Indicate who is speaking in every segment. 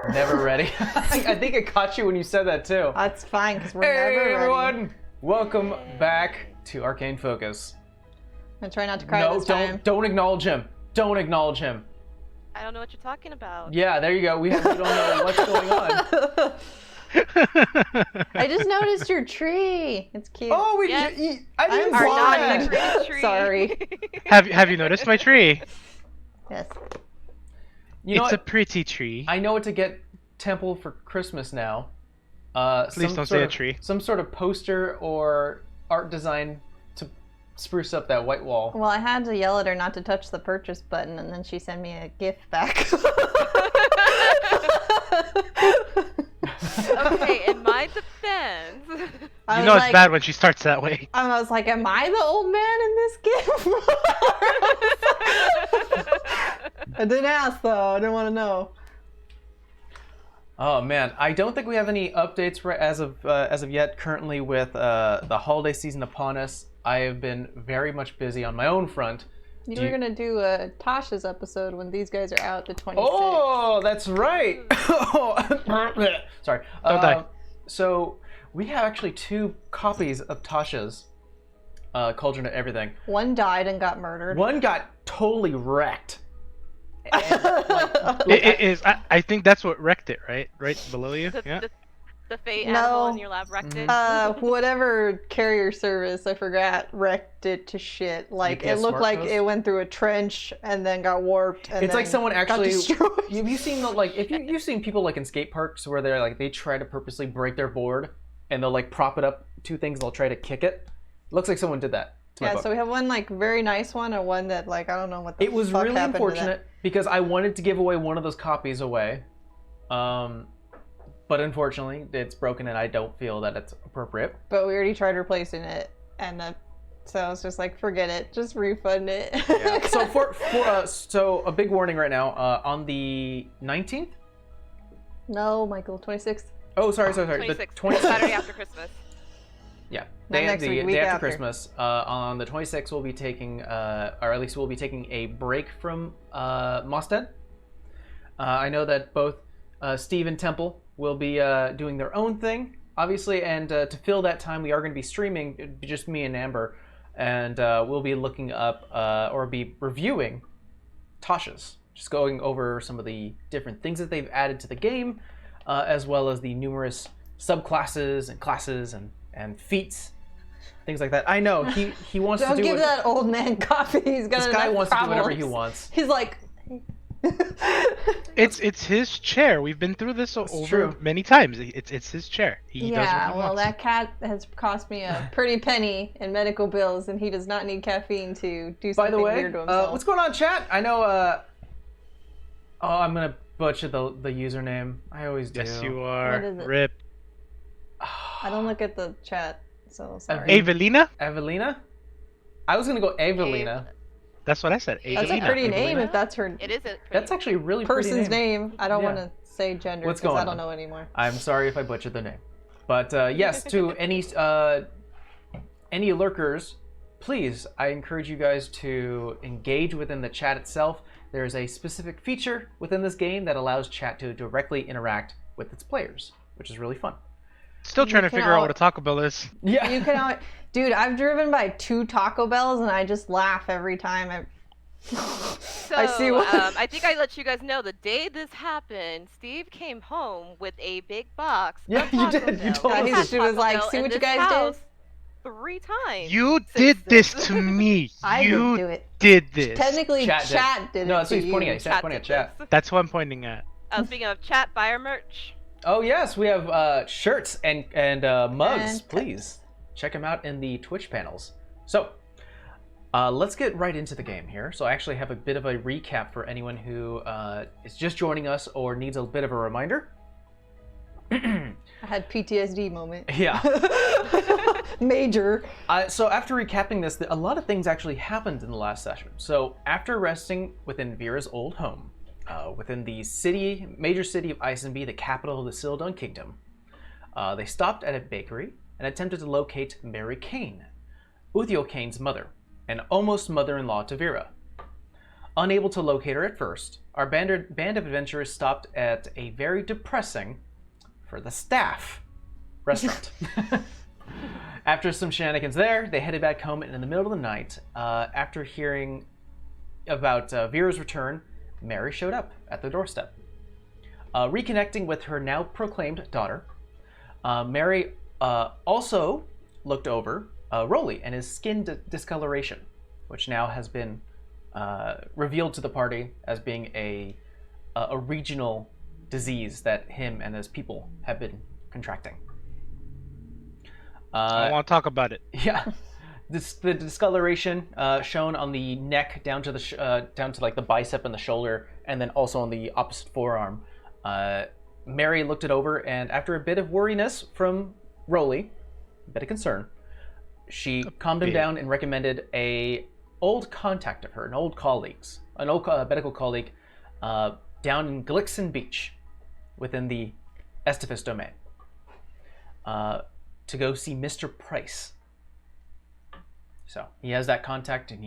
Speaker 1: Never ready. I think it caught you when you said that too.
Speaker 2: That's fine, because we're
Speaker 1: Hey
Speaker 2: never ready.
Speaker 1: everyone! Welcome back to Arcane Focus.
Speaker 2: I'm gonna try not to cry this time.
Speaker 1: Don't acknowledge him. Don't acknowledge him.
Speaker 3: I don't know what you're talking about.
Speaker 1: Yeah, there you go. We don't know what's going on.
Speaker 2: I just noticed your tree. It's cute.
Speaker 1: Oh,
Speaker 3: Yes.
Speaker 1: I didn't
Speaker 2: I'm
Speaker 3: Our
Speaker 1: blind.
Speaker 3: non-decorated tree.
Speaker 2: Sorry.
Speaker 4: Have you noticed my tree?
Speaker 2: Yes.
Speaker 1: You know
Speaker 4: It's a
Speaker 1: what?
Speaker 4: pretty tree.
Speaker 1: I know what to get Temple for Christmas now.
Speaker 4: Please don't say a tree.
Speaker 1: Some sort of poster or art design to spruce up that white wall.
Speaker 2: Well, I had to yell at her not to touch the purchase button, and then she sent me a gift back.
Speaker 3: Okay, in my defense,
Speaker 4: You know it's bad when she starts that way.
Speaker 2: I was like, am I the old man in this gift? I didn't ask, though. I didn't want to know.
Speaker 1: Oh man, I don't think we have any updates as of yet. Currently, with the holiday season upon us, I have been very much busy on my own front.
Speaker 2: You were going to do a Tasha's episode when these guys are out the 26th.
Speaker 1: Oh, that's right. Sorry.
Speaker 4: Don't die.
Speaker 1: So we have actually 2 copies of Tasha's Cauldron of Everything.
Speaker 2: One died and got murdered.
Speaker 1: One got totally wrecked. And,
Speaker 4: It is. I think that's what wrecked it, right? Right below you. Yeah.
Speaker 3: the fate
Speaker 2: No.
Speaker 3: animal in your lab wrecked it.
Speaker 2: Whatever carrier service, I forgot, wrecked it to shit. Like, it
Speaker 1: UPS
Speaker 2: looked
Speaker 1: Smart
Speaker 2: like
Speaker 1: Post?
Speaker 2: it went through a trench and then got warped. And
Speaker 1: it's like
Speaker 2: then
Speaker 1: someone
Speaker 2: got
Speaker 1: actually.
Speaker 2: destroyed.
Speaker 1: Have you seen you've seen people like in skate parks where they're like they try to purposely break their board and they'll like prop it up 2 things, they'll try to kick it. Looks like someone did that. to my
Speaker 2: Yeah,
Speaker 1: book.
Speaker 2: so we have one like very nice one and one that like I don't know what the
Speaker 1: It was
Speaker 2: fuck
Speaker 1: really
Speaker 2: happened to that.
Speaker 1: unfortunate because I wanted to give away one of those copies away, but unfortunately it's broken and I don't feel that it's appropriate.
Speaker 2: But we already tried replacing it, and so I was just like, forget it, just refund it.
Speaker 1: Yeah. So so a big warning right now on the 19th.
Speaker 2: No, Michael, 26th.
Speaker 1: Oh, sorry. The
Speaker 3: 26th, Saturday after Christmas.
Speaker 1: Yeah,
Speaker 2: Not
Speaker 1: day,
Speaker 2: next
Speaker 1: the
Speaker 2: week, week
Speaker 1: day after
Speaker 2: after.
Speaker 1: Christmas. On the 26th, we'll be taking, or at least we'll be taking a break from Mostead. I know that both Steve and Temple will be doing their own thing, obviously, and to fill that time, we are going to be streaming, just me and Amber, and we'll be looking up or be reviewing Tasha's, just going over some of the different things that they've added to the game, as well as the numerous subclasses and classes and feats, things like that. I know he wants
Speaker 2: Don't
Speaker 1: to do
Speaker 2: give that old man coffee. He's got
Speaker 1: this
Speaker 2: enough
Speaker 1: guy wants to do whatever he
Speaker 2: problems.
Speaker 1: wants.
Speaker 2: He's like,
Speaker 4: It's his chair. We've been through this over
Speaker 1: true.
Speaker 4: many times. It's his chair. He does what
Speaker 2: yeah,
Speaker 4: he
Speaker 2: well,
Speaker 4: wants.
Speaker 2: that cat has cost me a pretty penny in medical bills, and he does not need caffeine to do
Speaker 1: By
Speaker 2: something
Speaker 1: the way,
Speaker 2: weird to himself.
Speaker 1: what's going on, chat? I know. Oh, I'm gonna butcher the username. I always do.
Speaker 4: Yes, you
Speaker 2: What
Speaker 4: are.
Speaker 2: is it?
Speaker 4: Rip.
Speaker 2: I don't look at the chat, so sorry.
Speaker 4: Evelina?
Speaker 1: Evelina. I was gonna go Evelina.
Speaker 4: That's what I said.
Speaker 2: That's
Speaker 4: Evelina.
Speaker 2: a pretty name
Speaker 1: Evelina?
Speaker 2: if that's her
Speaker 3: It isn't.
Speaker 1: That's actually a really pretty
Speaker 2: person's
Speaker 1: name.
Speaker 2: name. I don't
Speaker 1: Yeah.
Speaker 2: want to say gender
Speaker 1: What's
Speaker 2: because
Speaker 1: going
Speaker 2: I don't
Speaker 1: on?
Speaker 2: know anymore.
Speaker 1: I'm sorry if I butchered the name, but yes, to any lurkers, please, I encourage you guys to engage within the chat itself. There is a specific feature within this game that allows chat to directly interact with its players, which is really fun.
Speaker 4: Still trying to
Speaker 2: can
Speaker 4: figure out
Speaker 2: all-
Speaker 4: what a Taco Bell is.
Speaker 1: Yeah.
Speaker 2: You can always, dude. I've driven by 2 Taco Bells and I just laugh every time.
Speaker 3: So,
Speaker 2: I see what-
Speaker 3: I think I let you guys know the day this happened, Steve came home with a big box.
Speaker 1: Yeah,
Speaker 3: of
Speaker 1: you
Speaker 3: Taco
Speaker 1: did. You
Speaker 3: Bell.
Speaker 1: told
Speaker 3: We've
Speaker 1: us.
Speaker 3: had
Speaker 2: She was
Speaker 3: Taco
Speaker 2: like,
Speaker 3: Bell
Speaker 2: "See
Speaker 3: in
Speaker 2: what you
Speaker 3: this
Speaker 2: guys did?"
Speaker 3: house 3 times.
Speaker 4: You
Speaker 3: since
Speaker 4: did this to me.
Speaker 2: I
Speaker 4: you
Speaker 2: didn't do it.
Speaker 4: did this.
Speaker 2: Technically,
Speaker 1: Chat
Speaker 2: chat,
Speaker 1: did.
Speaker 2: did
Speaker 1: No,
Speaker 2: it
Speaker 1: that's
Speaker 2: to
Speaker 1: what he's pointing
Speaker 2: you.
Speaker 1: at. He's pointing at
Speaker 3: did
Speaker 1: chat.
Speaker 3: this.
Speaker 4: That's what I'm pointing at.
Speaker 3: Speaking of chat, buy our merch.
Speaker 1: Oh yes, we have shirts and mugs.
Speaker 2: And
Speaker 1: Please check them out in the Twitch panels. So let's get right into the game here. So I actually have a bit of a recap for anyone who is just joining us or needs a bit of a reminder.
Speaker 2: I had PTSD moment.
Speaker 1: Yeah.
Speaker 2: Major.
Speaker 1: So after recapping this, a lot of things actually happened in the last session. So after resting within Vera's old home, within the major city of Isenby, the capital of the Sildon Kingdom, they stopped at a bakery and attempted to locate Mary Kane, Uthio Kane's mother, and almost mother-in-law to Vera. Unable to locate her at first, our band of adventurers stopped at a very depressing, for the staff, restaurant. After some shenanigans there, they headed back home, and in the middle of the night, after hearing about Vera's return, Mary showed up at the doorstep. Reconnecting with her now proclaimed daughter, Mary also looked over Rolly and his skin discoloration, which now has been revealed to the party as being a regional disease that him and his people have been contracting.
Speaker 4: I don't want to talk about it.
Speaker 1: Yeah, the discoloration shown on the neck down to like the bicep and the shoulder, and then also on the opposite forearm. Mary looked it over, and after a bit of worriness from Rolly, a bit of concern, she calmed him down and recommended a old contact of her, an old medical colleague, down in Glixon Beach, within the Estifis domain, to go see Mr. Price. So he has that contact, and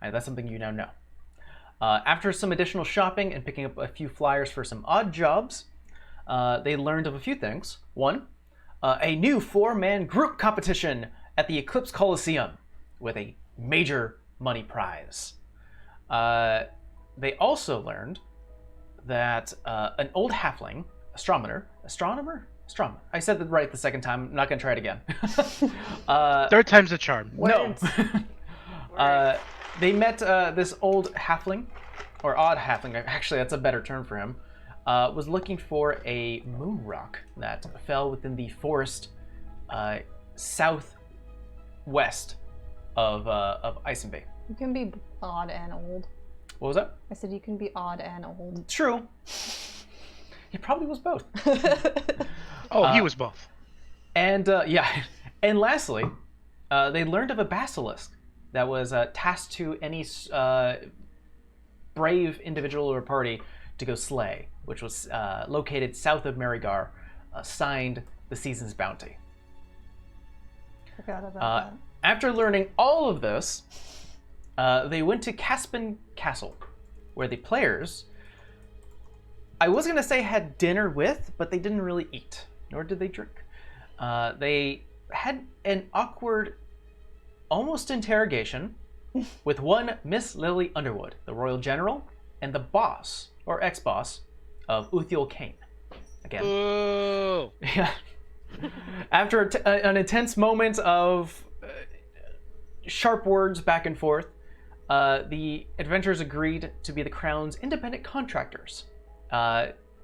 Speaker 1: that's something you now know. After some additional shopping and picking up a few flyers for some odd jobs, they learned of a few things. One, a new 4-man group competition at the Eclipse Coliseum with a major money prize. They also learned that an old halfling astronomer. I said that right the second time. I'm not going to try it again.
Speaker 4: Third time's a charm.
Speaker 1: No. They met this old halfling, or odd halfling. Actually, that's a better term for him. Was looking for a moon rock that fell within the forest southwest of Isenby.
Speaker 2: You can be odd and old.
Speaker 1: What was that?
Speaker 2: I said you can be odd and old.
Speaker 1: True. He probably was both.
Speaker 4: He was both.
Speaker 1: And and lastly, they learned of a basilisk that was tasked to any brave individual or party to go slay, which was located south of Marigar, signed the season's bounty.
Speaker 2: Forgot about that.
Speaker 1: After learning all of this, they went to Caspin Castle, where the players, I was going to say had dinner with, but they didn't really eat, nor did they drink. They had an awkward, almost interrogation with one Miss Lily Underwood, the royal general, and the boss, or ex-boss, of Uthiel Kane. Again.
Speaker 4: Ooh.
Speaker 1: Yeah. After an intense moment of sharp words back and forth, the adventurers agreed to be the Crown's independent contractors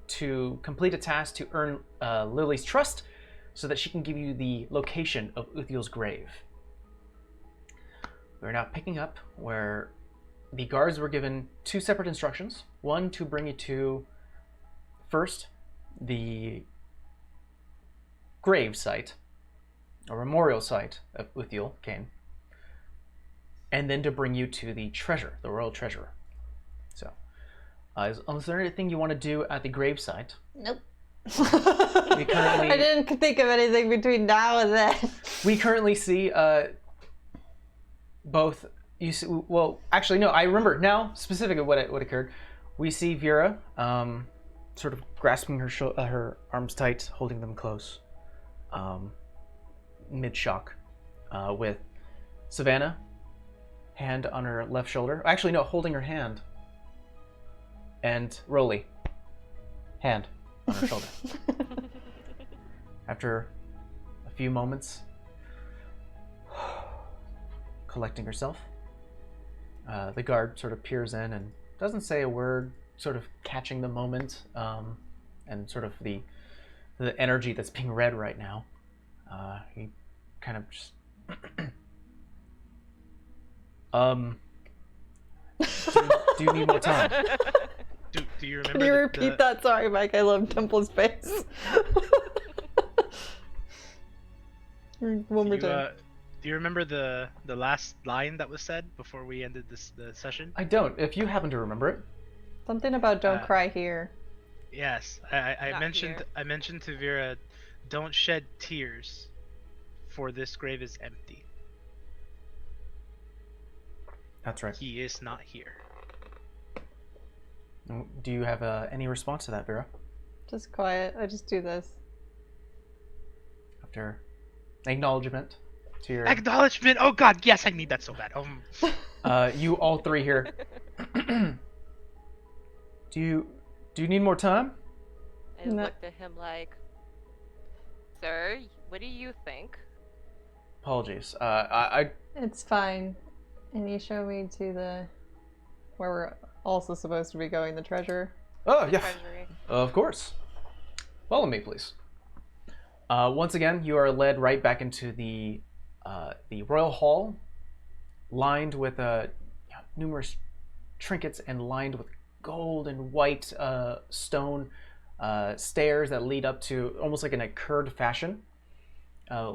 Speaker 1: to complete a task to earn Lily's trust so that she can give you the location of Uthiel's grave. We're now picking up where the guards were given 2 separate instructions. One, to bring you to, first, the grave site, or memorial site of Uthiel Kane, and then to bring you to the treasure, the royal treasure. So, is there anything you want to do at the grave site?
Speaker 2: Nope.
Speaker 1: We currently,
Speaker 2: I didn't think of anything between now and then.
Speaker 1: we currently see both. You see, well, actually, no. I remember now specifically what occurred. We see Vera, sort of grasping her arms tight, holding them close, mid shock, with Savannah, hand on her left shoulder. Actually, no, holding her hand. And Rolly, hand on her shoulder. After a few moments, collecting herself, the guard sort of peers in and doesn't say a word, sort of catching the moment, and sort of the energy that's being read right now. He kind of just do you need more time?
Speaker 4: Do you remember?
Speaker 2: Can you repeat that? Sorry, Mike. I love Temple's face. One more time.
Speaker 4: Do you remember the last line that was said before we ended the session?
Speaker 1: I don't. If you happen to remember it.
Speaker 2: Something about don't cry here.
Speaker 4: Yes, I
Speaker 3: Not
Speaker 4: mentioned
Speaker 3: here.
Speaker 4: I mentioned to Vera, don't shed tears, for this grave is empty.
Speaker 1: That's right.
Speaker 4: He is not here.
Speaker 1: Do you have any response to that, Vera?
Speaker 2: Just quiet. I just do this.
Speaker 1: After acknowledgement to your...
Speaker 4: Acknowledgement. Oh God, yes, I need that so bad.
Speaker 1: You all three here. Do you need more time?
Speaker 3: I
Speaker 2: No.
Speaker 3: looked at him like, "Sir, what do you think?"
Speaker 1: Apologies. I
Speaker 2: It's fine. And you show me to the where we're also supposed to be going, the treasure.
Speaker 1: Oh,
Speaker 3: The
Speaker 1: yeah.
Speaker 3: treasury.
Speaker 1: Of course. Follow me, please. Once again, you are led right back into the royal hall, lined with numerous trinkets and lined with gold and white stone stairs that lead up to almost like in a curved fashion,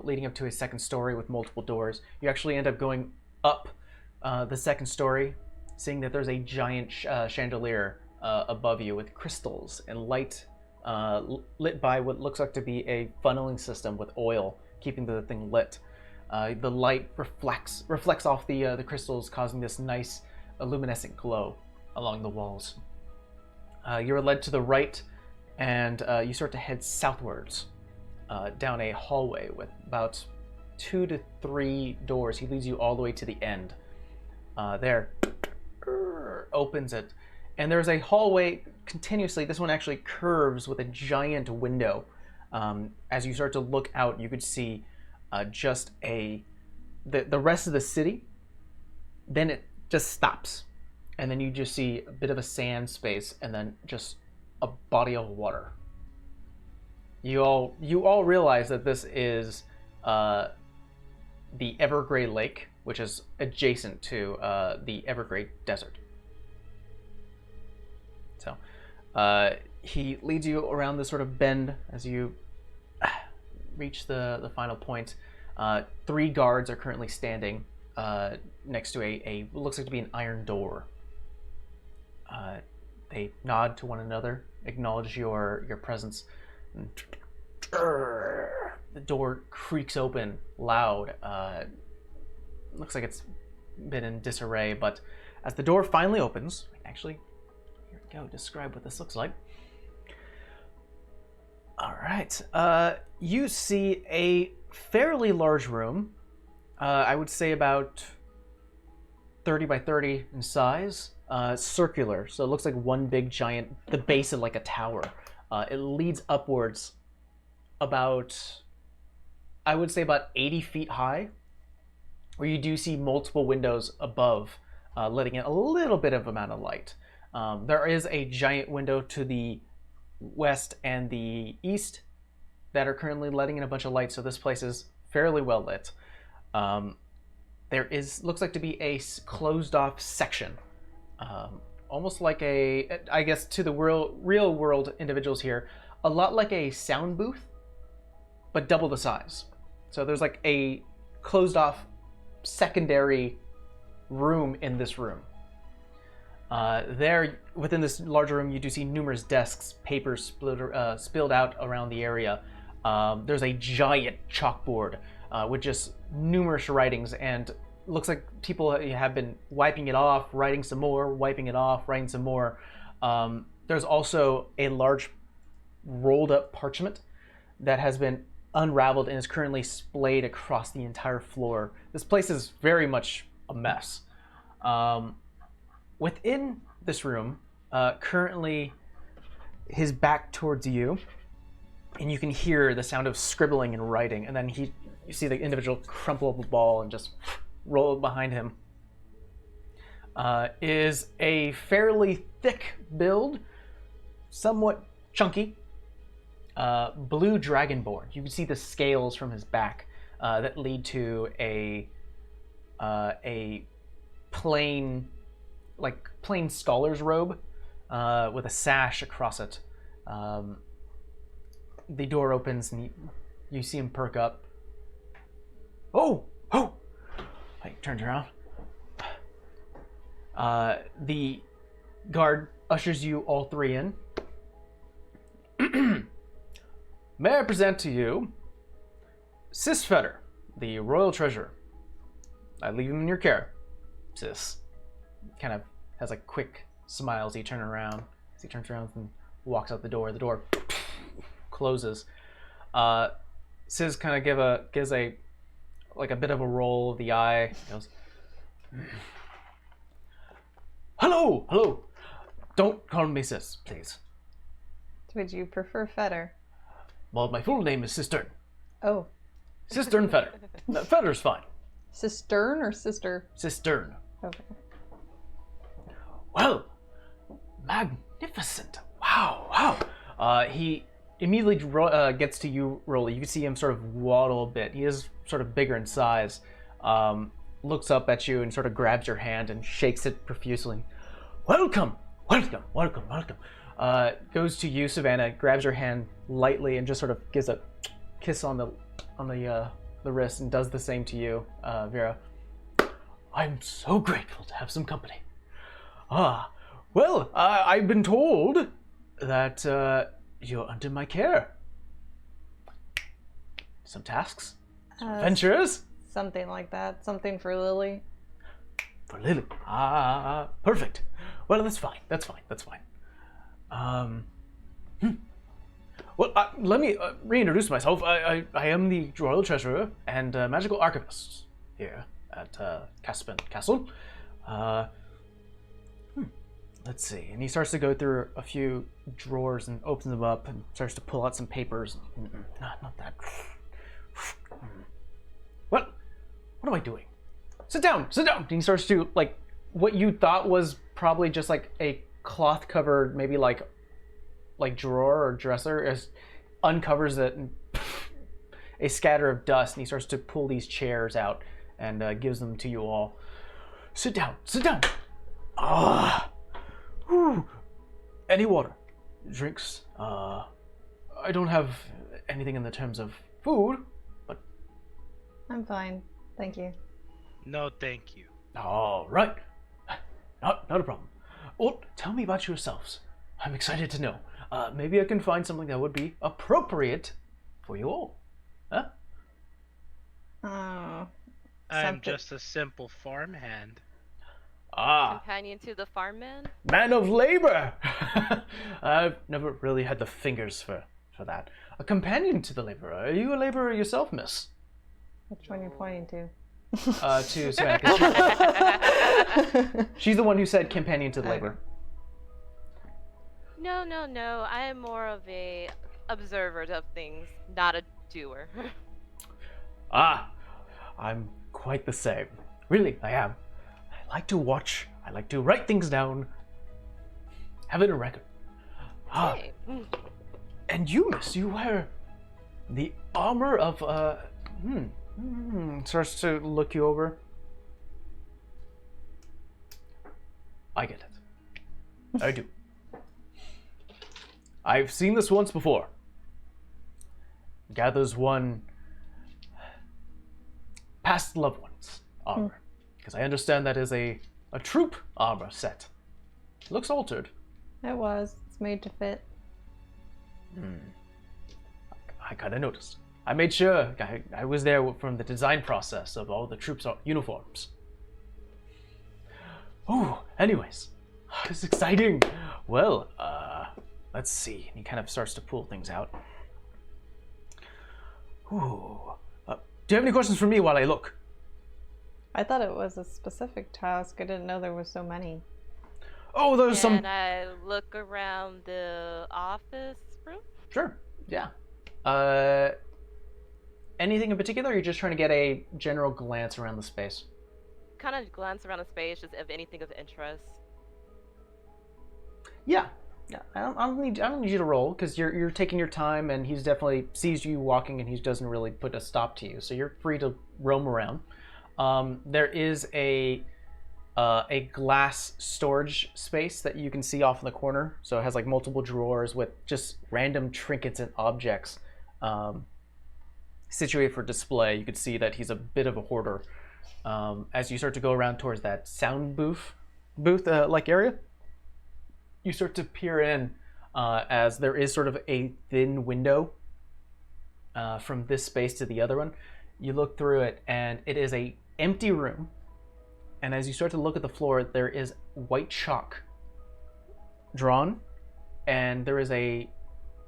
Speaker 1: leading up to a second story with multiple doors. You actually end up going up the second story, seeing that there's a giant chandelier above you with crystals and light lit by what looks like to be a funneling system with oil keeping the thing lit. The light reflects off the crystals, causing this nice luminescent glow along the walls. You're led to the right, and you start to head southwards down a hallway with about 2 to 3 doors. He leads you all the way to the end. There, opens it, and there's a hallway continuously. This one actually curves with a giant window. As you start to look out, you could see just the rest of the city. Then it just stops, and then you just see a bit of a sand space, and then just a body of water. You all realize that this is the Evergrey Lake, which is adjacent to the Evergrey Desert. So he leads you around this sort of bend as you reach the final point. 3 guards are currently standing next to a what looks like to be an iron door. They nod to one another, acknowledge your presence. The door creaks open loud. Looks like it's been in disarray, but as the door finally opens, actually, here we go, describe what this looks like. All right. You see a fairly large room. I would say about 30 by 30 in size. Circular, so it looks like one big giant, the base of like a tower. It leads upwards about, I would say about 80 feet high, where you do see multiple windows above, letting in a little bit of amount of light. There is a giant window to the west and the east that are currently letting in a bunch of light, so this place is fairly well lit. There looks like to be a closed off section, almost like I guess to the real world individuals here, a lot like a sound booth, but double the size. So there's like a closed off secondary room in this room. There, within this larger room, you do see numerous desks, papers spilled out around the area. There's a giant chalkboard with just numerous writings, and looks like people have been wiping it off, writing some more, wiping it off, writing some more. There's also a large rolled up parchment that has been unraveled and is currently splayed across the entire floor. This place is very much a mess. Within this room, currently his back towards you, and you can hear the sound of scribbling and writing, and then you see the individual crumple up a ball and just roll it behind him. Is a fairly thick build, somewhat chunky, blue dragonborn. You can see the scales from his back that lead to a plain scholar's robe with a sash across it. The door opens and you see him perk up. Oh! He turns around. The guard ushers you all 3 in. May I present to you Sisfeder, the royal treasurer. I leave him in your care, Sis. Kind of has a quick smile as he turns around. he turns around and walks out the door. The door closes. Sis kind of gives a bit of a roll of the eye. He goes, hello, hello. Don't call me Sis, please.
Speaker 2: Would you prefer Fetter?
Speaker 1: Well, my full name is Cistern.
Speaker 2: Oh.
Speaker 1: Cistern Fetter. No, Fetter's fine.
Speaker 2: Cistern or sister?
Speaker 1: Cistern.
Speaker 2: Okay.
Speaker 1: Well, magnificent. Wow. He immediately gets to you, Rolly. You can see him sort of waddle a bit. He is sort of bigger in size. Looks up at you and sort of grabs your hand and shakes it profusely. Welcome. Goes to you, Savannah, grabs your hand lightly and just sort of gives a kiss on the wrist and does the same to you, Vera. I'm so grateful to have some company. Well, I've been told that you're under my care. Some tasks? Some adventures?
Speaker 2: Something like that. Something for Lily.
Speaker 1: For Lily. Perfect. Well, that's fine. Well, let me reintroduce myself. I am the Royal Treasurer and Magical Archivist here at Caspin Castle. Let's see. And he starts to go through a few drawers and opens them up and starts to pull out some papers. Not that. What am I doing? Sit down. And he starts to, like, what you thought was probably just like a cloth covered, maybe like drawer or dresser, uncovers it and a scatter of dust, and he starts to pull these chairs out and gives them to you all. Sit down. Any water? Drinks? I don't have anything in the terms of food, but...
Speaker 2: I'm fine. Thank you.
Speaker 4: No, thank you.
Speaker 1: All right. Not a problem. Well, tell me about yourselves. I'm excited to know. Maybe I can find something that would be appropriate for you all. Huh?
Speaker 4: I'm just a simple farmhand.
Speaker 3: Companion to the farm man?
Speaker 1: Man of labor! I've never really had the fingers for that. A companion to the laborer. Are you a laborer yourself, miss?
Speaker 2: Which one are you pointing to?
Speaker 1: To Savannah. She's the one who said companion to the laborer.
Speaker 3: No. I am more of a observer of things, not a doer.
Speaker 1: I'm quite the same. Really, I am. I like to watch. I like to write things down. Have it a record.
Speaker 3: Hey.
Speaker 1: And you, miss, you wear the armor of, starts to look you over. I get it. I do. I've seen this once before. Gathers one past loved one's armor. Because I understand that is a troop armor set. Looks altered.
Speaker 2: It was. It's made to fit.
Speaker 1: I kind of noticed. I made sure I was there from the design process of all the troops' uniforms. Oh, anyways, this is exciting. Well, let's see. And he kind of starts to pull things out. Ooh. Do you have any questions for me while I look?
Speaker 2: I thought it was a specific task. I didn't know there was so many.
Speaker 1: Oh, there's some...
Speaker 3: Can I look around the office room?
Speaker 1: Sure, yeah. Anything in particular, or you're just trying to get a general glance around the space?
Speaker 3: Kind of glance around the space, just if anything of interest.
Speaker 1: Yeah. I don't need you to roll, because you're taking your time, and he's definitely sees you walking, and he doesn't really put a stop to you, so you're free to roam around. There is a glass storage space that you can see off in the corner, so it has like multiple drawers with just random trinkets and objects situated for display. You can see that he's a bit of a hoarder. As you start to go around towards that sound booth like area, you start to peer in as there is sort of a thin window from this space to the other one. You look through it, and it is a empty room. And as you start to look at the floor, there is white chalk drawn and there is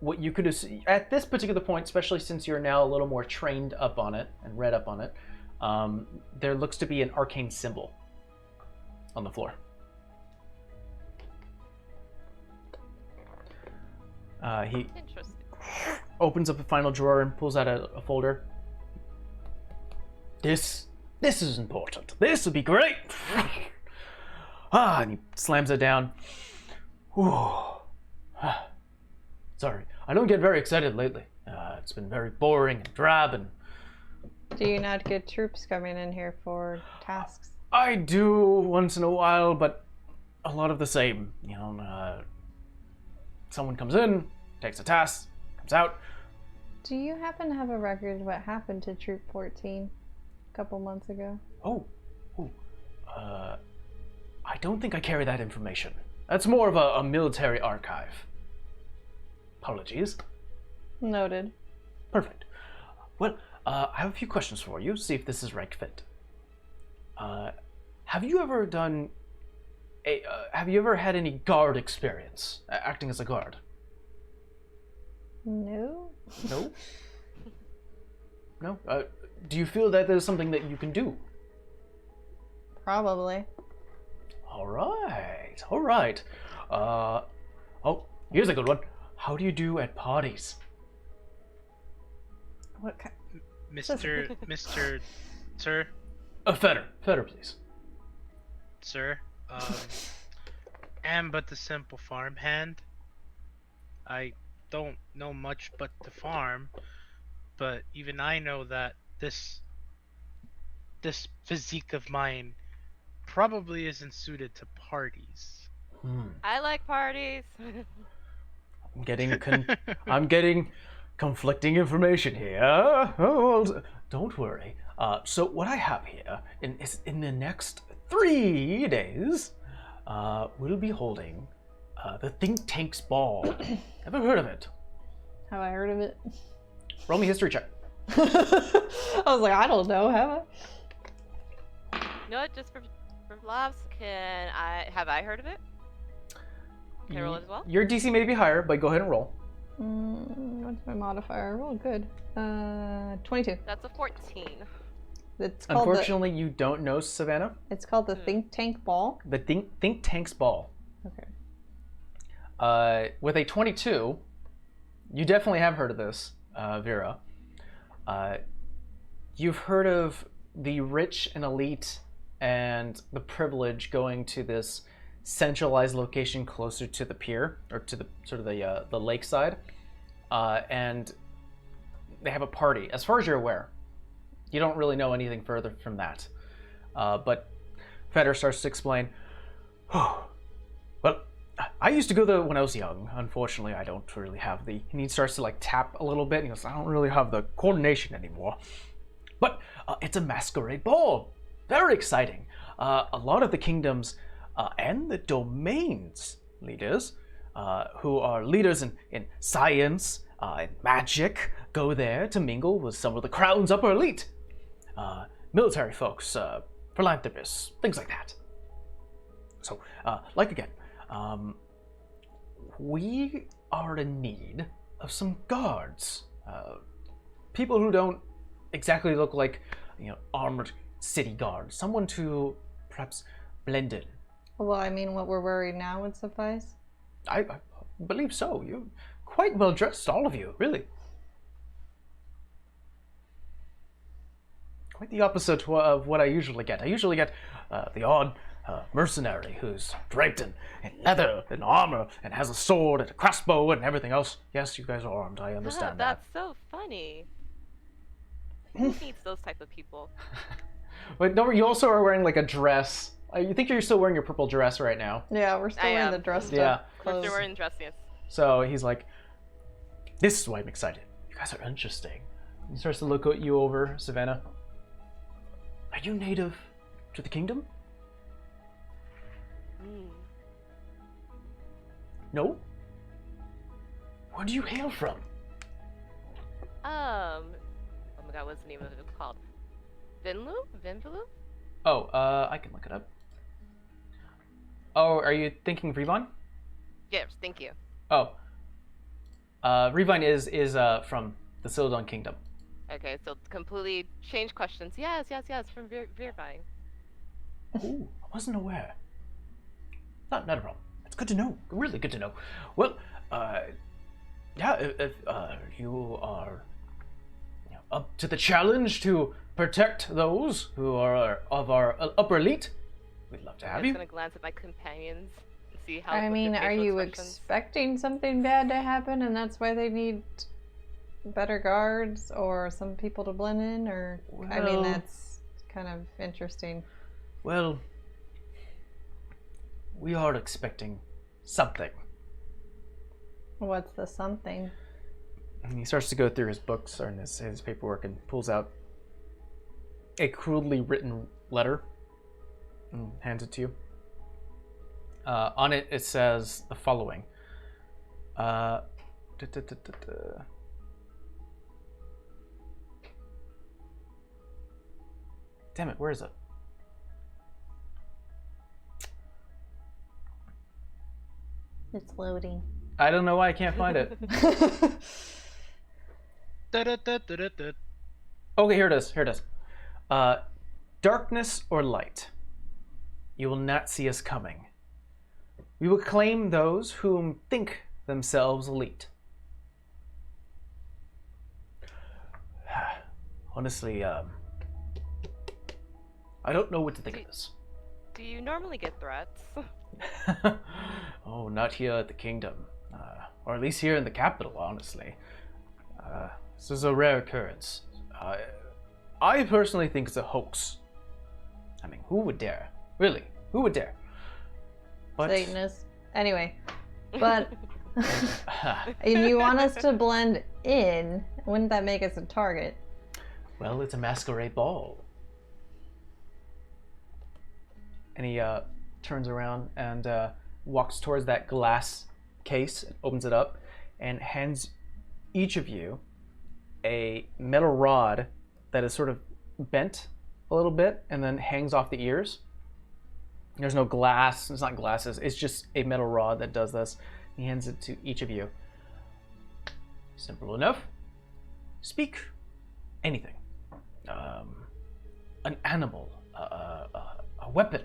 Speaker 1: what you could at this particular point, especially since you're now a little more trained up on it and read up on it, there looks to be an arcane symbol on the floor. He
Speaker 3: Interesting.
Speaker 1: opens up the final drawer and pulls out a folder. This is important. This would be great. And he slams it down. Sorry, I don't get very excited lately. It's been very boring and drab, and
Speaker 2: Do you not get troops coming in here for tasks?
Speaker 1: I do once in a while, but a lot of the same. Someone comes in, takes a task, comes out.
Speaker 2: Do you happen to have a record of what happened to Troop 14 a couple months ago?
Speaker 1: I don't think I carry that information. That's more of a military archive. Apologies.
Speaker 2: Noted.
Speaker 1: Perfect. Well, I have a few questions for you, see if this is right fit. Have you ever had any guard experience, acting as a guard?
Speaker 2: No.
Speaker 1: No? No? Do you feel that there's something that you can do?
Speaker 2: Probably.
Speaker 1: All right. Here's a good one. How do you do at parties?
Speaker 2: What kind?
Speaker 4: Mr. Sir,
Speaker 1: Fetter, please.
Speaker 4: sir, am but the simple farmhand. I don't know much but the farm, but even I know that this physique of mine probably isn't suited to parties.
Speaker 3: I like parties.
Speaker 1: I'm getting conflicting information here. Oh, well, don't worry. So what I have here is in the next 3 days, we'll be holding the Think Tanks Ball. Ever heard of it?
Speaker 2: Have I heard of it?
Speaker 1: Roll me history check.
Speaker 2: I was like, I don't know, have I?
Speaker 3: You know what? Just for laughs, have I heard of it? Can I roll it as well?
Speaker 1: Your DC may be higher, but go ahead and roll.
Speaker 2: What's my modifier? Oh, good. 22.
Speaker 3: That's a 14.
Speaker 2: It's called
Speaker 1: Unfortunately, you don't know, Savannah.
Speaker 2: It's called the Think Tank Ball.
Speaker 1: The Think Tanks Ball.
Speaker 2: Okay.
Speaker 1: With a 22, you definitely have heard of this, Vera. You've heard of the rich and elite and the privilege going to this centralized location closer to the pier, or to the sort of the lakeside, and they have a party. As far as you're aware, you don't really know anything further from that. But Feder starts to explain. Well, I used to go there when I was young. Unfortunately, I don't really have the... And he starts to like tap a little bit. And he goes, I don't really have the coordination anymore. But it's a masquerade ball. Very exciting. A lot of the kingdoms and the domains leaders, who are leaders in science and magic, go there to mingle with some of the crown's upper elite. Military folks, philanthropists, things like that. So, we are in need of some guards. People who don't exactly look like, armored city guards. Someone to perhaps blend in.
Speaker 2: Well, I mean, what we're wearing now would suffice.
Speaker 1: I believe so. You're quite well dressed, all of you, really. Quite the opposite of what I usually get. I usually get the odd mercenary who's draped in leather and armor and has a sword and a crossbow and everything else. Yes, you guys are armed. I understand that.
Speaker 3: That's so funny. Who needs those type of people?
Speaker 1: But no, you also are wearing like a dress. You think you're still wearing your purple dress right now?
Speaker 2: Yeah, we're still wearing the dress
Speaker 1: Yeah.
Speaker 2: up
Speaker 3: We're
Speaker 2: clothes.
Speaker 3: still wearing dresses.
Speaker 1: So he's like, this is why I'm excited. You guys are interesting. He starts to look at you over, Savannah. Are you native to the kingdom? No? Where do you hail from?
Speaker 3: Oh my god, what's the name of it called? Vinvalu?
Speaker 1: Oh, I can look it up. Oh, are you thinking Revon?
Speaker 3: Yes, thank you.
Speaker 1: Oh. Revine is from the Sildon Kingdom.
Speaker 3: Okay, so completely change questions. Yes, from Veervine.
Speaker 1: Oh, I wasn't aware. Not a problem. It's good to know. Really good to know. Well, yeah, if you are up to the challenge to protect those who are of our upper elite, we'd love to have
Speaker 3: I'm
Speaker 1: you.
Speaker 3: just gonna glance at my companions and see how.
Speaker 2: I mean,
Speaker 3: their
Speaker 2: are
Speaker 3: facial
Speaker 2: you
Speaker 3: expressions-
Speaker 2: expecting something bad to happen and that's why they need better guards or some people to blend in? Or, I mean,
Speaker 1: Well-
Speaker 2: that's kind of interesting.
Speaker 1: Well, we are expecting something.
Speaker 2: What's the something?
Speaker 1: And he starts to go through his books or his paperwork and pulls out a crudely written letter and hands it to you. On it, it says the following. Damn it, where is it?
Speaker 2: It's loading.
Speaker 1: I don't know why I can't find it.
Speaker 4: Da-da-da-da-da-da.
Speaker 1: Okay, here it is. Here it is. Darkness or light, you will not see us coming. We will claim those whom think themselves elite. Honestly, I don't know what to think of this.
Speaker 3: Do you normally get threats?
Speaker 1: Oh, not here at the kingdom. Or at least here in the capital, honestly. This is a rare occurrence. I personally think it's a hoax. I mean, who would dare? Really, who would dare? But
Speaker 2: Satanists. Anyway, but and you want us to blend in? Wouldn't that make us a target?
Speaker 1: well, it's a masquerade ball. And he turns around and walks towards that glass case, opens it up, and hands each of you a metal rod that is sort of bent a little bit and then hangs off the ears. There's no glass, it's not glasses, it's just a metal rod that does this. He hands it to each of you. Simple enough. Speak anything. An animal, a weapon,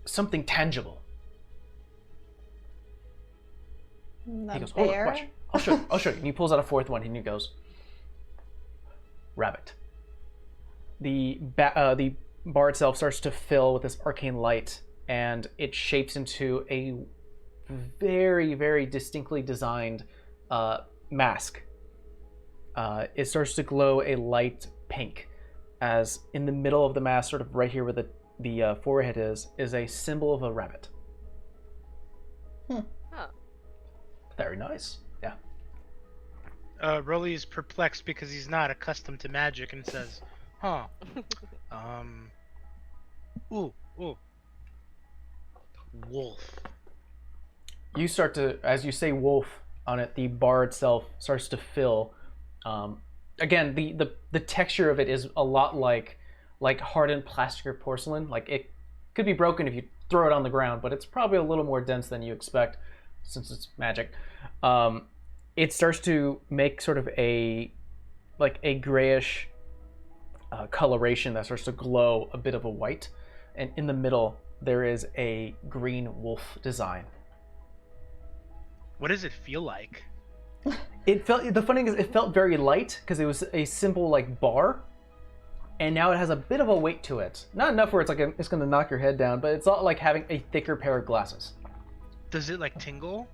Speaker 1: something tangible. He goes, hold on, watch. I'll show you. I'll show you. And he pulls out a fourth one and he goes, rabbit. The bar itself starts to fill with this arcane light, and it shapes into a very, very distinctly designed mask. It starts to glow a light pink, as in the middle of the mask, sort of right here where the forehead is a symbol of a rabbit.
Speaker 3: Huh.
Speaker 1: Very nice. Yeah.
Speaker 4: Rolly is perplexed because he's not accustomed to magic and says, huh. Ooh. Wolf.
Speaker 1: You start to, as you say wolf on it, the bar itself starts to fill. Again, the texture of it is a lot like hardened plastic or porcelain. Like, it could be broken if you throw it on the ground, but it's probably a little more dense than you expect since it's magic. It starts to make sort of a grayish coloration that starts to glow a bit of a white, and in the middle there is a green wolf design.
Speaker 4: What does it feel like?
Speaker 1: The funny thing is, it felt very light because it was a simple like bar, and now it has a bit of a weight to it. Not enough where it's like it's going to knock your head down, but it's not like having a thicker pair of glasses.
Speaker 4: Does it like tingle?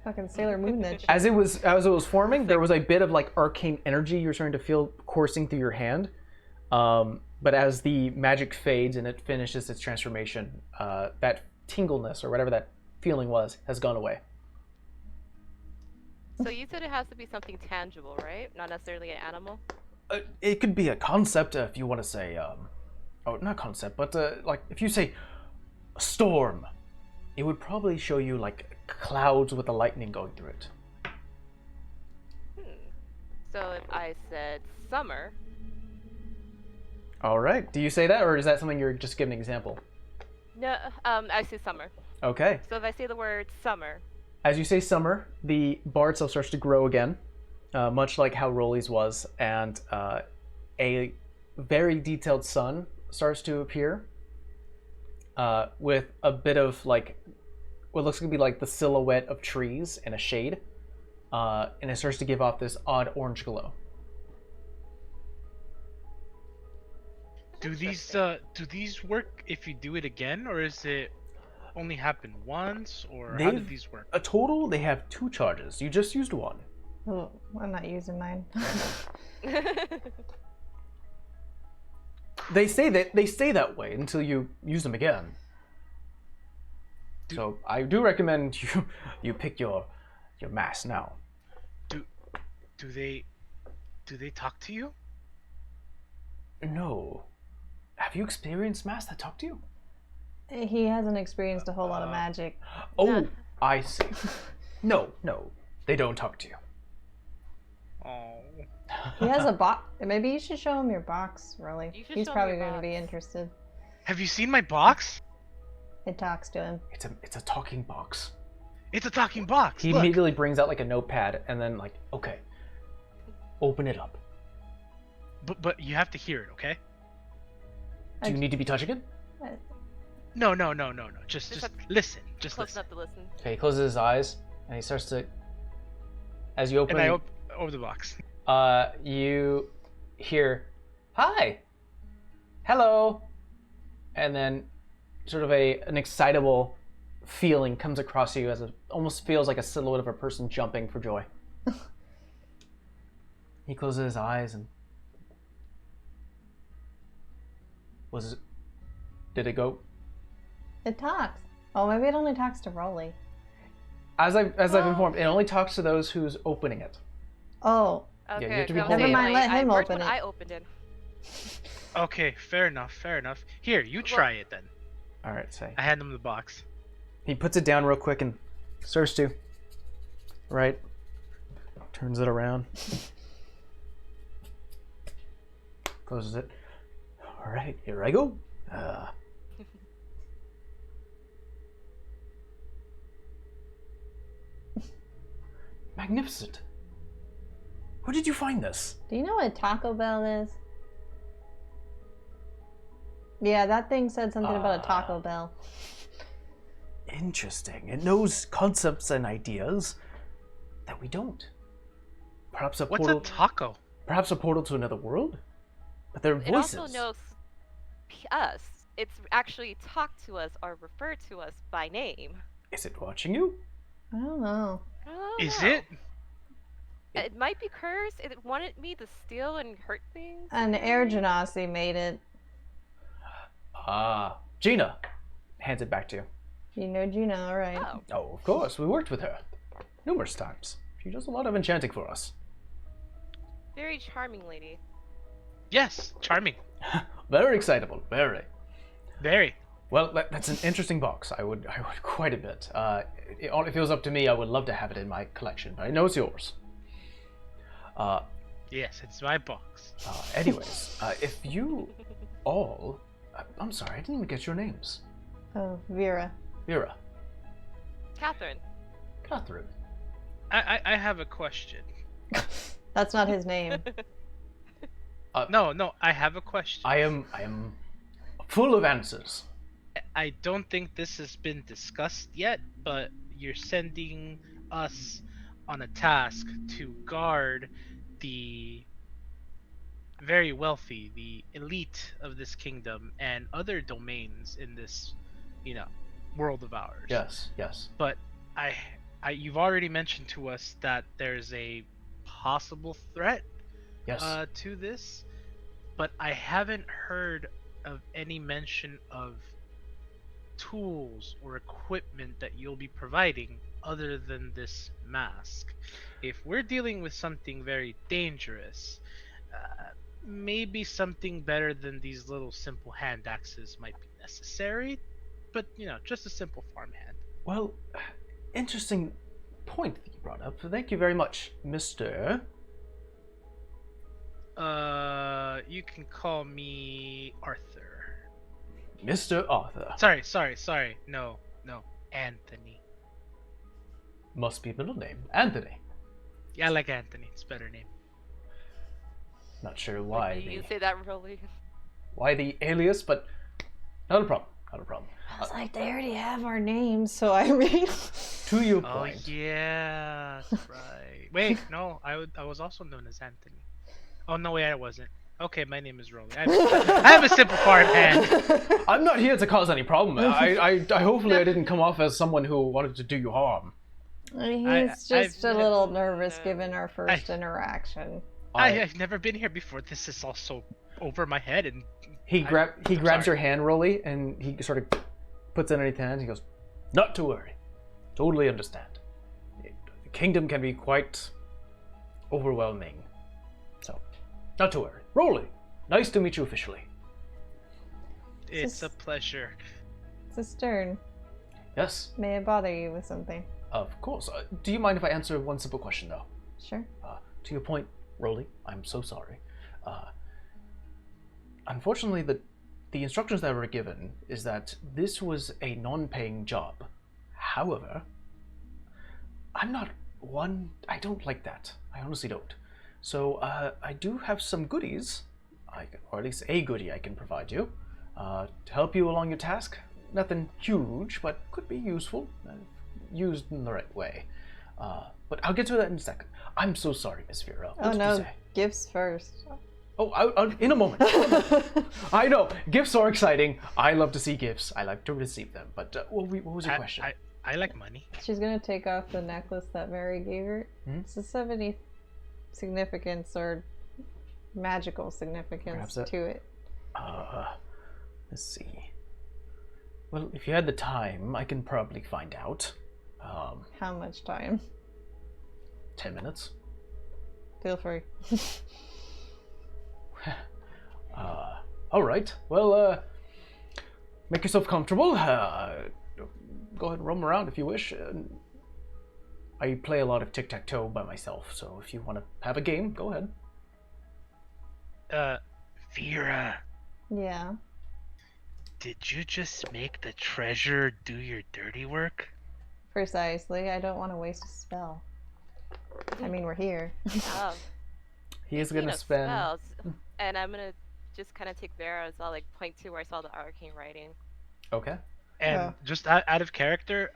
Speaker 2: Fucking Sailor Moon that shit.
Speaker 1: As it was forming, there was a bit of like arcane energy you were starting to feel coursing through your hand. But as the magic fades and it finishes its transformation, that tingleness or whatever that feeling was has gone away.
Speaker 3: So you said it has to be something tangible, right? Not necessarily an animal?
Speaker 1: It could be a concept if you want to say, not concept, but like if you say storm, it would probably show you like clouds with the lightning going through it.
Speaker 3: So if I said summer,
Speaker 1: All right. Do you say that, or is that something you're just giving an example?
Speaker 3: No, I say summer.
Speaker 1: Okay.
Speaker 3: So if I say the word summer,
Speaker 1: As you say summer, the bar itself starts to grow again, much like how Rolly's was, and a very detailed sun starts to appear with a bit of like what looks to be like the silhouette of trees in a shade, and it starts to give off this odd orange glow.
Speaker 4: Do these work if you do it again, or is it only happen once, or how did these work?
Speaker 1: A total, they have 2 charges. You just used 1.
Speaker 2: Oh, I'm not using mine.
Speaker 1: They say that way until you use them again. So I do recommend you pick your mass now.
Speaker 4: Do they talk to you?
Speaker 1: No. Have you experienced mass that talk to you?
Speaker 2: He hasn't experienced a whole lot of magic.
Speaker 1: Oh, I see. No, they don't talk to you.
Speaker 4: Oh.
Speaker 2: He has a box. Maybe you should show him your box, really.
Speaker 3: You should
Speaker 2: He's
Speaker 3: show him
Speaker 2: probably
Speaker 3: your
Speaker 2: going to be
Speaker 3: box.
Speaker 2: interested.
Speaker 4: Have you seen my box?
Speaker 2: It talks to him.
Speaker 1: It's a talking box.
Speaker 4: It's a talking box.
Speaker 1: He
Speaker 4: Look.
Speaker 1: immediately brings out like a notepad and then like, okay, open it up.
Speaker 4: But you have to hear it, okay?
Speaker 1: Do you need to be touching it?
Speaker 4: No. Just
Speaker 3: Just
Speaker 4: listen. Just
Speaker 3: close
Speaker 4: listen.
Speaker 3: enough to listen.
Speaker 1: Okay, he closes his eyes and he starts to. As you open,
Speaker 4: And I open the box.
Speaker 1: you hear, "Hi, hello," and then sort of an excitable feeling comes across you as it almost feels like a silhouette of a person jumping for joy. He closes his eyes and did it go?
Speaker 2: It talks. Oh, maybe it only talks to Rolly.
Speaker 1: As I've informed, it only talks to those who's opening it.
Speaker 2: Oh,
Speaker 3: Okay,
Speaker 1: you have to be
Speaker 3: so I'm
Speaker 1: holding
Speaker 3: saying,
Speaker 1: it.
Speaker 2: Never mind, let him
Speaker 3: where's
Speaker 2: open
Speaker 3: what
Speaker 2: it.
Speaker 3: I opened it.
Speaker 4: Okay, fair enough. Here, you try it then.
Speaker 1: All right, say.
Speaker 4: I hand him the box.
Speaker 1: He puts it down real quick and starts to. Right. Turns it around. Closes it. All right, here I go. Magnificent. Where did you find this?
Speaker 2: do you know what Taco Bell is? Yeah, that thing said something about a Taco Bell.
Speaker 1: Interesting. It knows concepts and ideas that we don't. Perhaps a
Speaker 4: What's
Speaker 1: portal.
Speaker 4: a taco?
Speaker 1: Perhaps a portal to another world. But their
Speaker 3: It
Speaker 1: voices.
Speaker 3: also knows us. It's actually talked to us or referred to us by name.
Speaker 1: Is it watching you?
Speaker 2: I don't know.
Speaker 3: I don't
Speaker 4: Is
Speaker 3: know.
Speaker 4: it?
Speaker 3: It might be cursed. It wanted me to steal and hurt things.
Speaker 2: An air genasi made it.
Speaker 1: Ah, Gina hands it back to you.
Speaker 2: You know Gina, alright.
Speaker 3: Oh,
Speaker 1: Oh, of course. We worked with her numerous times. She does a lot of enchanting for us.
Speaker 3: very charming lady.
Speaker 4: Yes, charming.
Speaker 1: Very excitable. Very.
Speaker 4: Very.
Speaker 1: Well, that's an interesting box. I would quite a bit. If it was up to me, I would love to have it in my collection, but I know it's yours.
Speaker 4: Yes, it's my box.
Speaker 1: Anyways, if you all, I'm sorry, I didn't even get your names.
Speaker 2: Oh, Vera.
Speaker 1: Vera,
Speaker 3: Catherine.
Speaker 1: Catherine.
Speaker 4: I have a question.
Speaker 2: That's not his name.
Speaker 4: No, I have a question.
Speaker 1: I am full of answers.
Speaker 4: I don't think this has been discussed yet, but you're sending us on a task to guard the very wealthy, the elite of this kingdom, and other domains in this, world of ours.
Speaker 1: Yes.
Speaker 4: But you've already mentioned to us that there's a possible threat
Speaker 1: Yes.
Speaker 4: to this, but I haven't heard of any mention of tools or equipment that you'll be providing other than this mask. If we're dealing with something very dangerous, maybe something better than these little simple hand axes might be necessary, but just a simple farmhand.
Speaker 1: Well, interesting point that you brought up. Thank you very much, Mr.
Speaker 4: You can call me Arthur.
Speaker 1: Mr. Arthur.
Speaker 4: Sorry. No. Anthony.
Speaker 1: Must be middle name. Anthony.
Speaker 4: Yeah, I like Anthony. It's a better name.
Speaker 1: Not sure
Speaker 3: Like,
Speaker 1: why
Speaker 3: you say that really.
Speaker 1: why the alias, but not a problem. Not a problem.
Speaker 2: I was like, they already have our names, so I mean.
Speaker 1: To your
Speaker 4: Oh
Speaker 1: point.
Speaker 4: yeah, that's right. Wait, no, I was also known as Anthony. Oh no, wait, I wasn't. Okay, my name is Rolly. I have a simple farmhand.
Speaker 1: I'm not here to cause any problem. I hopefully I didn't come off as someone who wanted to do you harm.
Speaker 2: He's just a
Speaker 4: I've-
Speaker 2: little nervous
Speaker 3: No.
Speaker 2: given our first interaction.
Speaker 4: I've never been here before. This is also over my head, and
Speaker 1: He
Speaker 4: I'm
Speaker 1: grabs
Speaker 4: sorry.
Speaker 1: your hand, Rolly, and he sort of puts it underneath his hand. He goes, "Not to worry. Totally understand. The kingdom can be quite overwhelming. So, not to worry. Rolly, nice to meet you officially.
Speaker 4: it's a pleasure.
Speaker 2: Sister,
Speaker 1: Yes,
Speaker 2: may I bother you with something?
Speaker 1: of course. Do you mind if I answer one simple question, though?
Speaker 2: Sure.
Speaker 1: To your point, Rolly, I'm so sorry. Unfortunately, the instructions that were given is that this was a non-paying job. However, I'm not one. I don't like that. I honestly don't. So I do have some goodies, or at least a goodie I can provide you to help you along your task. Nothing huge, but could be useful, used in the right way. But I'll get to that in a second. I'm so sorry, Miss Vera. What
Speaker 2: Oh
Speaker 1: did
Speaker 2: no,
Speaker 1: you say?
Speaker 2: gifts first.
Speaker 1: Oh, in a moment. I know, gifts are exciting. I love to see gifts. I like to receive them. But what was your question?
Speaker 4: I like money.
Speaker 2: She's gonna take off the necklace that Mary gave her. Does this have any significance or magical significance
Speaker 1: Perhaps
Speaker 2: to it?
Speaker 1: Let's see. Well, if you had the time, I can probably find out.
Speaker 2: How much time?
Speaker 1: 10 minutes.
Speaker 2: Feel free.
Speaker 1: All right. Well, make yourself comfortable. Go ahead and roam around if you wish. I play a lot of tic-tac-toe by myself, so if you want to have a game, go ahead.
Speaker 4: Vera,
Speaker 2: Yeah.
Speaker 4: did you just make the treasure do your dirty work?
Speaker 2: Precisely. I don't want to waste a spell. I mean, we're here.
Speaker 1: He is
Speaker 3: Speaking
Speaker 1: gonna
Speaker 3: of
Speaker 1: spend.
Speaker 3: spells, and I'm gonna just kind of take Vera's. I'll like point to where I saw the arcane writing.
Speaker 1: Okay.
Speaker 4: And
Speaker 2: Oh.
Speaker 4: just out of character,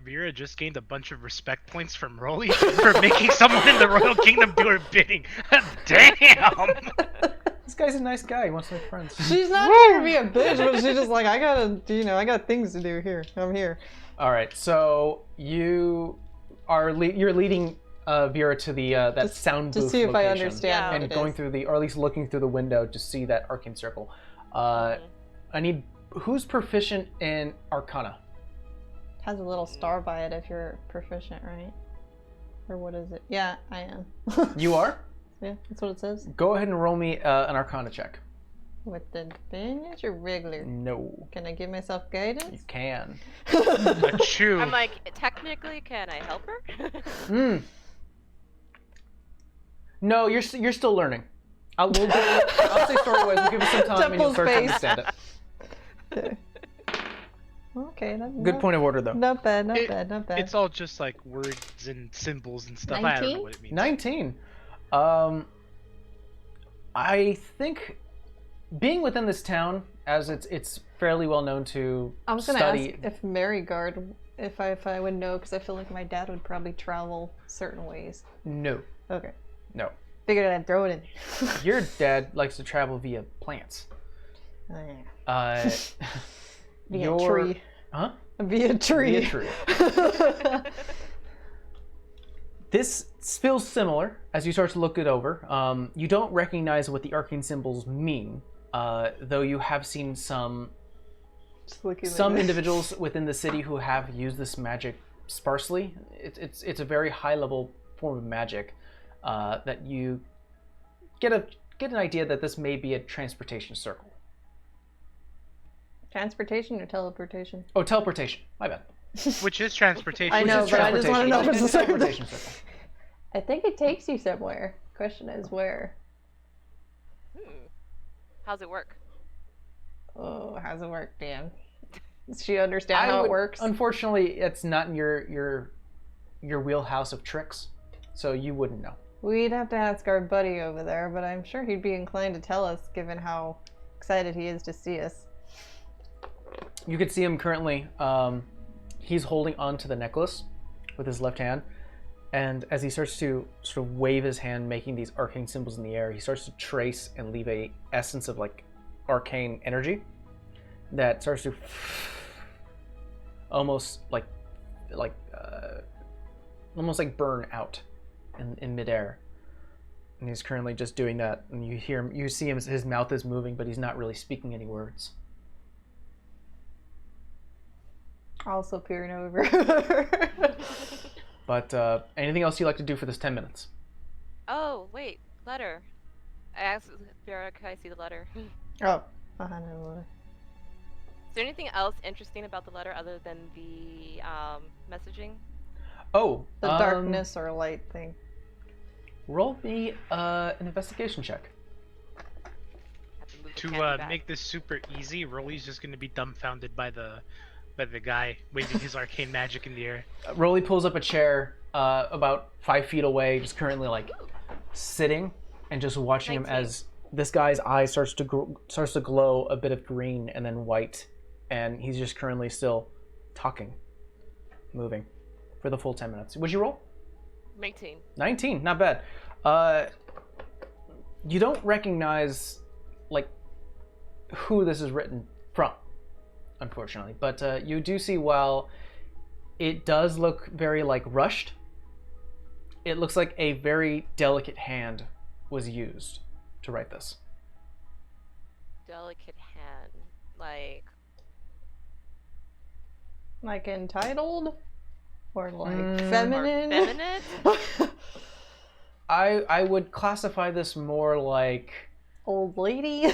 Speaker 4: Vera just gained a bunch of respect points from Rolly for making someone in the Royal Kingdom do her bidding. Damn!
Speaker 1: This guy's a nice guy. He wants to make friends.
Speaker 2: She's not trying to be a bitch, but she's just like, I got things to do here. I'm here.
Speaker 1: All right. So you're leading Vera to the that sound booth
Speaker 2: To see if I
Speaker 1: location.
Speaker 2: understand
Speaker 3: Yeah.
Speaker 2: what
Speaker 1: And
Speaker 2: it
Speaker 1: going
Speaker 2: is.
Speaker 1: through or at least looking through the window to see that arcane circle. I need who's proficient in Arcana.
Speaker 2: Has a little star by it if you're proficient, right? Or what is it? Yeah, I am.
Speaker 1: You are.
Speaker 2: Yeah, that's what it says.
Speaker 1: Go ahead and roll me an Arcana check.
Speaker 2: With the advantage or regular?
Speaker 1: No,
Speaker 2: Can I give myself
Speaker 1: you
Speaker 2: guidance?
Speaker 1: can.
Speaker 4: Achoo.
Speaker 3: I'm like, technically, can I help her?
Speaker 1: No, you're still learning. I'll say story-wise. We'll give you some time and you'll
Speaker 2: Temple's
Speaker 1: start to
Speaker 2: face.
Speaker 1: understand it.
Speaker 2: Okay. Okay,
Speaker 1: Good point of order, though.
Speaker 2: Not bad, not
Speaker 4: It-
Speaker 2: bad, not bad.
Speaker 4: It's all just like words and symbols and stuff. I don't
Speaker 2: 19?
Speaker 4: know what it means.
Speaker 1: 19. I think being within this town, as it's fairly well known to
Speaker 2: I was gonna
Speaker 1: study.
Speaker 2: ask if Maryguard, if I would know, because I feel like my dad would probably travel certain ways.
Speaker 1: No,
Speaker 2: Okay.
Speaker 1: no.
Speaker 2: Figured I'd throw it in.
Speaker 1: Your dad likes to travel via plants.
Speaker 2: Oh, yeah.
Speaker 1: Via
Speaker 2: Via tree.
Speaker 1: Huh?
Speaker 2: Via tree.
Speaker 1: Via tree. This feels similar as you start to look it over. You don't recognize what the arcane symbols mean, though you have seen some
Speaker 2: Just looking like
Speaker 1: some
Speaker 2: this.
Speaker 1: individuals within the city who have used this magic sparsely. It's a very high level form of magic that you get an idea that this may be a transportation circle.
Speaker 2: Transportation or teleportation?
Speaker 1: Oh, teleportation. My bad.
Speaker 4: Which is transportation.
Speaker 2: I know,
Speaker 1: Which is
Speaker 2: but I just want to know if it's the same thing.
Speaker 1: transportation circle.
Speaker 2: I think it takes you somewhere. Question is where.
Speaker 3: How's it work?
Speaker 2: Oh, how's it work, Dan? Does she understand how it works?
Speaker 1: Unfortunately, it's not in your wheelhouse of tricks, so you wouldn't know.
Speaker 2: We'd have to ask our buddy over there, but I'm sure he'd be inclined to tell us, given how excited he is to see us.
Speaker 1: You could see him currently. He's holding onto the necklace with his left hand, and as he starts to sort of wave his hand, making these arcane symbols in the air, he starts to trace and leave a essence of like arcane energy that starts to almost like burn out in midair. And he's currently just doing that, and you see him, his mouth is moving, but he's not really speaking any words.
Speaker 2: Also peering over.
Speaker 1: But anything else you'd like to do for this 10 minutes?
Speaker 3: Oh, wait. Letter. I asked Vera, can I see the letter?
Speaker 2: Oh, behind the letter.
Speaker 3: Is there anything else interesting about the letter other than the messaging?
Speaker 1: Oh,
Speaker 2: The darkness or light thing.
Speaker 1: Roll me an investigation check.
Speaker 3: Have to move the
Speaker 4: To
Speaker 3: camera back.
Speaker 4: make this super easy, Rolly's just gonna be dumbfounded by the guy waving his arcane magic in the air.
Speaker 1: Rolly pulls up a chair about 5 feet away, just currently like sitting and just watching him
Speaker 3: 19.
Speaker 1: as this guy's eye starts to glow a bit of green and then white, and he's just currently still talking, moving for the full 10 minutes. Would you roll?
Speaker 3: 19.
Speaker 1: 19, not bad. You don't recognize like who this is written from, unfortunately, but you do see, while it does look very like rushed, it looks like a very delicate hand was used to write this.
Speaker 3: Delicate hand.
Speaker 2: Like entitled? Or like
Speaker 3: Or
Speaker 2: feminine?
Speaker 3: feminine?
Speaker 1: I would classify this more like
Speaker 2: Old lady?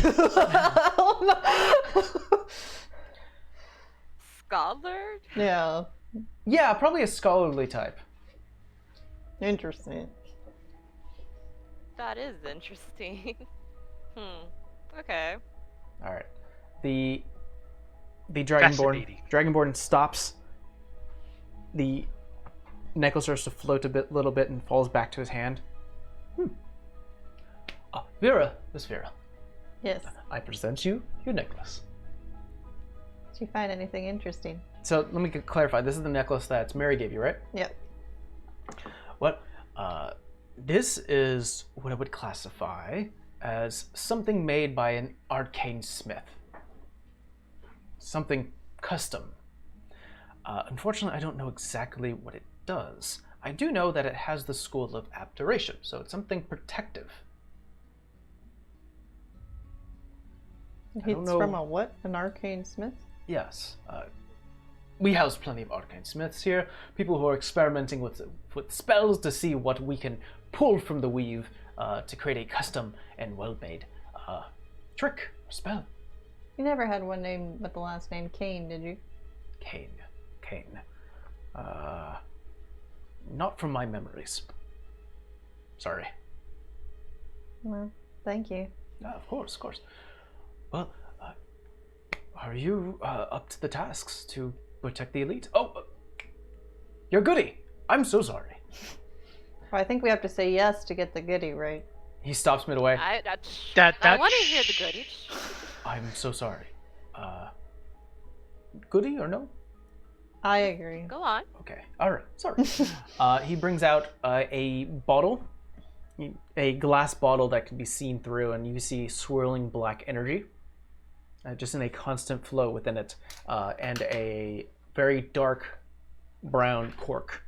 Speaker 3: Scholar?
Speaker 2: Yeah.
Speaker 1: probably a scholarly type.
Speaker 2: Interesting.
Speaker 3: That is interesting. Okay.
Speaker 1: All right. The Dragonborn stops. The necklace starts to float a little bit, and falls back to his hand. Vera, Miss Vera,
Speaker 2: Yes.
Speaker 1: I present you your necklace.
Speaker 2: Did you find anything interesting?
Speaker 1: So let me clarify. This is the necklace that Mary gave you, right?
Speaker 2: Yep.
Speaker 1: What? This is what I would classify as something made by an arcane smith. Something custom. Unfortunately, I don't know exactly what it does. I do know that it has the school of abjuration, so it's something protective.
Speaker 2: It's from a what? An arcane smith?
Speaker 1: Yes. We house plenty of arcane smiths here, people who are experimenting with spells to see what we can pull from the weave to create a custom and well-made trick or spell.
Speaker 2: You never had one name with the last name Kane, did you?
Speaker 1: Kane. Not from my memories. Sorry.
Speaker 2: Well, thank you.
Speaker 1: Of course. Well, are you up to the tasks to protect the elite? Oh, you're goody. I'm so sorry.
Speaker 2: Well, I think we have to say yes to get the goodie, right?
Speaker 1: He stops midway.
Speaker 3: I
Speaker 4: That
Speaker 3: want to hear the goodies.
Speaker 1: I'm so sorry. Goody or no?
Speaker 2: I agree.
Speaker 3: Go on.
Speaker 1: Okay. All right. Sorry. He brings out a bottle, a glass bottle that can be seen through, and you see swirling black energy, just in a constant flow within it, and a very dark brown cork.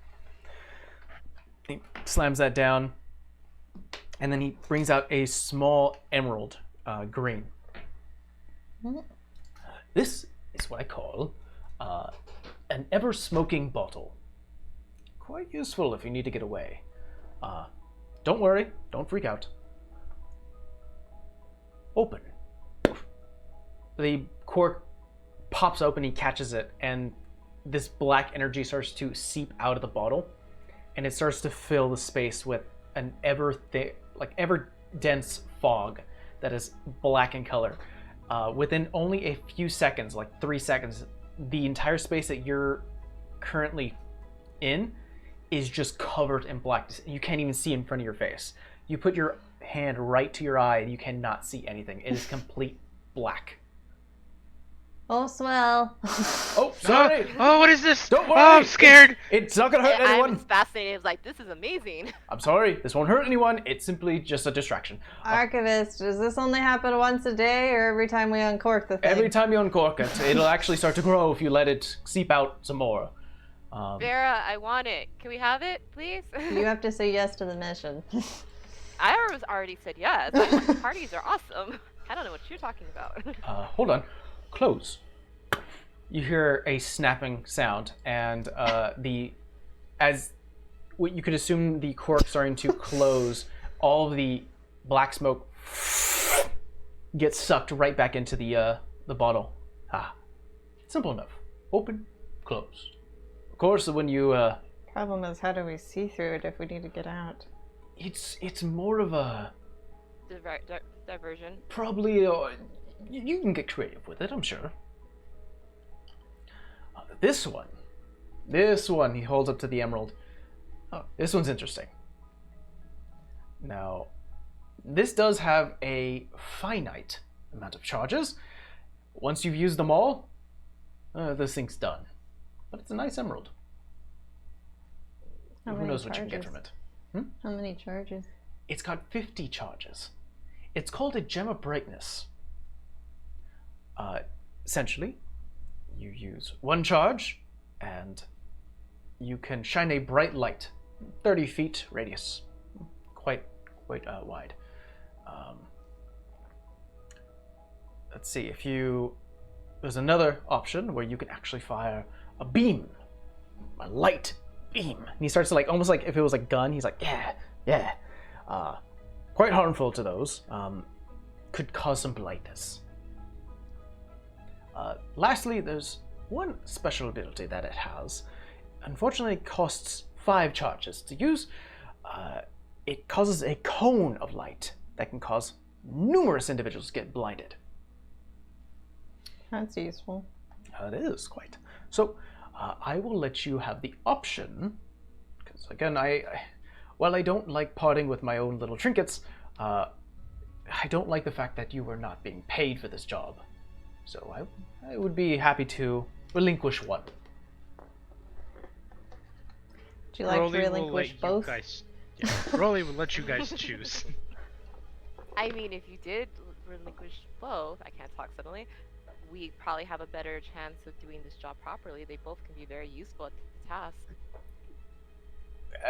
Speaker 1: He slams that down, and then he brings out a small emerald green. This is what I call an ever-smoking bottle. Quite useful if you need to get away. Don't worry, don't freak out. Open. The cork pops open, he catches it, and this black energy starts to seep out of the bottle, and it starts to fill the space with an ever dense fog that is black in color. within only a few seconds, like 3 seconds, the entire space that you're currently in is just covered in blackness. You can't even see in front of your face. You put your hand right to your eye and you cannot see anything. It is complete black.
Speaker 2: Oh, swell.
Speaker 1: Oh, sorry.
Speaker 4: Oh, what is this?
Speaker 1: Don't worry.
Speaker 4: Oh, I'm scared.
Speaker 1: It's not gonna hurt
Speaker 3: I
Speaker 1: anyone.
Speaker 3: was fascinated. I was like, this is amazing.
Speaker 1: I'm sorry. This won't hurt anyone. It's simply just a distraction.
Speaker 2: Archivist, does this only happen once a day or every time we uncork the thing?
Speaker 1: Every time you uncork it, it'll actually start to grow if you let it seep out some more.
Speaker 3: Vera, I want it. Can we have it, please?
Speaker 2: You have to say yes to the mission.
Speaker 3: I was already said yes. I think the parties are awesome. I don't know what you're talking about.
Speaker 1: Hold on. Close. You hear a snapping sound, and as what you could assume the cork starting to close, all of the black smoke gets sucked right back into the bottle. Simple enough. Open, close. Of course, when you
Speaker 2: Problem is, how do we see through it if we need to get out?
Speaker 1: it's more of a
Speaker 3: Diversion.
Speaker 1: probably you can get creative with it, I'm sure. This one, he holds up to the emerald. Oh, this one's interesting. Now, this does have a finite amount of charges. Once you've used them all, this thing's done. But it's a nice emerald.
Speaker 2: How
Speaker 1: Who
Speaker 2: many
Speaker 1: knows what you can get
Speaker 2: charges?
Speaker 1: from it?
Speaker 2: How many charges?
Speaker 1: It's got 50 charges. It's called a gem of brightness. Essentially, you use one charge, and you can shine a bright light, 30 feet radius, quite wide. Let's see, there's another option where you can actually fire a beam, a light beam. And he starts to almost like if it was a gun, he's like, yeah. Quite harmful to those. Could cause some blindness. Lastly, there's one special ability that it has. Unfortunately, it costs 5 charges to use. It causes a cone of light that can cause numerous individuals to get blinded.
Speaker 2: That's useful.
Speaker 1: It is quite. So, I will let you have the option, because again, while I don't like parting with my own little trinkets, I don't like the fact that you were not being paid for this job. So I would be happy to relinquish one.
Speaker 2: Do you like
Speaker 4: Broly
Speaker 2: to relinquish
Speaker 4: will let
Speaker 2: both?
Speaker 4: You guys, Broly will let you guys choose.
Speaker 3: I mean, if you did relinquish both, I can't talk suddenly, we probably have a better chance of doing this job properly. They both can be very useful at the task.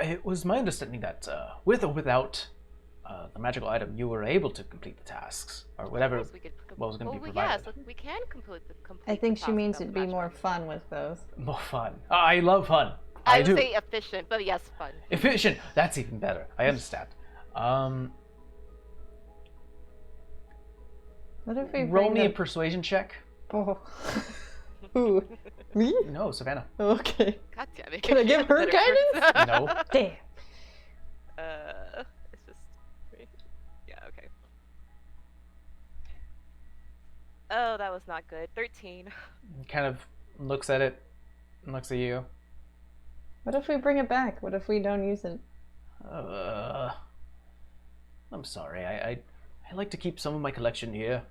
Speaker 1: It was my understanding that with or without the magical item, you were able to complete the tasks, or whatever
Speaker 3: Of course we could
Speaker 1: what was going to be
Speaker 3: well,
Speaker 1: provided.
Speaker 3: yes, we can complete
Speaker 2: I think
Speaker 3: the
Speaker 2: she
Speaker 3: task
Speaker 2: means
Speaker 3: without
Speaker 2: it'd
Speaker 3: the
Speaker 2: be
Speaker 3: magic
Speaker 2: more
Speaker 3: item.
Speaker 2: fun with both.
Speaker 1: More fun. I love fun.
Speaker 3: I
Speaker 1: do.
Speaker 3: would say efficient, but yes, fun.
Speaker 1: Efficient. That's even better. I understand.
Speaker 2: What if we
Speaker 1: Roll
Speaker 2: bring
Speaker 1: me a
Speaker 2: the...
Speaker 1: persuasion check.
Speaker 2: Oh. Who? Me?
Speaker 1: No, Savannah.
Speaker 2: Okay.
Speaker 3: God damn it.
Speaker 2: Can I give her
Speaker 3: Better
Speaker 2: guidance?
Speaker 1: No.
Speaker 2: Damn.
Speaker 3: It's just yeah, okay. Oh, that was not good. 13.
Speaker 1: He kind of looks at it, and looks at you.
Speaker 2: What if we bring it back? What if we don't use it?
Speaker 1: I'm sorry. I like to keep some of my collection here.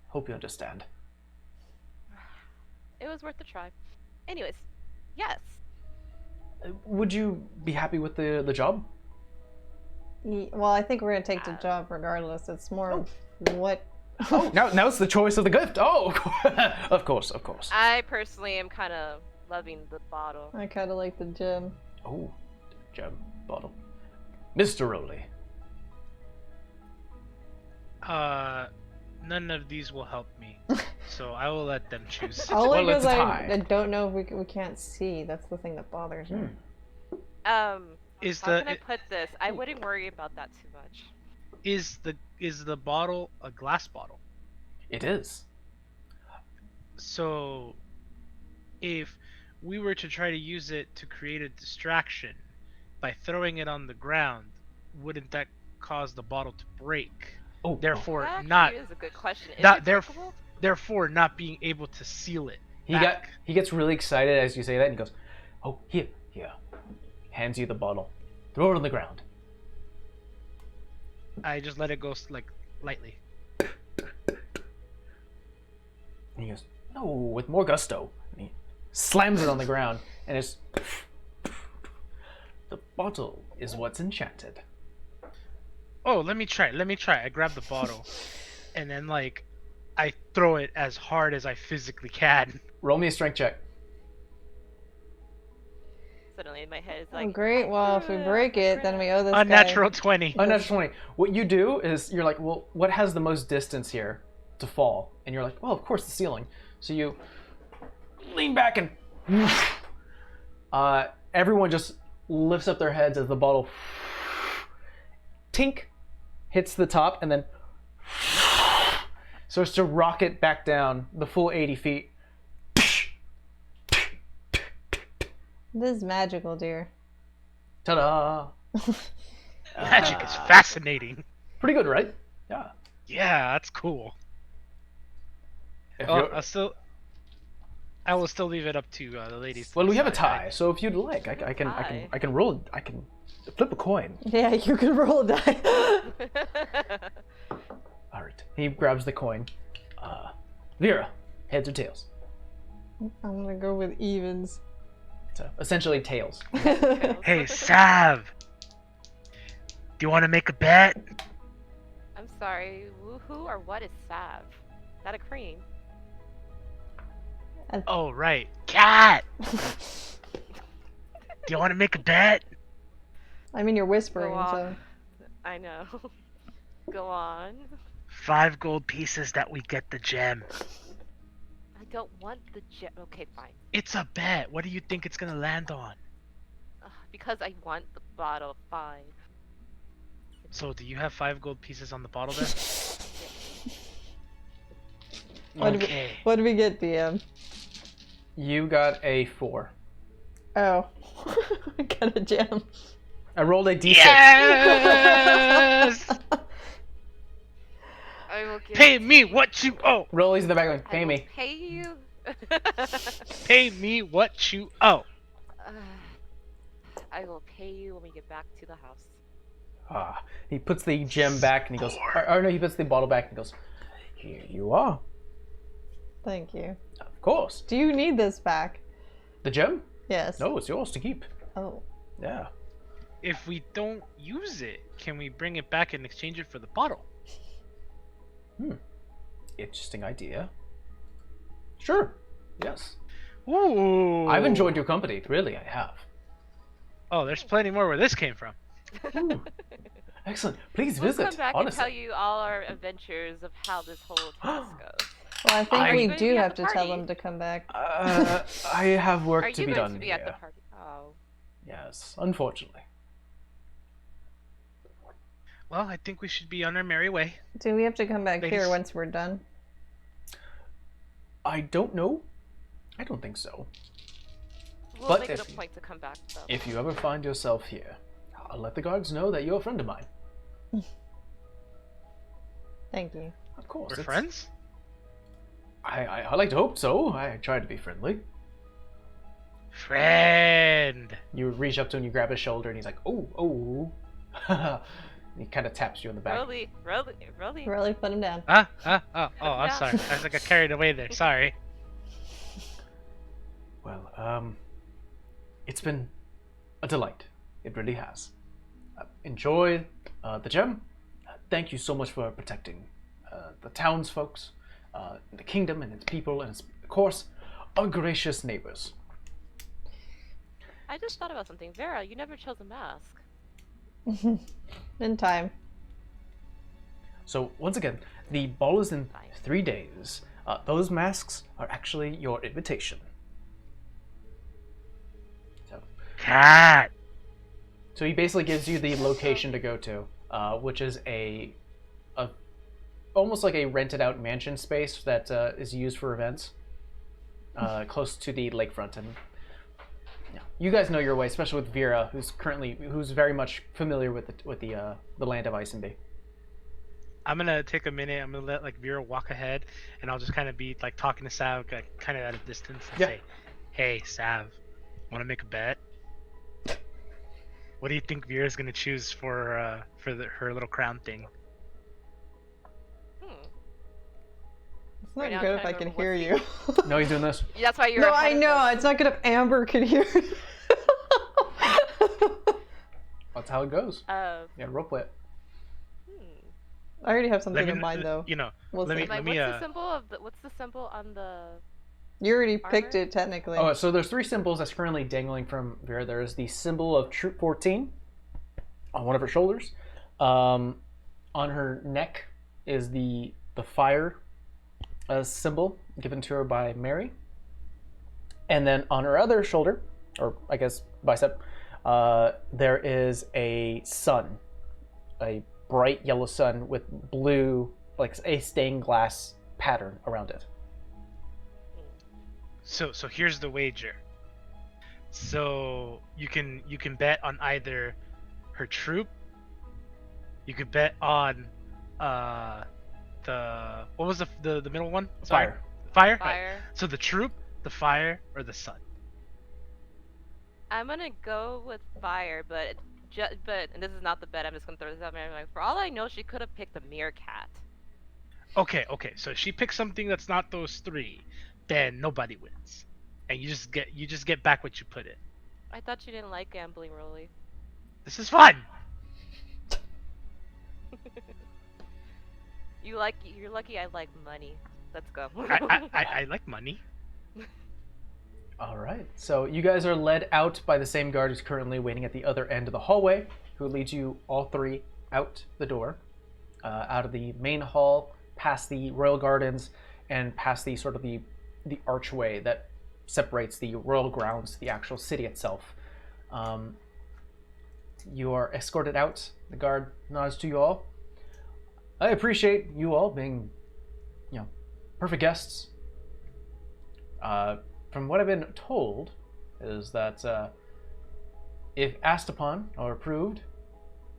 Speaker 1: Hope you understand.
Speaker 3: It was worth a try. Anyways, yes.
Speaker 1: Would you be happy with the job?
Speaker 2: Well, I think we're gonna take the job regardless. It's more of what.
Speaker 1: Oh, now it's the choice of the gift. Oh, of course.
Speaker 3: I personally am kind of loving the bottle.
Speaker 2: I kind of like the gem.
Speaker 1: Oh, gem bottle. Mr. Rowley.
Speaker 4: None of these will help me, so I will let them choose.
Speaker 2: Only
Speaker 1: Well, it's
Speaker 2: because
Speaker 1: a
Speaker 2: I
Speaker 1: tie.
Speaker 2: don't know if we can't see. That's the thing that bothers me.
Speaker 4: Is
Speaker 3: How
Speaker 4: the
Speaker 3: can I put this? I wouldn't worry about that too much.
Speaker 4: is the bottle a glass bottle?
Speaker 1: It is.
Speaker 4: So, if we were to try to use it to create a distraction by throwing it on the ground, wouldn't that cause the bottle to break?
Speaker 1: Oh,
Speaker 4: Therefore,
Speaker 3: That
Speaker 4: not
Speaker 3: actually is a good question. Is
Speaker 4: not
Speaker 3: it
Speaker 4: there.
Speaker 3: breakable?
Speaker 4: Therefore, not being able to seal it.
Speaker 1: he gets really excited as you say that, and he goes, "Oh, here." Hands you the bottle. Throw it on the ground.
Speaker 4: I just let it go like lightly.
Speaker 1: And he goes, "No, with more gusto." And he slams it on the ground, and it's the bottle is what's enchanted.
Speaker 4: Oh, let me try. I grab the bottle, and then like, I throw it as hard as I physically can.
Speaker 1: Roll me a strength check.
Speaker 3: Suddenly in my head, it's
Speaker 2: Oh,
Speaker 3: like,
Speaker 2: great. Well, if we break it, then we owe this
Speaker 4: Unnatural
Speaker 2: guy.
Speaker 4: 20.
Speaker 1: Unnatural 20. What you do is you're like, well, what has the most distance here to fall? And you're like, well, of course, the ceiling. So you lean back and everyone just lifts up their heads as the bottle tink hits the top and then starts to rocket back down the full 80 feet.
Speaker 2: This is magical, dear.
Speaker 1: Ta-da!
Speaker 4: Magic is fascinating.
Speaker 1: Pretty good, right? Yeah.
Speaker 4: Yeah, that's cool.
Speaker 1: If
Speaker 4: Oh,
Speaker 1: you're-
Speaker 4: I will still leave it up to the ladies. to
Speaker 1: well, we have a
Speaker 4: decide.
Speaker 1: tie, so if you'd like, I can roll. I can flip a coin.
Speaker 2: Yeah, you can roll a die.
Speaker 1: All right. He grabs the coin. Vera, heads or tails?
Speaker 2: I'm gonna go with evens.
Speaker 1: So essentially tails.
Speaker 4: Hey, Sav! Do you want to make a bet?
Speaker 3: I'm sorry. Who or what is salve? Is that a cream?
Speaker 4: Oh, right. Cat! Do you want to make a bet?
Speaker 2: I mean, you're whispering,
Speaker 3: Go on.
Speaker 2: so.
Speaker 3: I know. Go on.
Speaker 4: 5 gold pieces that we get the gem.
Speaker 3: I don't want the gem. Okay, fine.
Speaker 4: It's a bet. What do you think it's gonna land on?
Speaker 3: Because I want the bottle, fine.
Speaker 4: So, do you have 5 gold pieces on the bottle then? Okay.
Speaker 2: What do we get, DM?
Speaker 1: You got a 4.
Speaker 2: Oh. I got a gem.
Speaker 1: I rolled a d6.
Speaker 4: Yes!
Speaker 3: I will give
Speaker 4: Pay me what you owe.
Speaker 1: Rolly's in the back like,
Speaker 3: I
Speaker 1: pay
Speaker 3: will
Speaker 1: me.
Speaker 3: Pay you.
Speaker 4: Pay me what you owe.
Speaker 3: I will pay you when we get back to the house.
Speaker 1: He puts the gem back and he goes, or no, he puts the bottle back and he goes, here you are.
Speaker 2: Thank you.
Speaker 1: Of course.
Speaker 2: Do you need this back?
Speaker 1: The gem?
Speaker 2: Yes.
Speaker 1: No, it's yours to keep.
Speaker 2: Oh.
Speaker 1: Yeah.
Speaker 4: If we don't use it, can we bring it back and exchange it for the bottle?
Speaker 1: Interesting idea. Sure. Yes.
Speaker 4: Ooh.
Speaker 1: I've enjoyed your company. Really, I have.
Speaker 4: Oh, there's plenty more where this came from.
Speaker 1: Excellent. Please
Speaker 3: We'll
Speaker 1: visit.
Speaker 3: come back
Speaker 1: honestly.
Speaker 3: and tell you all our adventures of how this whole task goes.
Speaker 2: Well, I think
Speaker 1: Are
Speaker 2: we
Speaker 1: you
Speaker 3: going to
Speaker 2: do
Speaker 3: be at
Speaker 2: have
Speaker 3: the
Speaker 2: to tell
Speaker 3: party?
Speaker 2: them to come back.
Speaker 1: I have work
Speaker 3: Are
Speaker 1: to
Speaker 3: you
Speaker 1: be
Speaker 3: going
Speaker 1: done
Speaker 3: to be
Speaker 1: here.
Speaker 3: at the party? Oh.
Speaker 1: Yes, unfortunately.
Speaker 4: Well, I think we should be on our merry way.
Speaker 2: Do we have to come back here
Speaker 4: Ladies.
Speaker 2: once we're done?
Speaker 1: I don't know. I don't think so.
Speaker 3: We'll
Speaker 1: But
Speaker 3: make it
Speaker 1: if-
Speaker 3: a point to come back, though.
Speaker 1: If you ever find yourself here, I'll let the guards know that you're a friend of mine.
Speaker 2: Thank you.
Speaker 1: Of course.
Speaker 4: We're
Speaker 1: it's-
Speaker 4: friends?
Speaker 1: I like to hope so. I try to be friendly.
Speaker 4: Friend.
Speaker 1: You reach up to him, you grab his shoulder, and he's like, oh. He kind of taps you on the back.
Speaker 3: Rolly.
Speaker 2: Really put him down.
Speaker 4: Oh, I'm
Speaker 3: Yeah.
Speaker 4: sorry. I was like, I carried away there. Sorry.
Speaker 1: Well, it's been a delight. It really has. Enjoy the gem. Thank you so much for protecting the townsfolks, the kingdom and its people, and its, of course, our gracious neighbors.
Speaker 3: I just thought about something. Vera, you never chose a mask.
Speaker 2: In time.
Speaker 1: So, once again, the ball is in
Speaker 3: Fine.
Speaker 1: 3 days. Those masks are actually your invitation.
Speaker 4: Cat.
Speaker 1: So he basically gives you the location to go to, which is a almost like a rented out mansion space that is used for events, close to the lakefront. And yeah, you guys know your way, especially with Vera, who's very much familiar with the land of Isenby.
Speaker 4: I'm gonna take a minute. I'm gonna let like Vera walk ahead, and I'll just kind of be like talking to Sav, like, kind of at a distance, and
Speaker 1: Yeah.
Speaker 4: say, "Hey, Sav, want to make a bet? What do you think Vera's gonna choose for her little crown thing?"
Speaker 3: Hmm.
Speaker 2: It's not
Speaker 3: Right now, I'm
Speaker 2: good if
Speaker 3: trying
Speaker 2: I
Speaker 3: to
Speaker 2: can
Speaker 3: remember
Speaker 2: hear
Speaker 3: what's
Speaker 2: you.
Speaker 1: No, he's doing this.
Speaker 3: That's why you're.
Speaker 2: No,
Speaker 3: ahead
Speaker 2: I
Speaker 3: of
Speaker 2: know.
Speaker 3: us.
Speaker 2: It's not good if Amber can hear you.
Speaker 1: That's how it goes. Yeah, roleplay it.
Speaker 2: I already have something
Speaker 4: Let
Speaker 2: in
Speaker 4: me,
Speaker 2: mind, though.
Speaker 4: you know,
Speaker 2: We'll
Speaker 4: let
Speaker 2: see.
Speaker 4: me,
Speaker 3: Like,
Speaker 4: let me,
Speaker 3: what's the symbol on the?
Speaker 2: You already picked
Speaker 3: Armor?
Speaker 2: it, technically.
Speaker 1: Oh, so there's 3 symbols that's currently dangling from Vera. There's the symbol of Troop 14 on one of her shoulders. On her neck is the fire symbol given to her by Mary. And then on her other shoulder, or I guess bicep, there is a sun, a bright yellow sun with blue, like a stained glass pattern around it.
Speaker 4: So here's the wager. So you can bet on either her troop. You could bet on the what was the middle one? Sorry.
Speaker 1: Fire.
Speaker 4: Fire. Right.
Speaker 3: Fire.
Speaker 4: So the troop, the fire, or the sun.
Speaker 3: I'm gonna go with fire, but and this is not the bet. I'm just gonna throw this out there. Like, for all I know, she could have picked a meerkat.
Speaker 4: Okay. So if she picks something that's not those 3, then nobody wins, and you just get back what you put in.
Speaker 3: I thought you didn't like gambling, Rolly.
Speaker 4: This is fun.
Speaker 3: You're lucky. I like money. Let's go.
Speaker 4: I like money.
Speaker 1: All right. So you guys are led out by the same guard who's currently waiting at the other end of the hallway, who leads you all 3 out the door, out of the main hall, past the royal gardens, and past the sort of the archway that separates the royal grounds, the actual city itself. You are escorted out. The guard nods to you all. I appreciate you all being, perfect guests. From what I've been told, is that if asked upon or approved,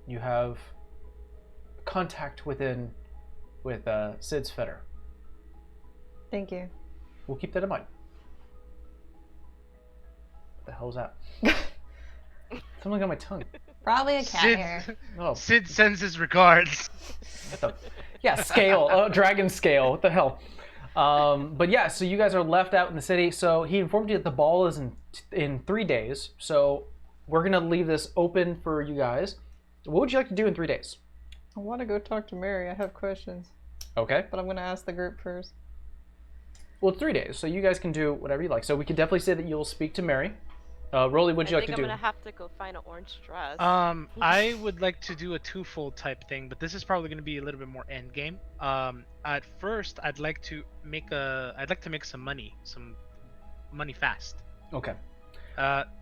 Speaker 1: you have contact with Sid's fetter.
Speaker 2: Thank you.
Speaker 1: We'll keep that in mind. What the hell's that? Something on my tongue.
Speaker 2: Probably a cat
Speaker 4: Sid,
Speaker 2: hair.
Speaker 1: Oh,
Speaker 4: Sid sends his regards.
Speaker 1: what the? Yeah, scale. Oh, dragon scale. What the hell? But yeah, so you guys are left out in the city. So he informed you that the ball is in 3 days. So we're gonna leave this open for you guys. What would you like to do in 3 days?
Speaker 2: I want to go talk to Mary. I have questions,
Speaker 1: Okay.
Speaker 2: but I'm going to ask the group first.
Speaker 1: Well, it's 3 days, so you guys can do whatever you like. So we can definitely say that you'll speak to Mary. Rolly, what'd you like to
Speaker 3: I'm
Speaker 1: do?
Speaker 3: gonna have to go find an orange dress.
Speaker 4: I would like to do a twofold type thing, but this is probably going to be a little bit more end game. At first, I'd like to make some money fast.
Speaker 1: Okay.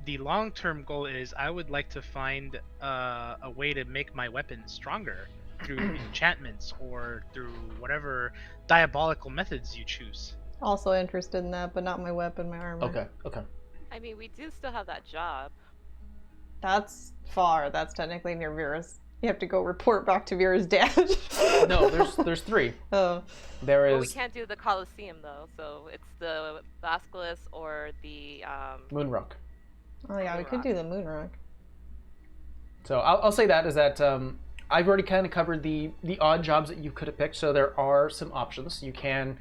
Speaker 4: The long-term goal is I would like to find a way to make my weapons stronger through enchantments or through whatever diabolical methods you choose.
Speaker 2: Also interested in that, but not my weapon, my armor.
Speaker 1: Okay.
Speaker 3: I mean, we do still have that job.
Speaker 2: That's far. That's technically near Vera's. You have to go report back to Vera's dad.
Speaker 1: No, there's 3.
Speaker 2: Oh.
Speaker 1: There
Speaker 3: Well, we
Speaker 1: is
Speaker 3: can't do the Colosseum though, so it's the Basilisk or the
Speaker 1: Moonrock.
Speaker 2: Oh yeah, we could do the moon rock.
Speaker 1: So I'll say that is that I've already kind of covered the odd jobs that you could have picked. So there are some options. You can.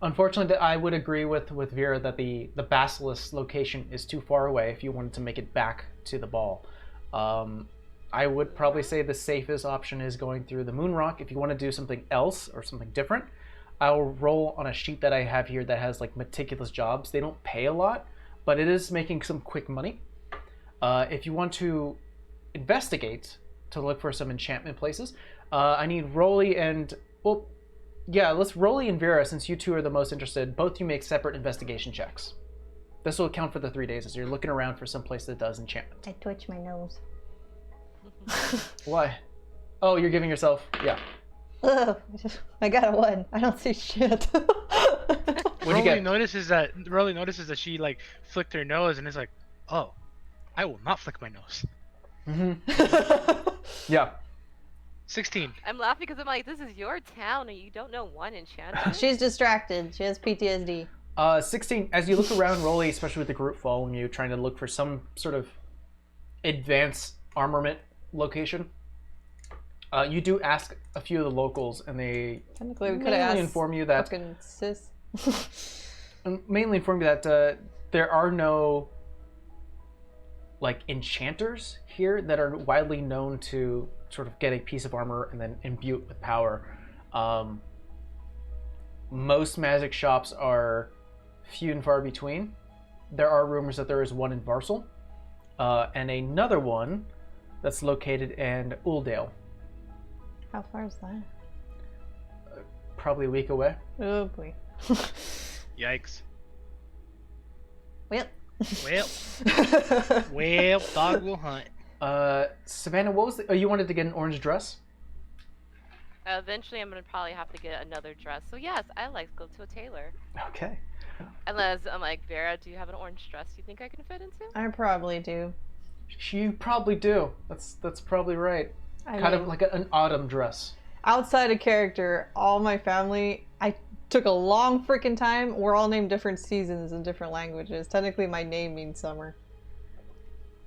Speaker 1: Unfortunately, I would agree with Vera that the Basilisk location is too far away if you wanted to make it back to the ball. I would probably say the safest option is going through the Moon Rock. If you want to do something else or something different, I'll roll on a sheet that I have here that has like meticulous jobs. They don't pay a lot, but it is making some quick money. If you want to investigate to look for some enchantment places, I need Rolly and let's Rolly and Vera, since you two are the most interested. Both you make separate investigation checks. This will account for the 3 days as you're looking around for some place that does enchantment.
Speaker 2: I twitch my nose.
Speaker 1: Why? Oh, you're giving yourself. Yeah.
Speaker 2: Ugh, I got a 1. I don't see shit.
Speaker 1: What'd you get?
Speaker 4: Notices that she like flicked her nose and is like, oh, I will not flick my nose.
Speaker 1: Yeah.
Speaker 4: 16.
Speaker 3: I'm laughing because I'm like, this is your town and you don't know one enchantment.
Speaker 2: She's distracted. She has PTSD.
Speaker 1: 16. As you look around, Rolly, especially with the group following you, trying to look for some sort of advanced armament location. You do ask a few of the locals, and they
Speaker 2: Technically, we could
Speaker 1: mainly
Speaker 2: have asked
Speaker 1: inform you that
Speaker 2: fucking sis.
Speaker 1: there are no like enchanters here that are widely known to sort of get a piece of armor and then imbue it with power. Most magic shops are few and far between. There are rumors that there is one in Varsal, and another one that's located in Uldale,
Speaker 2: How far is that?
Speaker 1: probably a week away.
Speaker 2: Oh boy.
Speaker 4: Yikes.
Speaker 2: Well.
Speaker 4: Well, dog will hunt.
Speaker 1: Savannah, what was the... Oh, you wanted to get an orange dress?
Speaker 3: Eventually, I'm gonna probably have to get another dress. So yes, I like to go to a tailor.
Speaker 1: Okay.
Speaker 3: Unless I'm like, Vera, do you have an orange dress you think I can fit into?
Speaker 2: I probably do.
Speaker 1: You probably do. That's probably right.
Speaker 2: I
Speaker 1: Kind of
Speaker 2: mean,
Speaker 1: like an autumn dress.
Speaker 2: outside of character, all my family, I took a long freaking time. We're all named different seasons in different languages. Technically, my name means summer.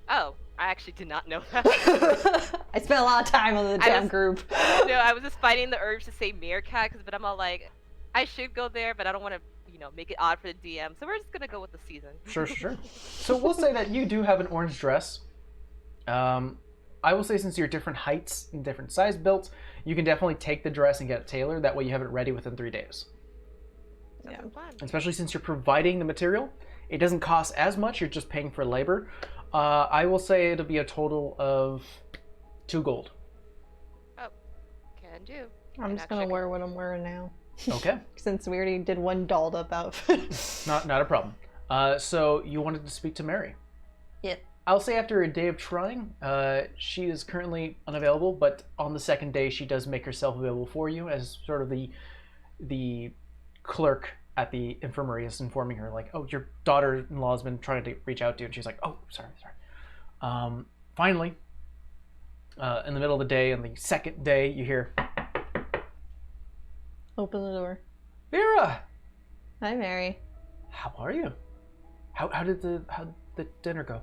Speaker 3: Oh, I actually did not know that.
Speaker 2: I spent a lot of time on the damn
Speaker 3: just-
Speaker 2: group.
Speaker 3: No, I was just fighting the urge to say meerkat, but I'm all like, I should go there, but I don't want to, make it odd for the DM. So we're just gonna go with the season.
Speaker 1: Sure. So we'll say that you do have an orange dress. I will say, since you're different heights and different size built, you can definitely take the dress and get it tailored. That way you have it ready within 3 days.
Speaker 2: Yeah.
Speaker 3: Sounds fun.
Speaker 1: Especially since you're providing the material. It doesn't cost as much, you're just paying for labor. I will say it'll be a total of 2 gold.
Speaker 3: Can do.
Speaker 2: I'm just gonna wear what I'm wearing now.
Speaker 1: Okay.
Speaker 2: Since we already did one dolled up outfit.
Speaker 1: Not a problem. So you wanted to speak to Mary.
Speaker 2: Yeah.
Speaker 1: I'll say after a day of trying, she is currently unavailable, but on the second day she does make herself available for you as sort of the clerk at the infirmary is informing her, like, oh, your daughter-in-law has been trying to reach out to you, and she's like, oh, sorry. Finally, in the middle of the day, on the second day, you hear,
Speaker 2: Open the door.
Speaker 1: Vera,
Speaker 2: Hi, Mary.
Speaker 1: how are you? How did the dinner go?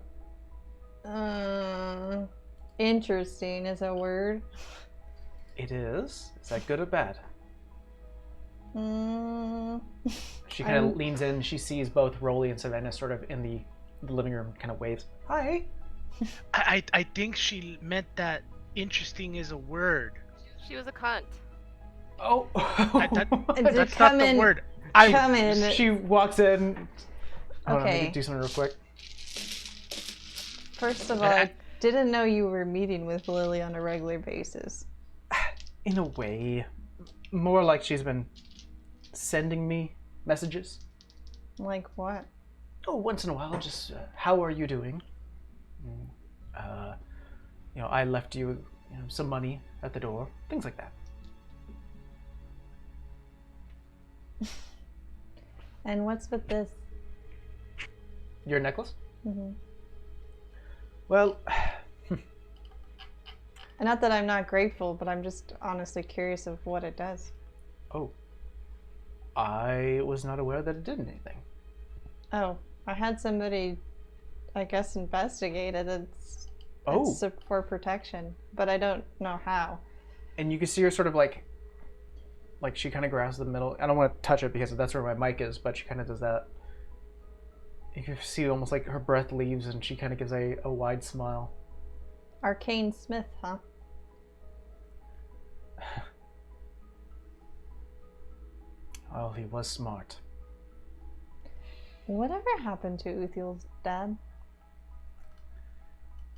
Speaker 2: Interesting is a word.
Speaker 1: It is. Is that good or bad? She kind of leans in. She sees both Rolly and Savannah sort of in the living room, kind of waves. Hi.
Speaker 4: I think she meant that interesting is a word.
Speaker 3: She was a cunt.
Speaker 1: Oh.
Speaker 4: That's not the word.
Speaker 2: Come in.
Speaker 1: She walks in. Hold on, let
Speaker 2: Okay.
Speaker 1: me do something real quick.
Speaker 2: First of all, I didn't know you were meeting with Lily on a regular basis.
Speaker 1: In a way, more like she's been sending me messages.
Speaker 2: Like what?
Speaker 1: Oh, once in a while, just how are you doing? I left you, some money at the door, things like that.
Speaker 2: And what's with this?
Speaker 1: Your necklace?
Speaker 2: Mm-hmm.
Speaker 1: Well,
Speaker 2: Not that I'm not grateful, but I'm just honestly curious of what it does.
Speaker 1: oh, I was not aware that it did anything.
Speaker 2: Oh, I had somebody, I guess, investigate it. It's for protection, but I don't know how.
Speaker 1: And you can see her sort of like she kind of grabs the middle. I don't want to touch it because that's where my mic is, but she kind of does that. You can see almost like her breath leaves and she kind of gives a wide smile.
Speaker 2: Arcane Smith, huh?
Speaker 1: Oh, he was smart.
Speaker 2: Whatever happened to Uthiel's dad?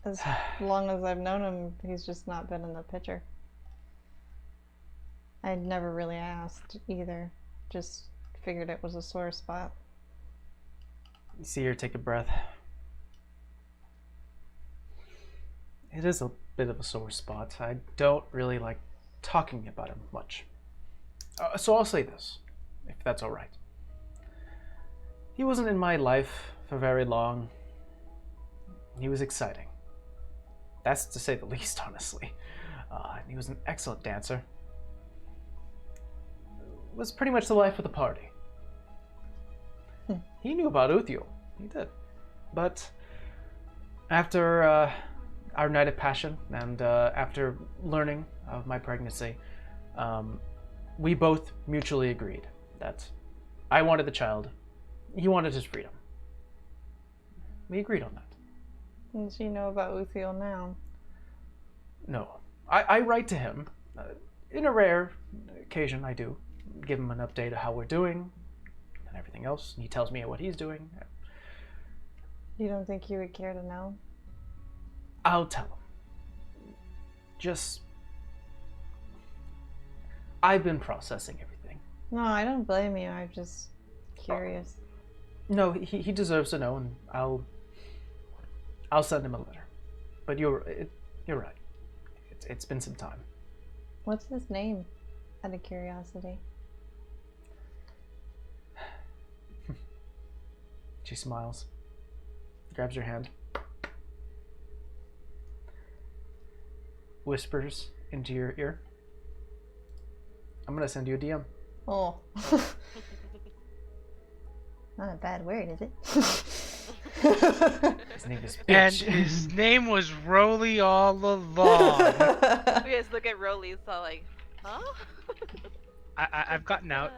Speaker 2: As long as I've known him, he's just not been in the picture. I'd never really asked either. Just figured it was a sore spot.
Speaker 1: You see her take a breath. It is a bit of a sore spot. I don't really like talking about him much. So I'll say this, if that's all right. He wasn't in my life for very long. He was exciting. That's to say the least, honestly. And he was an excellent dancer. Was pretty much the life of the party. He knew about Uthiel. He did. But after our night of passion and after learning of my pregnancy, we both mutually agreed that I wanted the child, he wanted his freedom. We agreed on that.
Speaker 2: Does he know about Uthiel now?
Speaker 1: No. I write to him. In a rare occasion, I do. Give him an update of how we're doing and everything else. He tells me what he's doing.
Speaker 2: You don't think he would care to know?
Speaker 1: I'll tell him. Just... I've been processing everything.
Speaker 2: No, I don't blame you. I'm just curious.
Speaker 1: No, he deserves to know, and I'll send him a letter. But you're right. It's been some time.
Speaker 2: What's his name? Out of curiosity.
Speaker 1: She smiles, grabs your hand, whispers into your ear, I'm gonna send you a DM.
Speaker 2: Oh. Not a bad word, is it?
Speaker 1: His name is
Speaker 4: And
Speaker 1: Bitch.
Speaker 4: his name was Roly all along.
Speaker 3: We just look at Rolly, so like, huh?
Speaker 4: I've gotten out.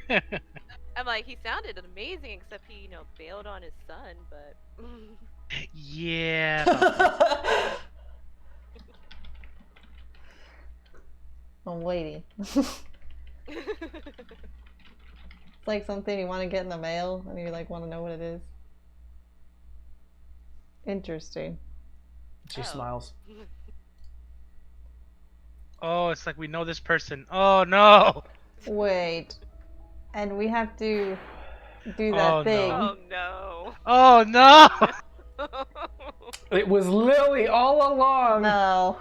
Speaker 3: I'm like, he sounded amazing, except he, bailed on his son, but.
Speaker 4: Yeah.
Speaker 2: I'm waiting. It's like something you want to get in the mail and you like want to know what it is. Interesting.
Speaker 1: She
Speaker 3: Oh.
Speaker 1: smiles.
Speaker 4: Oh, it's like we know this person. Oh no.
Speaker 2: Wait. And we have to do that
Speaker 4: Oh, no.
Speaker 2: thing.
Speaker 3: Oh no.
Speaker 4: Oh no.
Speaker 1: It was Lily all along.
Speaker 2: No.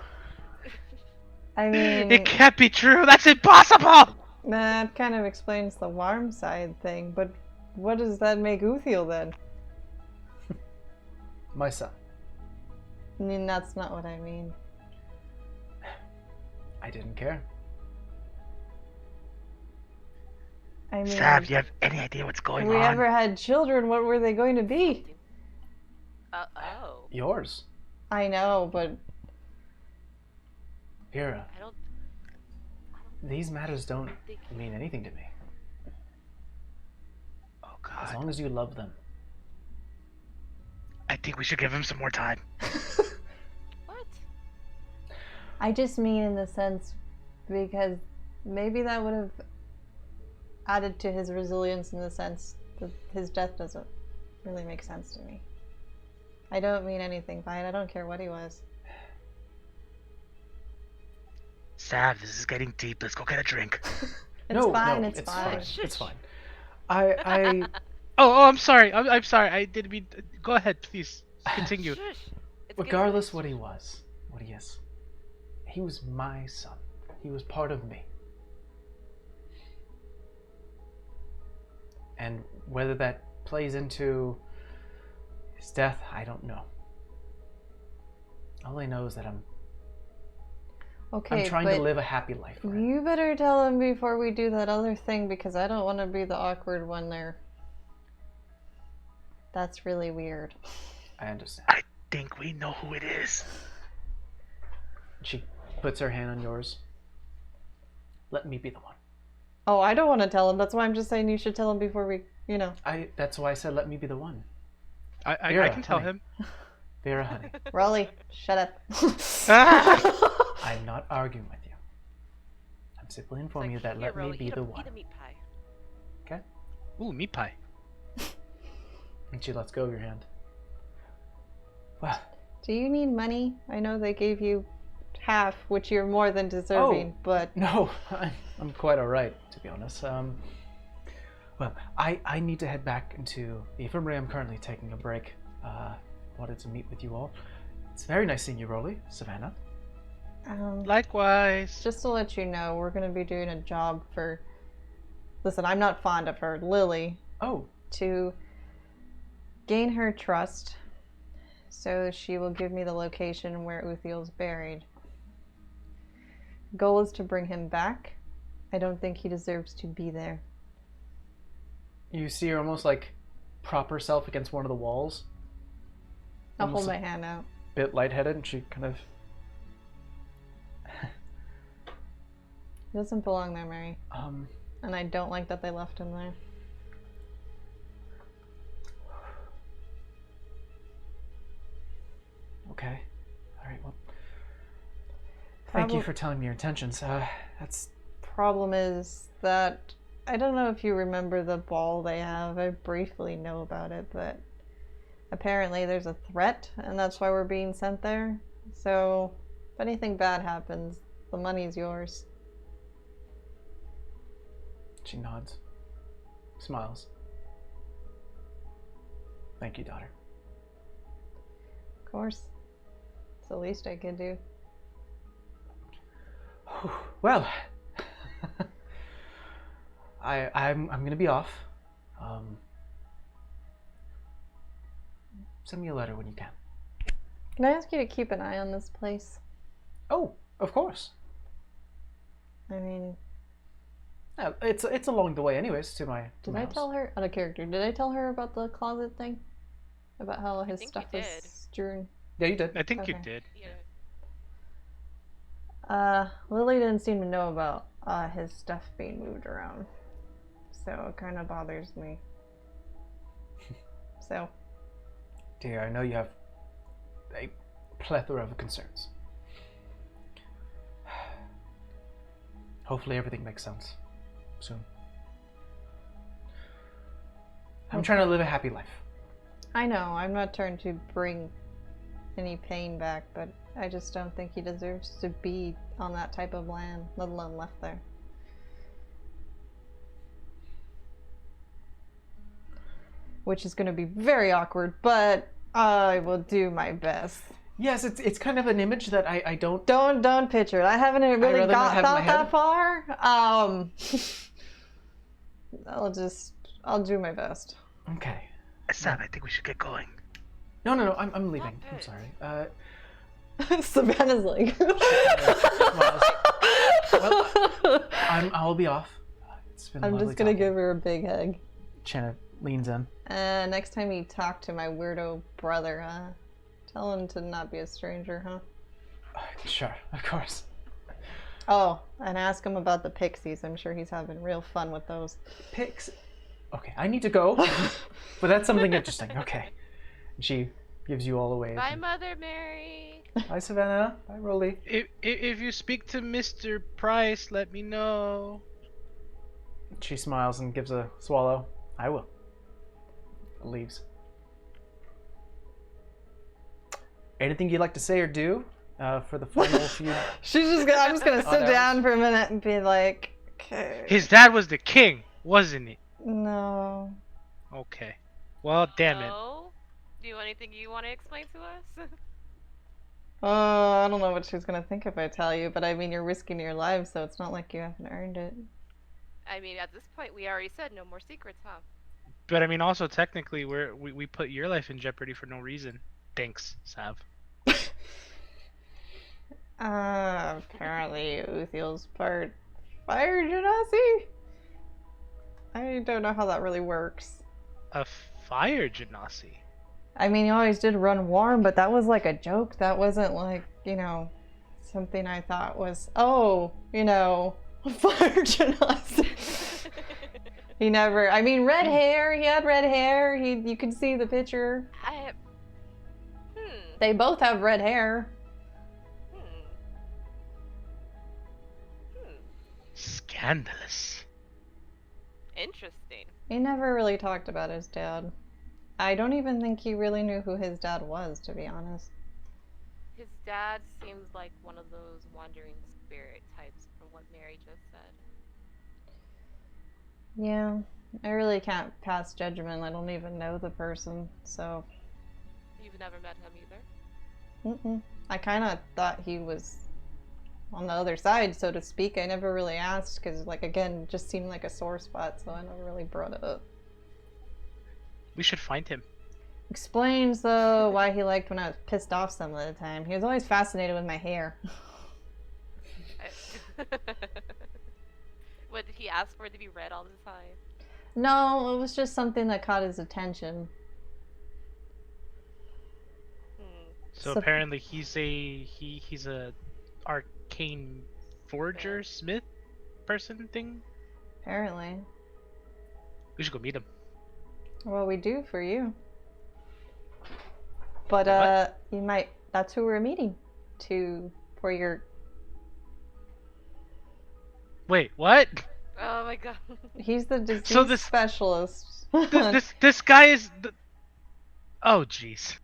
Speaker 2: I mean,
Speaker 4: It can't be true. That's impossible.
Speaker 2: that kind of explains the warm side thing, but what does that make Uthiel then?
Speaker 1: My son.
Speaker 2: I mean, that's not what I mean.
Speaker 1: I didn't care.
Speaker 2: I mean,
Speaker 4: Sam, do you have any idea what's
Speaker 2: if
Speaker 4: going
Speaker 2: we
Speaker 4: on?
Speaker 2: ever had children, what were they going to be?
Speaker 3: Oh.
Speaker 1: Yours.
Speaker 2: I know, but
Speaker 1: Vera,
Speaker 3: I don't
Speaker 1: these matters don't
Speaker 3: think.
Speaker 1: mean anything to me.
Speaker 4: Oh
Speaker 1: As
Speaker 4: god.
Speaker 1: long as you love them.
Speaker 4: I think we should give him some more time.
Speaker 3: What?
Speaker 2: I just mean in the sense because maybe that would have added to his resilience in the sense that his death doesn't really make sense to me. I don't mean anything by it. I don't care what he was.
Speaker 4: Sav, this is getting deep. Let's go get a drink.
Speaker 2: It's fine. It's fine.
Speaker 1: It's fine. I
Speaker 4: Oh, I'm sorry. I'm sorry. I didn't mean. Go ahead, please. Continue.
Speaker 3: Shush. It's getting
Speaker 1: regardless
Speaker 3: late.
Speaker 1: what he was, what he is, he was my son. He was part of me. And whether that plays into his death, I don't know. All I know is that I'm
Speaker 2: Okay,
Speaker 1: trying
Speaker 2: but
Speaker 1: to live a happy life for him.
Speaker 2: you better tell him before we do that other thing because I don't want to be the awkward one there. That's really weird.
Speaker 1: I understand.
Speaker 4: I think we know who it is.
Speaker 1: She puts her hand on yours. Let me be the one.
Speaker 2: Oh, I don't want to tell him. That's why I'm just saying you should tell him before we,
Speaker 1: That's why I said let me be the one.
Speaker 4: I
Speaker 1: Vera,
Speaker 4: can tell
Speaker 1: honey.
Speaker 4: him.
Speaker 1: Vera, honey.
Speaker 2: Raleigh, shut up.
Speaker 4: Ah!
Speaker 1: I'm not arguing with you. I'm simply informing you that
Speaker 3: Here,
Speaker 1: let me
Speaker 3: Rolly,
Speaker 1: be
Speaker 3: eat
Speaker 1: the
Speaker 3: a,
Speaker 1: one.
Speaker 3: Eat a meat pie.
Speaker 1: Okay?
Speaker 4: Ooh, meat pie.
Speaker 1: And she lets go of your hand. Well,
Speaker 2: Do you need money? I know they gave you half, which you're more than deserving, but
Speaker 1: no, I'm quite alright, to be honest. Well, I need to head back into the infirmary. I'm currently taking a break. Wanted to meet with you all. It's very nice seeing you, Rolly, Savannah.
Speaker 4: Likewise.
Speaker 2: just to let you know, we're going to be doing a job for. Listen, I'm not fond of her, Lily,
Speaker 1: Oh,
Speaker 2: to gain her trust so she will give me the location where Uthiel's buried. Goal is to bring him back. I don't think he deserves to be there.
Speaker 1: You see her almost like prop herself against one of the walls.
Speaker 2: I'll hold
Speaker 1: Almost
Speaker 2: my hand out.
Speaker 1: a bit lightheaded, and she kind of...
Speaker 2: He doesn't belong there, Mary.
Speaker 1: Um,
Speaker 2: And I don't like that they left him there.
Speaker 1: okay. Alright, well... Thank you
Speaker 2: Problem-
Speaker 1: for telling me your intentions. That's...
Speaker 2: Problem is that I don't know if you remember the ball they have. I briefly know about it, but apparently there's a threat, and that's why we're being sent there. So, if anything bad happens, the money's yours.
Speaker 1: She nods. Smiles. Thank you, daughter.
Speaker 2: Of course. It's the least I could do.
Speaker 1: Well, I'm gonna be off. Send me a letter when you can.
Speaker 2: Can I ask you to keep an eye on this place?
Speaker 1: Oh, of course.
Speaker 2: I mean,
Speaker 1: It's along the way, anyways. To my. To
Speaker 2: did
Speaker 1: my
Speaker 2: I
Speaker 1: house.
Speaker 2: tell her out of character? Did I tell her about the closet thing? About how his
Speaker 3: think
Speaker 2: stuff
Speaker 3: you
Speaker 2: was
Speaker 3: did.
Speaker 2: strewn.
Speaker 1: Yeah, you did.
Speaker 4: I think you
Speaker 2: Okay.
Speaker 4: did.
Speaker 3: Yeah.
Speaker 2: Lily didn't seem to know about his stuff being moved around, so it kind of bothers me. So,
Speaker 1: Dear, I know you have a plethora of concerns. Hopefully, everything makes sense soon. I'm trying to live a happy life.
Speaker 2: I know I'm not trying to bring any pain back, but I just don't think he deserves to be on that type of land, let alone left there. Which is going to be very awkward, but I will do my best.
Speaker 1: Yes, it's kind of an image that I don't.
Speaker 2: Don't picture it. I haven't really
Speaker 1: rather not have it in my
Speaker 2: thought that
Speaker 1: head.
Speaker 2: far. I'll do my best.
Speaker 1: Okay.
Speaker 4: Sam, I think we should get going.
Speaker 1: No, I'm leaving. I'm
Speaker 3: good.
Speaker 1: sorry.
Speaker 2: Savannah's like,
Speaker 1: I'll be off. It's been
Speaker 2: I'm
Speaker 1: lovely
Speaker 2: just gonna
Speaker 1: talking.
Speaker 2: give her a big hug.
Speaker 1: Channa leans in.
Speaker 2: Next time you talk to my weirdo brother, tell him to not be a stranger, huh?
Speaker 1: Sure, of course.
Speaker 2: Oh, and ask him about the pixies. I'm sure he's having real fun with those.
Speaker 1: Pix. Okay, I need to go. But that's something interesting. Okay. And she gives you all a wave.
Speaker 3: Bye, Mother Mary.
Speaker 1: Bye, Savannah. Bye, Rolly.
Speaker 4: If you speak to Mr. Price, let me know.
Speaker 1: She smiles and gives a swallow. I will. Leaves. Anything you'd like to say or do for the final few?
Speaker 2: I'm just gonna sit
Speaker 1: no.
Speaker 2: down for a minute and be like, okay.
Speaker 4: His dad was the king, wasn't he?
Speaker 2: No.
Speaker 4: Okay. Well, damn it.
Speaker 3: So, do you have anything you want to explain to us?
Speaker 2: I don't know what she's gonna think if I tell you, but I mean, you're risking your lives, so it's not like you haven't earned it.
Speaker 3: I mean, at this point, we already said no more secrets, huh?
Speaker 4: But I mean, also technically, we put your life in jeopardy for no reason. Thanks, Sav.
Speaker 2: Apparently Uthiel's part fire genasi? I don't know how that really works.
Speaker 4: A fire genasi.
Speaker 2: I mean, he always did run warm, but that was like a joke. That wasn't like, something I thought was, fire genasi. He never, I mean, red hair, he had red hair. You could see the picture. They both have red hair.
Speaker 4: Scandalous.
Speaker 3: Interesting.
Speaker 2: He never really talked about his dad. I don't even think he really knew who his dad was, to be honest.
Speaker 3: His dad seems like one of those wandering spirit types from what Mary just said.
Speaker 2: Yeah, I really can't pass judgment. I don't even know the person, so.
Speaker 3: You've never met him either?
Speaker 2: I kind of thought he was on the other side, so to speak. I never really asked because, again, it just seemed like a sore spot, so I never really brought it up.
Speaker 4: We should find him.
Speaker 2: Explains, though, why he liked when I was pissed off some of the time. He was always fascinated with my hair.
Speaker 3: What did he ask for it to be read all the time?
Speaker 2: No, it was just something that caught his attention.
Speaker 3: Hmm.
Speaker 4: So
Speaker 2: So-
Speaker 4: apparently he's a arcane forger, smith person thing.
Speaker 2: Apparently.
Speaker 4: We should go meet him.
Speaker 2: Well, we do for you. But
Speaker 4: What?
Speaker 2: you might. That's who we're meeting for your.
Speaker 4: Wait, what?
Speaker 3: Oh my god.
Speaker 2: He's the disease
Speaker 4: So this-
Speaker 2: specialist.
Speaker 4: This guy is. Oh jeez.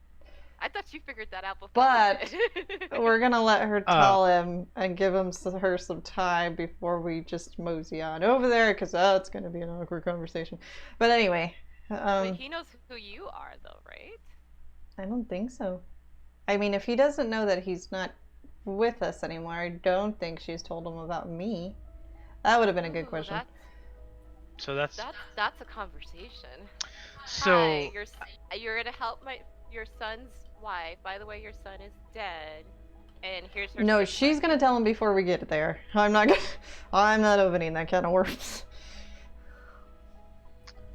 Speaker 3: I thought you figured that out before.
Speaker 2: But
Speaker 3: we did.
Speaker 2: We're gonna let her tell him and give her some time before we just mosey on over there, because it's gonna be an awkward conversation. But anyway,
Speaker 3: Wait, he knows who you are, though, right?
Speaker 2: I don't think so. I mean, if he doesn't know that he's not with us anymore, I don't think she's told him about me. That would have been a good
Speaker 3: Ooh,
Speaker 2: question.
Speaker 4: So that's
Speaker 3: That's a conversation.
Speaker 4: so.
Speaker 3: Hi, you're gonna help your son's wife. By the way, your son is dead, and here's her.
Speaker 2: No,
Speaker 3: sick
Speaker 2: she's
Speaker 3: wife.
Speaker 2: gonna tell him before we get there. I'm not opening that can of worms.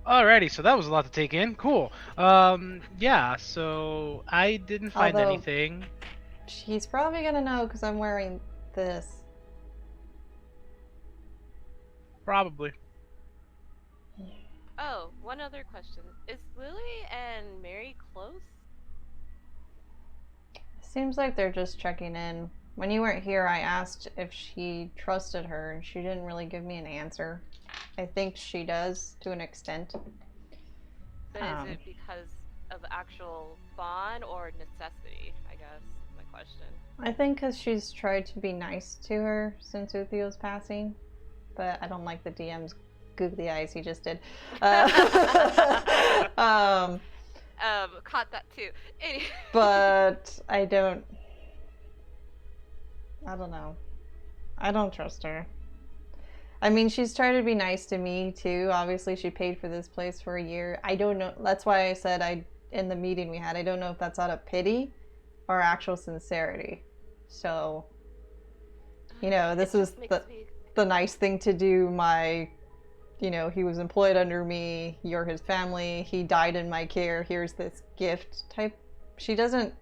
Speaker 4: Alrighty, so that was a lot to take in. Cool. Yeah. So I didn't find
Speaker 2: Although-
Speaker 4: anything.
Speaker 2: She's probably gonna know because I'm wearing this.
Speaker 4: Probably.
Speaker 3: Oh, one other question: is Lily and Mary close?
Speaker 2: Seems like they're just checking in. When you weren't here, I asked if she trusted her, and she didn't really give me an answer. I think she does to an extent.
Speaker 3: But is it because of actual bond or necessity? I guess my question.
Speaker 2: I think because she's tried to be nice to her since Uthio's passing, but I don't like the DM's googly eyes he just did.
Speaker 3: Caught that too.
Speaker 2: But I don't know. I don't trust her. I mean, she's tried to be nice to me too. Obviously, she paid for this place for a year. I don't know. That's why I said in the meeting we had, I don't know if that's out of pity or actual sincerity. So, this
Speaker 3: It
Speaker 2: was
Speaker 3: just makes me-
Speaker 2: the nice thing to do. He was employed under me. You're his family. He died in my care. Here's this gift type. She doesn't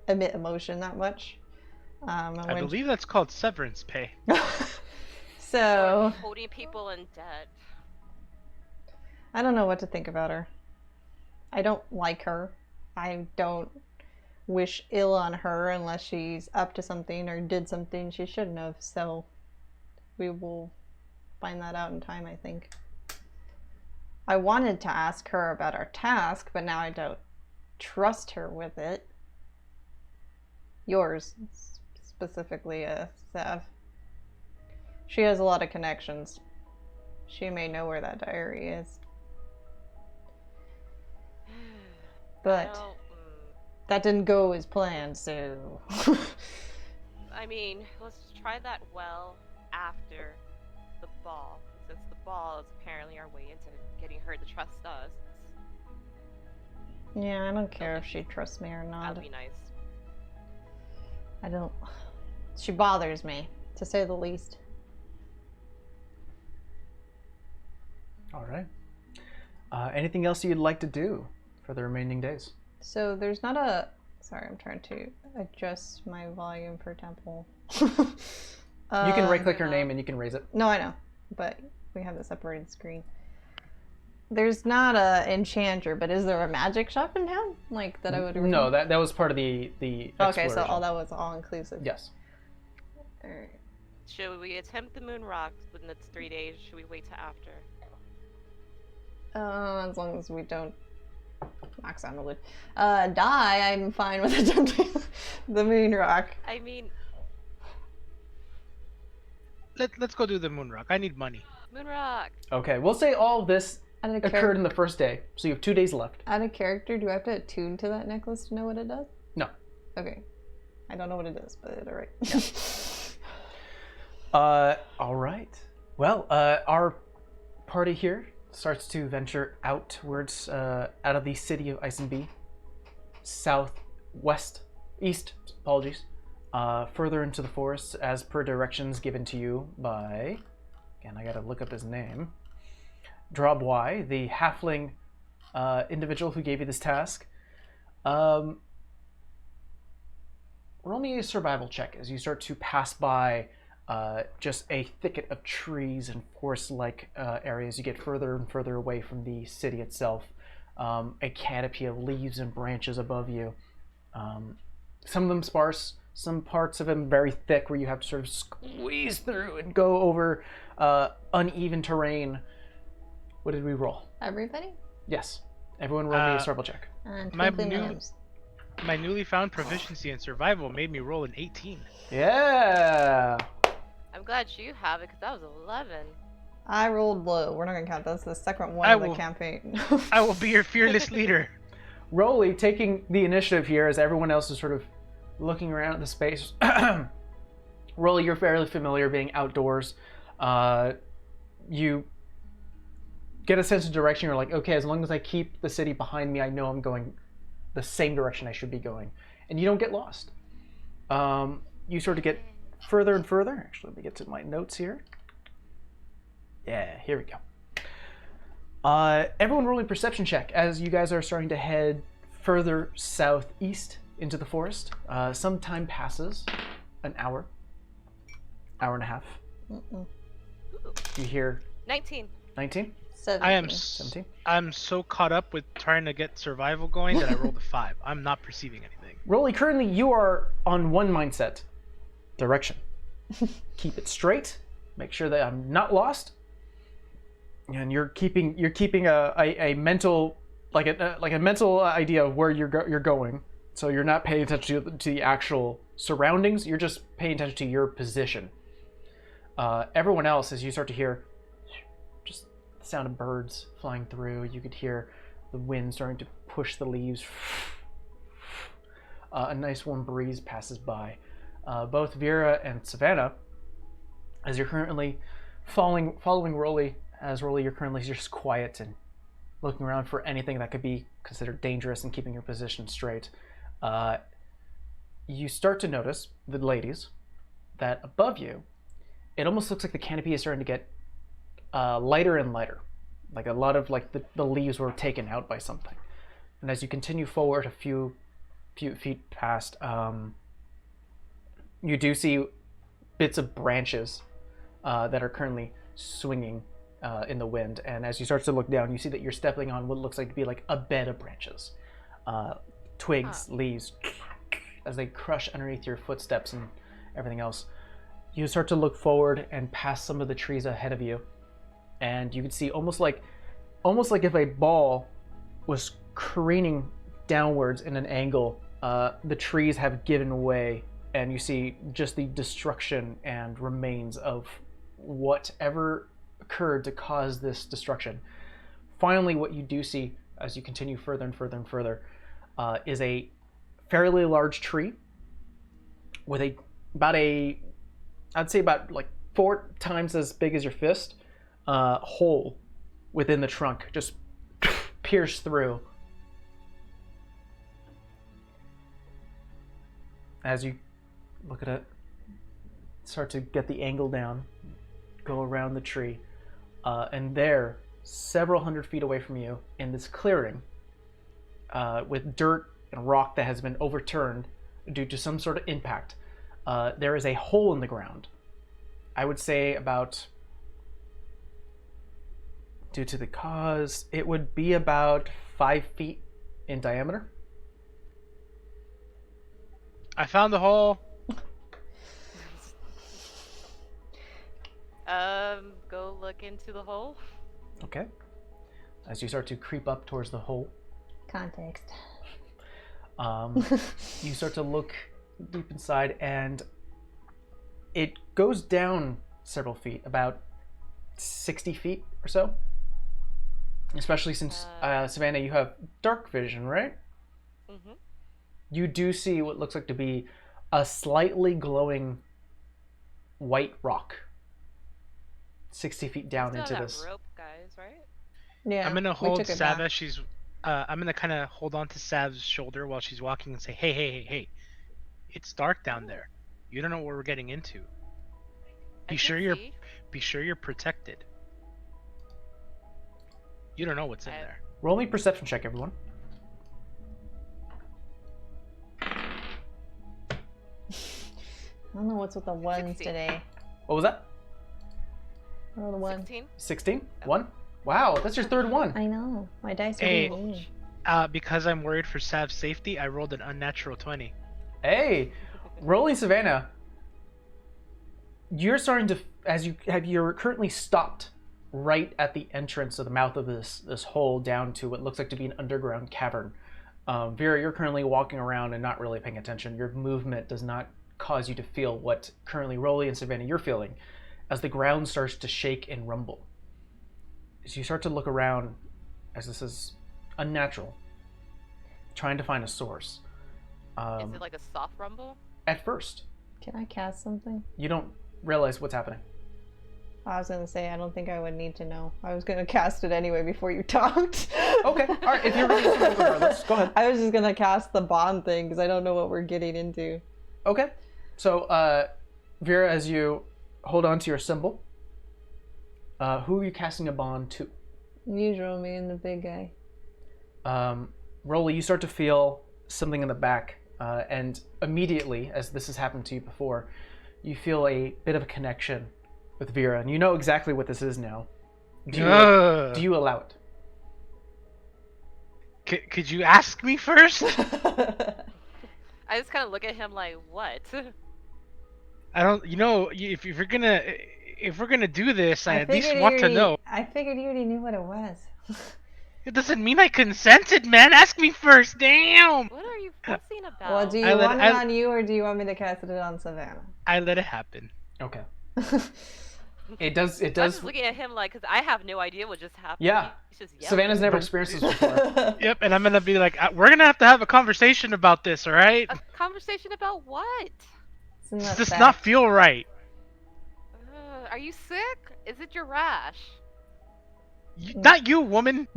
Speaker 2: emit emotion that much.
Speaker 4: I believe that's called severance pay.
Speaker 2: So
Speaker 3: or holding people in debt.
Speaker 2: I don't know what to think about her. I don't like her. I don't wish ill on her unless she's up to something or did something she shouldn't have. So we will find that out in time, I think. I wanted to ask her about our task, but now I don't trust her with it. Yours, specifically, Sav. She has a lot of connections. She may know where that diary is. But
Speaker 3: Well,
Speaker 2: that didn't go as planned, so...
Speaker 3: I mean, let's try that well after the ball, since the ball is apparently our way into getting her to trust us.
Speaker 2: Yeah, I don't care if she trusts me or not.
Speaker 3: That'd be nice.
Speaker 2: I don't... She bothers me, to say the least.
Speaker 1: All right. Anything else you'd like to do for the remaining days?
Speaker 2: So there's not a... Sorry, I'm trying to adjust my volume for Temple.
Speaker 1: You can right-click her
Speaker 3: no.
Speaker 1: name and you can raise it.
Speaker 2: No, I know, but we have the separated screen. There's not a enchanter, but is there a magic shop in town? Like, that I would...
Speaker 1: No, that was part of the
Speaker 2: Okay, so
Speaker 1: exploration.
Speaker 2: all that was all-inclusive.
Speaker 1: Yes.
Speaker 2: Alright.
Speaker 3: Should we attempt the moon rock within its 3 days? Should we wait till after?
Speaker 2: As long as we don't max on the wood. Die, I'm fine with attempting the moon rock.
Speaker 3: I mean,
Speaker 4: Let's go do the moon rock. I need money.
Speaker 3: moon rock.
Speaker 1: Okay, we'll say all of this
Speaker 2: Out of,
Speaker 1: occurred in the first day, so you have 2 days left.
Speaker 2: out of character, do I have to attune to that necklace to know what it does?
Speaker 1: No.
Speaker 2: Okay. I don't know what it is, but alright.
Speaker 1: All right. Well, our party here starts to venture outwards, out of the city of Isenby, east, apologies, further into the forest as per directions given to you by, again, I gotta look up his name, Drobwy, the halfling individual who gave you this task. Roll me a survival check as you start to pass by just a thicket of trees and forest-like areas. You get further and further away from the city itself. A canopy of leaves and branches above you. Some of them sparse, some parts of them very thick, where you have to sort of squeeze through and go over uneven terrain. What did we roll?
Speaker 2: Everybody?
Speaker 1: Yes. Everyone roll me a survival check.
Speaker 2: And
Speaker 4: My
Speaker 2: twinkling
Speaker 4: new-
Speaker 2: lamps.
Speaker 4: My newly found proficiency in survival made me roll an 18.
Speaker 1: Yeah.
Speaker 3: I'm glad you have it because that was 11.
Speaker 2: I rolled low. We're not gonna count. That's the second one
Speaker 4: I
Speaker 2: of the
Speaker 4: will-
Speaker 2: campaign.
Speaker 4: I will be your fearless leader.
Speaker 1: Rolly taking the initiative here as everyone else is sort of looking around at the space. Rolly, you're fairly familiar being outdoors. You get a sense of direction. You're like, okay, as long as I keep the city behind me, I know I'm going the same direction I should be going. And you don't get lost. You sort of get further and further. Actually, let me get to my notes here. Yeah, here we go. Everyone rolling perception check as you guys are starting to head further southeast into the forest. Some time passes, an hour and a half.
Speaker 2: Mm-mm.
Speaker 1: You hear
Speaker 3: 19.
Speaker 1: 19,
Speaker 2: 17.
Speaker 1: 17.
Speaker 4: I'm so caught up with trying to get survival going that I rolled a 5. I'm not perceiving anything.
Speaker 1: Rolly, currently you are on one mindset. Direction. Keep it straight. Make sure that I'm not lost. And you're keeping a mental like a mental idea of where you're going. So you're not paying attention to the actual surroundings. You're just paying attention to your position. Everyone else, as you start to hear just the sound of birds flying through, you could hear the wind starting to push the leaves. A nice warm breeze passes by. Both Vera and Savannah, as you're currently following Rolly, you're currently just quiet and looking around for anything that could be considered dangerous and keeping your position straight. You start to notice, the ladies, that above you, it almost looks like the canopy is starting to get lighter and lighter. Like a lot of the leaves were taken out by something. And as you continue forward a few feet past, you do see bits of branches that are currently swinging in the wind. And as you start to look down, you see that you're stepping on what looks like to be like a bed of branches. Twigs, leaves, as they crush underneath your footsteps and everything else. You start to look forward and past some of the trees ahead of you, and you can see almost like if a ball was careening downwards in an angle. The trees have given way, and you see just the destruction and remains of whatever occurred to cause this destruction. Finally, what you do see as you continue further and further and further is a fairly large tree with I'd say about like 4 times as big as your fist, hole within the trunk, just pierced through. As you look at it, start to get the angle down, go around the tree, and there, several hundred feet away from you, in this clearing, with dirt and rock that has been overturned due to some sort of impact, there is a hole in the ground. I would say about, due to the cause, it would be about 5 feet in diameter.
Speaker 4: I found the hole.
Speaker 3: Go look into the hole.
Speaker 1: Okay. As you start to creep up towards the hole,
Speaker 2: Context.
Speaker 1: you start to look deep inside, and it goes down several feet, about 60 feet or so. Especially since, Savannah, you have dark vision, right?
Speaker 3: Mm-hmm.
Speaker 1: You do see what looks like to be a slightly glowing white rock 60 feet down
Speaker 3: Still
Speaker 1: into
Speaker 3: that
Speaker 1: this.
Speaker 3: rope, guys, right?
Speaker 2: Yeah.
Speaker 4: I'm gonna
Speaker 2: we
Speaker 4: hold
Speaker 2: took it
Speaker 4: Sav
Speaker 2: back.
Speaker 4: as she's. I'm gonna kind of hold on to Sav's shoulder while she's walking and say, "Hey, hey, hey, hey! It's dark down there. You don't know what we're getting into.
Speaker 3: I
Speaker 4: Be
Speaker 3: can
Speaker 4: sure
Speaker 3: see.
Speaker 4: you're protected. You don't know what's in there.
Speaker 1: Roll me perception check, everyone.
Speaker 2: I don't know what's with the ones
Speaker 3: 16.
Speaker 2: today.
Speaker 1: What was that?
Speaker 2: I rolled a one.
Speaker 3: 16?
Speaker 1: 16? 1? Wow, that's your third one.
Speaker 2: I know. My dice are
Speaker 4: Hey.
Speaker 2: being mean.
Speaker 4: Because I'm worried for Sav's safety, I rolled an unnatural 20.
Speaker 1: Hey, rolling Savannah. You're starting to, you're currently stopped right at the entrance of the mouth of this hole down to what looks like to be an underground cavern. Vera, you're currently walking around and not really paying attention. Your movement does not cause you to feel what currently Rolly and Savannah you're feeling as the ground starts to shake and rumble. As you start to look around, as this is unnatural, trying to find a source.
Speaker 3: Is it like a soft rumble?
Speaker 1: At first,
Speaker 2: Can I cast something?
Speaker 1: you don't realize what's happening.
Speaker 2: I was gonna say I don't think I would need to know. I was gonna cast it anyway before you talked.
Speaker 1: Okay, all right. If you're ready to move regardless, go ahead.
Speaker 2: I was just gonna cast the bond thing because I don't know what we're getting into.
Speaker 1: Okay. So, Vera, as you hold on to your symbol, who are you casting a bond to?
Speaker 2: Usual me and the big guy.
Speaker 1: Rolly, you start to feel something in the back, and immediately, as this has happened to you before, you feel a bit of a connection with Vera, and you know exactly what this is now. Do you allow it?
Speaker 4: Could you ask me first?
Speaker 3: I just kind of look at him like, what?
Speaker 4: I don't. You know, if we're gonna do this, I at least
Speaker 2: figured
Speaker 4: want
Speaker 2: you
Speaker 4: to
Speaker 2: already-
Speaker 4: know.
Speaker 2: I figured you already knew what it was.
Speaker 4: It doesn't mean I consented, man. Ask me first. Damn.
Speaker 3: What are you fussing about?
Speaker 2: Well, do you
Speaker 4: I let-
Speaker 2: want it
Speaker 4: I-
Speaker 2: on you or do you want me to cast it on Savannah?
Speaker 4: I let it happen.
Speaker 1: Okay. It does.
Speaker 3: I'm just looking at him like, because I have no idea what just happened.
Speaker 1: Yeah.
Speaker 3: He's just yelling.
Speaker 1: Savannah's never experienced this before.
Speaker 4: Yep, and I'm gonna be like, we're gonna have a conversation about this, all right?
Speaker 3: A conversation about what?
Speaker 2: It's in
Speaker 4: This
Speaker 2: that
Speaker 4: does
Speaker 2: sack.
Speaker 4: not feel right.
Speaker 3: Are you sick? Is it your rash?
Speaker 4: Not you, woman.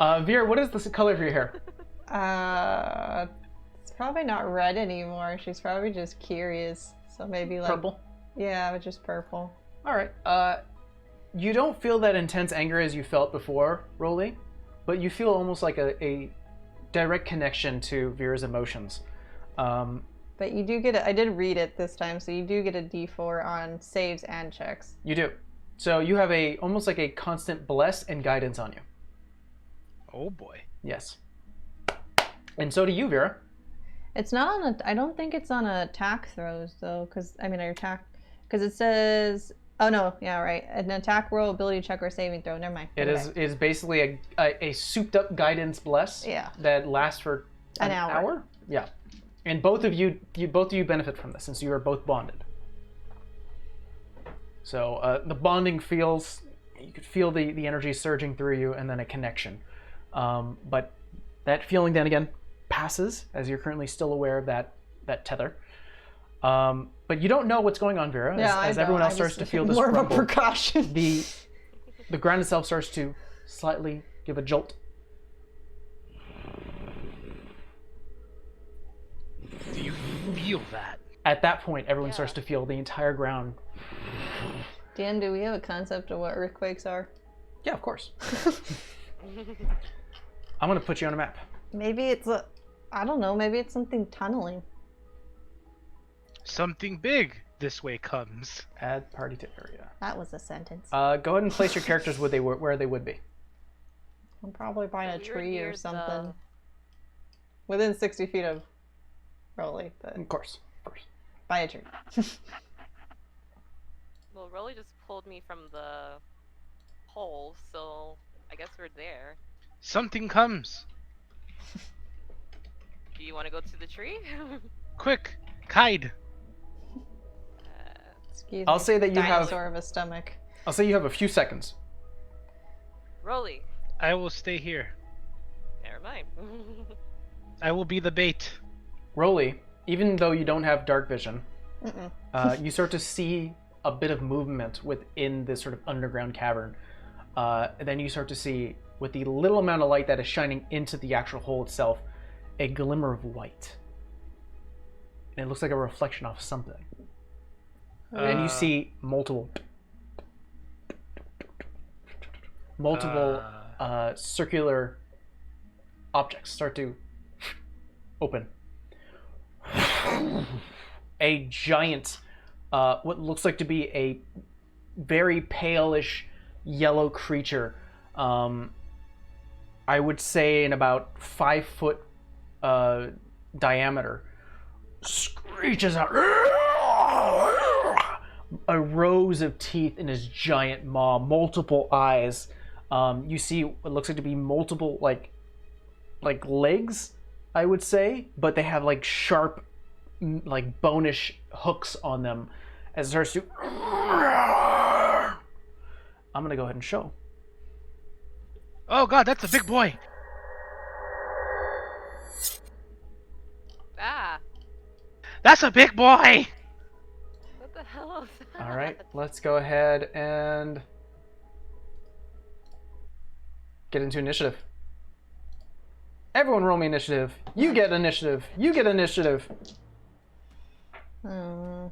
Speaker 1: Vera, what is the color of your hair?
Speaker 2: It's probably not red anymore. She's probably just curious. So maybe like
Speaker 1: Purple.
Speaker 2: Yeah, but just purple.
Speaker 1: All right. You don't feel that intense anger as you felt before, Rolly, but you feel almost like a direct connection to Vera's emotions.
Speaker 2: But you do get I did read it this time, so you do get a D4 on saves and checks.
Speaker 1: You do. So you have almost like a constant bless and guidance on you.
Speaker 4: Oh boy.
Speaker 1: Yes. And so do you, Vera.
Speaker 2: It's not on I don't think it's on attack throws though, because it says. Oh no, yeah, right. An attack roll, ability check, or saving throw. Never mind.
Speaker 1: It is basically a souped up guidance bless.
Speaker 2: Yeah.
Speaker 1: That lasts for
Speaker 2: An hour.
Speaker 1: Yeah. And both of you benefit from this since you are both bonded. So the bonding feels, you could feel the energy surging through you, and then a connection. But that feeling then again passes as you're currently still aware of that tether. But you don't know what's going on, Vera. As everyone else starts to feel this
Speaker 2: more
Speaker 1: rumble,
Speaker 2: of a precaution.
Speaker 1: the ground itself starts to slightly give a jolt.
Speaker 4: Do you feel that?
Speaker 1: At that point, everyone
Speaker 3: Yeah.
Speaker 1: starts to feel the entire ground.
Speaker 2: Dan, do we have a concept of what earthquakes are?
Speaker 1: Yeah, of course. I'm gonna put you on a map.
Speaker 2: Maybe it's I don't know. Maybe it's something tunneling.
Speaker 4: Something big this way comes.
Speaker 1: Add party to area.
Speaker 2: That was a sentence.
Speaker 1: Go ahead and place your characters where they would be.
Speaker 2: I'm probably by a
Speaker 3: So we were
Speaker 2: tree
Speaker 3: near
Speaker 2: or
Speaker 3: the-
Speaker 2: something. Within 60 feet of Rolly, but
Speaker 1: Of course.
Speaker 2: by a tree.
Speaker 3: Well, Rolly just pulled me from the hole, so I guess we're there.
Speaker 4: Something comes.
Speaker 3: Do you want to go to the tree?
Speaker 4: Quick, hide.
Speaker 2: Excuse
Speaker 1: I'll
Speaker 2: me.
Speaker 1: say that you have.
Speaker 2: Dinosaur of a stomach.
Speaker 1: I'll say you have a few seconds.
Speaker 3: Rolly,
Speaker 4: I will stay here.
Speaker 3: never mind.
Speaker 4: I will be the bait.
Speaker 1: Rolly, even though you don't have dark vision,
Speaker 2: Mm-mm.
Speaker 1: you start to see a bit of movement within this sort of underground cavern. And then you start to see, with the little amount of light that is shining into the actual hole itself, a glimmer of white. and it looks like a reflection off something. And you see multiple circular objects start to open. A giant, what looks like to be a very palish yellow creature, I would say in about 5 foot diameter, screeches out a rows of teeth in his giant maw, multiple eyes. You see what looks like to be multiple like legs, I would say, but they have like sharp, like bonish hooks on them as it starts to. I'm gonna go ahead and show.
Speaker 4: Oh god, that's a big boy.
Speaker 3: Ah,
Speaker 4: That's a big boy.
Speaker 3: what the hell is that?
Speaker 1: All right, let's go ahead and get into initiative. Everyone roll me initiative. You get initiative. You get initiative.
Speaker 2: Hmm.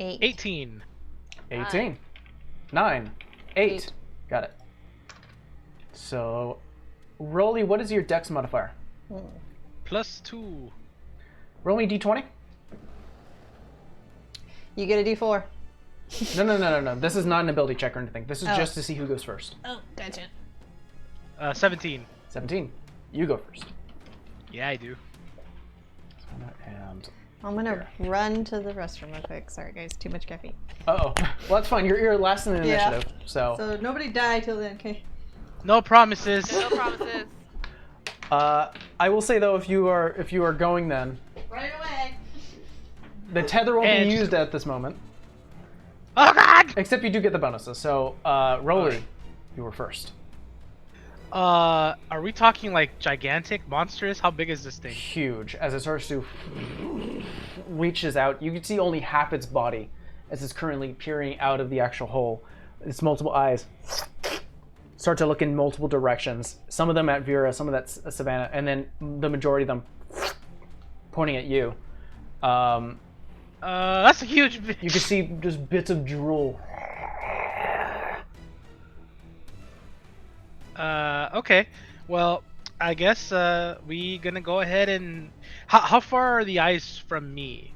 Speaker 2: Eight.
Speaker 4: 18.
Speaker 1: 18. 9. 8.
Speaker 2: Eight.
Speaker 1: Got it. So, Rolly, what is your dex modifier?
Speaker 4: +2.
Speaker 1: Roll me d20.
Speaker 2: You get a D4.
Speaker 1: No. This is not an ability check or anything. This is
Speaker 2: Oh.
Speaker 1: just to see who goes first.
Speaker 2: Oh, gotcha.
Speaker 4: 17.
Speaker 1: 17. You go first.
Speaker 4: Yeah, I do.
Speaker 1: And
Speaker 2: I'm gonna run to the restroom real quick. Sorry, guys. Too much caffeine.
Speaker 1: well, that's fine. You're last in the
Speaker 2: Yeah.
Speaker 1: initiative. So,
Speaker 2: So nobody die till then, okay?
Speaker 4: No promises.
Speaker 3: No promises.
Speaker 1: I will say though, if you are going, then
Speaker 2: Right away.
Speaker 1: the tether won't
Speaker 4: And-
Speaker 1: be used at this moment.
Speaker 4: Oh god!
Speaker 1: Except you do get the bonuses. So, Rolly,
Speaker 4: Alright.
Speaker 1: you were first.
Speaker 4: Are we talking like gigantic, monstrous? How big is this thing?
Speaker 1: Huge. As it starts to reaches out, you can see only half its body as it's currently peering out of the actual hole. Its multiple eyes start to look in multiple directions. Some of them at Vera, some of that Savannah, and then the majority of them pointing at you.
Speaker 4: That's a huge.
Speaker 1: You can see just bits of drool.
Speaker 4: Okay. Well, I guess we gonna go ahead and. How far are the eyes from me?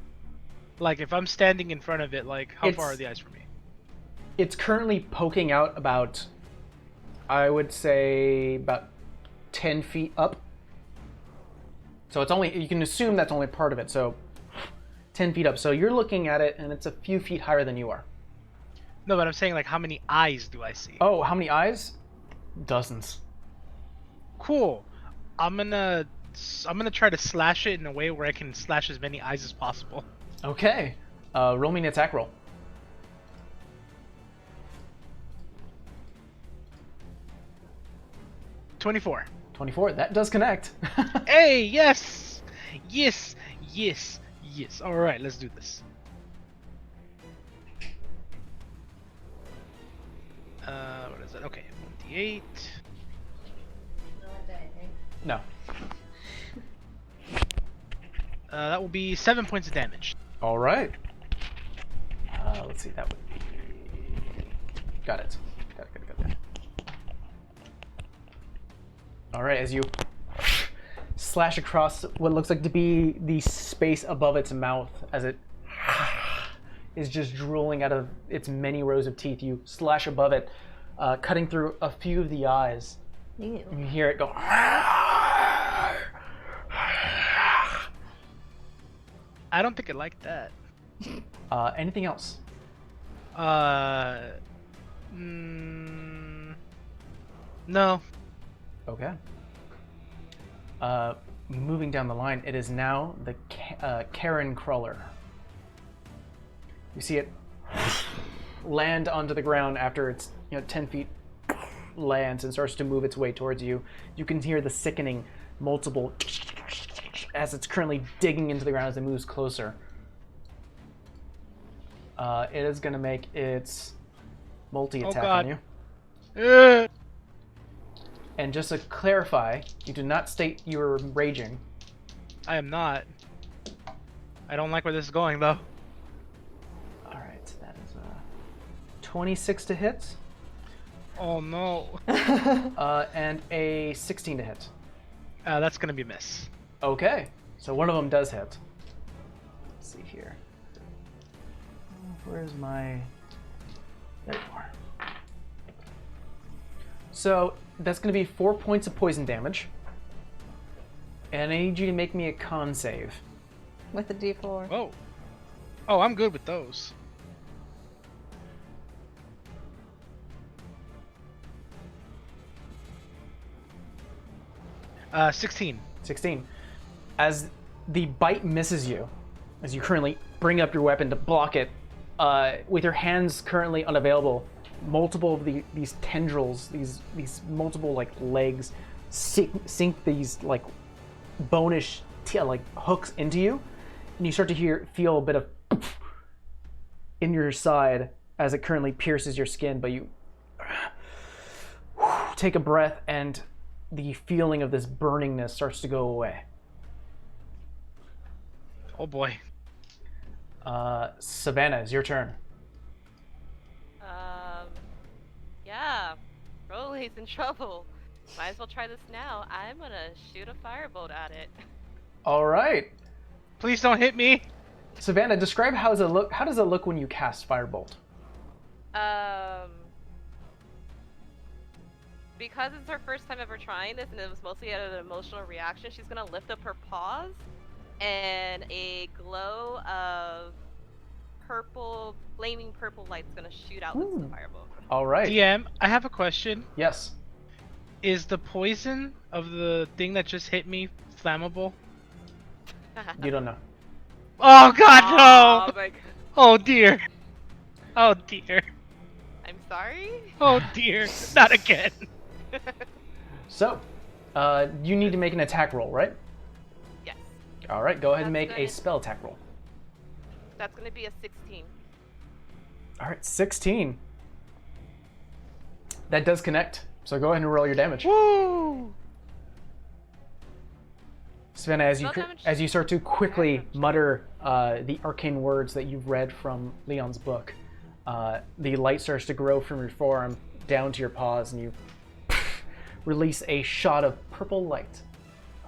Speaker 4: Like, if I'm standing in front of it, like, how far
Speaker 1: It's-
Speaker 4: are the eyes from me?
Speaker 1: It's currently poking out about, I would say, about 10 feet up. So it's only, you can assume that's only part of it. So 10 feet up. So you're looking at it and it's a few feet higher than you are.
Speaker 4: No, but I'm saying, like, how many eyes do I see?
Speaker 1: Oh, how many eyes? Dozens.
Speaker 4: Cool. I'm gonna try to slash it in a way where I can slash as many eyes as possible.
Speaker 1: Okay. Roll me an attack roll.
Speaker 4: $24.
Speaker 1: 24. That does connect.
Speaker 4: Hey, yes! Yes! Yes! Yes! Alright, let's do this. What is that? Okay, 1d8.
Speaker 1: No.
Speaker 4: That will be 7 points of damage.
Speaker 1: All right. Let's see. That would be. Got it. Got it. All right. As you slash across what looks like to be the space above its mouth, as it is just drooling out of its many rows of teeth, you slash above it, cutting through a few of the eyes.
Speaker 2: Ew.
Speaker 1: And you hear it go.
Speaker 4: I don't think I like that.
Speaker 1: Anything else?
Speaker 4: No.
Speaker 1: Okay. Moving down the line, it is now the Karen Crawler. You see it land onto the ground after it's 10 feet lands and starts to move its way towards you. You can hear the sickening multiple as it's currently digging into the ground as it moves closer. It is going to make its multi-attack
Speaker 4: God.
Speaker 1: on you. And just to clarify, you do not state you're raging.
Speaker 4: I am not. I don't like where this is going, though.
Speaker 1: All right, that is 26 to hit,
Speaker 4: Oh, no.
Speaker 1: and a 16 to hit.
Speaker 4: That's going to be a miss.
Speaker 1: Okay, so one of them does hit. Let's see here. Where's my... There you are. So that's going to be 4 points of poison damage. And I need you to make me a con save.
Speaker 2: With a D4.
Speaker 4: Oh. Oh, I'm good with those. Uh, 16.
Speaker 1: 16. As the bite misses you, as you currently bring up your weapon to block it, with your hands currently unavailable, multiple of these tendrils, these multiple like legs, sink these like bonish like hooks into you, and you start to feel a bit of in your side as it currently pierces your skin. But you take a breath, and the feeling of this burningness starts to go away.
Speaker 4: Oh boy.
Speaker 1: Savannah, it's your turn.
Speaker 3: Yeah. Rolly's in trouble. Might as well try this now. I'm gonna shoot a firebolt at it.
Speaker 1: All right,
Speaker 4: Please don't hit me.
Speaker 1: Savannah, describe how does it look. How does it look when you cast firebolt?
Speaker 3: Because it's her first time ever trying this, and it was mostly out of an emotional reaction, she's gonna lift up her paws, and a glow of purple, flaming purple light's gonna shoot out with the firebolt.
Speaker 1: All right.
Speaker 4: DM, I have a question.
Speaker 1: Yes.
Speaker 4: Is the poison of the thing that just hit me flammable?
Speaker 1: You don't know.
Speaker 4: Oh god,
Speaker 3: Oh
Speaker 4: no!
Speaker 3: my god.
Speaker 4: Oh dear. Oh dear.
Speaker 3: I'm sorry?
Speaker 4: Oh dear. Not again.
Speaker 1: So, you need to make an attack roll, right?
Speaker 3: Yes.
Speaker 1: All right. Go ahead and
Speaker 3: That's
Speaker 1: make a
Speaker 3: good.
Speaker 1: spell attack roll.
Speaker 3: That's gonna be a 16.
Speaker 1: All right, 16. That does connect. So go ahead and roll your damage.
Speaker 4: Woo!
Speaker 1: Savannah,
Speaker 3: Spell damage?
Speaker 1: as you start to quickly
Speaker 3: Damage.
Speaker 1: mutter the arcane words that you've read from Leon's book, the light starts to grow from your forearm down to your paws, and you release a shot of purple light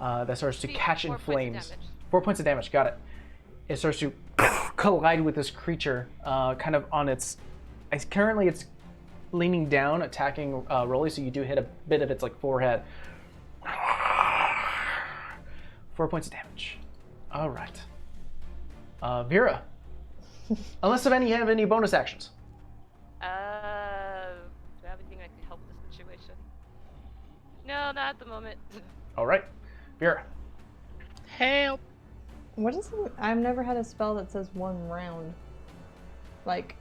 Speaker 1: that starts to catch in
Speaker 3: 4 points of
Speaker 1: flames.
Speaker 3: damage.
Speaker 1: 4 points of damage. Got it. It starts to collide with this creature, kind of on its. Currently, it's leaning down, attacking Rolly, so you do hit a bit of its like forehead. 4 points of damage. All right. Vera. Unless Savannah, you have any bonus actions.
Speaker 3: Do I have anything that can help this situation? No, not at the moment.
Speaker 1: All right. Vera.
Speaker 4: Help!
Speaker 2: What is it? I've never had a spell that says 1 round. Like,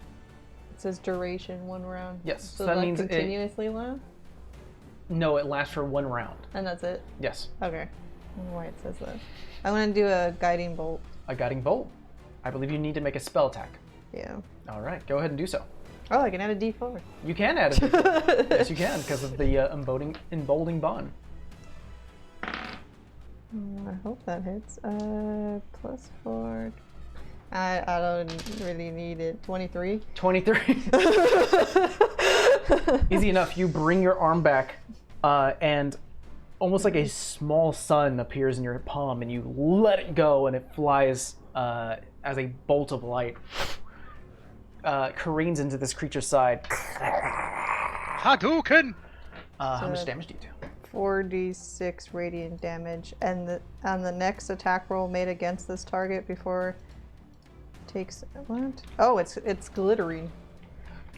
Speaker 2: it says duration 1 round.
Speaker 1: Yes,
Speaker 2: So
Speaker 1: so that
Speaker 2: that
Speaker 1: means it-
Speaker 2: continuously lasts?
Speaker 1: No, it lasts for 1 round.
Speaker 2: And that's it?
Speaker 1: Yes.
Speaker 2: Okay. I don't know why it says that. I'm gonna do a guiding bolt.
Speaker 1: A guiding bolt. I believe you need to make a spell attack.
Speaker 2: Yeah.
Speaker 1: All right. Go ahead and do so.
Speaker 2: Oh, I can add a D4.
Speaker 1: You can add it. Yes, you can, because of the emboldening bond.
Speaker 2: I hope that hits. +4. I don't really need it. 23.
Speaker 1: 23. Easy enough. You bring your arm back, and almost like a small sun appears in your palm, and you let it go, and it flies as a bolt of light. Careens into this creature's side.
Speaker 4: Hadouken!
Speaker 1: How much
Speaker 2: So-
Speaker 1: damage do you do?
Speaker 2: 4d6 radiant damage, and on the next attack roll made against this target before takes what? Oh, it's glittering.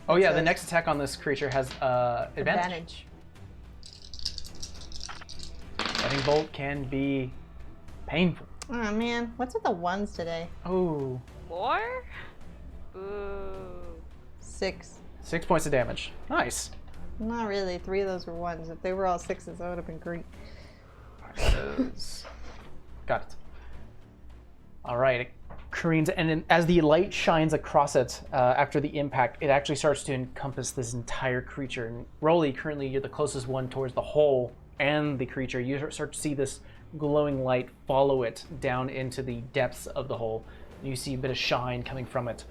Speaker 1: Oh yeah, the
Speaker 2: says-
Speaker 1: next attack on this creature has advantage. Lightning bolt can be painful.
Speaker 2: Oh man, what's with the ones today?
Speaker 1: Oh,
Speaker 3: More? Boo.
Speaker 2: 6.
Speaker 1: 6 points of damage. Nice.
Speaker 2: Not really. 3 of those were ones. If they were all 6s, that would have been great.
Speaker 1: Got it. All right, it careens, and then as the light shines across it after the impact, it actually starts to encompass this entire creature. And Rolly, currently, you're the closest one towards the hole and the creature. You start to see this glowing light follow it down into the depths of the hole. You see a bit of shine coming from it.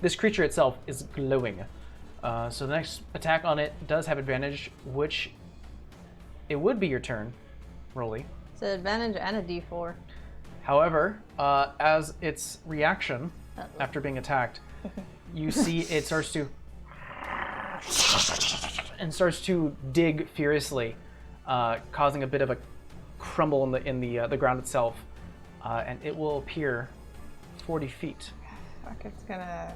Speaker 1: This creature itself is glowing. So the next attack on it does have advantage, which it would be your turn, Rolly.
Speaker 2: It's an advantage and a D4.
Speaker 1: However, as its reaction after being attacked, you see it starts to dig furiously, causing a bit of a crumble in the ground itself, and it will appear 40 feet.
Speaker 2: Fuck, it's gonna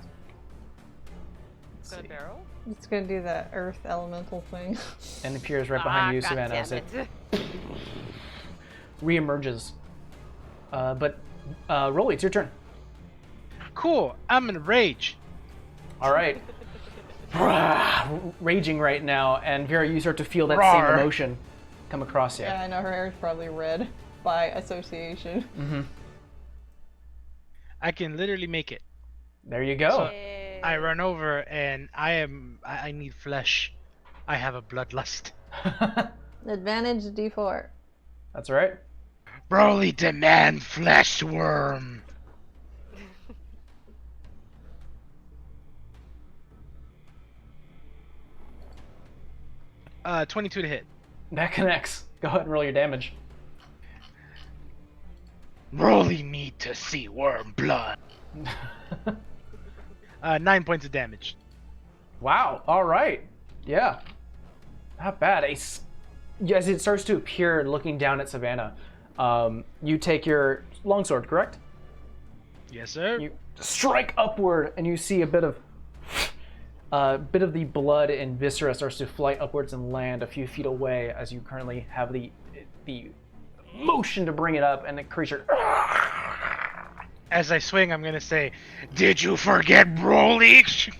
Speaker 3: barrel?
Speaker 2: It's gonna do the earth elemental thing.
Speaker 1: And appears right behind you, Savannah, as it reemerges. But Rolly, it's your turn.
Speaker 4: Cool. I'm in a rage.
Speaker 1: All right. Raging right now, and Vera, you start to feel that same
Speaker 4: Roar.
Speaker 1: emotion come across you.
Speaker 2: Yeah, I know her hair's probably red by association.
Speaker 1: Mm-hmm.
Speaker 4: I can literally make it.
Speaker 1: There you go.
Speaker 4: So- I run over and I need flesh. I have a bloodlust.
Speaker 2: Advantage D4.
Speaker 1: That's right.
Speaker 4: Broly demand flesh worm. Uh, 22 to hit.
Speaker 1: That connects. Go ahead and roll your damage.
Speaker 4: Broly need to see worm blood. 9 points of damage.
Speaker 1: Wow. All right. Yeah. Not bad. As it starts to appear looking down at Savannah, you take your longsword, correct?
Speaker 4: Yes, sir.
Speaker 1: You strike upward, and you see a bit of the blood and viscera starts to fly upwards and land a few feet away as you currently have the motion to bring it up, and the creature.
Speaker 4: As I swing, I'm gonna say, "Did you forget Broly?"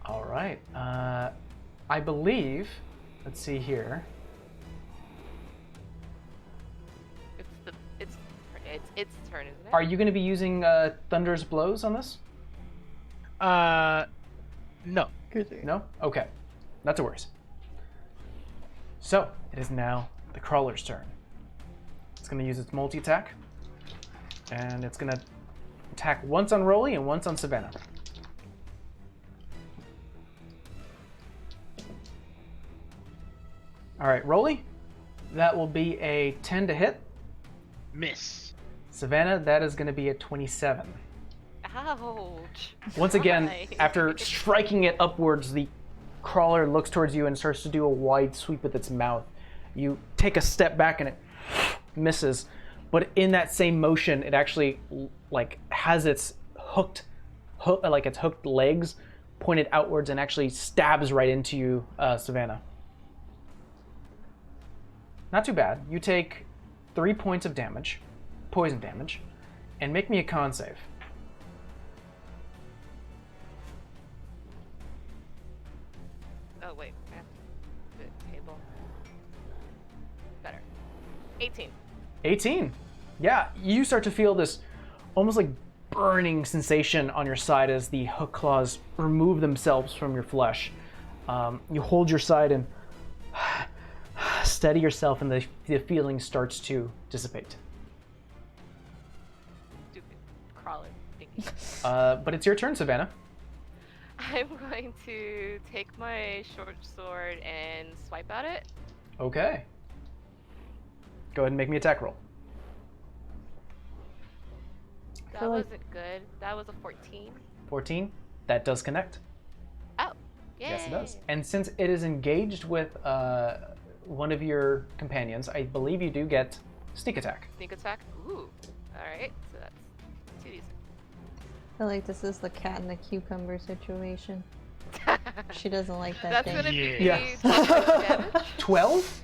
Speaker 1: All right. I believe. Let's see here.
Speaker 3: It's turn, isn't it?
Speaker 1: Are you going to be using Thunder's Blows on this?
Speaker 4: No.
Speaker 1: No? Okay. Not to worry. So, it is now the crawler's turn. It's going to use its multi-attack. And it's going to attack once on Rolly and once on Savannah. Alright, Rolly. That will be a 10 to hit.
Speaker 4: Miss.
Speaker 1: Savannah, that is going to be a 27.
Speaker 3: Ouch.
Speaker 1: Once again,
Speaker 3: Why?
Speaker 1: after striking it upwards, the crawler looks towards you and starts to do a wide sweep with its mouth. You take a step back and it misses, but in that same motion, it actually has its hooked legs pointed outwards and actually stabs right into you, Savannah. Not too bad. You take 3 points of damage, poison damage, and make me a con save.
Speaker 3: Oh wait, I have to do the table. Better. 18.
Speaker 1: 18. Yeah, you start to feel this almost like burning sensation on your side as the hook claws remove themselves from your flesh. You hold your side and steady yourself, and the feeling starts to dissipate.
Speaker 3: Stupid crawler thingy.
Speaker 1: But it's your turn, Savannah.
Speaker 3: I'm going to take my short sword and swipe at it.
Speaker 1: Okay. Go ahead and make me attack roll.
Speaker 3: That
Speaker 2: feel like-
Speaker 3: wasn't good. That was a 14.
Speaker 1: 14. That does connect.
Speaker 3: Oh, yay.
Speaker 1: Yes, it does. And since it is engaged with one of your companions, I believe you do get sneak attack.
Speaker 3: Sneak attack. Ooh. Alright, so that's 2d6.
Speaker 2: I feel like this is the cat and the cucumber situation. She doesn't like that
Speaker 3: That's
Speaker 2: thing.
Speaker 3: gonna be
Speaker 1: Yeah.
Speaker 3: 12 damage.
Speaker 1: 12?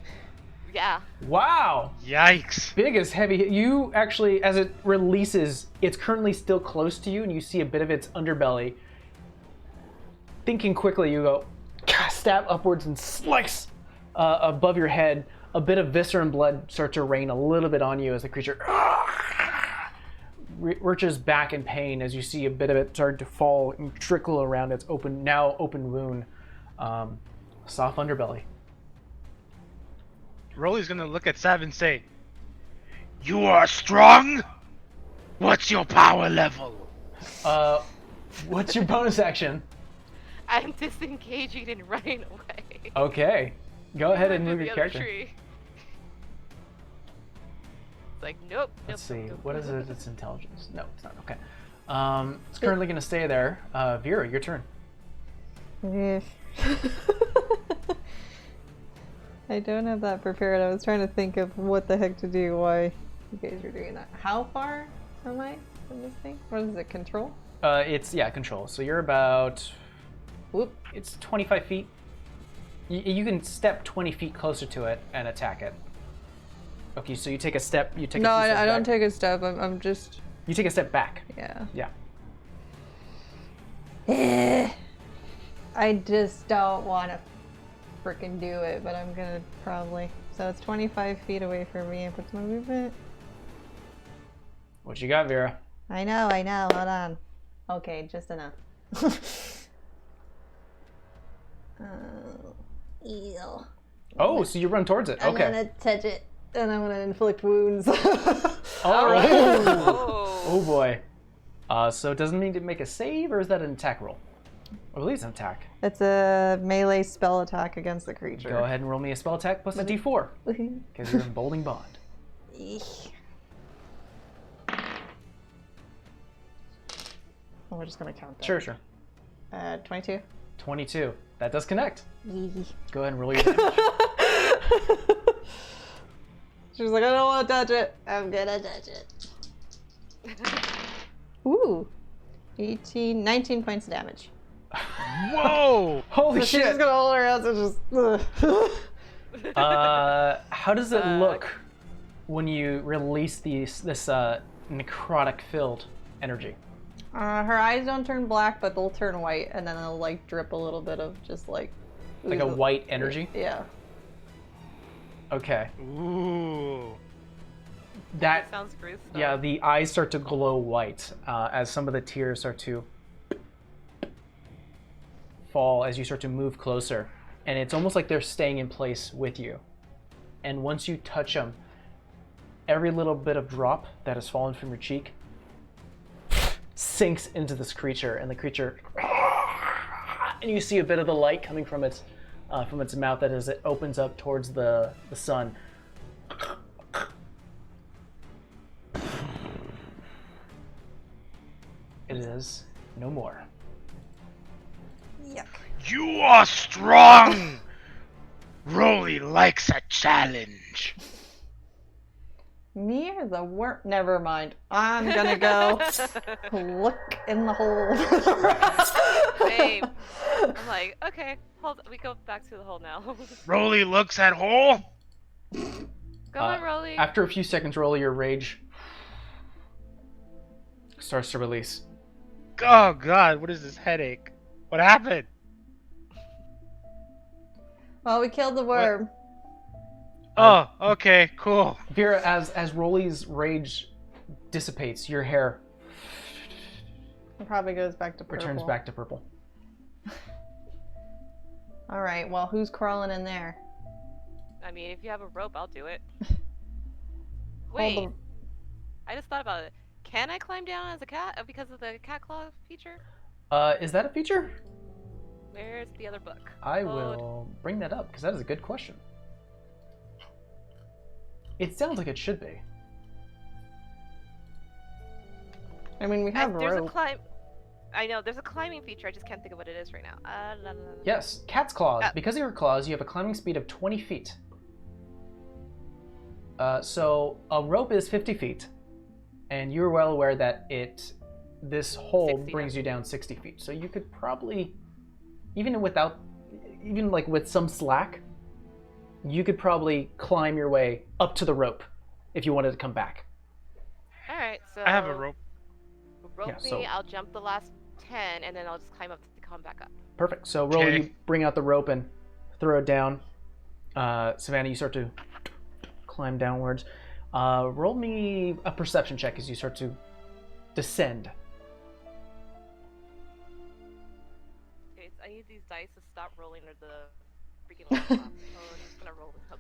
Speaker 3: Yeah.
Speaker 1: Wow.
Speaker 4: Yikes.
Speaker 1: Big as heavy. You actually, as it releases, it's currently still close to you, and you see a bit of its underbelly. Thinking quickly, you go, stab upwards and slice above your head. A bit of viscera and blood start to rain a little bit on you as the creature lurches back in pain as you see a bit of it start to fall and trickle around its open wound. Soft underbelly.
Speaker 4: Rolly's gonna look at Sav and say, "You are strong? What's your power level?"
Speaker 1: What's your bonus action?
Speaker 3: I'm disengaging and running away.
Speaker 1: Okay. Go ahead and
Speaker 3: Under
Speaker 1: move
Speaker 3: the
Speaker 1: your
Speaker 3: other
Speaker 1: character.
Speaker 3: tree. It's like, nope.
Speaker 1: Let's
Speaker 3: nope,
Speaker 1: see.
Speaker 3: nope,
Speaker 1: What
Speaker 3: nope.
Speaker 1: is it? It's intelligence. No, it's not. Okay. It's currently going to stay there. Vera, your turn.
Speaker 2: Yeah. I don't have that prepared. I was trying to think of what the heck to do, why you guys were doing that. How far am I from this thing? What is it, control?
Speaker 1: It's, yeah, control. So you're about,
Speaker 2: Whoop.
Speaker 1: it's 25 feet. You can step 20 feet closer to it and attack it. Okay, so you take a step, you take
Speaker 2: No,
Speaker 1: a few steps
Speaker 2: I don't
Speaker 1: back.
Speaker 2: take a step. I'm just,
Speaker 1: You take a step back.
Speaker 2: yeah.
Speaker 1: Yeah.
Speaker 2: I just don't want to freaking do it, but I'm gonna probably. So it's 25 feet away from me. What's my movement?
Speaker 1: What you got, Vera?
Speaker 2: I know. Hold on. Okay, just enough. Ew.
Speaker 1: Oh, so you run towards it.
Speaker 2: I'm
Speaker 1: Okay.
Speaker 2: gonna touch it, and I'm gonna inflict wounds.
Speaker 1: All right.
Speaker 3: Oh.
Speaker 1: Oh boy. So it doesn't mean to make a save, or is that an attack roll? I believe it's an attack.
Speaker 2: It's a melee spell attack against the creature.
Speaker 1: Go ahead and roll me a spell attack plus a d4, because you're in Bolding Bond.
Speaker 2: Eesh. Oh, we're just gonna count that.
Speaker 1: Sure.
Speaker 2: 22.
Speaker 1: 22. That does connect.
Speaker 2: Yee.
Speaker 1: Go ahead and roll your damage.
Speaker 2: She was like, I don't want to touch it. I'm gonna touch it. Ooh. 19 points of damage.
Speaker 4: Whoa!
Speaker 1: Holy
Speaker 2: So she's
Speaker 1: shit.
Speaker 2: just gonna hold her hands and just.
Speaker 1: How does it look when you release this necrotic-filled energy?
Speaker 2: Her eyes don't turn black, but they'll turn white, and then they'll like drip a little bit of just like.
Speaker 1: Like a white energy?
Speaker 2: Yeah.
Speaker 1: Okay.
Speaker 4: Ooh.
Speaker 1: That,
Speaker 3: Sounds gruesome.
Speaker 1: yeah, the eyes start to glow white as some of the tears start to fall as you start to move closer. And it's almost like they're staying in place with you. And once you touch them, every little bit of drop that has fallen from your cheek sinks into this creature, and the creature, and you see a bit of the light coming from its mouth as it opens up towards the sun. It is no more.
Speaker 2: Yuck.
Speaker 4: You are strong! Rolly likes a challenge.
Speaker 2: Me or the worm? Never mind. I'm gonna go look in the hole.
Speaker 3: Same. I'm like, okay, hold. We go back to the hole now.
Speaker 4: Rolly looks at hole.
Speaker 3: Come on, Rolly.
Speaker 1: After a few seconds, Rolly, your rage starts to release.
Speaker 4: Oh god, what is this headache? What happened?
Speaker 2: Well, we killed the worm.
Speaker 4: Oh, okay, cool.
Speaker 1: Vera, as Rolly's rage dissipates, your hair
Speaker 2: It probably goes back to purple.
Speaker 1: returns back to purple.
Speaker 2: All right. Well, who's crawling in there?
Speaker 3: I mean, if you have a rope, I'll do it.
Speaker 2: Hold
Speaker 3: Wait, I just thought about it. Can I climb down as a cat because of the cat claw feature?
Speaker 1: Is that a feature?
Speaker 3: Where's the other book?
Speaker 1: I
Speaker 3: Load.
Speaker 1: will bring that up, because that is a good question. It sounds like it should be.
Speaker 2: I mean, we have
Speaker 3: There's a
Speaker 2: rope.
Speaker 3: climb. I know there's a climbing feature. I just can't think of what it is right now. La, la, la, la.
Speaker 1: Yes, cat's claws.
Speaker 3: Ah.
Speaker 1: Because of your claws, you have a climbing speed of 20 feet. So a rope is 50 feet, and you're well aware that this hole
Speaker 3: 60,
Speaker 1: brings
Speaker 3: yeah.
Speaker 1: you down 60 feet. So you could probably, even like with some slack, you could probably climb your way up to the rope if you wanted to come back.
Speaker 3: All right, so
Speaker 4: I have a rope.
Speaker 3: Rope
Speaker 1: Yeah,
Speaker 3: me.
Speaker 1: so-
Speaker 3: I'll jump the last 10, and then I'll just climb up to come back up.
Speaker 1: Perfect. So roll,
Speaker 4: Okay.
Speaker 1: you bring out the rope and throw it down. Savannah, you start to climb downwards. Roll me a perception check as you start to descend.
Speaker 3: Okay, I need these dice to stop rolling, or the freaking lights off. So I'm just gonna roll with hope.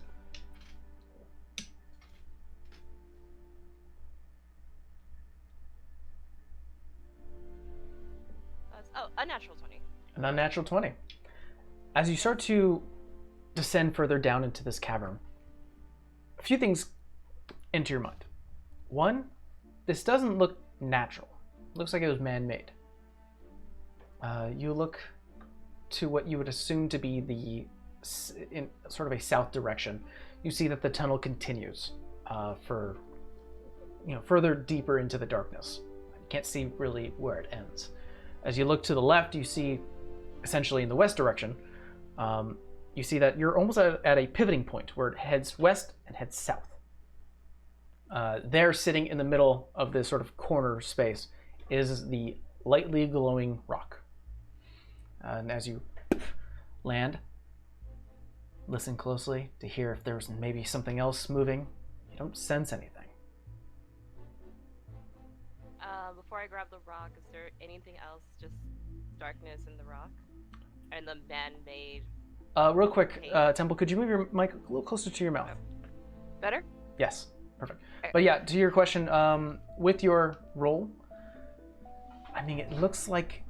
Speaker 3: Oh, a natural 20.
Speaker 1: An unnatural 20. As you start to descend further down into this cavern, a few things enter your mind. One, this doesn't look natural. It looks like it was man-made. You look to what you would assume to be in sort of a south direction. You see that the tunnel continues for further deeper into the darkness. You can't see really where it ends. As you look to the left, you see, essentially in the west direction, you see that you're almost at a pivoting point where it heads west and heads south. There, sitting in the middle of this sort of corner space, is the lightly glowing rock. And as you land, listen closely to hear if there's maybe something else moving. You don't sense anything.
Speaker 3: Before I grab the rock, is there anything else? Just darkness in the rock? And the man-made...
Speaker 1: Real quick, Temple, could you move your mic a little closer to your mouth?
Speaker 3: Better?
Speaker 1: Yes, perfect. But yeah, to your question, with your roll, I mean, it looks like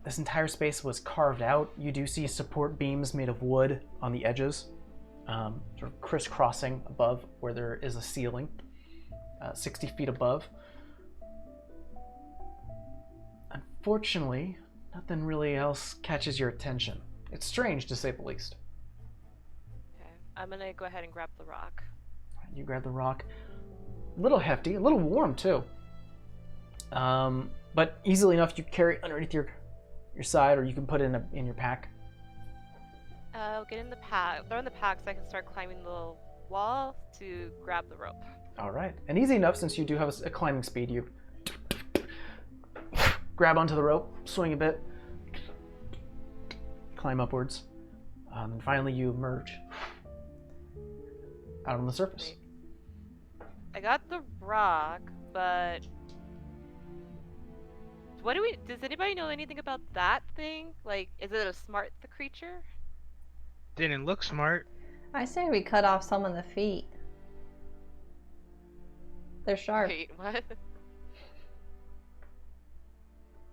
Speaker 1: this entire space was carved out. You do see support beams made of wood on the edges, sort of crisscrossing above where there is a ceiling, 60 feet above. Unfortunately, nothing really else catches your attention. It's strange, to say the least.
Speaker 3: Okay, I'm gonna go ahead and grab the rock.
Speaker 1: You grab the rock. A little hefty, a little warm too. But easily enough you carry it underneath your side, or you can put it in your pack.
Speaker 3: I'll get in the pack. Throw in the pack so I can start climbing the wall to grab the rope.
Speaker 1: All right, and easy enough since you do have a climbing speed. You grab onto the rope, swing a bit, climb upwards, and finally you emerge out on the surface.
Speaker 3: I got the rock, but does anybody know anything about that thing? Like, is it a smart creature?
Speaker 4: Didn't look smart.
Speaker 2: I say we cut off some of the feet. They're sharp.
Speaker 3: Wait, what?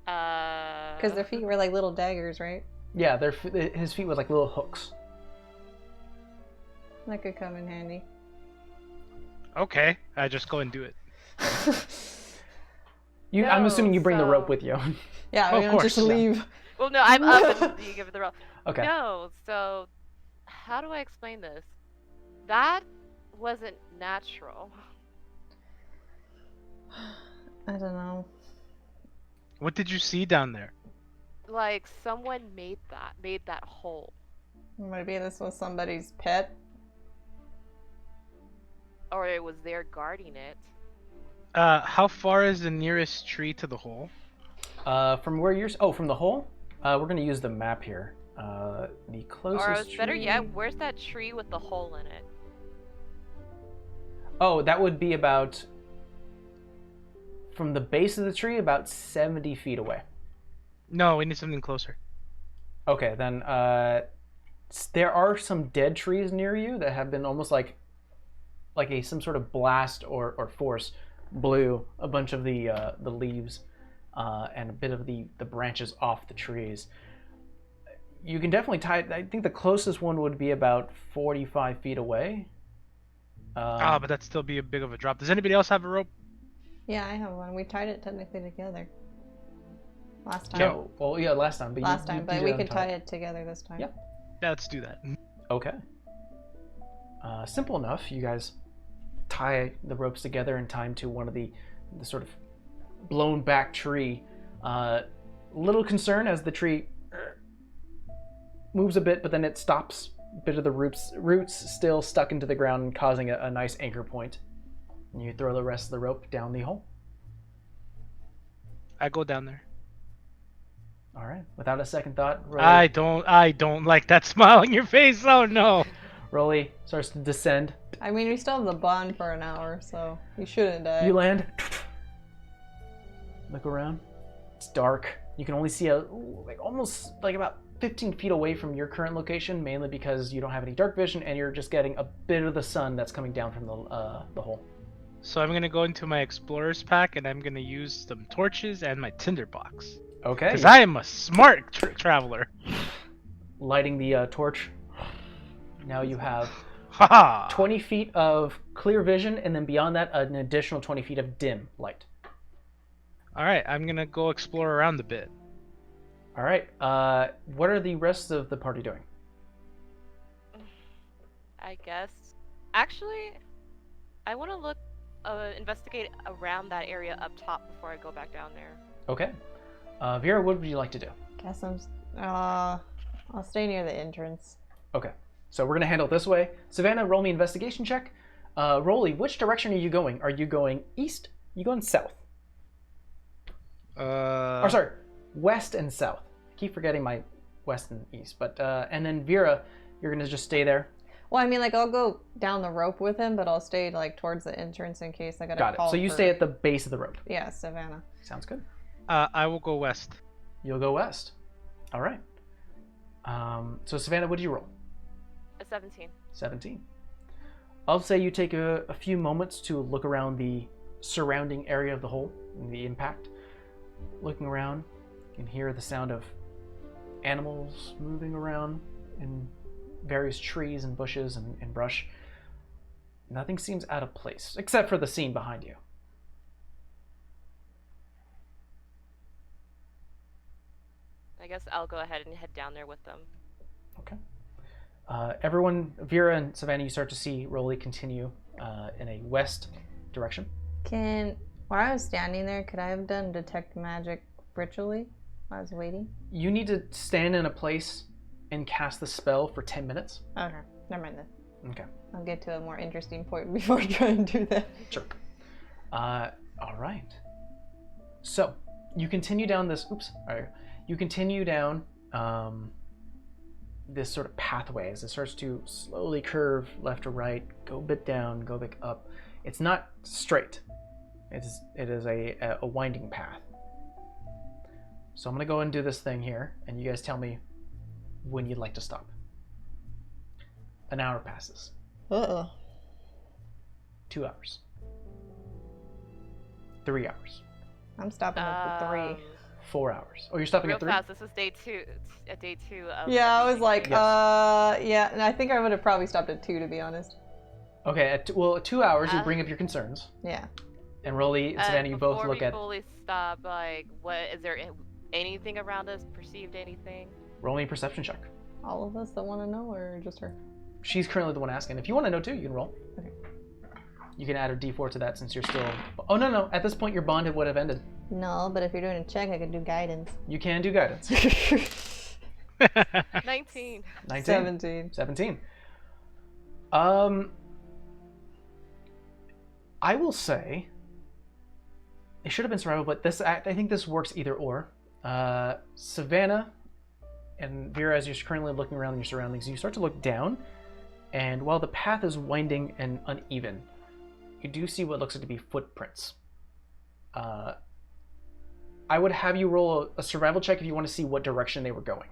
Speaker 2: Because their feet were like little daggers, right?
Speaker 1: Yeah, his feet were like little hooks.
Speaker 2: That could come in handy.
Speaker 4: Okay, I just go and do it.
Speaker 1: I'm assuming you bring the rope with you.
Speaker 2: Yeah,
Speaker 4: Oh,
Speaker 2: we're
Speaker 4: of
Speaker 2: gonna just
Speaker 4: course, yeah.
Speaker 2: leave.
Speaker 3: Well, no, I'm up and you give it the rope.
Speaker 1: Okay.
Speaker 3: No, so how do I explain this? That wasn't natural.
Speaker 2: I don't know.
Speaker 4: What did you see down there?
Speaker 3: Like, someone made that hole.
Speaker 2: Maybe this was somebody's pet.
Speaker 3: Or it was there guarding it.
Speaker 4: How far is the nearest tree to the hole?
Speaker 1: From where from the hole? We're gonna use the map here. The closest
Speaker 3: Or better
Speaker 1: tree...
Speaker 3: yet, where's that tree with the hole in it?
Speaker 1: Oh, that would be about... From the base of the tree, about 70 feet away.
Speaker 4: No, we need something closer.
Speaker 1: Okay, then there are some dead trees near you that have been almost like some sort of blast or force blew a bunch of the leaves and a bit of the branches off the trees. You can definitely tie it. I think the closest one would be about 45 feet away.
Speaker 4: But that'd still be a big of a drop. Does anybody else have a rope?
Speaker 2: Yeah, I have one. We tied it technically together. Last time.
Speaker 1: No, well, yeah, last time. But
Speaker 2: Last time, but we could
Speaker 1: untie
Speaker 2: tie it together this time.
Speaker 1: Yep.
Speaker 4: Yeah, let's do that.
Speaker 1: Okay. Simple enough. You guys tie the ropes together in time to one of the sort of blown back tree. Little concern as the tree moves a bit, but then it stops. A bit of the roots still stuck into the ground and causing a nice anchor point. And you throw the rest of the rope down the hole.
Speaker 4: I go down there.
Speaker 1: All right. Without a second thought,
Speaker 4: I don't like that smile on your face. Oh no.
Speaker 1: Rolly starts to descend.
Speaker 2: I mean, we still have the bond for an hour, so we shouldn't die.
Speaker 1: You land. Look around. It's dark. You can only see almost about 15 feet away from your current location, mainly because you don't have any dark vision and you're just getting a bit of the sun that's coming down from the hole.
Speaker 4: So I'm gonna go into my explorer's pack and I'm gonna use some torches and my tinderbox.
Speaker 1: Okay.
Speaker 4: Because I am a smart traveler.
Speaker 1: Lighting the torch. Now you have
Speaker 4: Haha.
Speaker 1: 20 feet of clear vision, and then beyond that, an additional 20 feet of dim light.
Speaker 4: All right, I'm gonna go explore around a bit.
Speaker 1: All right. What are the rest of the party doing?
Speaker 3: I guess. Actually, I want to investigate around that area up top before I go back down there.
Speaker 1: Okay. Vera, what would you like to do?
Speaker 2: Guess I'll stay near the entrance.
Speaker 1: Okay. So we're going to handle it this way. Savannah, roll me investigation check. Rolly, which direction are you going? Are you going east? Are you going south? Or sorry, west and south. I keep forgetting my west and east. But and then Vera, you're going to just stay there.
Speaker 2: Well, I mean, like, I'll go down the rope with him, but I'll stay, like, towards the entrance in case I gotta
Speaker 1: Got it.
Speaker 2: call
Speaker 1: So you
Speaker 2: for...
Speaker 1: stay at the base of the rope.
Speaker 2: Yeah, Savannah.
Speaker 1: Sounds good.
Speaker 4: I will go west.
Speaker 1: You'll go west. All right. So Savannah, what did you roll?
Speaker 3: A 17.
Speaker 1: 17. I'll say you take a few moments to look around the surrounding area of the hole and the impact. Looking around, you can hear the sound of animals moving around in various trees and bushes and brush. Nothing seems out of place, except for the scene behind you.
Speaker 3: I guess I'll go ahead and head down there with them.
Speaker 1: Okay. Everyone, Vera and Savannah, you start to see Rolly continue in a west direction.
Speaker 2: While I was standing there, could I have done detect magic ritually while I was waiting?
Speaker 1: You need to stand in a place and cast the spell for 10 minutes.
Speaker 2: Okay, never mind then.
Speaker 1: Okay.
Speaker 2: I'll get to a more interesting point before I try and do that.
Speaker 1: Sure. All right. So you continue down this. Oops. All right. You continue down this sort of pathway as it starts to slowly curve left or right, go a bit down, go back up. It's not straight. It is a winding path. So I'm gonna go and do this thing here, and you guys tell me when you'd like to stop. An hour passes. 2 hours. 3 hours.
Speaker 2: I'm stopping at the 3.
Speaker 1: 4 hours. Oh, you're stopping
Speaker 3: Real
Speaker 1: at 3?
Speaker 3: fast, this is day 2. Day 2 of
Speaker 2: Yeah, I was like,
Speaker 1: Yes.
Speaker 2: yeah, and I think I would have probably stopped at 2, to be honest.
Speaker 1: Okay, at 2 hours, you bring up your concerns.
Speaker 2: Yeah.
Speaker 1: And Rolly and Savannah, you both look at...
Speaker 3: Before we fully stop, like, is there anything around us? Perceived anything?
Speaker 1: Roll me a perception check.
Speaker 2: All of us that want to know, or just her?
Speaker 1: She's currently the one asking. If you want to know too, you can roll.
Speaker 2: Okay.
Speaker 1: You can add a d4 to that since you're still... Oh, no. At this point, your bond would have ended.
Speaker 2: No, but if you're doing a check, I could do guidance.
Speaker 1: You can do guidance.
Speaker 3: 19.
Speaker 1: 19. 17. I will say... It should have been survival, but I think this works either or. Savannah and Vera, as you're currently looking around your surroundings, you start to look down, and while the path is winding and uneven, you do see what looks like to be footprints. I would have you roll a survival check if you want to see what direction they were going.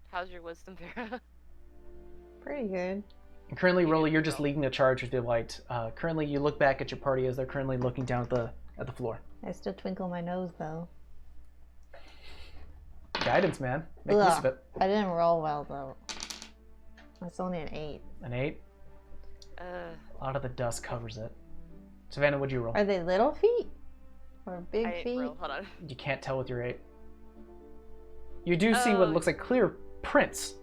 Speaker 3: How's your wisdom, Vera?
Speaker 2: Pretty good.
Speaker 1: And currently, Rolly, you're just leading the charge with your light. Currently, you look back at your party as they're currently looking down at the floor.
Speaker 2: I still twinkle my nose, though.
Speaker 1: Guidance, man. Make use of it.
Speaker 2: I didn't roll well, though. That's only an 8.
Speaker 1: An 8? A lot of the dust covers it. Savannah, what'd you roll?
Speaker 2: Are they little feet? Or big
Speaker 3: I
Speaker 2: feet?
Speaker 3: roll. Hold on.
Speaker 1: You can't tell with your 8. You do see what looks like clear prints.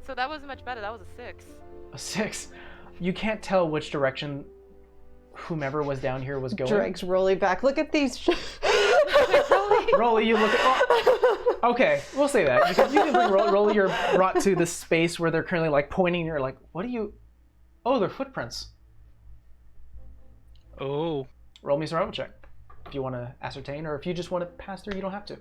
Speaker 3: So that wasn't much better. That was a 6.
Speaker 1: A 6. You can't tell which direction whomever was down here was going.
Speaker 2: Drake's rolling back. Look at these.
Speaker 1: Rolly, you look at... Oh, okay, we'll say that. You can bring Rolly, you're brought to this space where they're currently like pointing, and you're like, what do you... Oh, they're footprints.
Speaker 4: Oh.
Speaker 1: Roll me a survival check. If you want to ascertain, or if you just want to pass through, you don't have to.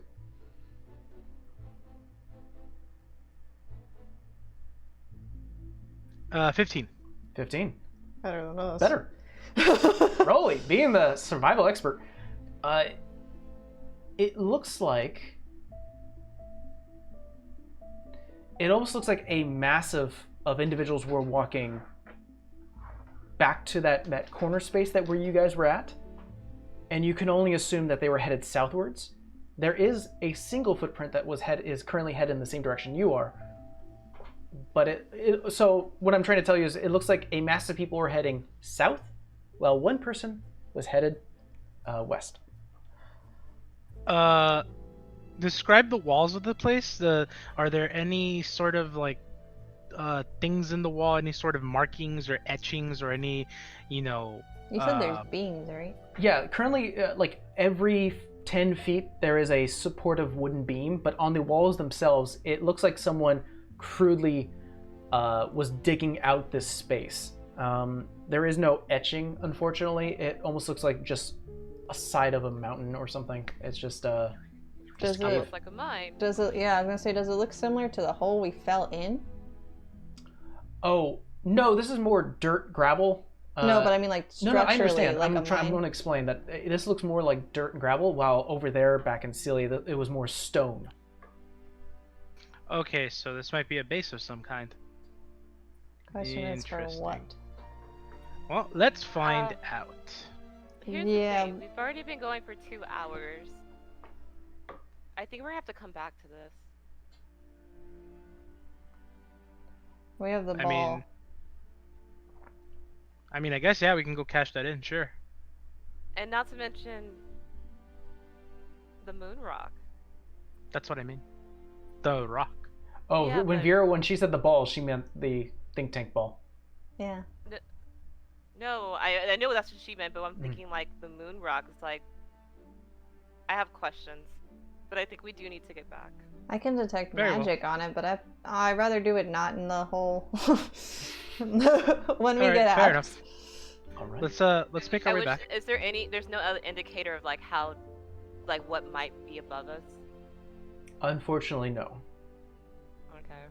Speaker 4: Uh, 15.
Speaker 1: 15.
Speaker 2: Better than us.
Speaker 1: Better. Rolly, being the survival expert, it looks like... It almost looks like a mass of individuals were walking back to that corner space that where you guys were at. And you can only assume that they were headed southwards. There is a single footprint that is currently headed in the same direction you are. But so what I'm trying to tell you is it looks like a mass of people were heading south, while one person was headed west.
Speaker 4: Describe the walls of the place. Are there any sort of like things in the wall, any sort of markings or etchings or any,
Speaker 2: You said there's beams, right?
Speaker 1: Yeah, currently, like every 10 feet, there is a supportive wooden beam, but on the walls themselves, it looks like someone crudely was digging out this space. There is no etching, unfortunately. It almost looks like just a side of a mountain or something. It's just
Speaker 2: Does
Speaker 3: Almost
Speaker 2: it?
Speaker 3: like a mine.
Speaker 2: Does it? Yeah, I was gonna say, does it look similar to the hole we fell in?
Speaker 1: Oh no, this is more dirt gravel.
Speaker 2: No, but I mean like
Speaker 1: No,
Speaker 2: structurally,
Speaker 1: I understand.
Speaker 2: like
Speaker 1: I'm
Speaker 2: a mine.
Speaker 1: going to explain that this looks more like dirt and gravel, while over there, back in Celia, it was more stone.
Speaker 4: Okay, so this might be a base of some kind.
Speaker 2: Question is for
Speaker 4: Interesting.
Speaker 2: what?
Speaker 4: Well, let's find out.
Speaker 3: Here's
Speaker 2: Yeah.
Speaker 3: the thing. We've already been going for 2 hours. I think we're gonna have to come back to this.
Speaker 2: We have the ball.
Speaker 4: I mean, I guess yeah, we can go cash that in, sure.
Speaker 3: And not to mention the moon rock.
Speaker 4: That's what I mean. The rock.
Speaker 1: Oh,
Speaker 3: Yeah,
Speaker 1: when
Speaker 3: but-
Speaker 1: Vera, when she said the ball, she meant the think tank ball.
Speaker 2: Yeah.
Speaker 3: No, I know that's what she meant, but I'm thinking like the moon rock is like. I have questions, but I think we do need to get back.
Speaker 2: I can detect
Speaker 4: Very well.
Speaker 2: magic on it, but I'd rather do it not in the hole when we
Speaker 4: Alright,
Speaker 2: get out.
Speaker 4: fair enough.
Speaker 1: All right.
Speaker 4: Let's make our way back.
Speaker 3: Is there any? There's no other indicator of like how, like what might be above us.
Speaker 1: Unfortunately, no.
Speaker 3: Okay.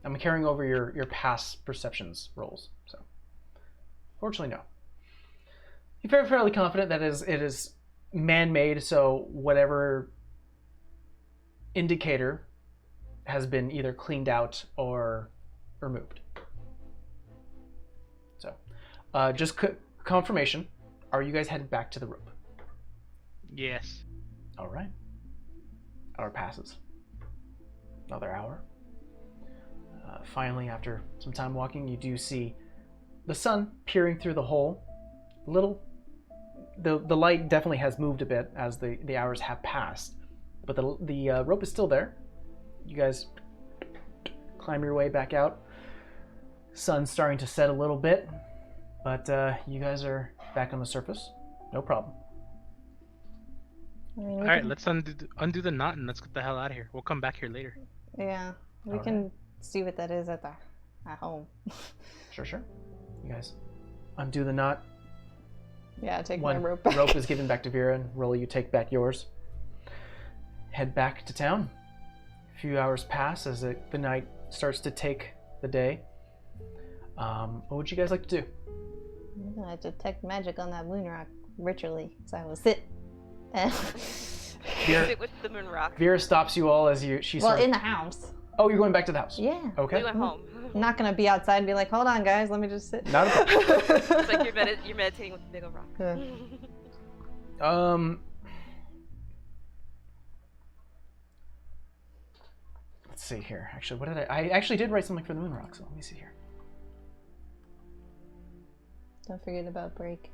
Speaker 1: I'm carrying over your past perceptions rolls, so. Fortunately, no. You're fairly confident that it is man-made, so whatever indicator has been either cleaned out or removed. So, just confirmation. Are you guys headed back to the rope?
Speaker 4: Yes.
Speaker 1: All right. Hour passes. Another hour. Finally, after some time walking, you do see the sun peering through the hole. The light definitely has moved a bit as the hours have passed, but the rope is still there. You guys climb your way back out. Sun's starting to set a little bit, but you guys are back on the surface. No problem.
Speaker 2: I mean,
Speaker 4: All right, let's undo the knot and let's get the hell out of here. We'll come back here later.
Speaker 2: Yeah, we
Speaker 1: All
Speaker 2: can see what that is at home.
Speaker 1: Sure. You guys undo the knot.
Speaker 2: Yeah, take
Speaker 1: One
Speaker 2: my rope back.
Speaker 1: rope is given back to Vera, and Rolly, you take back yours. Head back to town. A few hours pass as the night starts to take the day. What would you guys like to do?
Speaker 2: I'm gonna detect magic on that moon rock ritually, so I will sit. And
Speaker 1: Vera,
Speaker 3: Sit with the moon rock.
Speaker 1: Vera stops you all as she
Speaker 2: well,
Speaker 1: starts.
Speaker 2: in the house.
Speaker 1: Oh, you're going back to the house.
Speaker 2: Yeah.
Speaker 1: Okay.
Speaker 3: We went home.
Speaker 2: I'm not gonna be outside and be like, hold on, guys, let me just sit.
Speaker 1: Not a problem.
Speaker 3: It's like you're meditating with the big old rock.
Speaker 2: Yeah.
Speaker 1: Let's see here. Actually, what did I actually did write something for the moon rock, so let me see here.
Speaker 2: Don't forget about break.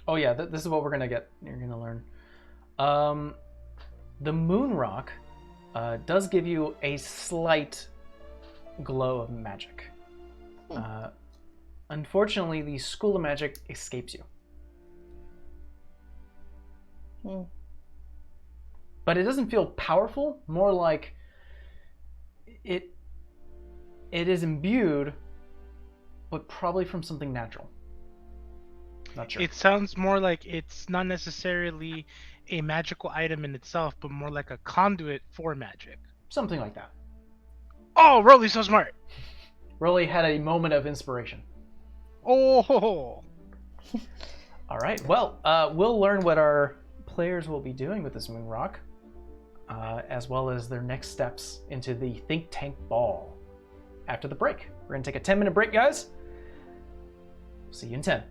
Speaker 1: Oh yeah, this is what we're gonna get. You're gonna learn. The moon rock does give you a slight glow of magic. Unfortunately, the school of magic escapes you. But it doesn't feel powerful. More like it is imbued, but probably from something natural. Not sure.
Speaker 4: It sounds more like it's not necessarily a magical item in itself, but more like a conduit for magic.
Speaker 1: Something like that.
Speaker 4: Oh, Rolly's so smart.
Speaker 1: Rolly had a moment of inspiration.
Speaker 4: Oh,
Speaker 1: All right. Well, we'll learn what our players will be doing with this moon rock, as well as their next steps into the think tank ball after the break. We're going to take a 10-minute break, guys. See you in 10.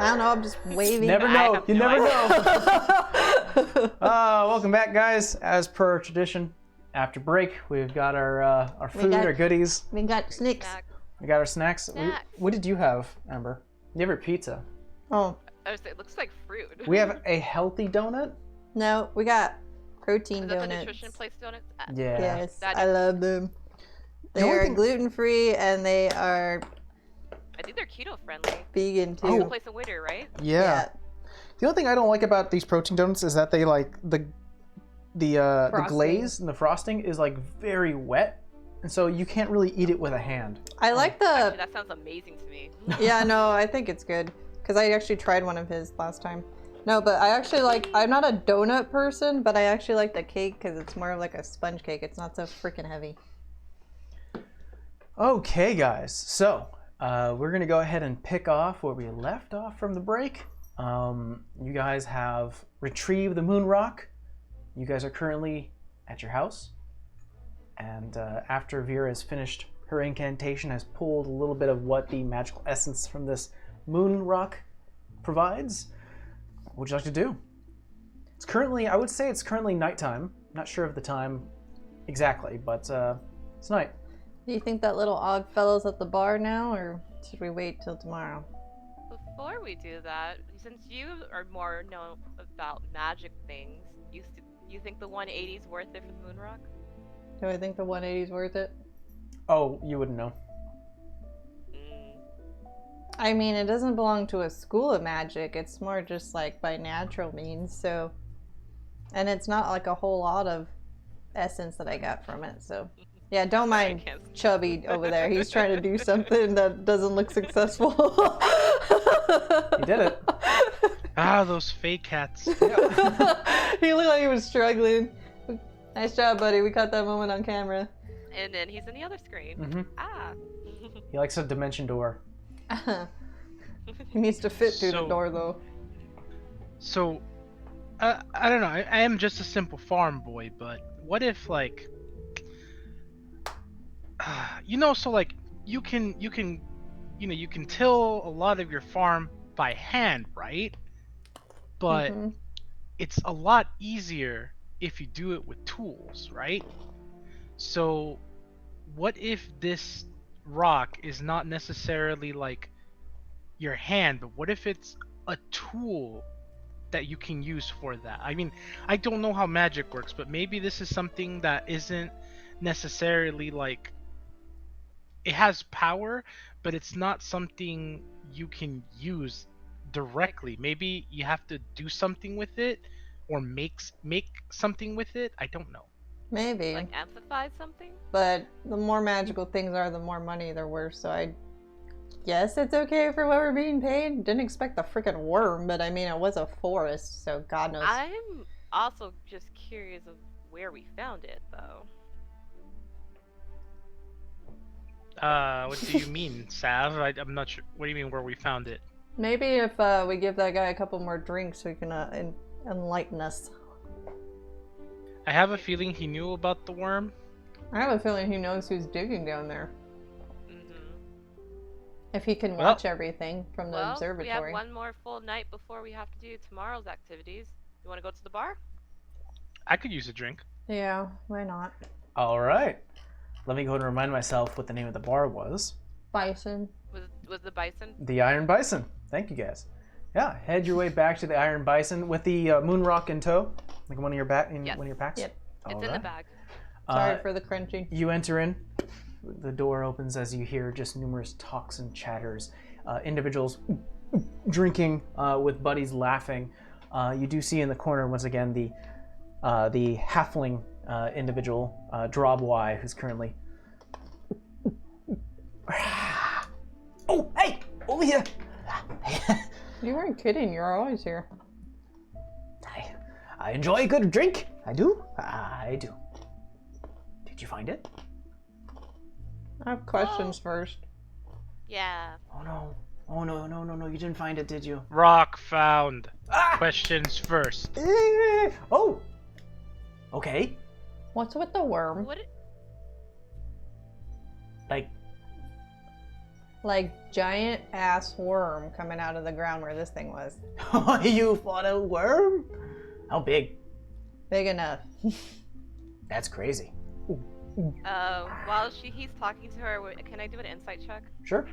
Speaker 2: I don't know. I'm just waving.
Speaker 1: Never
Speaker 3: I
Speaker 1: know.
Speaker 3: have
Speaker 1: You
Speaker 3: no
Speaker 1: never know. Welcome back, guys. As per tradition, after break, we've got our food, our goodies.
Speaker 2: We got snacks.
Speaker 3: Snack.
Speaker 1: We got our snacks.
Speaker 3: Snacks.
Speaker 1: What did you have, Amber? You have your pizza.
Speaker 2: Oh
Speaker 3: It looks like fruit.
Speaker 1: We have a healthy donut.
Speaker 2: no, we got protein
Speaker 3: Is that the
Speaker 2: donuts.
Speaker 3: nutrition place donuts?
Speaker 1: Yeah.
Speaker 2: Yes,
Speaker 3: That
Speaker 2: I
Speaker 3: is-
Speaker 2: love them. They
Speaker 1: The only
Speaker 2: are
Speaker 1: thing-
Speaker 2: gluten-free and they are
Speaker 3: I think they're keto friendly.
Speaker 2: vegan too.
Speaker 3: It's the place in Witter, right?
Speaker 1: Yeah. The only thing I don't like about these protein donuts is that they like the
Speaker 2: Frosting.
Speaker 1: glaze and the frosting is like very wet, and so you can't really eat it with a hand.
Speaker 2: I like the.
Speaker 3: Actually, that sounds amazing to me.
Speaker 2: Yeah, no, I think it's good because I actually tried one of his last time. No, but I actually like. I'm not a donut person, but I actually like the cake because it's more of like a sponge cake. It's not so freaking heavy.
Speaker 1: Okay, guys. So we're gonna go ahead and pick off where we left off from the break. You guys have retrieved the moon rock. You guys are currently at your house, and after Vera has finished her incantation, has pulled a little bit of what the magical essence from this moon rock provides. What would you like to do? It's currently, I would say it's currently nighttime. Not sure of the time exactly, but it's night.
Speaker 2: Do you think that little Og fellow's at the bar now, or should we wait till tomorrow?
Speaker 3: Before we do that, since you are more known about magic things, you think the 180's worth it for the moon rock?
Speaker 2: Do I think the 180's worth it?
Speaker 1: Oh, you wouldn't know.
Speaker 2: I mean, it doesn't belong to a school of magic. It's more just like by natural means. So, and it's not like a whole lot of essence that I got from it. So, yeah, don't mind
Speaker 3: can't-
Speaker 2: Chubby over there. He's trying to do something that doesn't look successful.
Speaker 1: You did it.
Speaker 4: Ah, those fake cats.
Speaker 2: He looked like he was struggling. Nice job, buddy. We caught that moment on camera.
Speaker 3: And then he's in the other screen.
Speaker 1: Hmm.
Speaker 3: Ah.
Speaker 1: He likes a dimension door.
Speaker 2: He needs to fit through the
Speaker 4: So-
Speaker 2: door, though.
Speaker 4: So, I don't know. I am just a simple farm boy, but what if like, so like you can, you can till a lot of your farm by hand, right? But
Speaker 2: Mhm.
Speaker 4: it's a lot easier if you do it with tools, right? So, what if this rock is not necessarily like your hand, but what if it's a tool that you can use for that? I mean, I don't know how magic works, but maybe this is something that isn't necessarily like it has power, but it's not something you can use directly. Maybe you have to do something with it or make something with it. I don't know.
Speaker 2: Maybe.
Speaker 3: Like amplify something?
Speaker 2: But the more magical things are, the more money they're worth. So I guess it's okay for what we're being paid. Didn't expect the freaking worm, but I mean, it was a forest, so God knows.
Speaker 3: I'm also just curious of where we found it, though.
Speaker 4: What do you mean, Sav? I'm not sure. What do you mean where we found it?
Speaker 2: Maybe if we give that guy a couple more drinks, we can enlighten us.
Speaker 4: I have a feeling he knew about the worm.
Speaker 2: I have a feeling he knows who's digging down there.
Speaker 3: Mm-hmm.
Speaker 2: If he can
Speaker 4: Well-
Speaker 2: watch everything from the
Speaker 3: Well, we
Speaker 2: observatory.
Speaker 3: have one more full night before we have to do tomorrow's activities. You want to go to the bar?
Speaker 4: I could use a drink.
Speaker 2: Yeah, why not?
Speaker 1: All right. Let me go ahead and remind myself what the name of the bar was.
Speaker 2: Bison.
Speaker 3: Was the bison?
Speaker 1: The Iron Bison. Thank you, guys. Yeah, head your way back to the Iron Bison with the moon rock in tow, like one of your
Speaker 3: Yes.
Speaker 1: one of your packs.
Speaker 2: Yep.
Speaker 3: It's
Speaker 1: All
Speaker 3: in the
Speaker 1: right.
Speaker 3: bag.
Speaker 2: Sorry for the crunching.
Speaker 1: You enter in. The door opens as you hear just numerous talks and chatters. Individuals drinking with buddies laughing. You do see in the corner once again the halfling individual, Drob Y, who's currently. Oh, hey, over here.
Speaker 2: You weren't kidding. You're always here.
Speaker 1: I enjoy a good drink. I do. I do. Did you find it?
Speaker 2: I have questions first.
Speaker 3: Yeah.
Speaker 1: Oh no. Oh no, no, no, no. You didn't find it, did you?
Speaker 4: Rock found.
Speaker 1: Ah!
Speaker 4: Questions first.
Speaker 1: Oh. Okay.
Speaker 2: What's with the worm?
Speaker 3: What?
Speaker 1: Like,
Speaker 2: like giant ass worm coming out of the ground where this thing was.
Speaker 1: You fought a worm? How big?
Speaker 2: Big enough.
Speaker 1: That's crazy.
Speaker 3: While he's talking to her, can I do an insight check?
Speaker 1: Sure.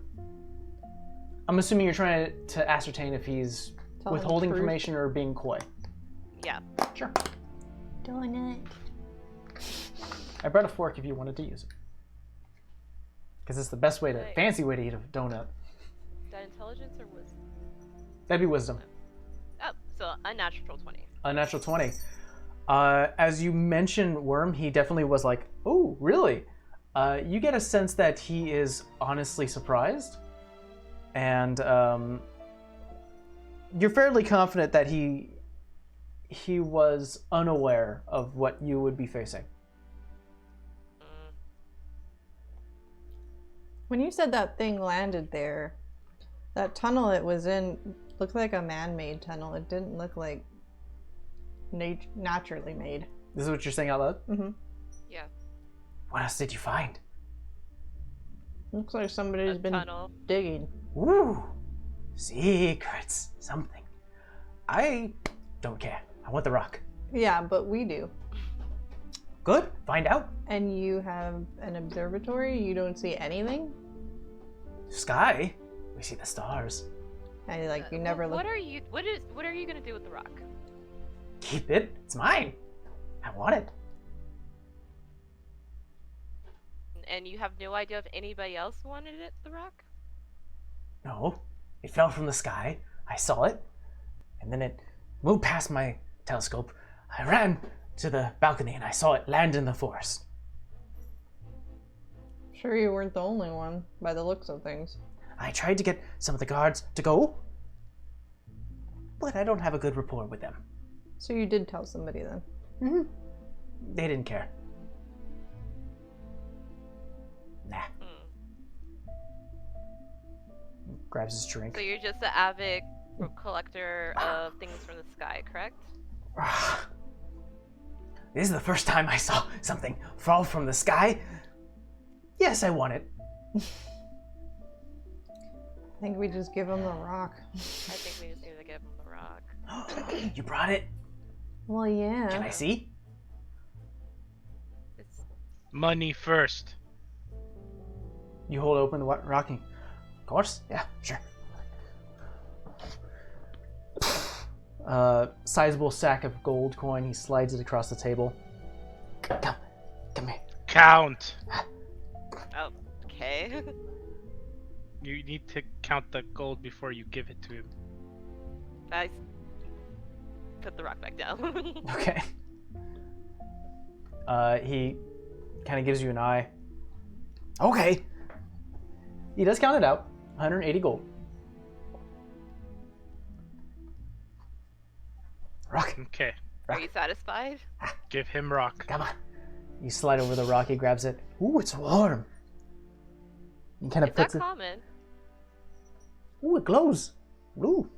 Speaker 1: I'm assuming you're trying to ascertain if he's
Speaker 2: Telling
Speaker 1: withholding
Speaker 2: truth.
Speaker 1: information or being coy.
Speaker 3: Yeah.
Speaker 1: Sure.
Speaker 2: Donut.
Speaker 1: I brought a fork if you wanted to use it. Because it's the best way to,
Speaker 3: Right.
Speaker 1: fancy way to eat a donut.
Speaker 3: Is that intelligence or wisdom?
Speaker 1: That'd be wisdom.
Speaker 3: Oh, so unnatural 20.
Speaker 1: A natural 20. As you mentioned worm, he definitely was like, oh, really? You get a sense that he is honestly surprised. And you're fairly confident that he was unaware of what you would be facing.
Speaker 2: When you said that thing landed there, that tunnel it was in looked like a man-made tunnel. It didn't look like naturally made.
Speaker 1: This is what you're saying out loud?
Speaker 2: Mm-hmm.
Speaker 3: Yeah.
Speaker 1: What else did you find?
Speaker 2: Looks like somebody's
Speaker 3: A
Speaker 2: been
Speaker 3: tunnel.
Speaker 2: digging.
Speaker 1: Ooh, secrets, something. I don't care. I want the rock.
Speaker 2: Yeah, but we do.
Speaker 1: Good, find out.
Speaker 2: And you have an observatory? You don't see anything?
Speaker 1: Sky, we see the stars.
Speaker 2: And like you never look.
Speaker 3: What are you gonna do with the rock?
Speaker 1: Keep it, it's mine. I want it.
Speaker 3: And you have no idea if anybody else wanted it, the rock?
Speaker 1: No, it fell from the sky. I saw it. And then it moved past my telescope. I ran to the balcony and I saw it land in the forest.
Speaker 2: Sure, you weren't the only one by the looks of things.
Speaker 1: I tried to get some of the guards to go, but I don't have a good rapport with them.
Speaker 2: So you did tell somebody then.
Speaker 1: Mm-hmm. They didn't care. Nah. Grabs his drink.
Speaker 3: So you're just an avid collector of things from the sky, correct?
Speaker 1: This is the first time I saw something fall from the sky. Yes, I want it.
Speaker 2: I think we just give him the rock.
Speaker 3: I think we just need to give him the rock.
Speaker 1: You brought it?
Speaker 2: Well, yeah.
Speaker 1: Can I see?
Speaker 3: It's
Speaker 4: Money first.
Speaker 1: You hold open the rock. Of course. Yeah, sure. Sizable sack of gold coin. He slides it across the table. Come here.
Speaker 4: Count.
Speaker 3: oh, okay.
Speaker 4: You need to count the gold before you give it to him.
Speaker 3: I put the rock back down.
Speaker 1: Okay. He kind of gives you an eye. Okay. He does count it out. 180 gold. Rock.
Speaker 4: Okay.
Speaker 3: Are you satisfied?
Speaker 4: Give him rock.
Speaker 1: Come on. You slide over the rock. He grabs it. Ooh, it's warm. He kind of
Speaker 3: Is that
Speaker 1: puts it.
Speaker 3: common?
Speaker 1: Ooh, it glows. Ooh.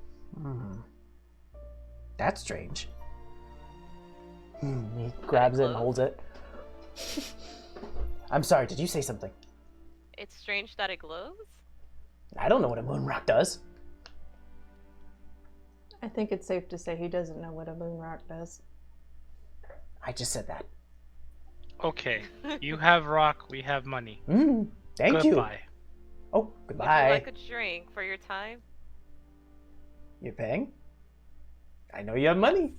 Speaker 1: That's strange. He grabs it and
Speaker 3: glows?
Speaker 1: holds it. I'm sorry, did you say something?
Speaker 3: It's strange that it glows?
Speaker 1: I don't know what a moon rock does.
Speaker 2: I think it's safe to say he doesn't know what a moon rock does.
Speaker 1: I just said that.
Speaker 4: Okay. You have rock, we have money.
Speaker 1: Thank you.
Speaker 4: Goodbye.
Speaker 1: Oh,
Speaker 3: Would
Speaker 1: goodbye.
Speaker 3: you like a drink for your time?
Speaker 1: You're paying? I know you have money.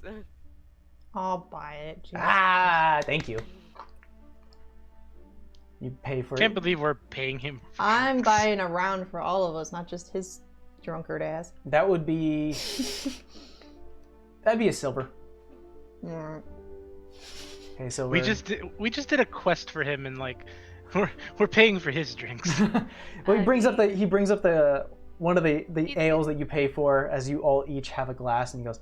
Speaker 2: I'll buy it. Jeez.
Speaker 1: Ah, thank you. You pay for
Speaker 4: Can't
Speaker 1: it.
Speaker 4: believe we're paying him. For
Speaker 2: I'm
Speaker 4: drinks.
Speaker 2: buying a round for all of us, not just his drunkard ass.
Speaker 1: That would be. That'd be a silver.
Speaker 2: Mm.
Speaker 1: Okay, so
Speaker 4: We just did a quest for him and like we're paying for his drinks.
Speaker 1: well, he brings up the one of the
Speaker 3: He's-
Speaker 1: ales that you pay for as you all each have a glass, and he goes,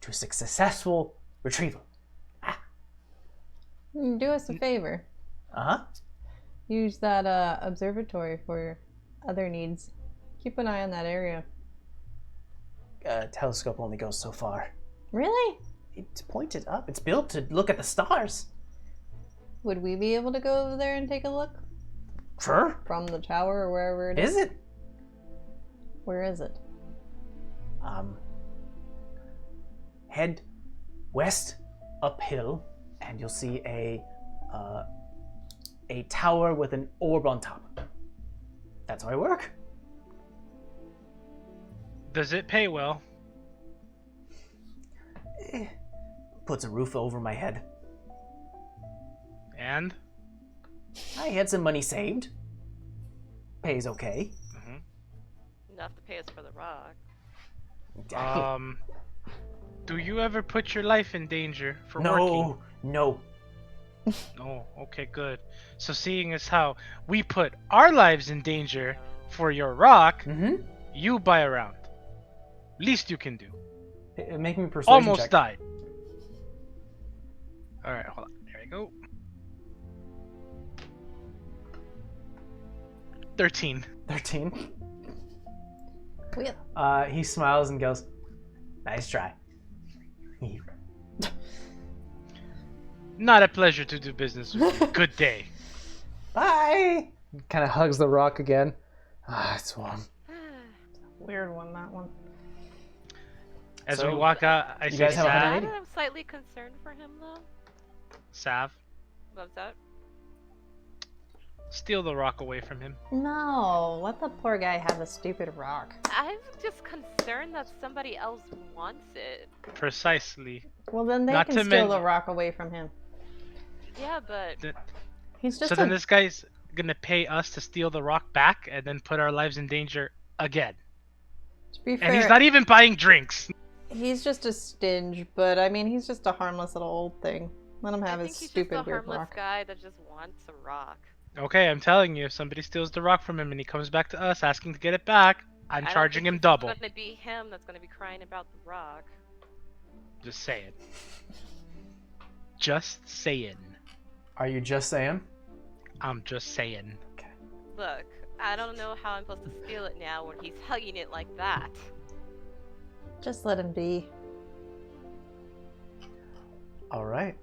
Speaker 1: "To a successful retrieval."
Speaker 2: Do us a favor.
Speaker 1: Uh-huh.
Speaker 2: Use that observatory for your other needs. Keep an eye on that area.
Speaker 1: Telescope only goes so far.
Speaker 2: Really?
Speaker 1: It's pointed up. It's built to look at the stars.
Speaker 2: Would we be able to go over there and take a look?
Speaker 1: Sure.
Speaker 2: From the tower or wherever it is?
Speaker 1: Is it?
Speaker 2: Where is it?
Speaker 1: Head west uphill, and you'll see a tower with an orb on top. That's how I work.
Speaker 4: Does it pay well?
Speaker 1: Puts a roof over my head.
Speaker 4: And?
Speaker 1: I had some money saved. Pays okay.
Speaker 3: Enough to pay us for the rock.
Speaker 4: Do you ever put your life in danger for working?
Speaker 1: No.
Speaker 4: Oh, okay, good. So seeing as how we put our lives in danger for your rock, you buy a round. Least you can do.
Speaker 1: Make me a persuasion
Speaker 4: Almost
Speaker 1: check.
Speaker 4: died. Alright, hold on. There we go. 13.
Speaker 1: 13.
Speaker 2: Well.
Speaker 1: He smiles and goes, "Nice try."
Speaker 4: Not a pleasure to do business with you. Good day.
Speaker 1: Bye. Kind of hugs the rock again. It's warm.
Speaker 2: Weird one, that one.
Speaker 4: As
Speaker 1: So,
Speaker 4: we walk out, I
Speaker 1: you
Speaker 4: say,
Speaker 1: guys have
Speaker 4: Sav.
Speaker 1: 180?
Speaker 3: I'm slightly concerned for him though.
Speaker 4: Sav,
Speaker 3: What's that?
Speaker 4: steal the rock away from him.
Speaker 2: No, let the poor guy have a stupid rock.
Speaker 3: I'm just concerned that somebody else wants it.
Speaker 4: Precisely.
Speaker 2: Well, then they
Speaker 4: Not
Speaker 2: can
Speaker 4: to
Speaker 2: steal
Speaker 4: men-
Speaker 2: the rock away from him.
Speaker 3: Yeah, but
Speaker 2: He's just
Speaker 4: So then this guy's gonna pay us to steal the rock back and then put our lives in danger again.
Speaker 2: to be fair,
Speaker 4: And he's not even buying drinks.
Speaker 2: he's just a stinge, but I mean, he's just a harmless little old thing. Let him have
Speaker 3: I
Speaker 2: his
Speaker 3: think he's
Speaker 2: stupid
Speaker 3: just a
Speaker 2: weird
Speaker 3: harmless
Speaker 2: rock.
Speaker 3: guy that just wants a rock.
Speaker 4: Okay, I'm telling you, if somebody steals the rock from him and he comes back to us asking to get it back, I'm
Speaker 3: I don't
Speaker 4: charging
Speaker 3: think
Speaker 4: him
Speaker 3: it's
Speaker 4: double.
Speaker 3: gonna be him that's gonna be crying about the rock.
Speaker 4: Just saying. Just saying.
Speaker 1: Are you just saying?
Speaker 4: I'm just saying.
Speaker 3: Look, I don't know how I'm supposed to steal it now when he's hugging it like that.
Speaker 2: Just let him be.
Speaker 1: All right.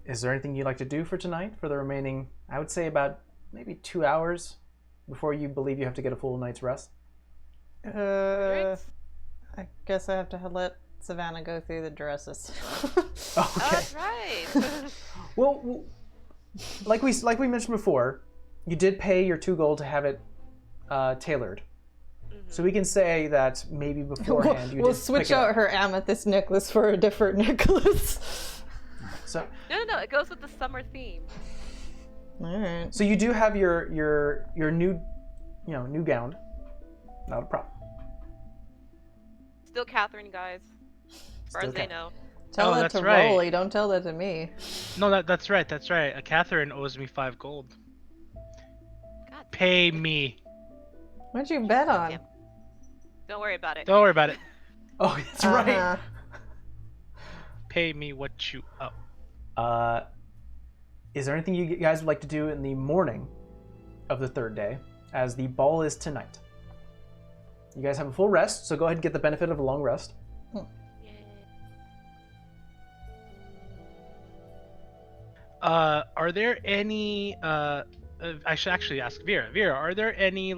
Speaker 1: Is there anything you'd like to do for tonight? For the remaining, I would say about maybe 2 hours before you believe you have to get a full night's rest.
Speaker 3: Drinks?
Speaker 2: I guess I have to let Savannah go through the dresses.
Speaker 1: Okay.
Speaker 3: Oh, that's right.
Speaker 1: Well, like we mentioned before, you did pay your 2 gold to have it tailored. So we can say that maybe beforehand you
Speaker 2: we'll
Speaker 1: did
Speaker 2: switch
Speaker 1: pick it
Speaker 2: out
Speaker 1: up.
Speaker 2: her amethyst necklace for a different necklace.
Speaker 1: So
Speaker 3: No, it goes with the summer theme.
Speaker 2: All right.
Speaker 1: you do have your new, new gown. Not a problem.
Speaker 3: Still Catherine, guys. As far
Speaker 1: Still
Speaker 3: as they
Speaker 1: Catherine.
Speaker 3: know.
Speaker 2: Tell
Speaker 4: Oh,
Speaker 2: that
Speaker 4: that's
Speaker 2: to
Speaker 4: right.
Speaker 2: Rolly. Don't tell that to me.
Speaker 4: No, that's right. That's right. Catherine owes me 5 gold.
Speaker 3: God,
Speaker 4: Pay me.
Speaker 2: What'd you bet on?
Speaker 3: damn. Don't worry about it.
Speaker 4: Don't worry about it.
Speaker 1: Oh, that's right.
Speaker 2: Uh-huh.
Speaker 4: Pay me what you owe.
Speaker 1: Is there anything you guys would like to do in the morning of the 3rd day, as the ball is tonight? You guys have a full rest, so go ahead and get the benefit of a long rest.
Speaker 4: Are there any I should actually ask Vera. Vera, are there any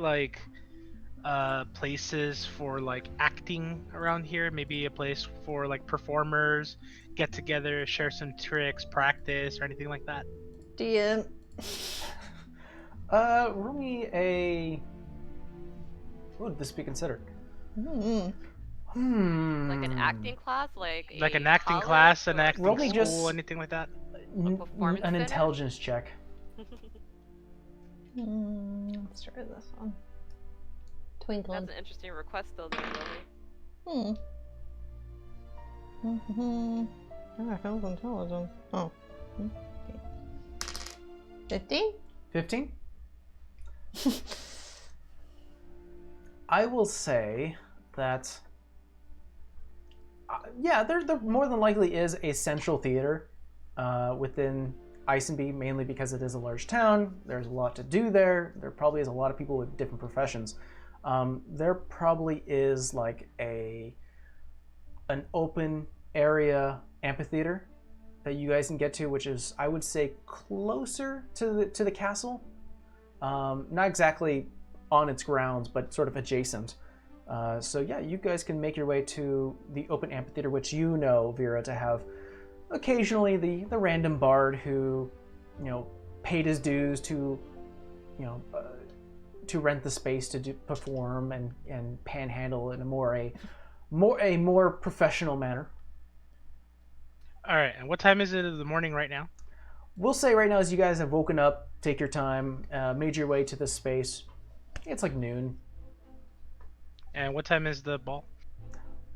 Speaker 4: places for acting around here? Maybe a place for performers get together, share some tricks, practice, or anything like that?
Speaker 2: DM.
Speaker 1: Roll me a. What would this be considered?
Speaker 2: Mm-hmm.
Speaker 3: Like an acting class? Like
Speaker 4: Like
Speaker 3: a
Speaker 4: an acting
Speaker 3: college
Speaker 4: class, an
Speaker 3: or-
Speaker 4: acting
Speaker 1: Roll me
Speaker 4: school,
Speaker 1: just-
Speaker 4: anything like that?
Speaker 3: performance
Speaker 1: An
Speaker 3: center?
Speaker 1: intelligence check.
Speaker 2: Let's try this one. Twinkling.
Speaker 3: That's an interesting request though, Lily.
Speaker 2: Ah, health intelligence. Oh. Okay. 15?
Speaker 1: 15? I will say that, there more than likely is a central theater within Isenby, mainly because it is a large town. There's a lot to do there. There probably is a lot of people with different professions. There probably is an open area amphitheater that you guys can get to, which is, I would say, closer to the castle. Not exactly on its grounds, but sort of adjacent. So yeah, you guys can make your way to the open amphitheater, which you know, Vera, to have occasionally the random bard who, paid his dues to, to rent the space to perform and panhandle in a more professional manner.
Speaker 4: All right, and what time is it in the morning right now?
Speaker 1: We'll say right now, as you guys have woken up, take your time, made your way to this space. It's like noon.
Speaker 4: And what time is the ball?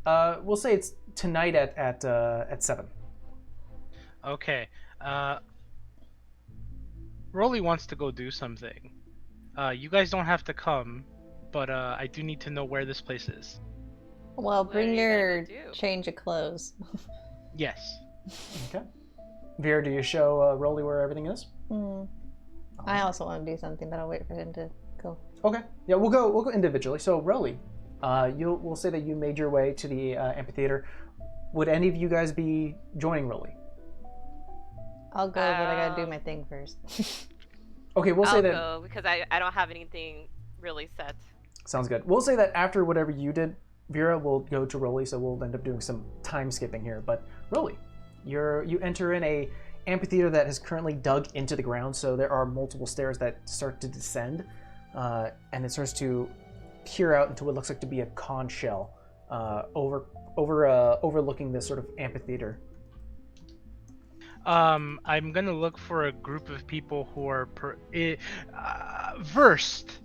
Speaker 1: We'll say it's tonight at 7.
Speaker 4: Okay. Rolly wants to go do something. You guys don't have to come, but I do need to know where this place is.
Speaker 2: Well,
Speaker 3: What
Speaker 2: bring
Speaker 3: are you
Speaker 2: your
Speaker 3: gonna do?
Speaker 2: change of clothes.
Speaker 4: Yes.
Speaker 1: Okay. Vera, do you show Rolly where everything is?
Speaker 2: I also want to do something, but I'll wait for him to go.
Speaker 1: Okay. Yeah, we'll go individually. So Rolly, we'll say that you made your way to the amphitheater. Would any of you guys be joining Rolly?
Speaker 2: I'll go, but I gotta do my thing first.
Speaker 1: Okay, we'll say
Speaker 3: I'll
Speaker 1: that.
Speaker 3: go because I don't have anything really set.
Speaker 1: Sounds good. We'll say that after whatever you did, Vera will go to Rolly, so we'll end up doing some time skipping here. But Rolly, you enter in a amphitheater that is currently dug into the ground, so there are multiple stairs that start to descend, and it starts to peer out into what looks like to be a conch shell overlooking this sort of amphitheater.
Speaker 4: I'm gonna look for a group of people who are versed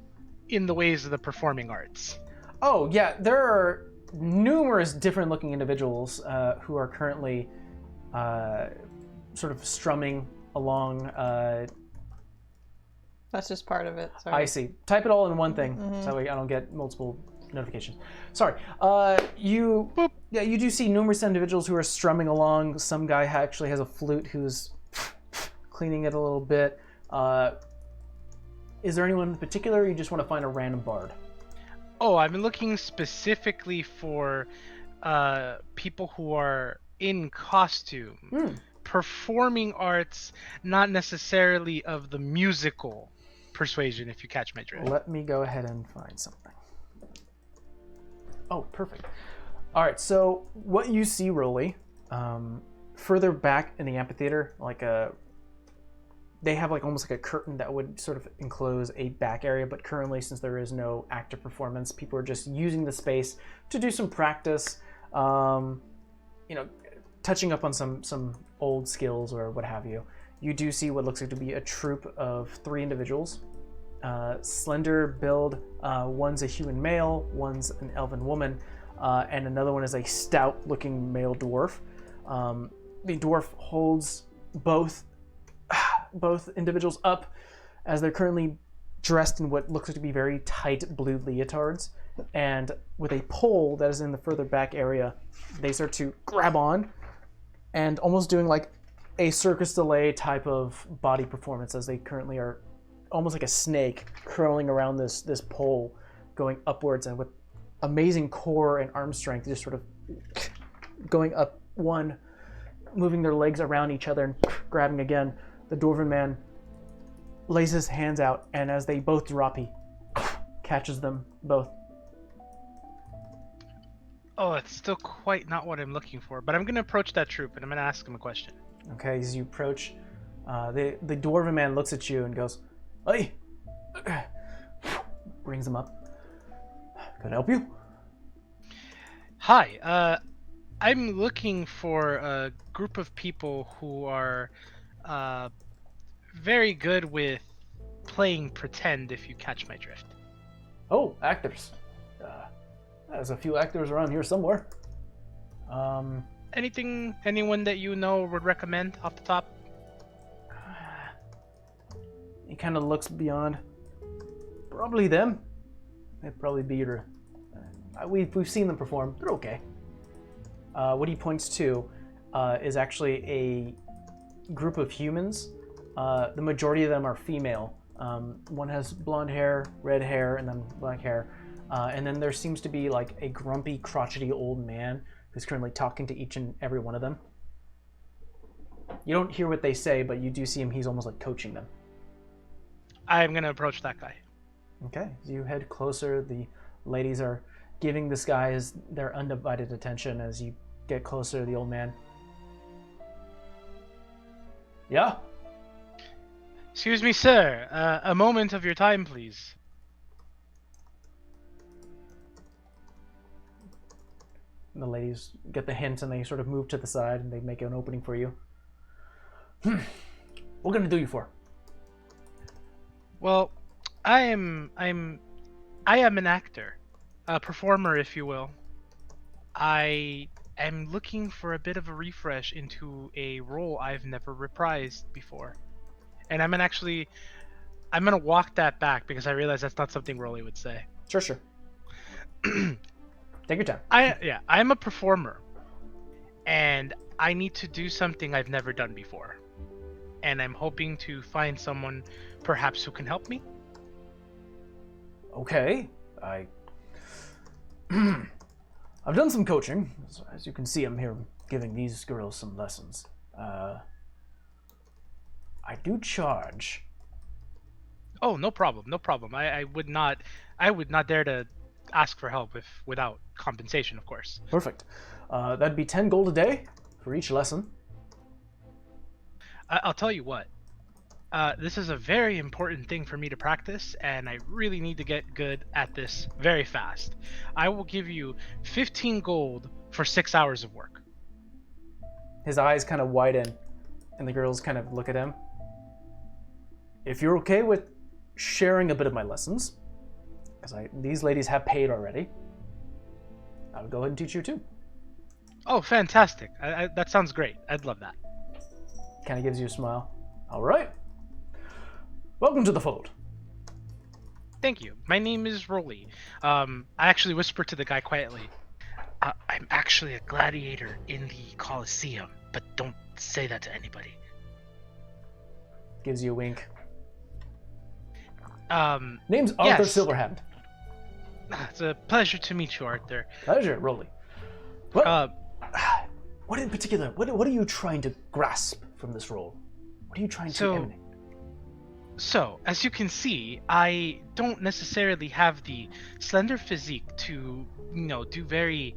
Speaker 4: in the ways of the performing arts.
Speaker 1: Oh yeah, there are numerous different looking individuals who are currently sort of strumming along.
Speaker 2: That's just part of it. Sorry.
Speaker 1: I see. Type it all in one thing, so that way I don't get multiple notifications. Sorry. You do see numerous individuals who are strumming along. Some guy actually has a flute who's cleaning it a little bit. Is there anyone in particular, or you just want to find a random bard?
Speaker 4: Oh, I'm looking specifically for people who are in costume. Performing arts, not necessarily of the musical persuasion, if you catch my drift.
Speaker 1: Let me go ahead and find something. Oh, perfect. All right, so what you see, Rolly, further back in the amphitheater, they have almost like a curtain that would sort of enclose a back area, but currently, since there is no active performance, people are just using the space to do some practice, touching up on some old skills or what have you. You do see what looks like to be a troupe of 3 individuals. Slender build, one's a human male, one's an elven woman, and another one is a stout-looking male dwarf. The dwarf holds both individuals up as they're currently dressed in what looks like to be very tight blue leotards, and with a pole that is in the further back area, they start to grab on and almost doing like a circus delay type of body performance as they currently are almost like a snake curling around this pole, going upwards, and with amazing core and arm strength, just sort of going up one, moving their legs around each other and grabbing again. The dwarven man lays his hands out, and as they both drop, he catches them both.
Speaker 4: Oh, it's still quite not what I'm looking for, but I'm going to approach that troop and I'm going to ask him a question.
Speaker 1: Okay, as you approach, the dwarven man looks at you and goes, "Hey!" Brings him up. Can I help you?
Speaker 4: Hi, I'm looking for a group of people who are very good with playing pretend, if you catch my drift.
Speaker 1: Oh, actors. There's a few actors around here somewhere.
Speaker 4: Anyone that you know would recommend off the top?
Speaker 1: He kind of looks beyond. Probably them. They'd probably be your. We've seen them perform. They're okay. What he points to is actually a group of humans. The majority of them are female. One has blonde hair, red hair, and then black hair. And then there seems to be like a grumpy, crotchety old man who's currently talking to each and every one of them. You don't hear what they say, but you do see him. He's almost like coaching them.
Speaker 4: I'm gonna approach that guy.
Speaker 1: Okay, as you head closer, the ladies are giving this guy their undivided attention. As you get closer to the old man. Yeah?
Speaker 4: Excuse me, sir. A moment of your time, please.
Speaker 1: And the ladies get the hint and they sort of move to the side and they make an opening for you. What can I do you for?
Speaker 4: Well, I am an actor, a performer, if you will. I am looking for a bit of a refresh into a role I've never reprised before, and I'm gonna walk that back because I realize that's not something Rolly would say.
Speaker 1: Sure. Take your time.
Speaker 4: I'm a performer, and I need to do something I've never done before, and I'm hoping to find someone, perhaps, who can help me.
Speaker 1: Okay, I've done some coaching. As you can see, I'm here giving these girls some lessons. I do charge.
Speaker 4: Oh, no problem. I would not dare to ask for help without compensation, of course.
Speaker 1: Perfect. That'd be 10 gold a day for each lesson.
Speaker 4: I'll tell you what. This is a very important thing for me to practice, and I really need to get good at this very fast. I will give you 15 gold for 6 hours of work.
Speaker 1: His eyes kind of widen, and the girls kind of look at him. If you're okay with sharing a bit of my lessons, because these ladies have paid already, I would go ahead and teach you too.
Speaker 4: Oh, fantastic. That sounds great. I'd love that.
Speaker 1: Kind of gives you a smile. All right. Welcome to the fold.
Speaker 4: Thank you. My name is Rolly. I actually whisper to the guy quietly. I'm actually a gladiator in the Colosseum, but don't say that to anybody.
Speaker 1: Gives you a wink.
Speaker 4: Name's
Speaker 1: Arthur Silverhand.
Speaker 4: It's a pleasure to meet you, Arthur.
Speaker 1: Pleasure, Rolly. What in particular? What are you trying to grasp from this role? What are you trying to emanate?
Speaker 4: So, as you can see, I don't necessarily have the slender physique to, do very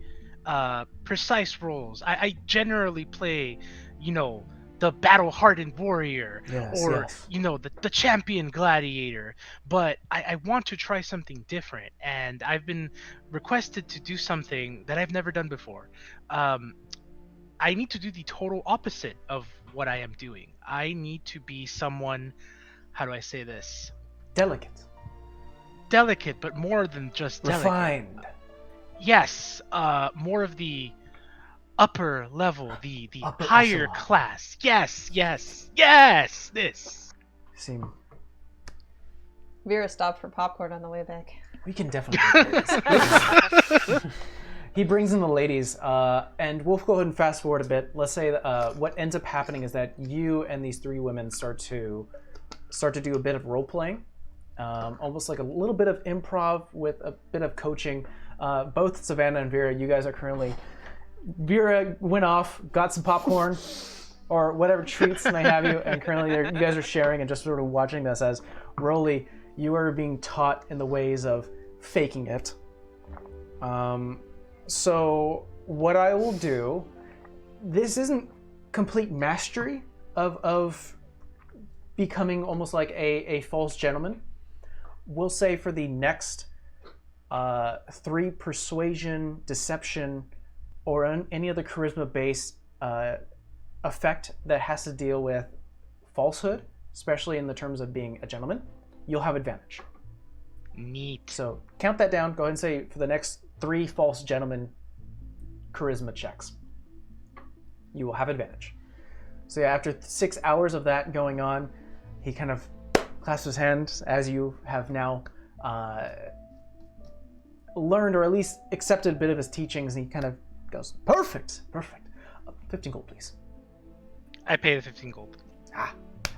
Speaker 4: precise roles. I generally play, the battle-hardened warrior, the champion gladiator. But I want to try something different, and I've been requested to do something that I've never done before. I need to do the total opposite of what I am doing. I need to be someone, how do I say this?
Speaker 1: Delicate,
Speaker 4: but more than just delicate.
Speaker 1: Refined.
Speaker 4: Yes, more of the upper level, the
Speaker 1: upper
Speaker 4: higher
Speaker 1: echelon.
Speaker 4: class. Yes, this.
Speaker 1: Seem.
Speaker 2: Vera stopped for popcorn on the way back.
Speaker 1: We can definitely do this. He brings in the ladies, and we'll go ahead and fast forward a bit. Let's say what ends up happening is that you and these three women start to do a bit of role playing, almost like a little bit of improv with a bit of coaching. Both Savannah and Vera, you guys are currently. Vera went off, got some popcorn, or whatever treats may have you, and currently you guys are sharing and just sort of watching this as Rolly, you are being taught in the ways of faking it. So what I will do, this isn't complete mastery of becoming almost like a false gentleman. We'll say for the next 3 persuasion, deception, or any other charisma-based effect that has to deal with falsehood, especially in the terms of being a gentleman, you'll have advantage.
Speaker 4: Neat.
Speaker 1: So count that down. Go ahead and say for the next 3 false gentleman charisma checks, you will have advantage. So yeah, after 6 hours of that going on, he kind of clasps his hands as you have now learned or at least accepted a bit of his teachings, and he kind of goes, perfect. 15 gold, please.
Speaker 4: I pay the 15 gold.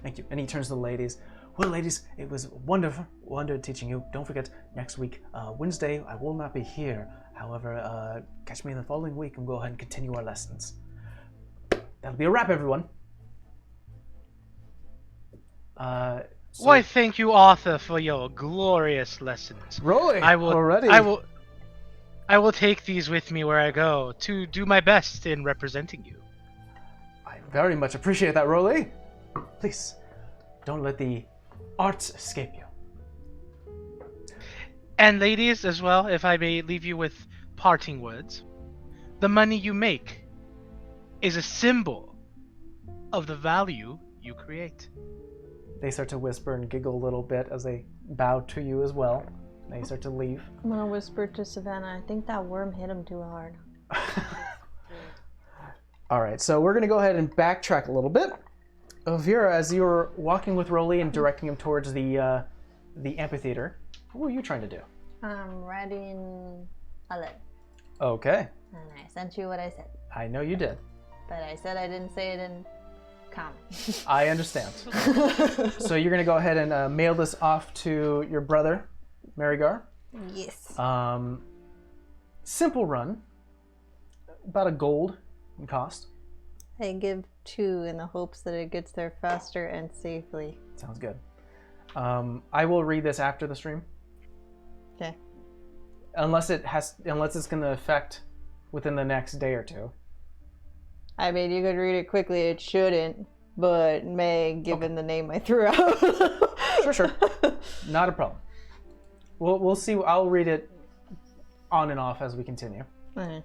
Speaker 1: Thank you. And he turns to the ladies. Well, ladies, it was wonderful teaching you. Don't forget, next week, Wednesday, I will not be here. However, catch me in the following week and go ahead and continue our lessons. That'll be a wrap, everyone.
Speaker 4: Why, thank you, Arthur, for your glorious lessons.
Speaker 1: Rolly, already.
Speaker 4: I will take these with me where I go to do my best in representing you.
Speaker 1: I very much appreciate that, Rolly. Please, don't let the arts escape you.
Speaker 4: And ladies, as well, if I may leave you with parting words. The money you make is a symbol of the value you create.
Speaker 1: They start to whisper and giggle a little bit as they bow to you as well. They start to leave.
Speaker 2: I'm gonna whisper to Savannah, I think that worm hit him too hard.
Speaker 1: All right, so we're going to go ahead and backtrack a little bit. Vera, as you were walking with Rolly and directing him towards the amphitheater, what were you trying to do?
Speaker 2: I'm writing a letter.
Speaker 1: Okay.
Speaker 2: And I sent you what I said.
Speaker 1: I know you did.
Speaker 2: But I said I didn't say it in common.
Speaker 1: I understand. So you're going to go ahead and mail this off to your brother, Marigar.
Speaker 2: Yes.
Speaker 1: Simple run. About $1 in cost.
Speaker 2: I give 2 in the hopes that it gets there faster and safely.
Speaker 1: Sounds good. I will read this after the stream.
Speaker 2: Okay.
Speaker 1: Unless it's going to affect within the next day or two.
Speaker 2: I mean, you could read it quickly. It shouldn't, but may, given the name I threw out.
Speaker 1: Sure. Not a problem. We'll see. I'll read it on and off as we continue.
Speaker 2: Okay.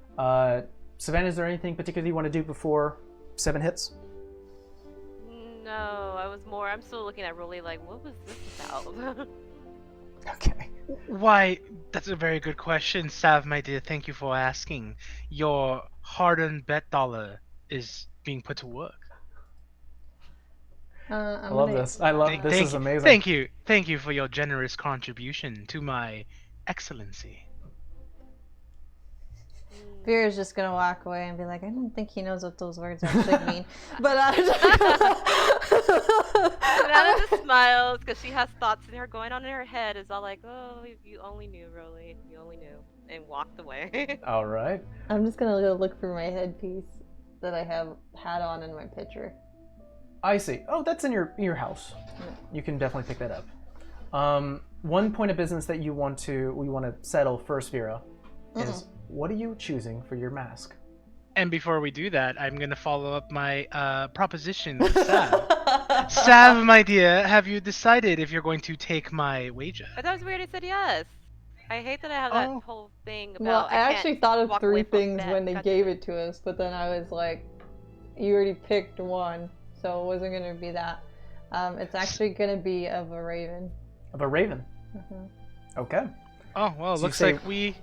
Speaker 1: Savannah, is there anything particular you want to do before 7 hits?
Speaker 3: No, I'm still looking at Rolly like, what was this about?
Speaker 1: Okay.
Speaker 4: Why, that's a very good question, Sav, my dear. Thank you for asking. Your hard-earned bet dollar is being put to work.
Speaker 1: I love this. This is amazing.
Speaker 4: Thank you for your generous contribution to my excellency.
Speaker 2: Vera's just gonna walk away and be like, I don't think he knows what those words actually mean. But
Speaker 3: Savannah just smiles because she has thoughts in her going on in her head. Is all like, oh, you only knew, Rolly. You only knew. And walked away.
Speaker 1: All right.
Speaker 2: I'm just gonna go look for my headpiece that I have had on in my picture.
Speaker 1: I see. Oh, that's in your house.
Speaker 2: Yeah.
Speaker 1: You can definitely pick that up. One point of business that we want to settle first, Vera, is what are you choosing for your mask?
Speaker 4: And before we do that, I'm going to follow up my proposition with Sav. Sav, my dear, have you decided if you're going to take my wager?
Speaker 3: I thought it was weird. I said yes. I hate that I have that whole thing about.
Speaker 2: Well, I actually thought of
Speaker 3: walk
Speaker 2: 3
Speaker 3: away from
Speaker 2: things
Speaker 3: bed.
Speaker 2: when they
Speaker 3: God
Speaker 2: gave
Speaker 3: damn
Speaker 2: it to us, but then I was like, you already picked one, so it wasn't going to be that. It's actually going to be of a raven.
Speaker 1: Of a raven. Okay.
Speaker 4: Oh, well, it
Speaker 1: So
Speaker 4: looks
Speaker 1: you say-
Speaker 4: like we...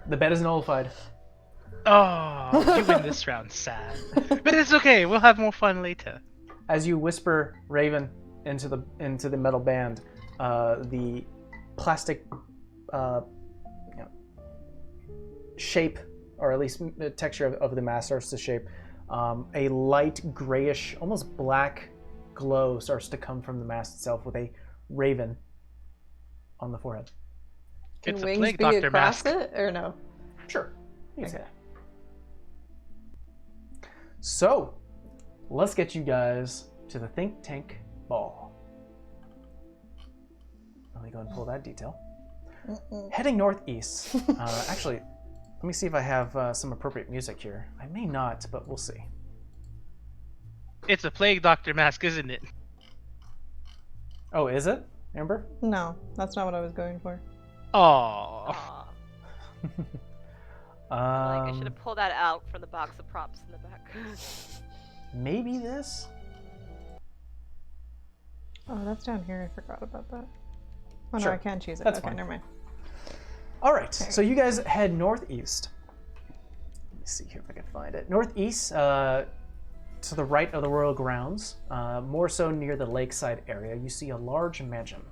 Speaker 1: The bet is nullified.
Speaker 4: Oh, you win this round, Sav. But it's okay, we'll have more fun later.
Speaker 1: As you whisper Raven into the metal band, the plastic shape, or at least the texture of the mask starts to shape. A light grayish, almost black glow starts to come from the mask itself with a raven on the forehead.
Speaker 2: Can
Speaker 4: It's a
Speaker 2: wings
Speaker 4: plague
Speaker 2: be
Speaker 4: doctor
Speaker 2: across
Speaker 4: mask.
Speaker 2: it, or no?
Speaker 1: Sure, you can say that. So, let's get you guys to the Think Tank Ball. Let me go and pull that detail. Heading northeast. Actually, let me see if I have some appropriate music here. I may not, but we'll see.
Speaker 4: It's a plague doctor mask, isn't it?
Speaker 1: Oh, is it, Amber?
Speaker 2: No, that's not what I was going for.
Speaker 4: Oh.
Speaker 3: Aw. Like I
Speaker 1: Um,
Speaker 3: should have pulled that out from the box of props in the back.
Speaker 1: maybe this?
Speaker 2: Oh, that's down here. I forgot about that. Oh,
Speaker 1: Sure.
Speaker 2: no, I can't choose it.
Speaker 1: That's
Speaker 2: okay,
Speaker 1: fine.
Speaker 2: never mind.
Speaker 1: All right, so you guys head northeast. Let me see here if I can find it. Northeast, to the right of the royal grounds, more so near the lakeside area, you see a large mansion.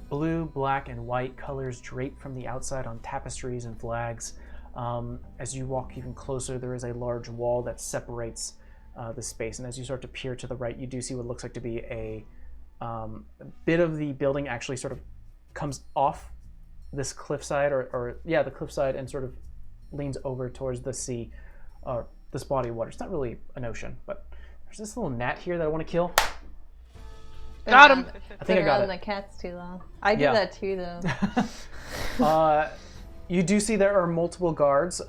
Speaker 1: Blue, black, and white colors drape from the outside on tapestries and flags. As you walk even closer, there is a large wall that separates the space. And as you start to peer to the right, you do see what looks like to be a bit of the building actually sort of comes off this cliffside, the cliffside, and sort of leans over towards the sea, or this body of water. It's not really an ocean, but there's this little gnat here that I want to kill.
Speaker 4: Got him!
Speaker 1: I think I got
Speaker 2: around
Speaker 1: it.
Speaker 2: the cats too long. I do
Speaker 1: Yeah.
Speaker 2: that too, though.
Speaker 1: You do see there are multiple guards,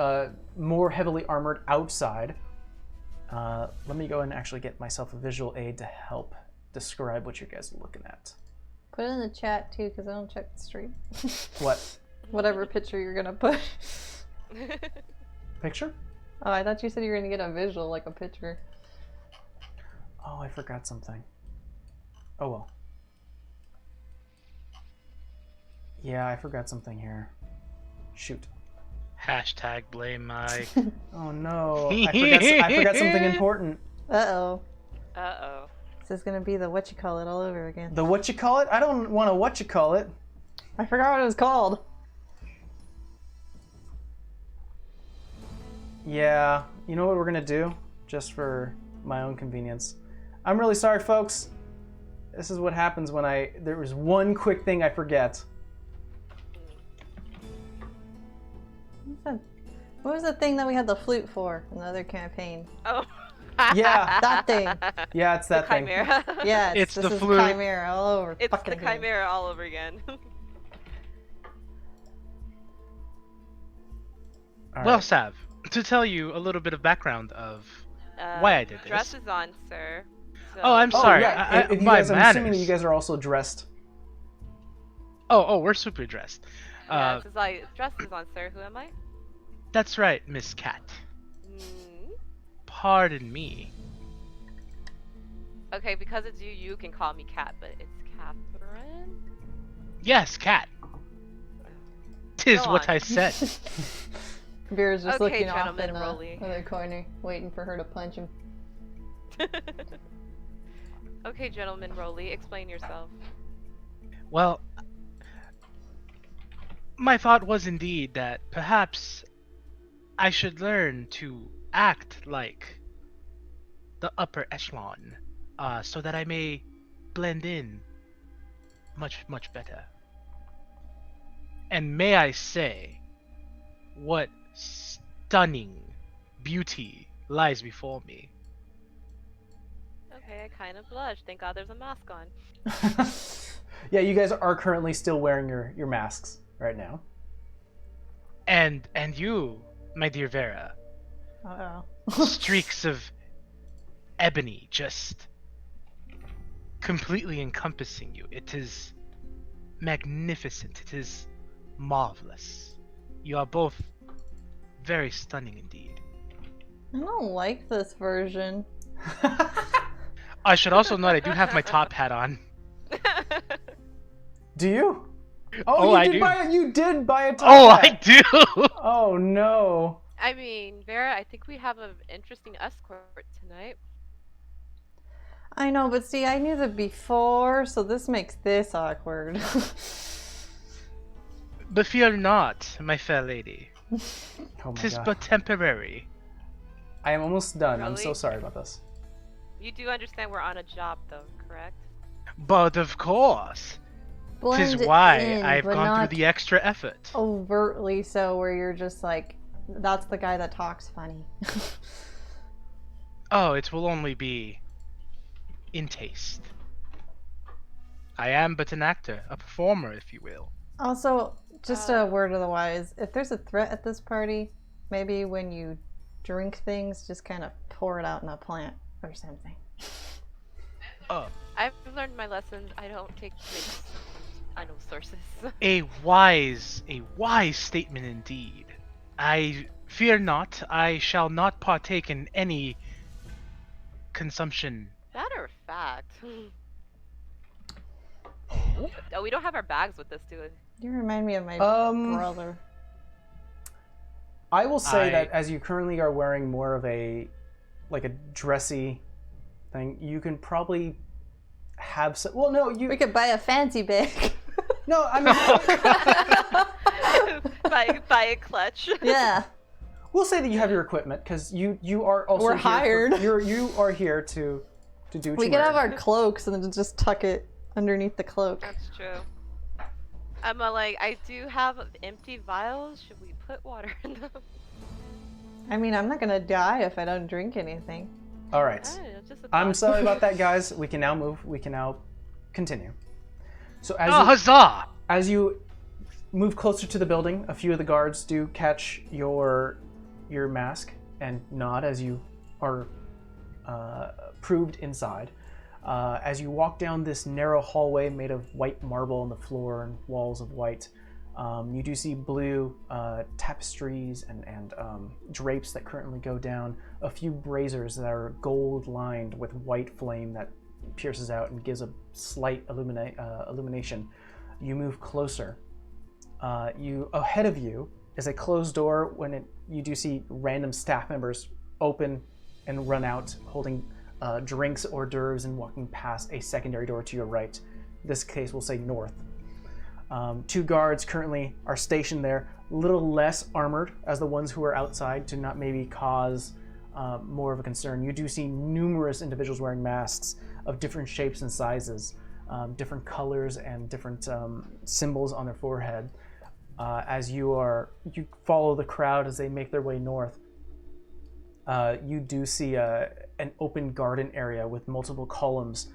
Speaker 1: more heavily armored outside. Let me go and actually get myself a visual aid to help describe what you guys are looking at.
Speaker 2: Put it in the chat too, because I don't check the stream.
Speaker 1: What?
Speaker 2: Whatever picture you're gonna put.
Speaker 1: Picture?
Speaker 2: Oh, I thought you said you were gonna get a visual, like a picture.
Speaker 1: Oh, I forgot something. Oh well. Yeah, I forgot something here. Shoot.
Speaker 4: Hashtag blame Mike.
Speaker 1: Oh no, I forgot something important.
Speaker 2: Uh-oh.
Speaker 3: Uh-oh.
Speaker 2: This is gonna be the whatchamacallit all over again.
Speaker 1: The what you call it? I don't want to what you call it.
Speaker 2: I forgot what it was called.
Speaker 1: Yeah, you know what we're gonna do? Just for my own convenience. I'm really sorry, folks. This is what happens when there was one quick thing I forget.
Speaker 2: What was the thing that we had the flute for in the other campaign?
Speaker 3: Oh.
Speaker 1: Yeah.
Speaker 2: That thing.
Speaker 1: Yeah, it's that thing.
Speaker 3: Chimera.
Speaker 2: Yeah,
Speaker 4: It's
Speaker 2: this
Speaker 4: the
Speaker 2: is
Speaker 4: flute.
Speaker 2: Chimera all over.
Speaker 3: It's
Speaker 2: fucking
Speaker 3: the
Speaker 2: again.
Speaker 3: Chimera all over again.
Speaker 1: All
Speaker 4: Well,
Speaker 1: right.
Speaker 4: Sav, to tell you a little bit of background of why I did this.
Speaker 3: Dress is on, sir. So...
Speaker 4: Oh, I'm
Speaker 1: Oh,
Speaker 4: sorry.
Speaker 1: yeah. If you
Speaker 4: my
Speaker 1: guys, I'm assuming that
Speaker 4: manners.
Speaker 1: you guys are also dressed.
Speaker 4: Oh, we're super dressed.
Speaker 3: Yeah, this is like, dress is on, sir. Who am I?
Speaker 4: That's right, Miss Cat.
Speaker 3: Mm.
Speaker 4: Pardon me.
Speaker 3: Okay, because it's you, you can call me Cat, but it's Catherine?
Speaker 4: Yes, Cat. Tis
Speaker 3: Go
Speaker 4: what
Speaker 3: on.
Speaker 4: I said.
Speaker 2: Beer's just
Speaker 3: Okay,
Speaker 2: looking off
Speaker 3: gentlemen,
Speaker 2: in the
Speaker 3: Rolly.
Speaker 2: other corner, waiting for her to punch him.
Speaker 3: Okay, gentleman Rolly, explain yourself.
Speaker 4: Well, my thought was indeed that perhaps I should learn to act like the upper echelon, so that I may blend in much, much better. And may I say, what stunning beauty lies before me.
Speaker 3: Okay, I kind of blush. Thank God there's a mask on.
Speaker 1: Yeah, you guys are currently still wearing your masks right now.
Speaker 4: And you, my dear Vera,
Speaker 2: Uh-oh.
Speaker 4: streaks of ebony just completely encompassing you. It is magnificent. It is marvelous. You are both very stunning indeed.
Speaker 2: I don't like this version.
Speaker 4: I should also note I do have my top hat on.
Speaker 1: Do you?
Speaker 4: Oh,
Speaker 1: you
Speaker 4: I
Speaker 1: did
Speaker 4: do.
Speaker 1: You did buy a top
Speaker 4: Oh,
Speaker 1: hat.
Speaker 4: I do!
Speaker 1: Oh no.
Speaker 3: I mean, Vera, I think we have an interesting escort tonight.
Speaker 2: I know, but see, I knew that before, so this makes this awkward.
Speaker 4: But fear not, my fair lady.
Speaker 1: Oh my
Speaker 4: 'Tis
Speaker 1: god.
Speaker 4: but temporary.
Speaker 1: I am almost done. I'm so
Speaker 3: Really?
Speaker 1: sorry about this.
Speaker 3: You do understand we're on a job, though, correct?
Speaker 4: But of course,
Speaker 2: Blend
Speaker 4: 'tis why
Speaker 2: in,
Speaker 4: I've
Speaker 2: but
Speaker 4: gone
Speaker 2: not
Speaker 4: through the extra effort.
Speaker 2: overtly so, where you're just like, that's the guy that talks funny.
Speaker 4: Oh, it will only be in taste. I am but an actor, a performer, if you will.
Speaker 2: Also, just a word of the wise, if there's a threat at this party, maybe when you drink things, just kind of pour it out in a plant or something.
Speaker 4: Oh,
Speaker 3: I've learned my lesson. I don't take drinks. I know sources.
Speaker 4: a wise statement indeed. I fear not, I shall not partake in any consumption.
Speaker 3: Matter of fact. Oh, we don't have our bags with us, do we?
Speaker 2: You remind me of my
Speaker 1: Um,
Speaker 2: brother.
Speaker 1: I will say
Speaker 4: I-
Speaker 1: that as you currently are wearing more of a dressy thing, you can probably have some. Well, no,
Speaker 2: We could buy a fancy bag.
Speaker 1: no. I mean,
Speaker 3: Buy a clutch.
Speaker 2: Yeah.
Speaker 1: we'll say that you have your equipment because you are also
Speaker 2: We're
Speaker 1: here for-
Speaker 2: hired.
Speaker 1: you are here to do. What
Speaker 2: We
Speaker 1: you
Speaker 2: could
Speaker 1: wear.
Speaker 2: have our cloaks and then just tuck it underneath the cloak.
Speaker 3: That's true. I'm like, I do have empty vials. Should we put water in them?
Speaker 2: I mean, I'm not gonna die if I don't drink anything.
Speaker 1: All right.
Speaker 3: I don't know, just a
Speaker 1: I'm
Speaker 3: thought.
Speaker 1: sorry about that, guys. We can now move. We can now continue. So
Speaker 4: Huzzah!
Speaker 1: as you move closer to the building, a few of the guards do catch your mask and nod as you are proved inside. As you walk down this narrow hallway made of white marble on the floor and walls of white, you do see blue tapestries and drapes that currently go down, a few braziers that are gold lined with white flame that pierces out and gives a slight illumination. You move closer. Ahead of you is a closed door. You do see random staff members open and run out holding drinks, hors d'oeuvres, and walking past a secondary door to your right. In this case, we'll say north. 2 guards currently are stationed there, a little less armored as the ones who are outside to not maybe cause more of a concern. You do see numerous individuals wearing masks of different shapes and sizes, different colors and different symbols on their forehead. As you follow the crowd as they make their way north, you do see an open garden area with multiple columns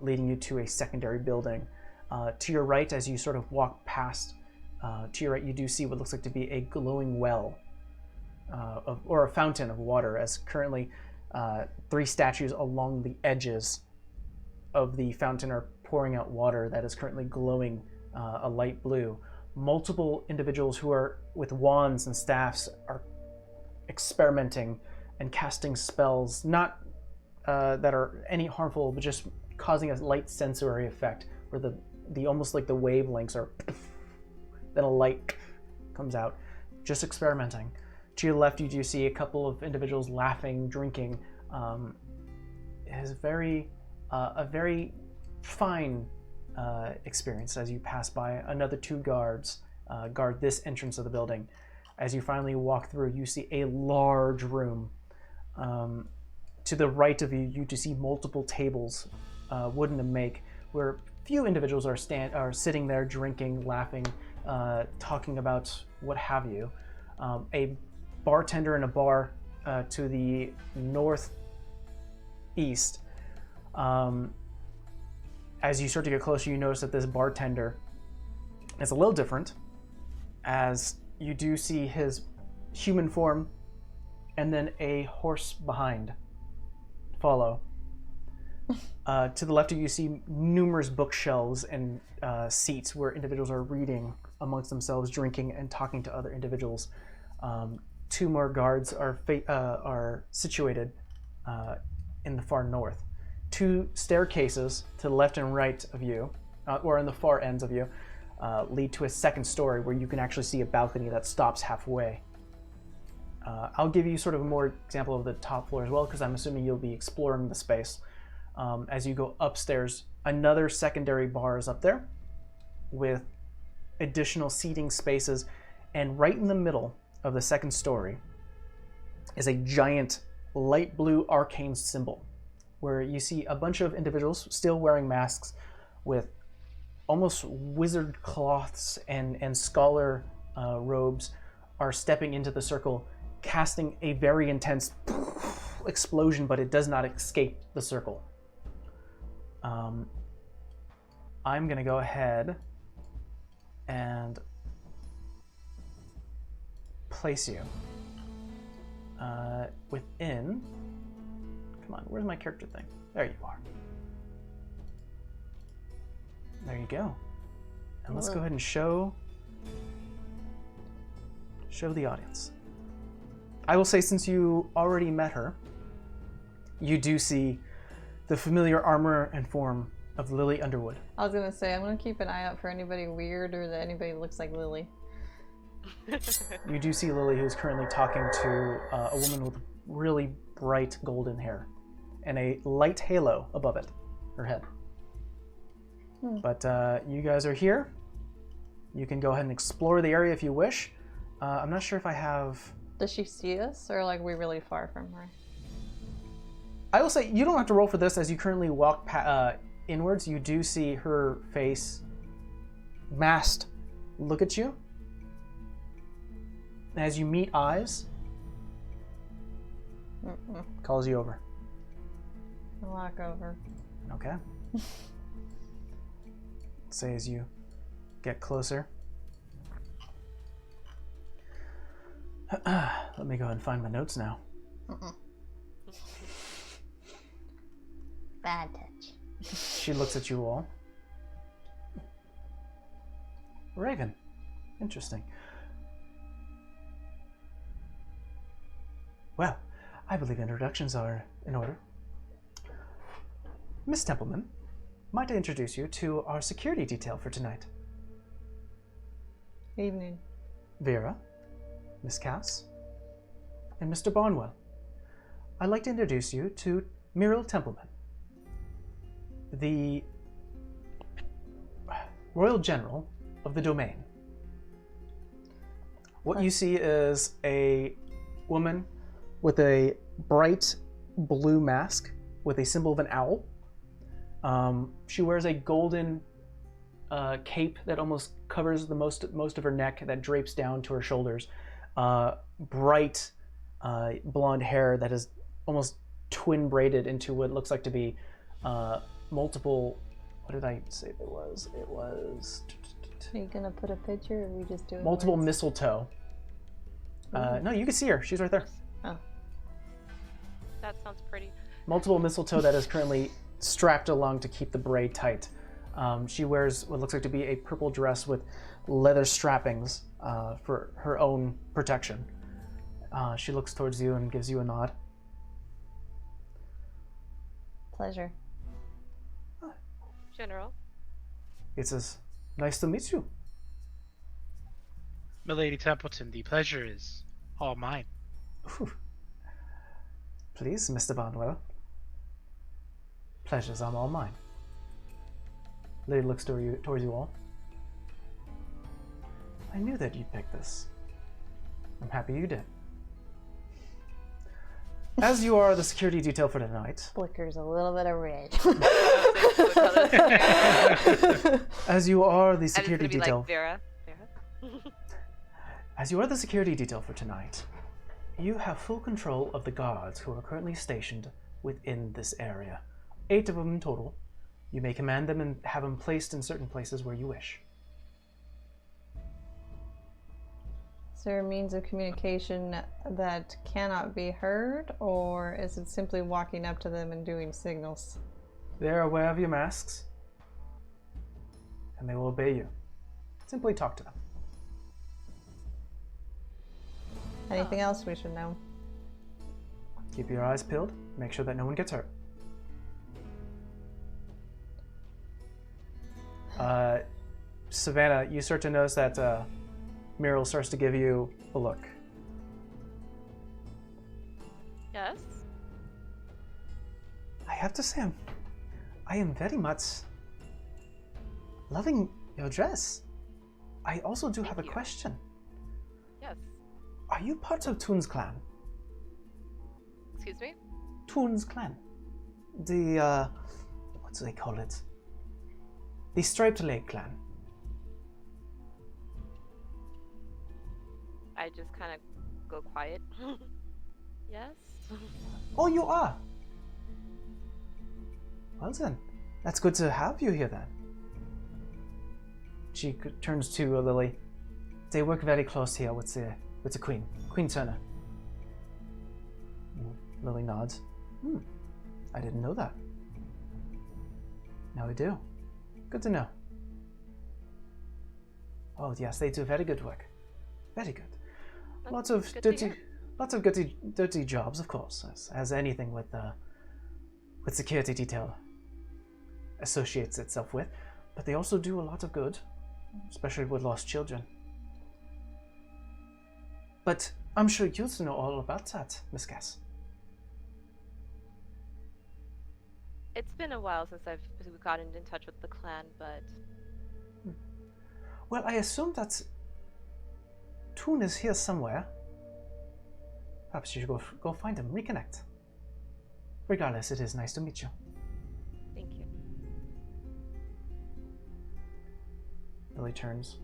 Speaker 1: leading you to a secondary building. To your right, as you sort of walk past, to your right, you do see what looks like to be a glowing well or a fountain of water, as currently 3 statues along the edges of the fountain are pouring out water that is currently glowing a light blue. Multiple individuals who are with wands and staffs are experimenting and casting spells, not that are any harmful, but just causing a light sensory effect where the almost like the wavelengths are then a light comes out, just experimenting. To your left, you do see a couple of individuals laughing, drinking. It is a very fine experience as you pass by. Another 2 guards guard this entrance of the building. As you finally walk through, you see a large room. To the right of you, you do see multiple tables, wooden to make, where few individuals are sitting there drinking, laughing, talking about what have you. A bartender in a bar to the northeast. As you start to get closer, you notice that this bartender is a little different, as you do see his human form and then a horse behind follow. To the left of you see numerous bookshelves and seats where individuals are reading amongst themselves, drinking and talking to other individuals. 2 more guards are situated in the far north. 2 staircases to the left and right of you, or on the far ends of you, lead to a second story where you can actually see a balcony that stops halfway. I'll give you sort of a more example of the top floor as well, because I'm assuming you'll be exploring the space. As you go upstairs, another secondary bar is up there with additional seating spaces, and right in the middle of the second story is a giant light blue arcane symbol, where you see a bunch of individuals still wearing masks with almost wizard cloths and scholar robes are stepping into the circle, casting a very intense explosion, but it does not escape the circle. I'm going to go ahead and place you within... Come on, where's my character thing? There you are. There you go. And let's go ahead and show the audience. I will say, since you already met her, you do see the familiar armor and form of Lily Underwood.
Speaker 2: I was gonna say, I'm gonna keep an eye out for anybody weird or that anybody looks like Lily.
Speaker 1: You do see Lily, who's currently talking to a woman with really bright golden hair and a light halo above it, her head. But you guys are here. You can go ahead and explore the area if you wish. I'm not sure if I have...
Speaker 2: Does she see us, or like we really far from her?
Speaker 1: I will say you don't have to roll for this, as you currently walk inwards. You do see her face masked look at you. As you meet eyes, calls you over.
Speaker 2: I walk over.
Speaker 1: Okay. say as you get closer. Let me go and find my notes now.
Speaker 2: Bad touch.
Speaker 1: She looks at you all. Raven. Interesting. Well, I believe introductions are in order. Miss Templeman, might I introduce you to our security detail for tonight?
Speaker 2: Evening.
Speaker 1: Vera, Miss Cass, and Mr. Barnwell. I'd like to introduce you to Muriel Templeman, the Royal General of the Domain. What you see is a woman with a bright blue mask with a symbol of an owl. She wears a golden cape that almost covers the most of her neck, that drapes down to her shoulders. Bright blonde hair that is almost twin braided into what looks like to be multiple. What did I say there was? It was.
Speaker 2: Are you gonna put a picture, or are we just doing
Speaker 1: Multiple
Speaker 2: words?
Speaker 1: mistletoe. No, you can see her. She's right there.
Speaker 2: Oh.
Speaker 3: That sounds pretty.
Speaker 1: Multiple mistletoe that is currently strapped along to keep the braid tight. She wears what looks like to be a purple dress with leather strappings for her own protection. She looks towards you and gives you a nod.
Speaker 2: Pleasure.
Speaker 3: General.
Speaker 1: It says, "Nice to meet you."
Speaker 4: Milady Templeton, the pleasure is all mine.
Speaker 1: Ooh. Please, Mr. Barnwell. Pleasures are all mine. Lady looks towards you all. I knew that you'd pick this. I'm happy you did. As you are the security detail for tonight,
Speaker 2: Flickers a little bit of red.
Speaker 1: as you are the
Speaker 3: And it's
Speaker 1: security
Speaker 3: gonna be
Speaker 1: detail,
Speaker 3: like Vera.
Speaker 1: as you are the security detail for tonight, you have full control of the guards who are currently stationed within this area. 8 of them in total. You may command them and have them placed in certain places where you wish.
Speaker 2: Is there a means of communication that cannot be heard, or is it simply walking up to them and doing signals?
Speaker 1: They're aware of your masks, and they will obey you. Simply talk to them.
Speaker 2: Anything else we should know?
Speaker 1: Keep your eyes peeled. Make sure that no one gets hurt. Savannah, you start to notice that Muriel starts to give you a look.
Speaker 3: Yes.
Speaker 1: I have to say, I am very much loving your dress. I also do have a
Speaker 3: you.
Speaker 1: question.
Speaker 3: Yes.
Speaker 1: Are you part of Toon's clan?
Speaker 3: Excuse me?
Speaker 1: Toon's clan. The, what do they call it? The Striped Leg clan.
Speaker 3: I just kind of go quiet. Yes.
Speaker 1: Oh, you are? Well then, that's good to have you here then. She turns to Lily. They work very close here with the Queen, Queen Turner. Lily nods. I didn't know that. Now I do. Good to know. Oh yes, they do very good work. Very good. Lots of
Speaker 3: good to
Speaker 1: dirty,
Speaker 3: hear.
Speaker 1: lots of dirty jobs, of course, as anything with security detail associates itself with. But they also do a lot of good, especially with lost children. But I'm sure you know all about that, Miss Cass.
Speaker 3: It's been a while since I've gotten in touch with the clan, but
Speaker 1: Well, I assume that Toon is here somewhere. Perhaps you should go find him, reconnect. Regardless, it is nice to meet you.
Speaker 3: thank you.
Speaker 1: Lily turns.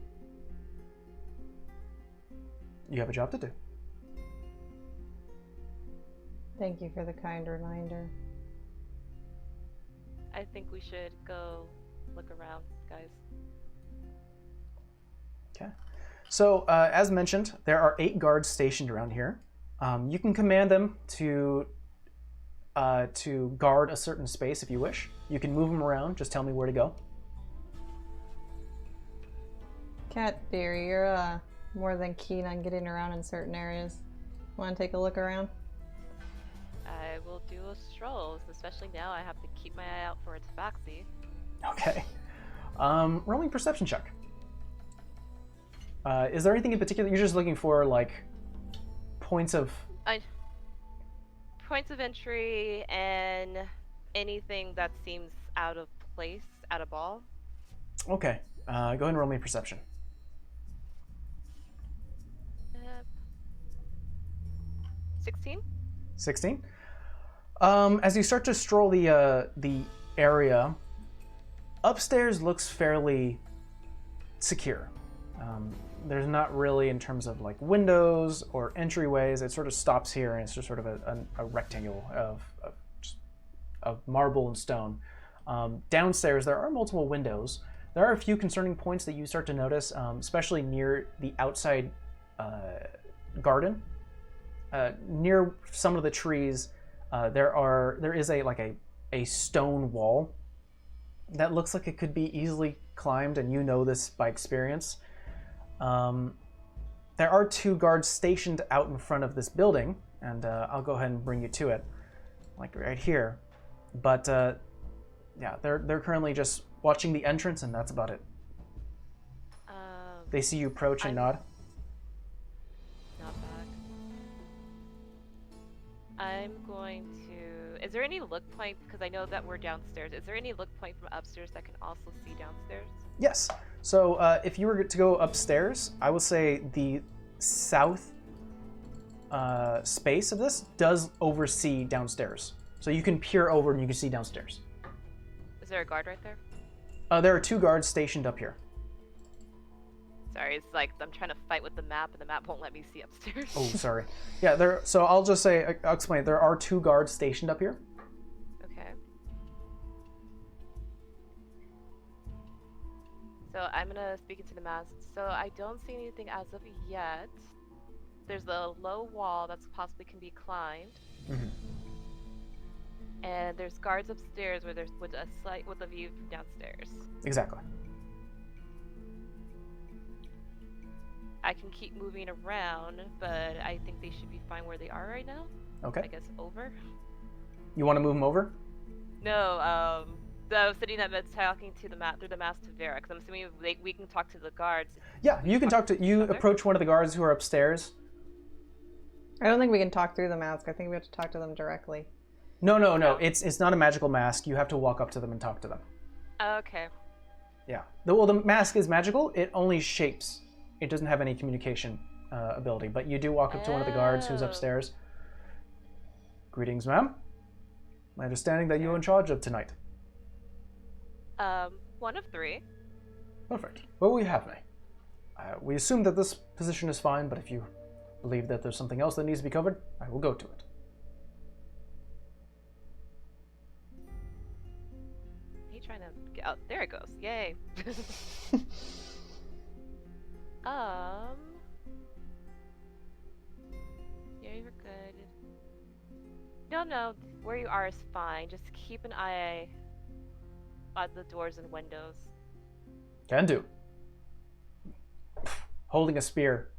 Speaker 1: You have a job to do.
Speaker 2: Thank you for the kind reminder.
Speaker 3: I think we should go look around. guys.
Speaker 1: Okay. So, as mentioned, there are 8 guards stationed around here. You can command them to guard a certain space if you wish. You can move them around. Just tell me where to go.
Speaker 2: Cat dear, you're more than keen on getting around in certain areas. Want to take a look around?
Speaker 3: I will do a stroll, especially now I have to keep my eye out for a tabaxi.
Speaker 1: Okay. Rolling perception check. Is there anything in particular you're just looking for, like points of?
Speaker 3: Points of entry and anything that seems out of place, out of ball.
Speaker 1: Okay. Go ahead and roll me perception.
Speaker 3: 16.
Speaker 1: 16. As you start to stroll the area, upstairs looks fairly secure. There's not really, in terms of like windows or entryways. It sort of stops here, and it's just sort of a rectangle of marble and stone. Downstairs, there are multiple windows. There are a few concerning points that you start to notice, especially near the outside garden. Near some of the trees, there is a stone wall that looks like it could be easily climbed, and you know this by experience. There are 2 guards stationed out in front of this building, and I'll go ahead and bring you to it, like right here. But yeah, they're currently just watching the entrance, and that's about it. They see you approach and nod.
Speaker 3: Not bad. I'm going to... Is there any look point? Because I know that we're downstairs. Is there any look point from upstairs that can also see downstairs?
Speaker 1: Yes. So if you were to go upstairs, I would say the south space of this does oversee downstairs. So you can peer over and you can see downstairs.
Speaker 3: Is there a guard right there?
Speaker 1: There are 2 guards stationed up here.
Speaker 3: Sorry, it's like I'm trying to fight with the map and the map won't let me see upstairs.
Speaker 1: Oh, sorry. Yeah, so I'll just say, I'll explain. There are 2 guards stationed up here.
Speaker 3: Okay. So I'm gonna speak into the mask. So I don't see anything as of yet. There's a low wall that's possibly can be climbed.
Speaker 1: Mm-hmm.
Speaker 3: And there's guards upstairs where there's with a view from downstairs.
Speaker 1: Exactly.
Speaker 3: I can keep moving around, but I think they should be fine where they are right now.
Speaker 1: Okay.
Speaker 3: I guess over.
Speaker 1: You want to move them over?
Speaker 3: No, I was sitting at talking to the through the mask to Vera, because I'm assuming we can talk to the guards.
Speaker 1: Yeah, you can talk to. You approach one of the guards who are upstairs.
Speaker 2: I don't think we can talk through the mask. I think we have to talk to them directly.
Speaker 1: No. It's not a magical mask. You have to walk up to them and talk to them.
Speaker 3: Okay.
Speaker 1: Yeah. Well, the mask is magical. It only shapes. It doesn't have any communication ability. But you do walk up to one of the guards who's upstairs. Greetings, ma'am. My understanding that you're in charge of tonight.
Speaker 3: 1 of 3.
Speaker 1: Perfect. What will you have me? We assume that this position is fine, but if you believe that there's something else that needs to be covered, I will go to it.
Speaker 3: He trying to get out. There it goes. Yay. Yeah, you're good. No, where you are is fine. Just keep an eye on the doors and windows.
Speaker 1: Can do. Holding a spear,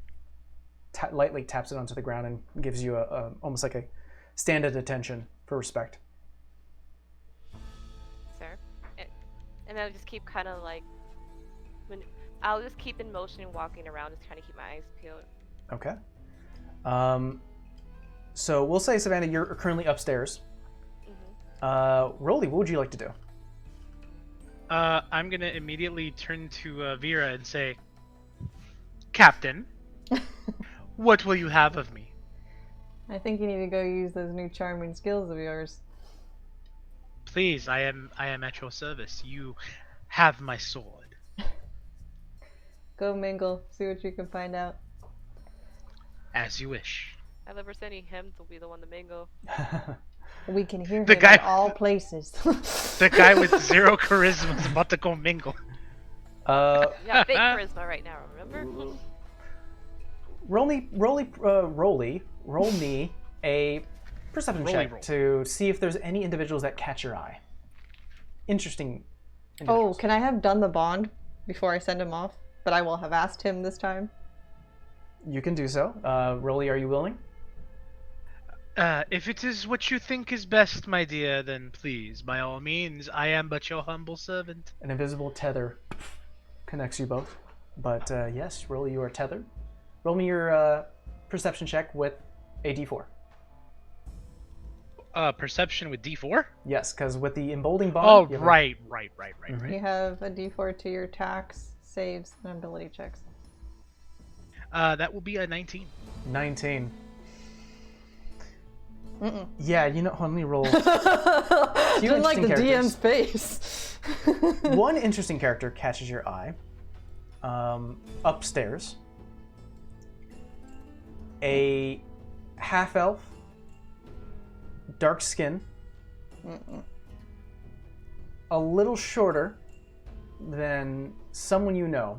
Speaker 1: lightly taps it onto the ground and gives you a almost like a stand at attention for respect.
Speaker 3: Sir. And I'll just keep kind of like... I'll just keep in motion and walking around, just trying to keep my eyes peeled.
Speaker 1: Okay. So we'll say, Savannah, you're currently upstairs. Mm-hmm. Rolly, what would you like to do?
Speaker 4: I'm gonna immediately turn to Vera and say, Captain, what will you have of me?
Speaker 2: I think you need to go use those new charming skills of yours.
Speaker 4: Please, I am at your service. You have my sword.
Speaker 2: Go mingle, see what you can find out.
Speaker 4: As you wish.
Speaker 3: I never said any him will be the one to mingle.
Speaker 2: We can hear
Speaker 4: The
Speaker 2: him
Speaker 4: guy-
Speaker 2: in all places.
Speaker 4: The guy with 0 charisma is about to go mingle.
Speaker 3: Yeah, big charisma right now. Remember?
Speaker 1: roll me a perception check
Speaker 4: roll.
Speaker 1: to see if there's any individuals that catch your eye. Interesting
Speaker 2: Oh,
Speaker 1: individuals.
Speaker 2: can I have done the bond before I send him off? But I will have asked him this time.
Speaker 1: You can do so. Rolly, are you willing?
Speaker 4: If it is what you think is best, my dear, then please, by all means, I am but your humble servant.
Speaker 1: An invisible tether connects you both. But yes, Rolly, you are tethered. Roll me your perception check with a d4.
Speaker 4: Perception with D4?
Speaker 1: Yes, because with the emboldening bond...
Speaker 4: Oh,
Speaker 1: you have a-
Speaker 4: right.
Speaker 2: You have a d4 to your attacks, saves, and ability checks.
Speaker 4: That will be a 19.
Speaker 1: 19.
Speaker 2: Mm-mm.
Speaker 1: Yeah, you know, let me roll.
Speaker 2: Didn't like the
Speaker 1: interesting
Speaker 2: DM's face.
Speaker 1: One interesting character catches your eye. Upstairs. A half-elf, dark skin, a little shorter than someone you know.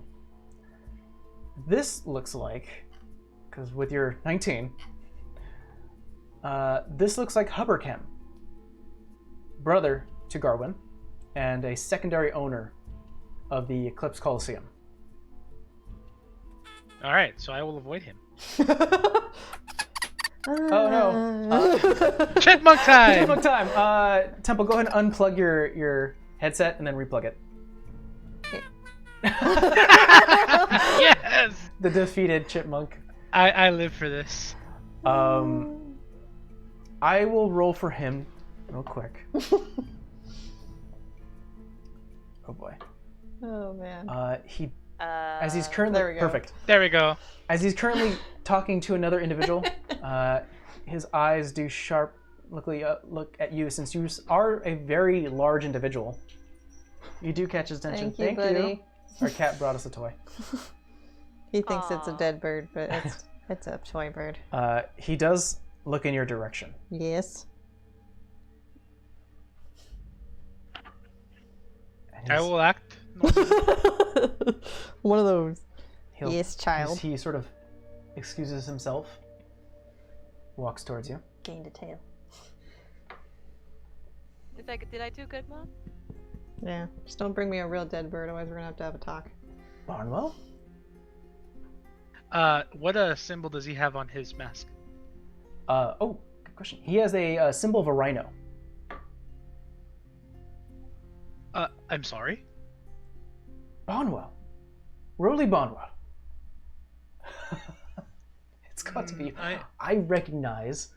Speaker 1: This looks like, because with your 19, this looks like Hubberkem, brother to Garwin, and a secondary owner of the Eclipse Coliseum.
Speaker 4: Alright, so I will avoid him.
Speaker 1: Oh no.
Speaker 4: Chipmunk time!
Speaker 1: Chipmunk time! Temple, go ahead and unplug your headset and then replug it.
Speaker 4: Yes!
Speaker 1: The defeated chipmunk.
Speaker 4: I live for this.
Speaker 1: I will roll for him real quick. Oh boy.
Speaker 2: Oh man.
Speaker 1: As he's currently
Speaker 2: there we go.
Speaker 1: perfect.
Speaker 4: There we go.
Speaker 1: As he's currently talking to another individual, his eyes do look at you, since you are a very large individual. You do catch his attention.
Speaker 2: Thank you, buddy.
Speaker 1: Our cat brought us a toy.
Speaker 2: He thinks it's a
Speaker 3: Aw.
Speaker 2: dead bird, but it's a toy bird.
Speaker 1: He does look in your direction.
Speaker 2: Yes.
Speaker 1: And
Speaker 4: I will act.
Speaker 2: One of those.
Speaker 1: he'll-
Speaker 2: Yes, child.
Speaker 1: He sort of excuses himself, walks towards you.
Speaker 2: Gained a tail.
Speaker 3: Did I do good, Mom?
Speaker 2: Yeah. Just don't bring me a real dead bird, otherwise we're gonna have a talk.
Speaker 1: Barnwell?
Speaker 4: What symbol does he have on his mask?
Speaker 1: Good question. He has a symbol of a rhino.
Speaker 4: I'm sorry?
Speaker 1: Bonwell. Roly Bonwell. It's got to be. I recognize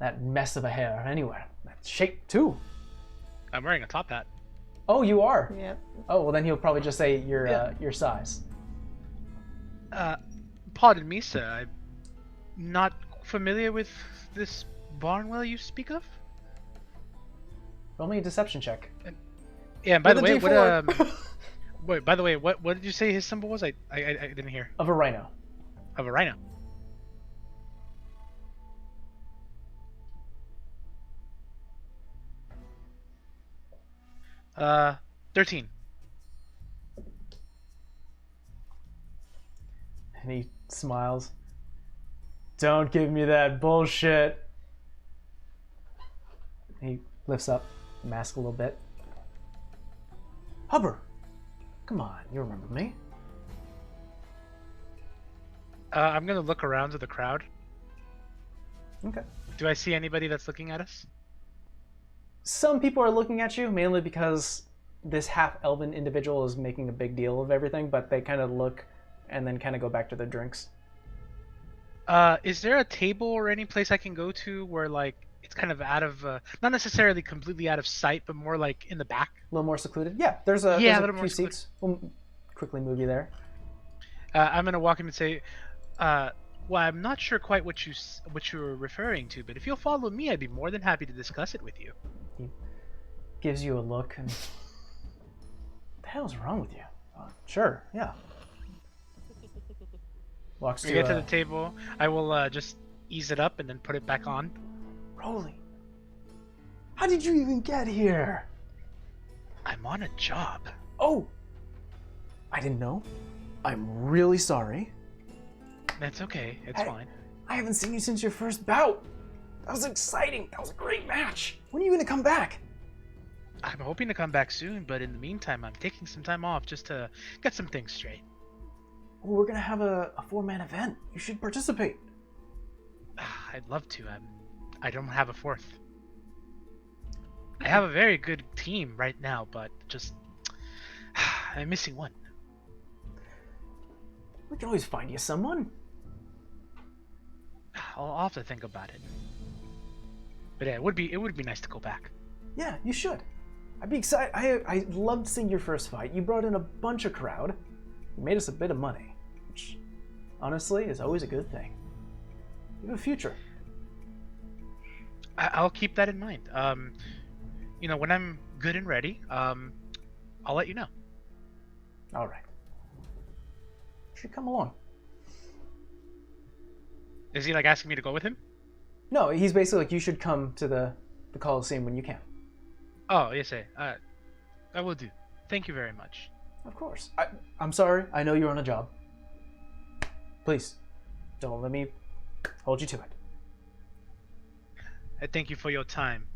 Speaker 1: that mess of a hair anywhere. That shape, too.
Speaker 4: I'm wearing a top hat.
Speaker 1: Oh, you are?
Speaker 2: Yep.
Speaker 1: Oh, well, then he'll probably just say your size.
Speaker 4: Pardon me, sir. I'm not familiar with this Barnwell you speak of.
Speaker 1: Roll me a deception check.
Speaker 4: Yeah, and by
Speaker 2: With
Speaker 4: the
Speaker 2: a
Speaker 4: way,
Speaker 2: D4.
Speaker 4: wait, by the way, what did you say his symbol was? I didn't hear.
Speaker 1: Of a rhino.
Speaker 4: Of a rhino. Uh, 13.
Speaker 1: And he smiles. Don't give me that bullshit. He lifts up the mask a little bit. Hubber, come on, you remember me.
Speaker 4: I'm gonna look around to the crowd.
Speaker 1: Okay.
Speaker 4: Do I see anybody that's looking at us?
Speaker 1: Some people are looking at you, mainly because this half-elven individual is making a big deal of everything, but they kind of look and then kind of go back to their drinks.
Speaker 4: Is there a table or any place I can go to where, like, it's kind of out of, not necessarily completely out of sight, but more like in the back?
Speaker 1: A little more secluded? Yeah, there's a
Speaker 4: little more
Speaker 1: few
Speaker 4: secluded.
Speaker 1: seats. We'll quickly move you there.
Speaker 4: I'm gonna walk him and say, well, I'm not sure quite what you're referring to, but if you'll follow me, I'd be more than happy to discuss it with you.
Speaker 1: He gives you a look and... What the hell's wrong with you? Sure, yeah. Walks
Speaker 4: We
Speaker 1: to,
Speaker 4: get to the table. I will just ease it up and then put it back on.
Speaker 1: Rolly, how did you even get here?
Speaker 4: I'm on a job.
Speaker 1: Oh, I didn't know. I'm really sorry.
Speaker 4: That's okay. It's
Speaker 1: Hey.
Speaker 4: fine.
Speaker 1: I haven't seen you since your first bout. That was exciting. That was a great match. When are you going to come back?
Speaker 4: I'm hoping to come back soon, but in the meantime, I'm taking some time off just to get some things straight.
Speaker 1: Well, we're going to have a 4-man event. You should participate.
Speaker 4: I'd love to. I don't have a fourth. I have a very good team right now, but just I'm missing one.
Speaker 1: We can always find you someone.
Speaker 4: I'll have to think about it. But yeah, it would be nice to go back.
Speaker 1: Yeah, you should. I'd be excited. I loved seeing your first fight. You brought in a bunch of crowd. You made us a bit of money, which honestly is always a good thing. You have a future.
Speaker 4: I'll keep that in mind. When I'm good and ready, I'll let you know.
Speaker 1: All right. You should come along.
Speaker 4: Is he like asking me to go with him?
Speaker 1: No, he's basically like, you should come to the Coliseum when you can.
Speaker 4: Oh, yes, I will do. Thank you very much.
Speaker 1: Of course. I'm sorry. I know you're on a job. Please, don't let me hold you to it.
Speaker 4: I thank you for your time.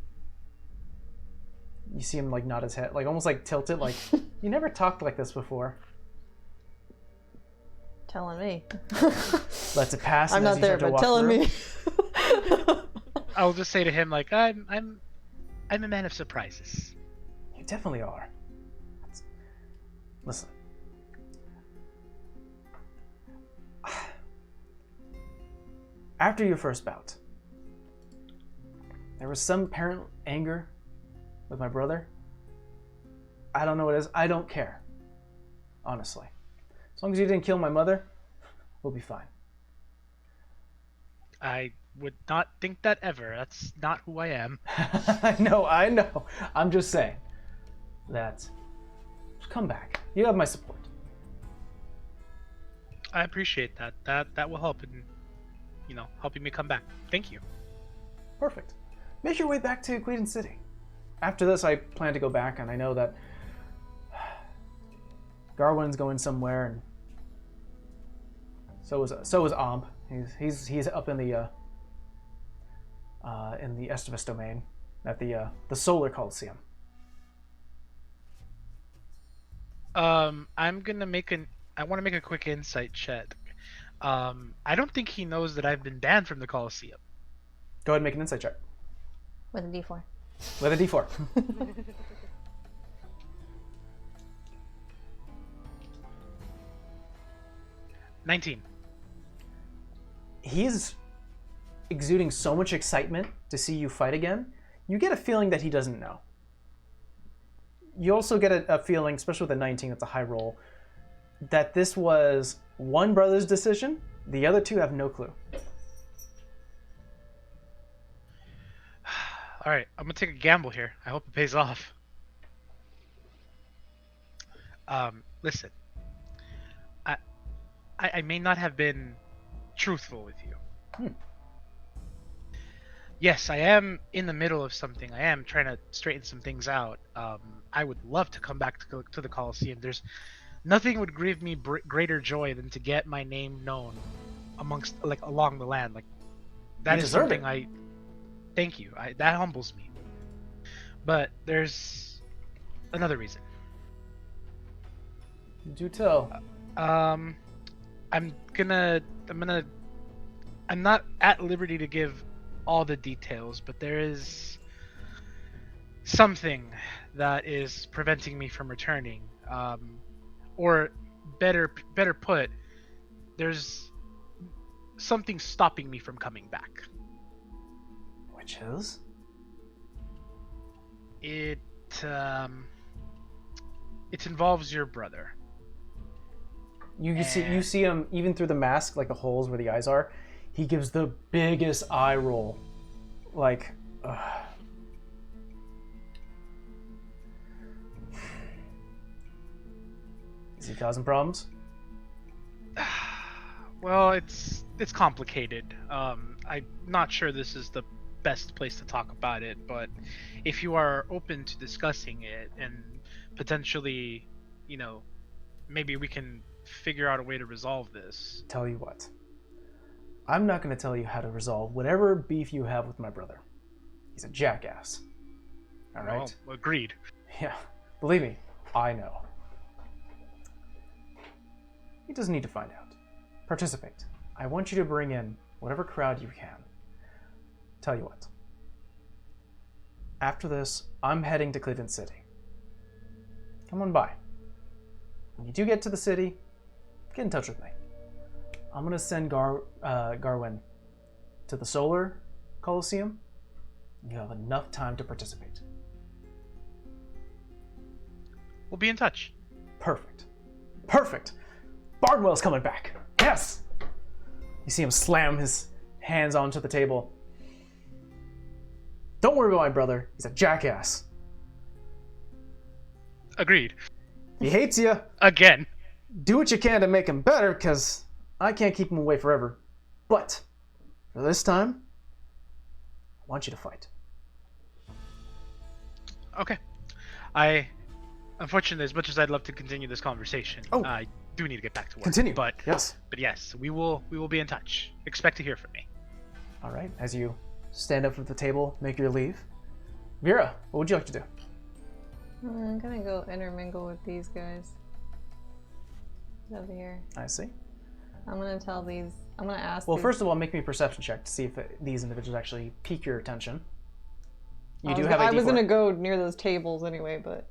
Speaker 1: You see him like nod his head, like almost like tilt it, like you never talked like this before.
Speaker 2: Telling me.
Speaker 1: Lets it pass.
Speaker 2: I'm
Speaker 1: and as
Speaker 2: not
Speaker 1: you
Speaker 2: there,
Speaker 1: start to
Speaker 2: but
Speaker 1: walk
Speaker 2: telling
Speaker 1: through-
Speaker 2: me.
Speaker 4: I'll just say to him like I'm a man of surprises.
Speaker 1: You definitely are. Listen. After your first bout, there was some apparent anger with my brother. I don't know what it is. I don't care. Honestly. As long as you didn't kill my mother, we'll be fine.
Speaker 4: I would not think that ever. That's not who I am.
Speaker 1: I know. I'm just saying that just come back. You have my support.
Speaker 4: I appreciate that. That will help in, helping me come back. Thank you.
Speaker 1: Perfect. Make your way back to Queen City. After this, I plan to go back, and I know that Garwin's going somewhere, and so is Omb. He's up in the Estivus domain at the Solar Coliseum.
Speaker 4: I'm gonna I want to make a quick insight check. I don't think he knows that I've been banned from the Coliseum.
Speaker 1: Go ahead and make an insight check
Speaker 2: With a D4.
Speaker 1: with a D4.
Speaker 4: 19.
Speaker 1: He's exuding so much excitement to see you fight again. You get a feeling that he doesn't know. You also get a feeling, especially with a 19, that's a high roll, that this was one brother's decision. The other two have no clue.
Speaker 4: All right, I'm gonna take a gamble here. I hope it pays off. Listen, I may not have been truthful with you. Yes, I am in the middle of something. I am trying to straighten some things out. I would love to come back to the Coliseum. There's nothing would give me greater joy than to get my name known along the land. That is something I thank you. That humbles me. But there's another reason.
Speaker 1: Do tell.
Speaker 4: I'm not at liberty to give all the details, but there is something that is preventing me from returning. Or better put, there's something stopping me from coming back.
Speaker 1: Which is?
Speaker 4: It involves your brother.
Speaker 1: You see him even through the mask, like the holes where the eyes are. He gives the biggest eye roll, like. Is he causing problems?
Speaker 4: Well, it's complicated. I'm not sure this is the best place to talk about it, but if you are open to discussing it and potentially, maybe we can figure out a way to resolve this.
Speaker 1: Tell you what. I'm not going to tell you how to resolve whatever beef you have with my brother. He's a jackass. All right?
Speaker 4: Well, agreed.
Speaker 1: Yeah, believe me, I know. He doesn't need to find out. Participate. I want you to bring in whatever crowd you can. Tell you what. After this, I'm heading to Cleveland City. Come on by. When you do get to the city, get in touch with me. I'm going to send Garwin to the Solar Coliseum. You have enough time to participate.
Speaker 4: We'll be in touch.
Speaker 1: Perfect. Perfect! Bardwell's coming back. Yes! You see him slam his hands onto the table. Don't worry about my brother. He's a jackass.
Speaker 4: Agreed.
Speaker 1: He hates you.
Speaker 4: Again.
Speaker 1: Do what you can to make him better, because I can't keep him away forever. But for this time, I want you to fight.
Speaker 4: Okay. Unfortunately, as much as I'd love to continue this conversation, I do need to get back to work.
Speaker 1: Continue.
Speaker 4: But
Speaker 1: yes.
Speaker 4: But yes, we will be in touch. Expect to hear from me.
Speaker 1: All right. As you stand up from the table, make your leave. Vera, what would you like to do?
Speaker 2: I'm gonna go intermingle with these guys. Over here.
Speaker 1: I see.
Speaker 2: I'm gonna ask.
Speaker 1: Well,
Speaker 2: these...
Speaker 1: first of all, make me a perception check to see if these individuals actually pique your attention. You do
Speaker 2: I
Speaker 1: have a
Speaker 2: was
Speaker 1: D4.
Speaker 2: gonna go near those tables anyway, but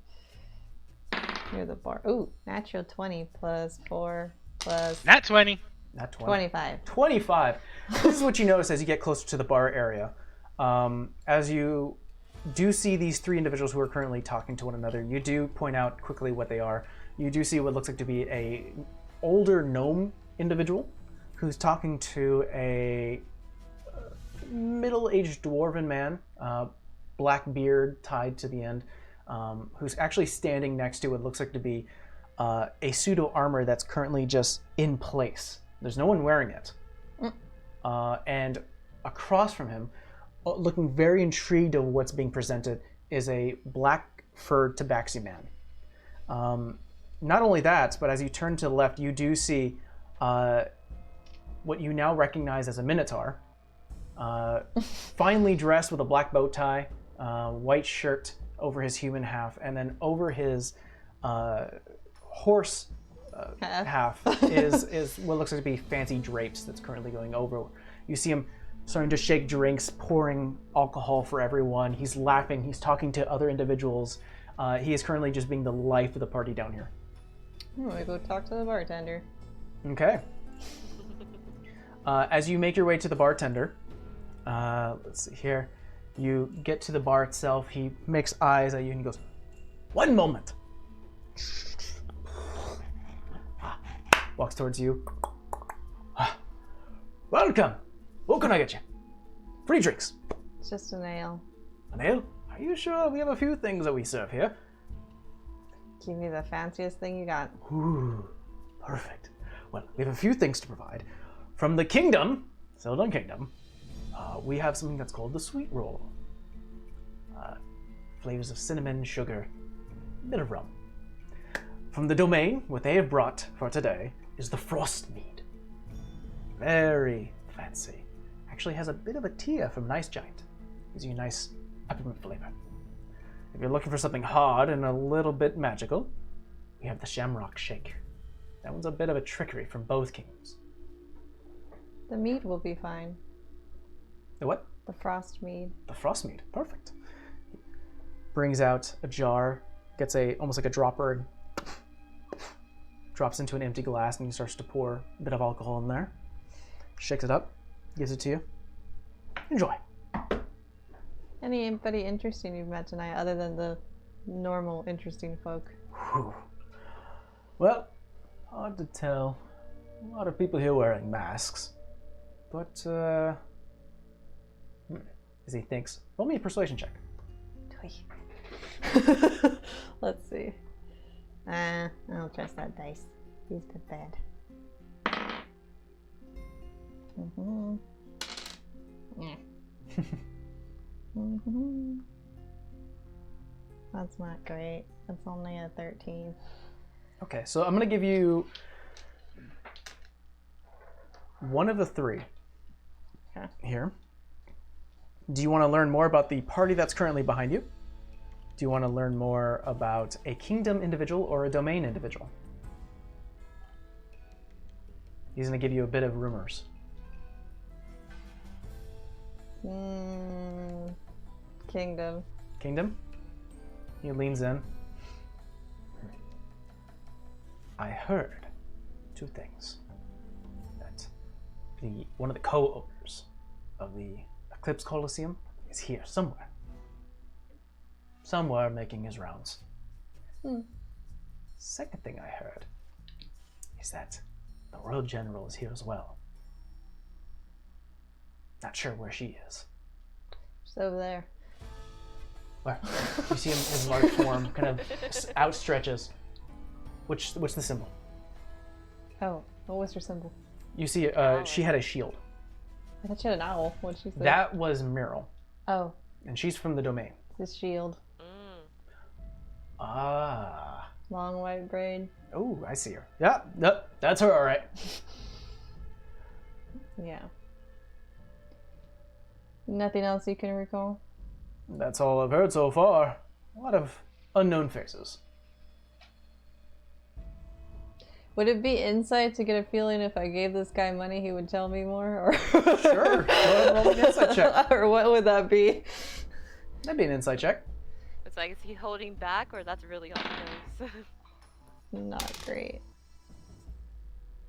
Speaker 2: near the bar. Ooh, natural 20 plus 4 plus
Speaker 4: Nat 20.
Speaker 1: Not 20.
Speaker 2: 25.
Speaker 1: 25. This is what you notice as you get closer to the bar area. As you do see these three individuals who are currently talking to one another, you do point out quickly what they are. You do see what looks like to be a older gnome individual who's talking to a middle-aged dwarven man, black beard tied to the end, who's actually standing next to what looks like to be a pseudo armor that's currently just in place. There's no one wearing it. And across from him, looking very intrigued of what's being presented, is a black furred tabaxi man. Not only that, but as you turn to the left, you do see what you now recognize as a minotaur, finely dressed with a black bow tie, white shirt over his human half, and then over his horse half is what looks like to be fancy drapes that's currently going over. You see him starting to shake drinks, pouring alcohol for everyone. He's laughing. He's talking to other individuals. He is currently just being the life of the party down here.
Speaker 2: I'm gonna go talk to the bartender.
Speaker 1: Okay. As you make your way to the bartender, let's see here. You get to the bar itself. He makes eyes at you and he goes, "One moment." Walks towards you. "Welcome. What can I get you? Free drinks."
Speaker 2: It's just an ale.
Speaker 1: An ale? Are you sure? We have a few things that we serve here.
Speaker 2: Give me the fanciest thing you got.
Speaker 1: Ooh, perfect. Well, we have a few things to provide. From the kingdom, Celadon Kingdom, we have something that's called the sweet roll. Flavors of cinnamon, sugar, a bit of rum. From the domain, what they have brought for today is the frost mead. Very fancy. Actually has a bit of a tia from Nice Giant. Gives you a nice peppermint flavor. If you're looking for something hard and a little bit magical, we have the Shamrock Shake. That one's a bit of a trickery from both kingdoms.
Speaker 2: The mead will be fine.
Speaker 1: The what?
Speaker 2: The frost mead.
Speaker 1: The frost mead. Perfect. Brings out a jar, gets almost like a dropper, and drops into an empty glass, and he starts to pour a bit of alcohol in there. Shakes it up, gives it to you. Enjoy.
Speaker 2: Anybody interesting you've met tonight other than the normal interesting folk?
Speaker 1: Whew. Well, hard to tell. A lot of people here wearing masks. But, as he thinks, roll me a persuasion check.
Speaker 2: Let's see. I don't trust that dice. He's bad. Mm-hmm. Yeah. That's not great. That's only a 13.
Speaker 1: Okay, so I'm going to give you one of the three
Speaker 2: Okay.
Speaker 1: here. Do you want to learn more about the party that's currently behind you? Do you want to learn more about a kingdom individual or a domain individual? He's going to give you a bit of rumors.
Speaker 2: Kingdom.
Speaker 1: Kingdom? He leans in. I heard two things. That one of the co-owners of the Eclipse Coliseum is here somewhere. Somewhere making his rounds. Second thing I heard is that the Royal General is here as well. Not sure where she is.
Speaker 2: She's over there.
Speaker 1: Where? You see him, his large form kind of outstretches. What's the symbol?
Speaker 2: Oh, what was her symbol?
Speaker 1: You see, she had a shield.
Speaker 2: I thought she had an owl. What'd she say?
Speaker 1: That was Meryl,
Speaker 2: Oh,
Speaker 1: and she's from the domain.
Speaker 2: this shield.
Speaker 1: Ah.
Speaker 2: Long white braid.
Speaker 1: Oh, I see her. Yeah, yep, that's her, all right.
Speaker 2: Yeah. Nothing else you can recall?
Speaker 1: That's all I've heard so far. A lot of unknown faces.
Speaker 2: Would it be insight to get a feeling if I gave this guy money he would tell me more? Or
Speaker 1: Sure. Go ahead and roll an insight check.
Speaker 2: Or what would that be?
Speaker 1: That'd be an insight check.
Speaker 3: It's like, is he holding back, or that's really all he knows?
Speaker 2: Not great.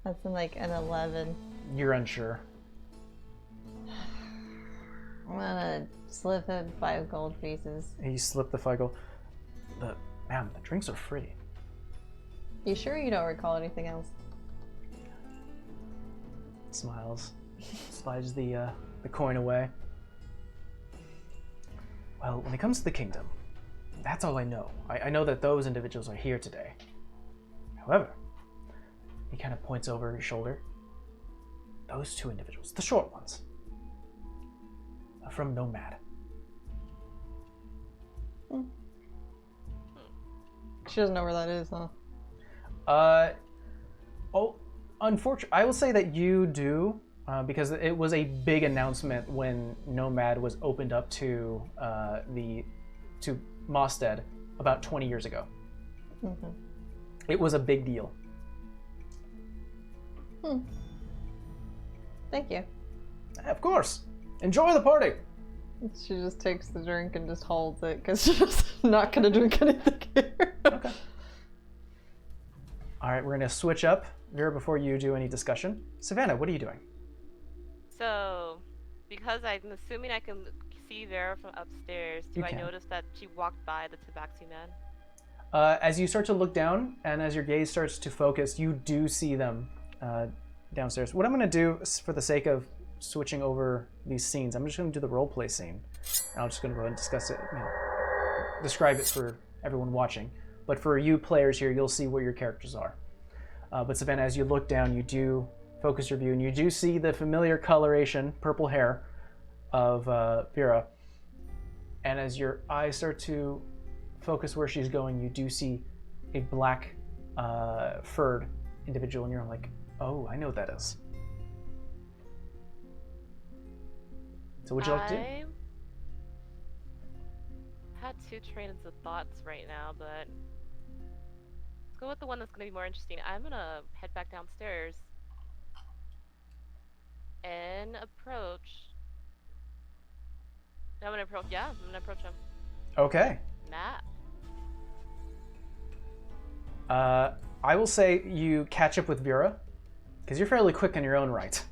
Speaker 2: That's in like an 11.
Speaker 1: You're unsure.
Speaker 2: I'm gonna slip in 5 gold pieces.
Speaker 1: You slip the FIGO. Ma'am, the drinks are free.
Speaker 2: You sure you don't recall anything else?
Speaker 1: Smiles. Slides the coin away. Well, when it comes to the kingdom, that's all I know. I know that those individuals are here today. However, he kind of points over his shoulder. Those two individuals, the short ones, are from Nomad.
Speaker 2: She doesn't know where that is, huh?
Speaker 1: Unfortunately, I will say that you do, because it was a big announcement when Nomad was opened up to Mostead about 20 years ago.
Speaker 2: Mm-hmm.
Speaker 1: It was a big deal.
Speaker 2: Thank you.
Speaker 1: Of course. Enjoy the party.
Speaker 2: She just takes the drink and just holds it because she's not gonna drink anything here.
Speaker 1: Okay. All right, we're gonna switch up. Vera, before you do any discussion, Savannah, what are you doing?
Speaker 3: So, because I'm assuming I can see Vera from upstairs, do
Speaker 1: You
Speaker 3: I
Speaker 1: can.
Speaker 3: notice that she walked by the Tabaxi man?
Speaker 1: As you start to look down and as your gaze starts to focus, you do see them downstairs. What I'm going to do, for the sake of switching over these scenes, I'm just going to do the roleplay scene. And I'm just going to go ahead and discuss it, describe it for everyone watching. But for you players here, you'll see where your characters are. But Savannah, as you look down, you do focus your view, and you do see the familiar coloration, purple hair, of Vera. And as your eyes start to focus where she's going, you do see a black furred individual, and you're like, oh, I know what that is. So what'd you like to do?
Speaker 3: I had two trains of thoughts right now, but let's go with the one that's going to be more interesting. I'm going to head back downstairs and approach. I'm going to approach, yeah, I'm going to approach him.
Speaker 1: Okay.
Speaker 3: Matt.
Speaker 1: I will say you catch up with Vera, because you're fairly quick in your own right.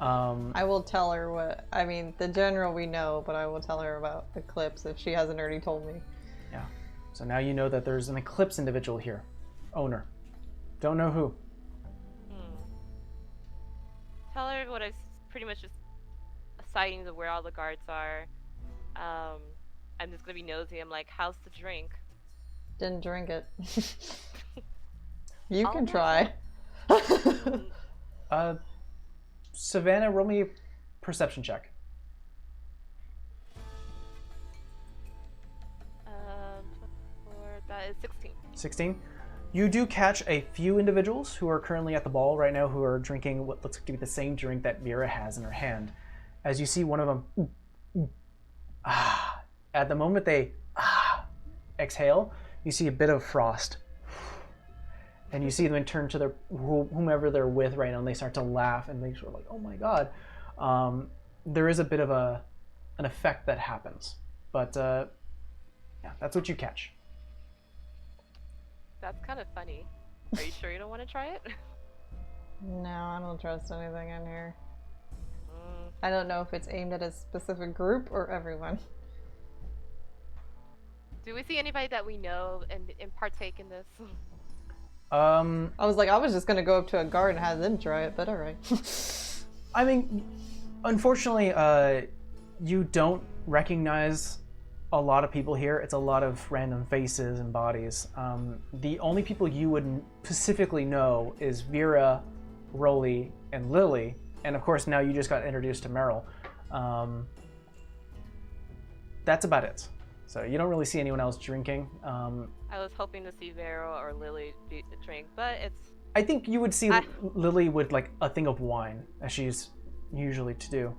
Speaker 2: I will tell her what. I mean, the general we know, but I will tell her about Eclipse if she hasn't already told me.
Speaker 1: Yeah. So now you know that there's an Eclipse individual here. Owner. Don't know who.
Speaker 3: Tell her what I pretty much just sightings of where all the guards are. I'm just gonna be nosy. I'm like, how's the drink?
Speaker 2: Didn't drink it. You
Speaker 3: Oh
Speaker 2: can
Speaker 3: my
Speaker 2: try.
Speaker 1: Savannah, roll me a perception check.
Speaker 3: 24, that is 16.
Speaker 1: 16. You do catch a few individuals who are currently at the ball right now who are drinking what looks to be the same drink that Vera has in her hand. As you see one of them, at the moment they exhale, you see a bit of frost. And you see them turn to their whomever they're with right now, and they start to laugh, and they sort of like, oh my god. There is a bit of an effect that happens. But yeah, that's what you catch.
Speaker 3: That's kind of funny. Are you sure you don't want to try it?
Speaker 2: No, I don't trust anything in here. I don't know if it's aimed at a specific group or everyone.
Speaker 3: Do we see anybody that we know and partake in this?
Speaker 2: I was like, I was just gonna go up to a guard and have them try it, but alright.
Speaker 1: I mean, unfortunately, you don't recognize a lot of people here. It's a lot of random faces and bodies. The only people you would specifically know is Vera, Rolly, and Lily. And of course, now you just got introduced to Meryl. That's about it. So you don't really see anyone else drinking.
Speaker 3: I was hoping to see Vero or Lily drink, but it's...
Speaker 1: I think you would see Lily with like a thing of wine, as she's usually to do.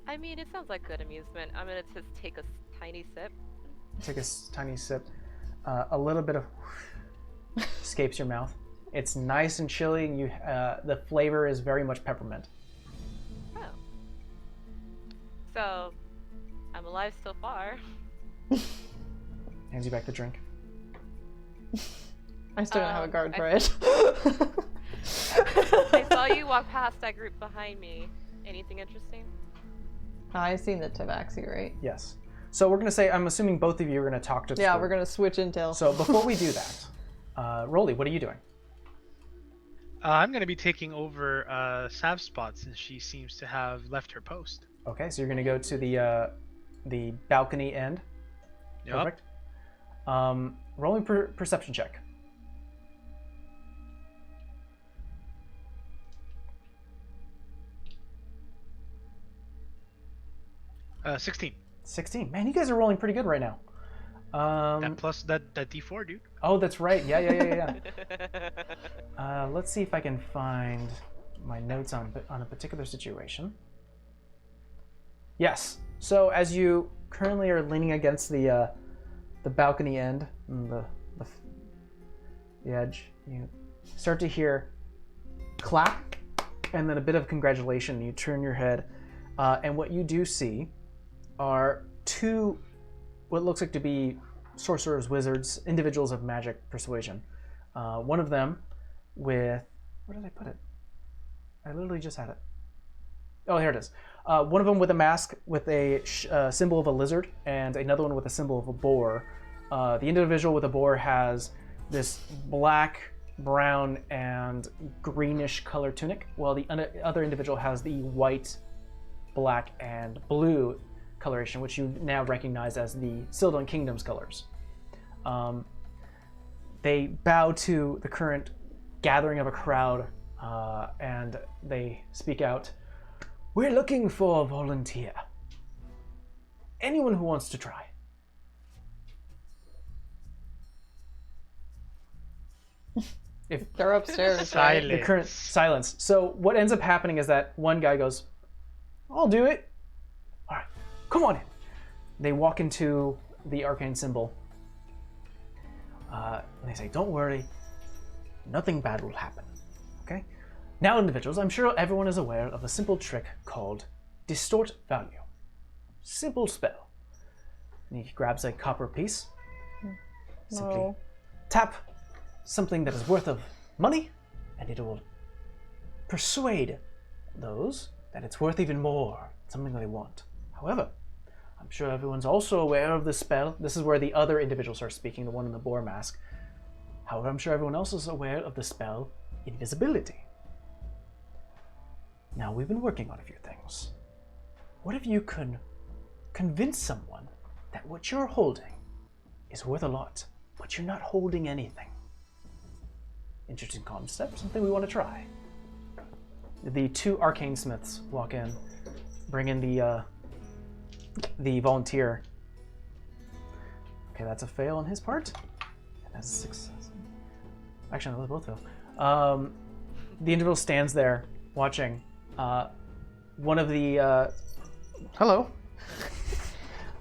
Speaker 3: I mean, it sounds like good amusement. I'm gonna just take a tiny sip.
Speaker 1: Take a tiny sip. A little bit of escapes your mouth. It's nice and chilly, and the flavor is very much peppermint.
Speaker 3: Oh. So, I'm alive so far.
Speaker 1: Hands you back the drink.
Speaker 2: I still don't have a guard for it.
Speaker 3: I saw you walk past that group behind me. Anything interesting?
Speaker 2: I seen the Tabaxi, right?
Speaker 1: Yes. So we're going to say, I'm assuming both of you are going to talk to the
Speaker 2: Yeah,
Speaker 1: group.
Speaker 2: we're going to switch intel.
Speaker 1: So before we do that, Rolly, what are you doing?
Speaker 4: I'm going to be taking over Sav's spot since she seems to have left her post.
Speaker 1: Okay, so you're going to go to the balcony end.
Speaker 4: Yep.
Speaker 1: Perfect. Rolling perception check.
Speaker 4: Uh, 16.
Speaker 1: 16. Man, you guys are rolling pretty good right now.
Speaker 4: That plus that D4, dude.
Speaker 1: Oh, that's right. Yeah. Let's see if I can find my notes on a particular situation. Yes. So as you currently are leaning against the balcony end, the edge, you start to hear clap, and then a bit of congratulation. You turn your head, and what you do see are two, what looks like to be sorcerers, wizards, individuals of magic persuasion. One of them with, where did I put it? I literally just had it. Oh, here it is. One of them with a mask with a symbol of a lizard, and another one with a symbol of a boar. The individual with a boar has this black, brown, and greenish color tunic, while the other individual has the white, black, and blue coloration, which you now recognize as the Sildon Kingdom's colors. They bow to the current gathering of a crowd, and they speak out, "We're looking for a volunteer. Anyone who wants to try." If
Speaker 2: They're upstairs.
Speaker 4: Silence.
Speaker 1: the current silence. So what ends up happening is that one guy goes, "I'll do it. All right, come on in." They walk into the arcane symbol, and they say, "Don't worry, nothing bad will happen." Okay. Now, individuals, I'm sure everyone is aware of a simple trick called Distort Value. Simple spell. And he grabs a copper piece. Simply
Speaker 2: No.
Speaker 1: tap something that is worth of money, and it will persuade those that it's worth even more, something they want. However, I'm sure everyone's also aware of the spell. This is where the other individual starts speaking, the one in the boar mask. However, I'm sure everyone else is aware of the spell Invisibility. Now, we've been working on a few things. What if you could convince someone that what you're holding is worth a lot, but you're not holding anything? Interesting concept, something we want to try. The two arcane smiths walk in, bring in the volunteer. Okay, that's a fail on his part. And that's a success. Actually, let both fail. The individual stands there watching. One of the hello.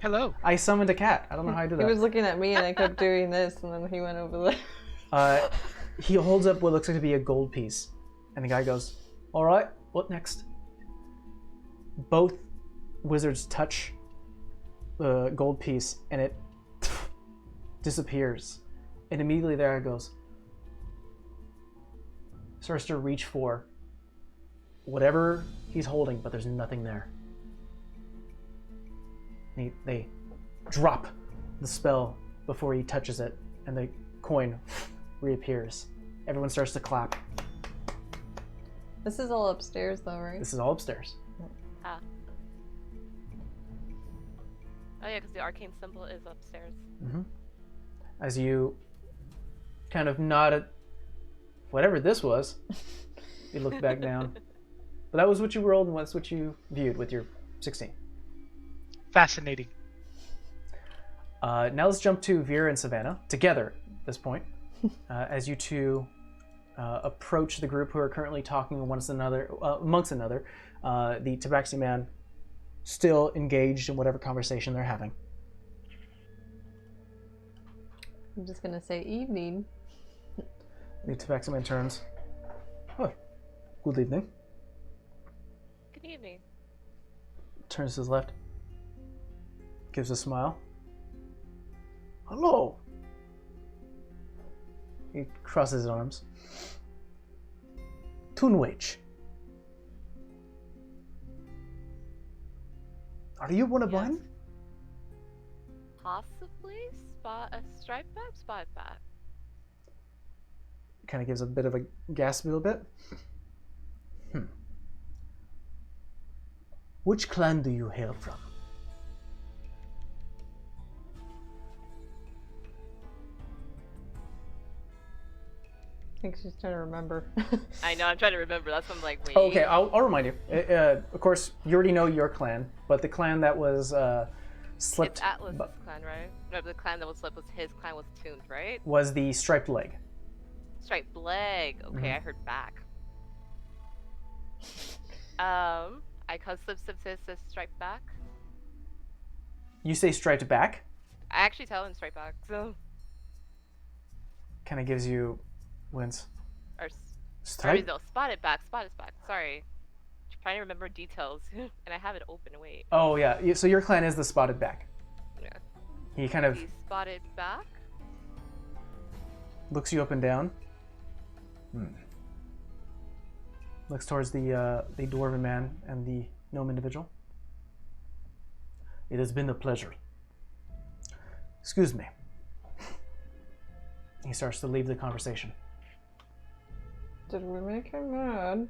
Speaker 4: Hello.
Speaker 1: I summoned a cat. I don't know how I did
Speaker 2: He
Speaker 1: that.
Speaker 2: was looking at me and I kept doing this, and then he went over there.
Speaker 1: He holds up what looks like to be a gold piece, and the guy goes, "All right, what next?" Both wizards touch the gold piece, and it disappears. And immediately there it goes. Starts to reach for whatever he's holding, but there's nothing there. They drop the spell before he touches it, and the coin reappears. Everyone starts to clap.
Speaker 2: This is all upstairs, though, right?
Speaker 1: This is all upstairs.
Speaker 3: Ah. Oh yeah, because the arcane symbol is upstairs.
Speaker 1: Mm-hmm. As you kind of nod at whatever this was, you look back down. But that was what you rolled, and that's what you viewed with your 16.
Speaker 4: Fascinating.
Speaker 1: Now let's jump to Vera and Savannah together at this point, as you two approach the group who are currently talking amongst another. The Tabaxi man still engaged in whatever conversation they're having.
Speaker 2: I'm just gonna say evening.
Speaker 1: The Tabaxi man turns. Oh, good evening.
Speaker 3: Good evening.
Speaker 1: Turns to his left. Gives a smile. Hello. He crosses his arms. Toonwage. Are you one of
Speaker 3: Yes.
Speaker 1: mine?
Speaker 3: Possibly a stripe back, spot back.
Speaker 1: Kind of gives a bit of a gasp a little bit. Which clan do you hail from?
Speaker 2: I think she's trying to remember.
Speaker 3: I know, I'm trying to remember. That's what I'm like, wait.
Speaker 1: Okay, I'll remind you. Of course, you already know your clan, but the clan that was slipped
Speaker 3: It's Atlas's clan, right? No, the clan that was slipped was his clan was tuned, right?
Speaker 1: was the striped leg.
Speaker 3: Striped leg. Okay,
Speaker 1: Mhm.
Speaker 3: I heard back. I call slip striped back.
Speaker 1: You say striped back,
Speaker 3: I actually tell him striped back, so
Speaker 1: kind of gives you wince.
Speaker 3: or sorry,
Speaker 1: Stripe?
Speaker 3: no, spotted back. Sorry, trying to remember details, and I have it open. Wait,
Speaker 1: Oh yeah, so your clan is the spotted back.
Speaker 3: yeah.
Speaker 1: He kind of
Speaker 3: He spotted back.
Speaker 1: looks you up and down. Looks towards the dwarven man and the gnome individual. It has been a pleasure. Excuse me. He starts to leave the conversation.
Speaker 2: Did we make him mad?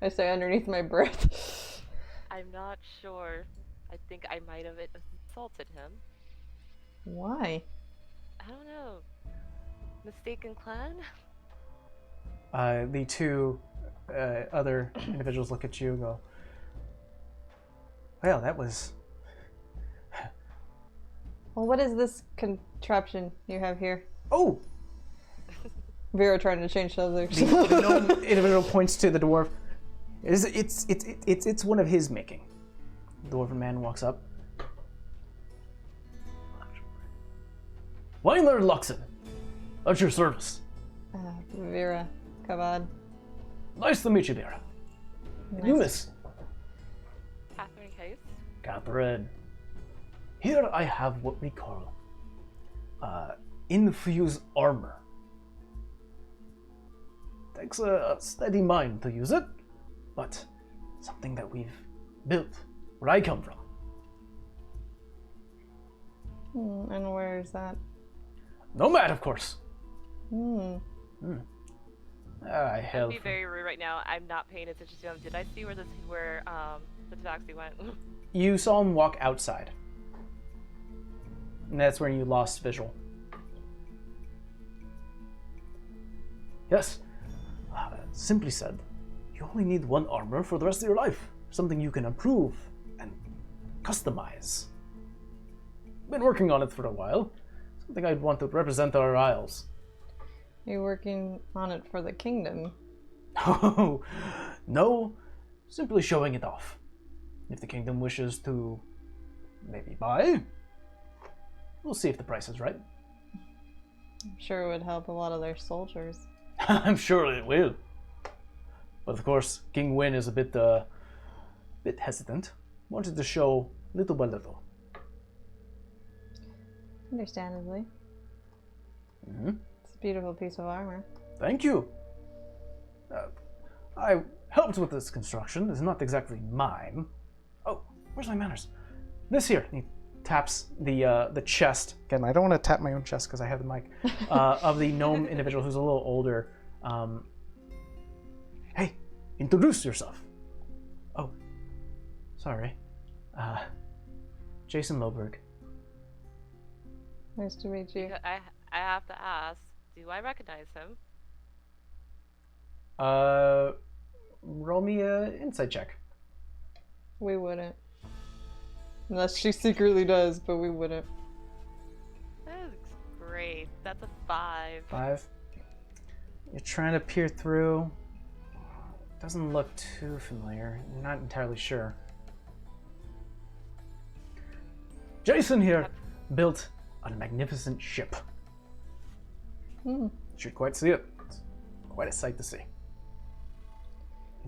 Speaker 2: I say underneath my breath.
Speaker 3: I'm not sure. I think I might have insulted him.
Speaker 2: Why?
Speaker 3: I don't know. Mistaken clan?
Speaker 1: The two other individuals look at you and go, well, that was...
Speaker 2: Well, what is this contraption you have here?
Speaker 1: Oh!
Speaker 2: Vera trying to change subjects.
Speaker 1: The gnome individual points to the dwarf. It's one of his making. The dwarven man walks up. Weiner Luxon, at your service.
Speaker 2: Vera, Kavad.
Speaker 1: Nice to meet you, Vera.
Speaker 2: Nice.
Speaker 1: You miss
Speaker 3: Catherine Case?
Speaker 1: Catherine. Here I have what we call infuse armor. Takes a steady mind to use it, but something that we've built where I come from.
Speaker 2: And where is that?
Speaker 1: Nomad, of course. I
Speaker 3: I'd
Speaker 1: hail
Speaker 3: be
Speaker 1: from...
Speaker 3: very rude right now. I'm not paying attention to him. Did I see where the taxi went?
Speaker 1: You saw him walk outside. And that's when you lost visual. Yes. Simply said, you only need one armor for the rest of your life. Something you can improve and customize. Been working on it for a while. Something I'd want to represent our isles.
Speaker 2: You're working on it for the kingdom.
Speaker 1: Oh, no, simply showing it off. If the kingdom wishes to maybe buy, we'll see if the price is right.
Speaker 2: I'm sure it would help a lot of their soldiers.
Speaker 1: I'm sure it will. But of course, King Win is a bit hesitant. Wanted to show little by little.
Speaker 2: Understandably.
Speaker 1: Mm-hmm.
Speaker 2: It's a beautiful piece of armor.
Speaker 1: Thank you. I helped with this construction. It's not exactly mine. Oh, where's my manners? This here. He taps the chest. Again, I don't want to tap my own chest because I have the mic. Of the gnome individual who's a little older. Hey, introduce yourself. Oh, sorry. Jason Loberg.
Speaker 2: Nice to meet you.
Speaker 3: I have to ask, do I recognize him?
Speaker 1: Roll me a insight check.
Speaker 2: We wouldn't. Unless she secretly does, but we wouldn't.
Speaker 3: That's great. That's a 5.
Speaker 1: 5. You're trying to peer through. Doesn't look too familiar. You're not entirely sure. Jason here built a magnificent ship.
Speaker 2: Hmm.
Speaker 1: You should quite see it. It's quite a sight to see.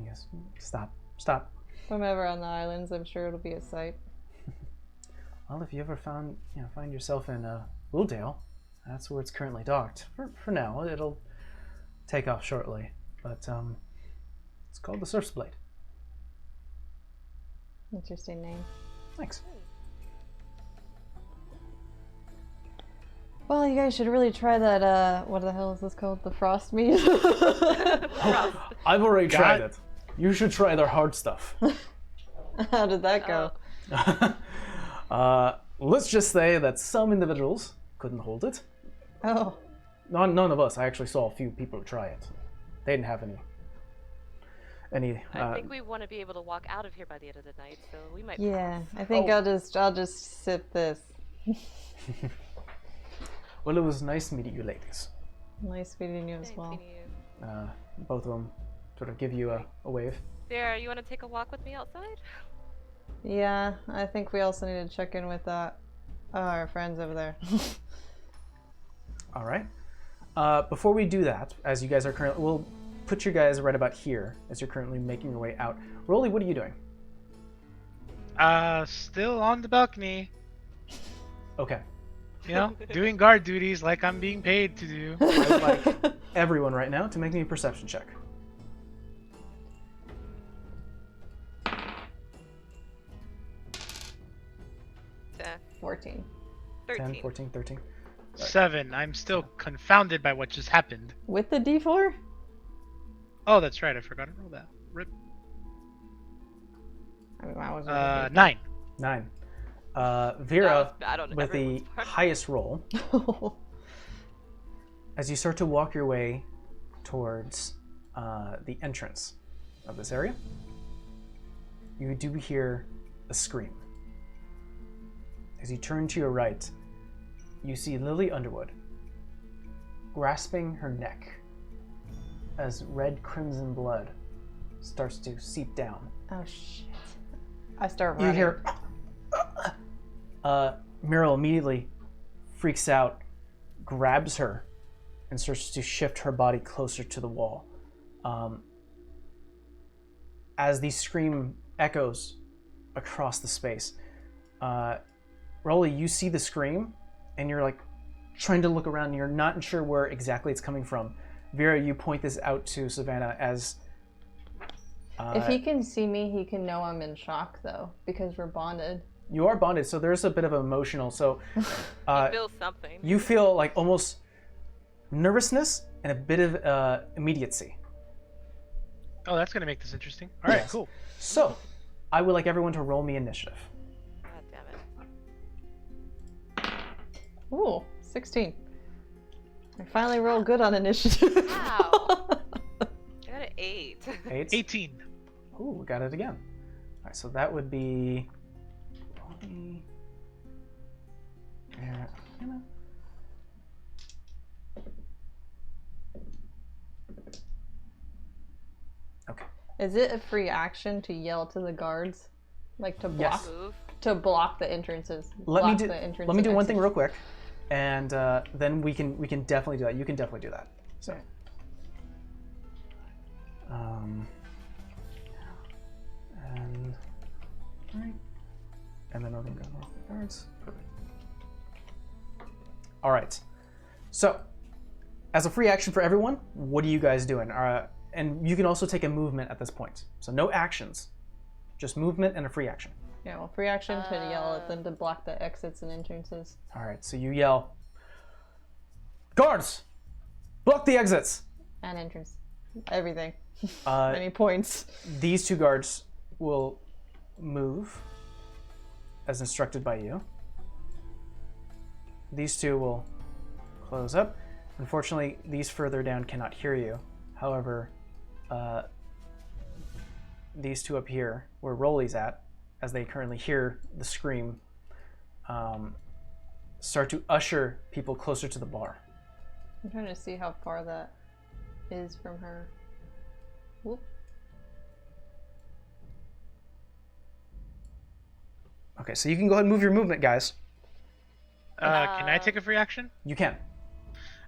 Speaker 1: Yes. Stop.
Speaker 2: If I'm ever on the islands, I'm sure it'll be a sight.
Speaker 1: Well, if you ever find yourself in Wooldale, that's where it's currently docked. For now, it'll take off shortly. But it's called the Surf's Blade.
Speaker 2: Interesting name.
Speaker 1: Thanks.
Speaker 2: Well, you guys should really try that, what the hell is this called? The frost meat?
Speaker 1: I've already tried it. You should try their hard stuff.
Speaker 2: How did that go?
Speaker 1: Let's just say that some individuals couldn't hold it.
Speaker 2: Oh.
Speaker 1: None of us. I actually saw a few people try it. They didn't have any.
Speaker 3: I think we want to be able to walk out of here by the end of the night, so we might.
Speaker 2: Yeah,
Speaker 3: pass.
Speaker 2: I think I'll just sip this.
Speaker 1: Well, it was nice meeting you, ladies.
Speaker 2: Nice meeting you as
Speaker 3: Thanks,
Speaker 2: well.
Speaker 3: meeting you.
Speaker 1: Both of them sort of give you a wave.
Speaker 3: Sarah, you want to take a walk with me outside?
Speaker 2: Yeah, I think we also need to check in with our friends over there.
Speaker 1: All right. Before we do that, as you guys are currently, we'll put you guys right about here as you're currently making your way out. Rolly, what are you doing?
Speaker 4: Still on the balcony.
Speaker 1: Okay.
Speaker 4: You know, doing guard duties like I'm being paid to do.
Speaker 1: I would like everyone right now to make me a perception check.
Speaker 2: 14.
Speaker 3: 13.
Speaker 1: 10, 14, 13.
Speaker 4: 7. I'm still confounded by what just happened.
Speaker 2: With the D4?
Speaker 4: Oh, that's right. I forgot to roll that. Rip.
Speaker 2: I mean, I was
Speaker 4: 9.
Speaker 1: 9. Vera,
Speaker 3: I don't know
Speaker 1: with the
Speaker 3: everyone's part.
Speaker 1: highest roll, as you start to walk your way towards the entrance of this area, you do hear a scream. As you turn to your right, you see Lily Underwood grasping her neck as red crimson blood starts to seep down.
Speaker 2: Oh shit. I start running.
Speaker 1: You hear Meryl immediately freaks out, grabs her, and starts to shift her body closer to the wall. As the scream echoes across the space, Rolly, you see the scream, and you're like trying to look around, and you're not sure where exactly it's coming from. Vera, you point this out to Savannah as...
Speaker 2: if he can see me, he can know I'm in shock, though, because we're bonded.
Speaker 1: You are bonded, so there's a bit of emotional. So
Speaker 3: You feel something.
Speaker 1: you feel like almost nervousness and a bit of immediacy.
Speaker 4: Oh, that's gonna make this interesting. All right,
Speaker 1: Yes.
Speaker 4: cool.
Speaker 1: So I would like everyone to roll me initiative.
Speaker 3: God damn it.
Speaker 2: Ooh, 16. I finally rolled good on initiative.
Speaker 3: Wow. I got an 8.
Speaker 1: 8.
Speaker 4: 18.
Speaker 1: Ooh, we got it again. All right, so that would be.
Speaker 2: Is it a free action to yell to the guards, like to block
Speaker 1: Yes.
Speaker 3: Move.
Speaker 2: to block the entrances?
Speaker 1: Let me
Speaker 2: block
Speaker 1: do.
Speaker 2: the entrance
Speaker 1: Let me
Speaker 2: and
Speaker 1: do one thing
Speaker 2: exit?
Speaker 1: real quick, and then we can definitely do that. You can definitely do that. So. And right, and then we're gonna go north guards. Perfect. All right. So, as a free action for everyone, what are you guys doing? And you can also take a movement at this point. So no actions, just movement and a free action.
Speaker 2: Yeah, well, free action to yell at them to block the exits and entrances.
Speaker 1: All right. So you yell, "Guards, block the exits!"
Speaker 2: And entrance. Everything.
Speaker 1: Uh,
Speaker 2: Any points.
Speaker 1: These two guards will move as instructed by you. These two will close up. Unfortunately, these further down cannot hear you. However, these two up here, where Rolly's at, as they currently hear the scream, start to usher people closer to the bar.
Speaker 2: I'm trying to see how far that is from her. Whoop.
Speaker 1: Okay, so you can go ahead and move your movement, guys.
Speaker 4: Can I take a free action?
Speaker 1: You can.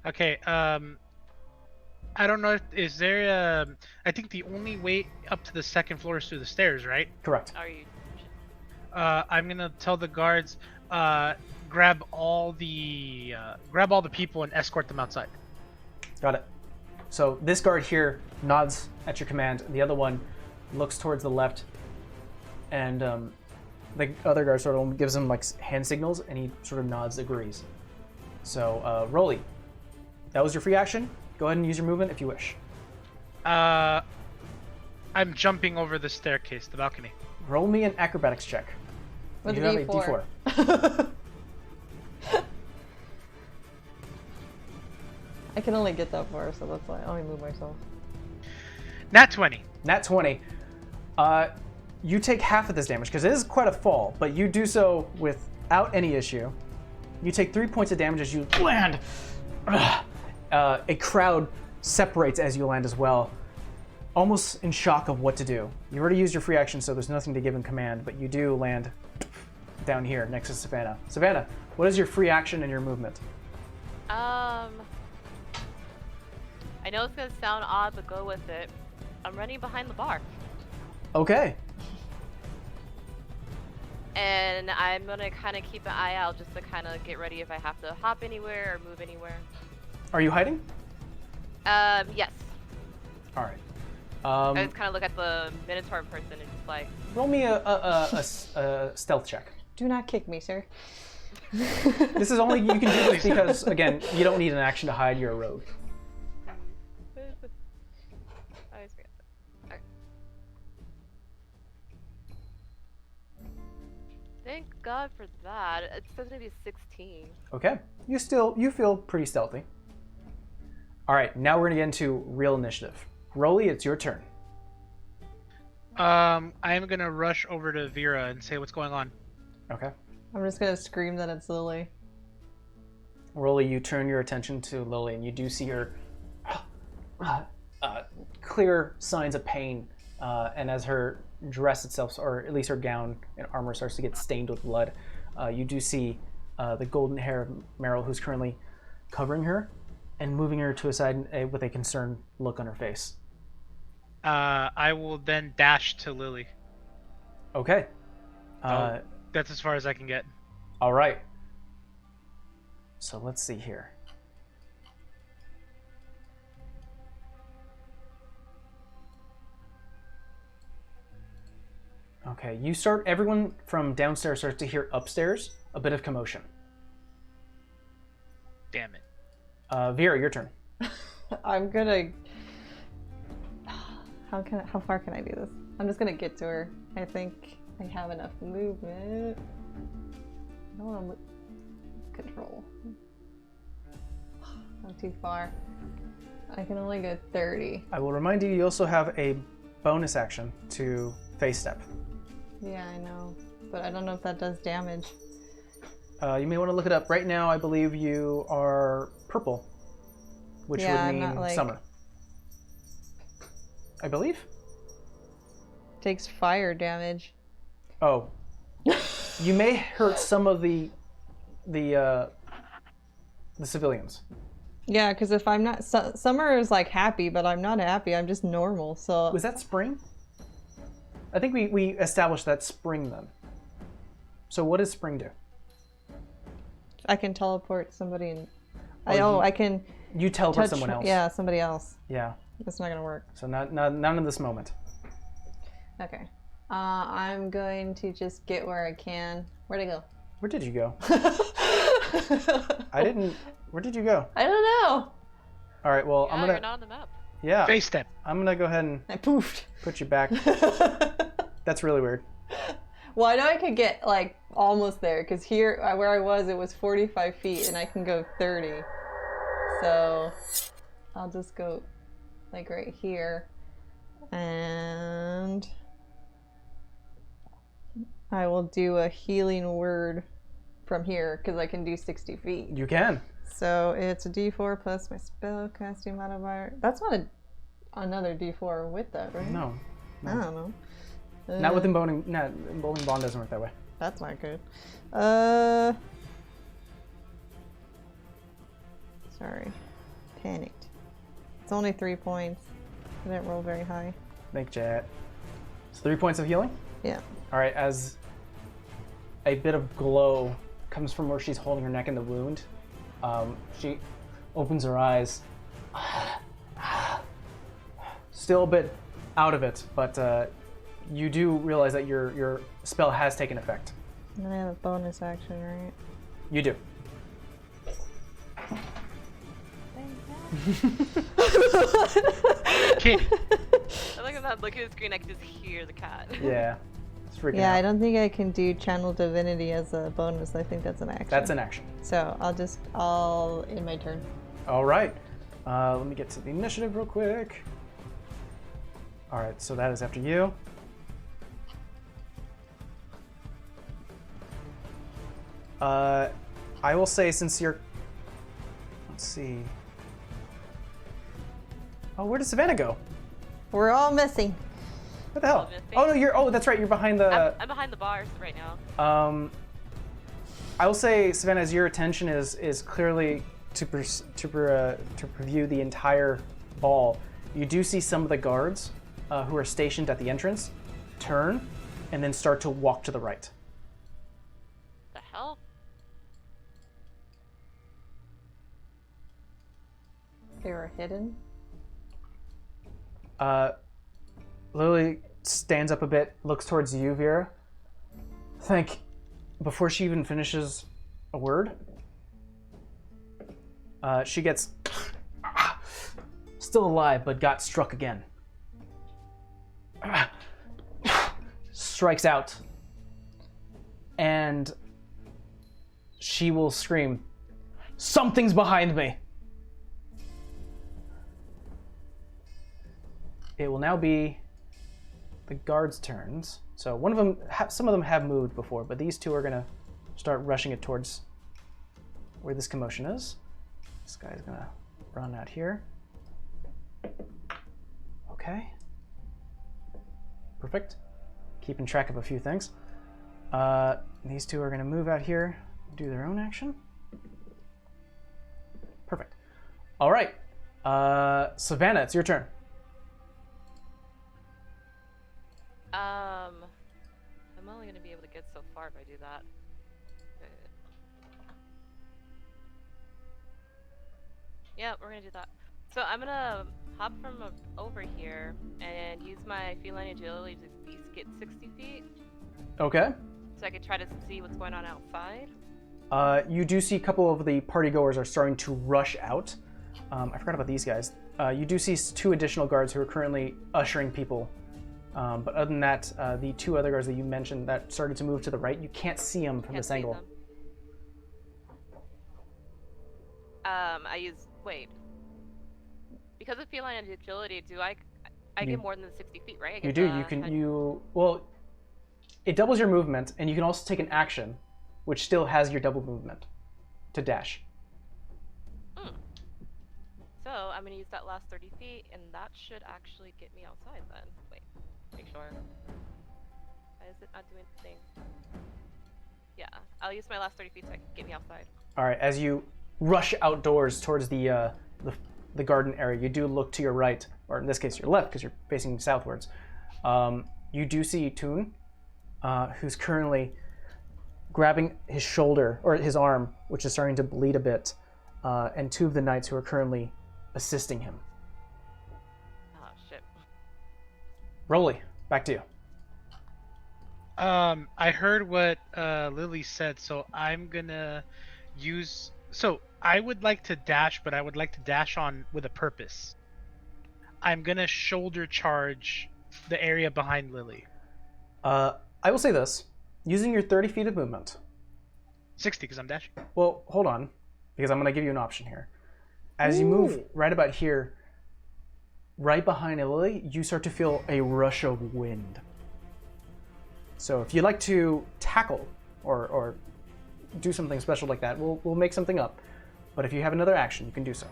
Speaker 4: Okay, I don't know if, is there I think the only way up to the second floor is through the stairs, right?
Speaker 1: Correct.
Speaker 3: Are you?
Speaker 4: I'm gonna tell the guards, grab all the people and escort them outside.
Speaker 1: Got it. So this guard here nods at your command. The other one looks towards the left, and the other guard sort of gives him like hand signals, and he sort of nods, agrees. So Rolly, that was your free action. Go ahead and use your movement if you wish.
Speaker 4: I'm jumping over the staircase, the balcony.
Speaker 1: Roll me an acrobatics check.
Speaker 2: With
Speaker 1: you
Speaker 2: a
Speaker 1: have a
Speaker 2: D4.
Speaker 1: D4.
Speaker 2: I can only get that far, so that's why I only move myself.
Speaker 4: Nat 20.
Speaker 1: Nat 20. You take half of this damage because it is quite a fall, but you do so without any issue. You take 3 points of damage as you land. A crowd separates as you land as well, almost in shock of what to do. You already used your free action, so there's nothing to give in command, but you do land down here next to Savannah. Savannah, what is your free action and your movement?
Speaker 3: I know it's gonna sound odd, but go with it. I'm running behind the bar.
Speaker 1: Okay.
Speaker 3: And I'm gonna kind of keep an eye out just to kind of get ready if I have to hop anywhere or move anywhere.
Speaker 1: Are you hiding?
Speaker 3: Yes.
Speaker 1: All right.
Speaker 3: I just kind of look at the Minotaur person and just like,
Speaker 1: Roll me a stealth check.
Speaker 2: Do not kick me, sir.
Speaker 1: This is only, you can do this because, again, you don't need an action to hide, you're a rogue.
Speaker 3: I always forget that. Alright. Thank God for that. It's supposed to be 16.
Speaker 1: Okay. You feel pretty stealthy. All right, now we're gonna get into real initiative. Rolly, it's your turn.
Speaker 4: I am gonna rush over to Vera and say what's going on.
Speaker 1: Okay.
Speaker 2: I'm just gonna scream that it's Lily.
Speaker 1: Rolly, you turn your attention to Lily, and you do see her clear signs of pain, and as her dress itself, or at least her gown and armor, starts to get stained with blood, you do see the golden hair of Meryl, who's currently covering her and moving her to a side with a concerned look on her face.
Speaker 4: I will then dash to Lily.
Speaker 1: Okay.
Speaker 4: That's as far as I can get.
Speaker 1: All right. So let's see here. Okay, everyone from downstairs starts to hear upstairs a bit of commotion.
Speaker 4: Damn it.
Speaker 1: Vera, your turn.
Speaker 2: I'm gonna. How far can I do this? I'm just gonna get to her. I think I have enough movement. I don't want to control. Not too far. I can only go 30.
Speaker 1: I will remind you, you also have a bonus action to face step.
Speaker 2: Yeah, I know, but I don't know if that does damage.
Speaker 1: You may want to look it up. Right now, I believe you are purple, which
Speaker 2: Yeah,
Speaker 1: would
Speaker 2: I'm
Speaker 1: mean
Speaker 2: not, like-
Speaker 1: summer. I believe.
Speaker 2: takes fire damage.
Speaker 1: Oh. You may hurt some of the civilians.
Speaker 2: Yeah, because if I'm not... Summer is like happy, but I'm not happy. I'm just normal, so...
Speaker 1: Was that spring? I think we established that spring then. So what does spring do?
Speaker 2: I can teleport somebody and...
Speaker 1: Oh,
Speaker 2: I can...
Speaker 1: You teleport someone else.
Speaker 2: Yeah, somebody else.
Speaker 1: Yeah.
Speaker 2: That's not gonna work.
Speaker 1: So none in this moment.
Speaker 2: Okay. I'm going to just get where I can. Where'd I go?
Speaker 1: Where did you go? I didn't... Where did you go?
Speaker 2: I don't know.
Speaker 1: All right, well, I'm
Speaker 3: You're
Speaker 1: gonna...
Speaker 3: not on the map.
Speaker 1: Yeah.
Speaker 4: Face step.
Speaker 1: I'm gonna go ahead and
Speaker 2: I poofed.
Speaker 1: put you back. That's really weird.
Speaker 2: Well, I know I could get like almost there because here where I was, it was 45 feet and I can go 30. So I'll just go like right here and I will do a healing word from here because I can do 60 feet.
Speaker 1: You can.
Speaker 2: So it's a d4 plus my spell casting modifier. That's not another d4 with that, right?
Speaker 1: No.
Speaker 2: I don't know.
Speaker 1: Not with emboldening. No, emboldening bond doesn't work that way.
Speaker 2: That's not good. Sorry. Panicked. It's only 3 points. I didn't roll very high.
Speaker 1: Make chat. It's 3 points of healing.
Speaker 2: Yeah.
Speaker 1: All right. As a bit of glow comes from where she's holding her neck in the wound, she opens her eyes. Still a bit out of it, but you do realize that your spell has taken effect.
Speaker 2: And then I have a bonus action, right?
Speaker 1: You do.
Speaker 4: Kitty.
Speaker 3: I like I'm not looking at the screen, I can just hear the cat.
Speaker 1: Yeah. It's freaking
Speaker 2: Yeah,
Speaker 1: out.
Speaker 2: I don't think I can do Channel Divinity as a bonus. I think that's an action.
Speaker 1: That's an action.
Speaker 2: So I'll end my turn.
Speaker 1: All right. Let me get to the initiative real quick. All right, so that is after you. I will say since you're... Let's see. Oh, where did Savannah go?
Speaker 2: We're all missing.
Speaker 1: What the hell?
Speaker 3: missing.
Speaker 1: Oh, no, you're... Oh, that's right. You're behind the...
Speaker 3: I'm behind the bars right now.
Speaker 1: I will say, Savannah, as your attention is clearly to preview the entire ball, you do see some of the guards who are stationed at the entrance turn and then start to walk to the right.
Speaker 3: The hell?
Speaker 2: They were hidden.
Speaker 1: Lily stands up a bit, looks towards you, Vera. Before she even finishes a word, she gets still alive, but got struck again. Strikes out, and she will scream, "Something's behind me!" It will now be the guards' turns. So one of them, some of them have moved before, but these two are gonna start rushing it towards where this commotion is. This guy's gonna run out here. Okay. Perfect. Keeping track of a few things. These two are gonna move out here, do their own action. Perfect. All right. Savannah, it's your turn.
Speaker 3: I'm only gonna be able to get so far if I do that. Yeah, we're gonna do that. So I'm gonna hop from over here and use my feline agility to at least get 60 feet,
Speaker 1: Okay.
Speaker 3: so I can try to see what's going on outside.
Speaker 1: You do see a couple of the partygoers are starting to rush out. I forgot about these guys. You do see two additional guards who are currently ushering people. But other than that, the two other guards that you mentioned that started to move to the right, you can't see them from this angle.
Speaker 3: Wait. Because of feline agility, do I get more than 60 feet, right?
Speaker 1: You do. Well, it doubles your movement, and you can also take an action, which still has your double movement to dash.
Speaker 3: So I'm gonna use that last 30 feet, and that should actually get me outside then. Wait. Make sure. Why is it not doing anything? Yeah, I'll use my last 30 feet to get me outside.
Speaker 1: All right, as you rush outdoors towards the garden area, you do look to your right, or in this case your left, because you're facing southwards. You do see Toon, who's currently grabbing his shoulder, or his arm, which is starting to bleed a bit, and two of the knights who are currently assisting him.
Speaker 3: Oh, shit.
Speaker 1: Rolly, back to you.
Speaker 4: I heard what Lily said, so I'm gonna use. So I would like to dash, but I would like to dash on with a purpose. I'm gonna shoulder charge the area behind Lily.
Speaker 1: I will say this: using your 30 feet of movement.
Speaker 4: 60, because I'm dashing.
Speaker 1: Well, hold on, because I'm going to give you an option here. As you move right about here, right behind Lily, you start to feel a rush of wind. So if you'd like to tackle or do something special like that, we'll make something up. But if you have another action, you can do so.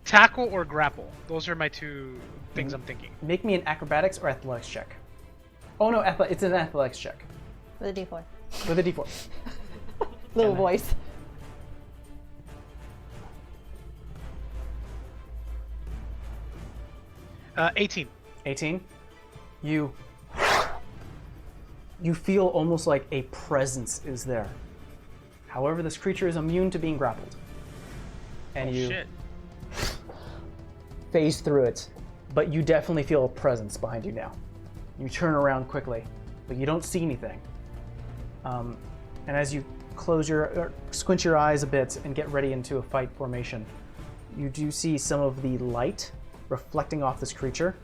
Speaker 4: Tackle or grapple. Those are my two things I'm thinking.
Speaker 1: Make me an acrobatics or athletics check. Oh no, it's an athletics check.
Speaker 2: With a D4.
Speaker 1: With a D4.
Speaker 2: Little voice.
Speaker 4: Uh, 18.
Speaker 1: 18. You feel almost like a presence is there. However, this creature is immune to being grappled. And you
Speaker 4: Shit.
Speaker 1: phase through it, but you definitely feel a presence behind you now. You turn around quickly, but you don't see anything. And as you squint your eyes a bit and get ready into a fight formation, you do see some of the light reflecting off this creature,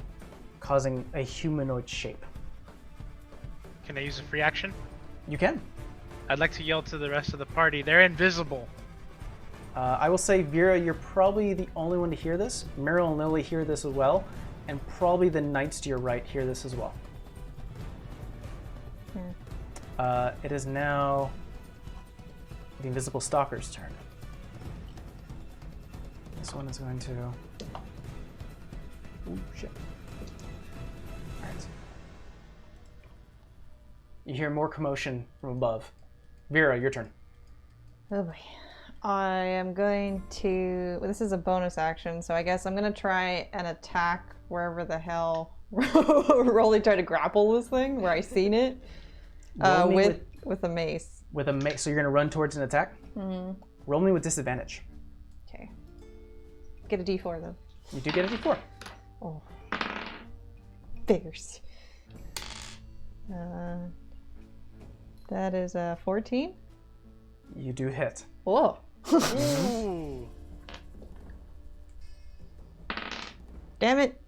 Speaker 1: causing a humanoid shape.
Speaker 4: Can I use a free action?
Speaker 1: You can.
Speaker 4: I'd like to yell to the rest of the party. They're invisible.
Speaker 1: I will say, Vera, you're probably the only one to hear this. Meryl and Lily hear this as well, and probably the knights to your right hear this as well. It is now the invisible stalker's turn. This one is going to... Ooh, shit. Alright. You hear more commotion from above. Vera, your turn.
Speaker 2: Oh boy. I am going to... Well, this is a bonus action, so I guess I'm going to try and attack wherever the hell... Rolly tried to grapple this thing, where I seen it. With a mace.
Speaker 1: With a mace. So you're going to run towards an attack? Mm-hmm. Roll me with disadvantage.
Speaker 2: Okay. Get a D4, though.
Speaker 1: You do get a D4.
Speaker 2: Oh. Figures. That is a 14.
Speaker 1: You do hit.
Speaker 2: Whoa.
Speaker 4: Ooh.
Speaker 2: Damn it.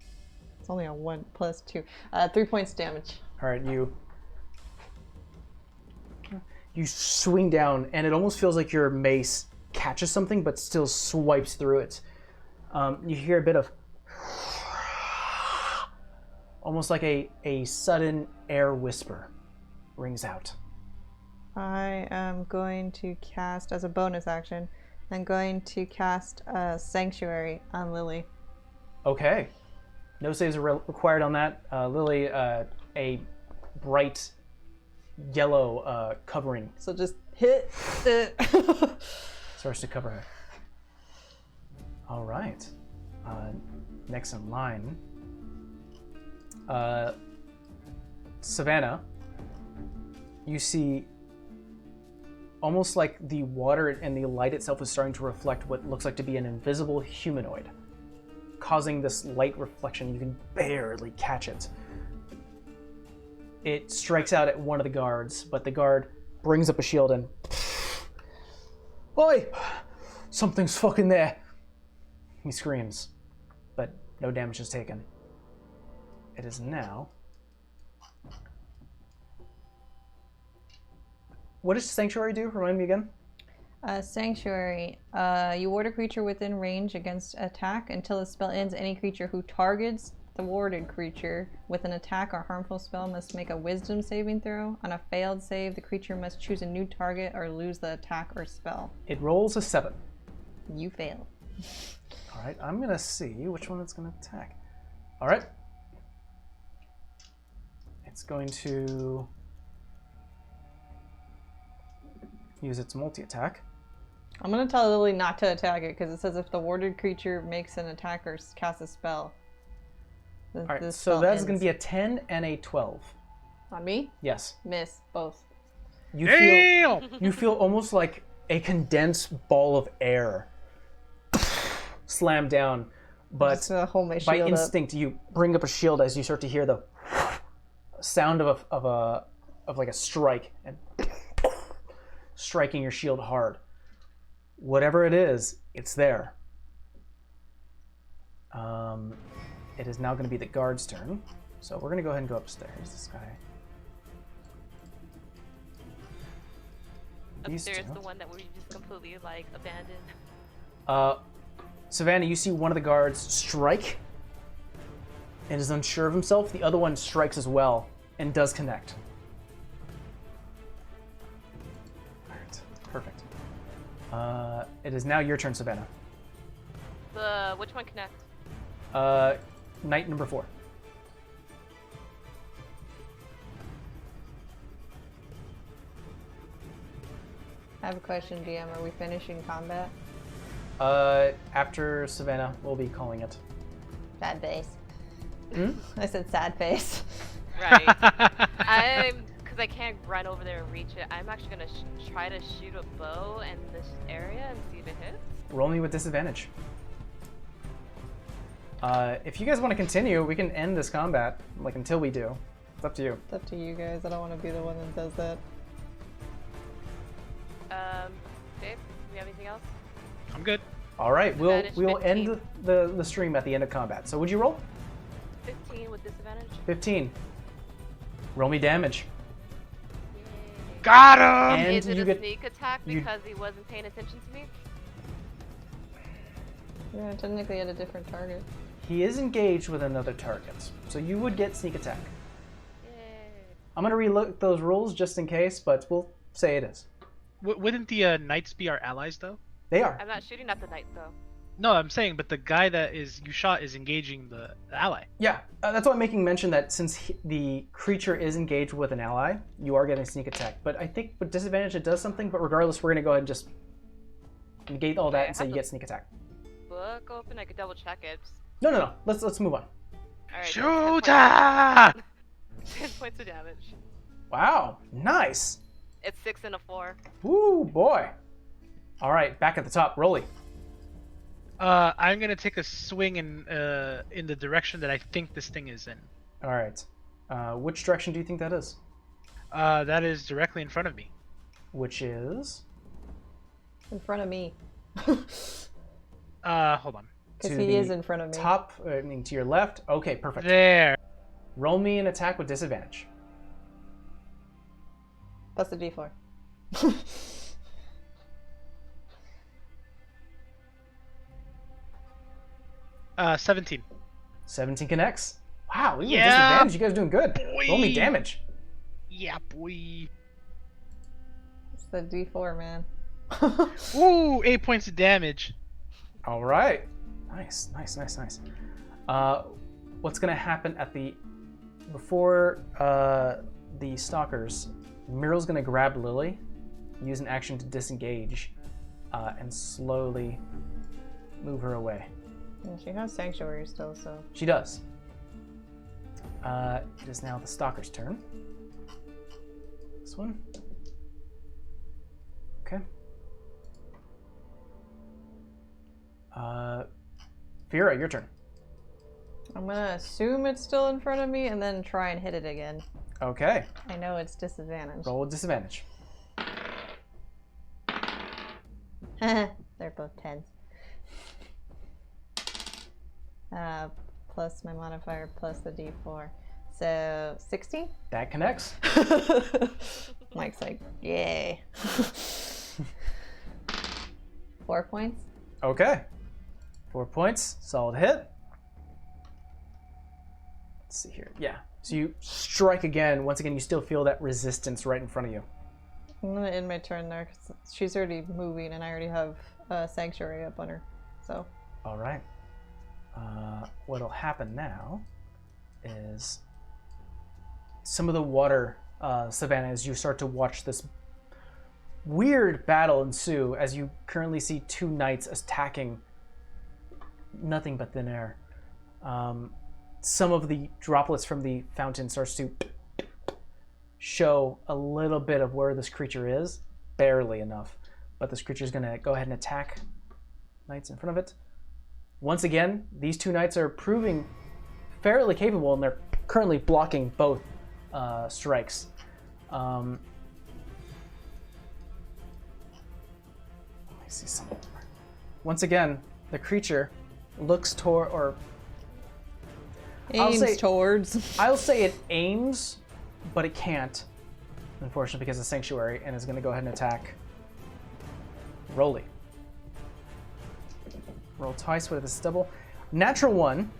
Speaker 2: It's only a 1 plus 2. 3 points damage.
Speaker 1: All right, you swing down, and it almost feels like your mace catches something, but still swipes through it. You hear a bit of, almost like a sudden air whisper rings out.
Speaker 2: I am going to cast, as a bonus action, I'm going to cast a Sanctuary on Lily.
Speaker 1: Okay. No saves are required on that. Lily, a bright yellow covering
Speaker 2: So just hit it.
Speaker 1: starts to cover her. All right. Next in line, Savannah, you see almost like the water and the light itself is starting to reflect what looks like to be an invisible humanoid, causing this light reflection. You can barely catch it. It strikes out at one of the guards, but the guard brings up a shield and... Oi! Something's fucking there! He screams, but no damage is taken. It is now... What does Sanctuary do? Remind me again.
Speaker 2: Sanctuary. You ward a creature within range against attack until the spell ends. Any creature who targets the warded creature with an attack or harmful spell must make a wisdom saving throw. On a failed save, the creature must choose a new target or lose the attack or spell.
Speaker 1: It rolls a 7.
Speaker 2: You fail.
Speaker 1: All right, I'm going to see which one it's going to attack. All right, It's going to use its multi-attack.
Speaker 2: I'm gonna tell Lily not to attack it because it says if the warded creature makes an attack or casts a spell.
Speaker 1: All right, so that's going to be a 10 and a 12.
Speaker 2: On me?
Speaker 1: Yes.
Speaker 2: Miss both.
Speaker 1: You feel almost like a condensed ball of air slam down, but
Speaker 2: Just gonna hold my
Speaker 1: by
Speaker 2: shield
Speaker 1: instinct you bring up a shield as you start to hear the sound of like a strike and striking your shield hard. Whatever it is, it's there. It is now going to be the guard's turn, so we're going to go ahead and go upstairs. This guy.
Speaker 3: Upstairs, the one that we just completely like abandoned.
Speaker 1: Savannah, you see one of the guards strike and is unsure of himself. The other one strikes as well and does connect. All right, perfect. It is now your turn, Savannah.
Speaker 3: Which one connect?
Speaker 1: Knight number 4.
Speaker 2: I have a question, DM. Are we finishing combat?
Speaker 1: After Savannah, we'll be calling it.
Speaker 2: Sad face.
Speaker 1: Hmm?
Speaker 2: I said sad face.
Speaker 3: Right. Because I can't run over there and reach it. I'm actually gonna try to shoot a bow in this area and see if it hits.
Speaker 1: Roll me with disadvantage. If you guys want to continue, we can end this combat, like, until we do. It's up to you.
Speaker 2: It's up to you guys. I don't want to be the one that does that.
Speaker 3: Dave, do you have anything else?
Speaker 4: I'm good.
Speaker 1: All right, we'll
Speaker 3: Disadvantage
Speaker 1: end the stream at the end of combat. So would you roll?
Speaker 3: 15 with disadvantage.
Speaker 1: 15. Roll me damage.
Speaker 3: Yay.
Speaker 4: Got him!
Speaker 1: And
Speaker 3: Is it
Speaker 1: you
Speaker 3: a
Speaker 1: get
Speaker 3: sneak attack
Speaker 1: you-
Speaker 3: because he wasn't paying attention to me?
Speaker 2: Yeah, technically at a different target.
Speaker 1: he is engaged with another target, so you would get sneak attack.
Speaker 3: Yay.
Speaker 1: I'm gonna relook those rules just in case, but we'll say it is.
Speaker 4: Wouldn't the knights be our allies though?
Speaker 1: They are.
Speaker 3: I'm not shooting at the knight though.
Speaker 4: No, I'm saying, but the guy that you shot is engaging the ally.
Speaker 1: Yeah, that's why I'm making mention that since the creature is engaged with an ally, you are getting sneak attack. But I think with disadvantage it does something, but regardless, we're gonna go ahead and just negate all that
Speaker 3: Okay,
Speaker 1: and say you get sneak attack.
Speaker 3: Book open. I could double check it.
Speaker 1: No. Let's move on.
Speaker 3: All right.
Speaker 4: Shooter!
Speaker 3: 10 points of damage.
Speaker 1: Wow, nice.
Speaker 3: It's 6 and a 4.
Speaker 1: Woo, boy. All right, back at the top, Rolly.
Speaker 4: I'm gonna take a swing in the direction that I think this thing is in.
Speaker 1: All right. Which direction do you think that is?
Speaker 4: That is directly in front of me.
Speaker 1: Which is
Speaker 2: In front of me.
Speaker 4: Hold on.
Speaker 2: Because
Speaker 1: to
Speaker 2: he
Speaker 1: the
Speaker 2: is in front of me.
Speaker 1: top. I mean, to your left. Okay, perfect.
Speaker 4: There.
Speaker 1: Roll me an attack with disadvantage.
Speaker 2: Plus the d4.
Speaker 4: 17.
Speaker 1: 17 connects. Wow, even with
Speaker 4: Yeah,
Speaker 1: disadvantage, you guys are doing good.
Speaker 4: boy.
Speaker 1: Roll me damage.
Speaker 4: Yeah, boy.
Speaker 2: It's the d4, man.
Speaker 4: Ooh, 8 points of damage.
Speaker 1: All right. Nice. What's gonna happen before the stalkers? Muriel's gonna grab Lily, use an action to disengage, and slowly move her away.
Speaker 2: And she has sanctuary still, so.
Speaker 1: She does. It is now the stalker's turn. This one. Okay. Vera, your turn.
Speaker 2: I'm gonna assume it's still in front of me and then try and hit it again.
Speaker 1: Okay.
Speaker 2: I know it's disadvantage.
Speaker 1: Roll with disadvantage.
Speaker 2: They're both 10s. Plus my modifier plus the d4. So 16?
Speaker 1: That connects.
Speaker 2: Mike's like, yay. 4 points?
Speaker 1: Okay. 4 points. Solid hit. Let's see here. Yeah. So you strike again. Once again, you still feel that resistance right in front of you.
Speaker 2: I'm gonna end my turn there because she's already moving and I already have sanctuary up on her. So.
Speaker 1: All right. What'll happen now is some of the water, Savannah, as you start to watch this weird battle ensue, as you currently see two knights attacking nothing but thin air. Some of the droplets from the fountain starts to show a little bit of where this creature is, barely enough, but this creature is going to go ahead and attack knights in front of it. Once again, these two knights are proving fairly capable, and they're currently blocking both strikes. Let me see something. Once again, the creature looks toward, or
Speaker 2: Aims towards.
Speaker 1: I'll say it aims, but it can't, unfortunately, because of Sanctuary, and is going to go ahead and attack Rolly. Roll twice with a stubble. Natural 1,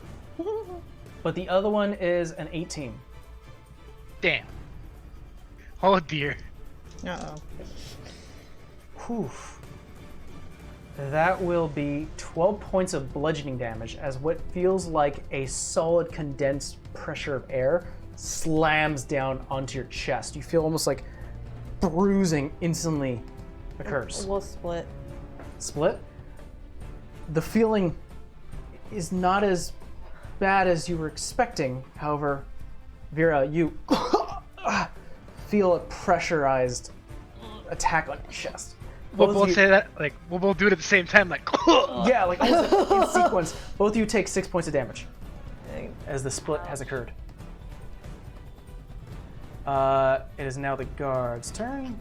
Speaker 1: but the other one is an 18.
Speaker 4: Damn. Oh dear.
Speaker 2: Uh-oh.
Speaker 1: Whew. That will be 12 points of bludgeoning damage as what feels like a solid condensed pressure of air slams down onto your chest. You feel almost like bruising instantly occurs.
Speaker 2: We'll split.
Speaker 1: Split? The feeling is not as bad as you were expecting. However, Vera, you feel a pressurized attack on your chest.
Speaker 4: We'll both say that, like, we'll both do it at the same time, like,
Speaker 1: Yeah, like almost in sequence. Both of you take 6 points of damage as the split has occurred. It is now the guard's turn.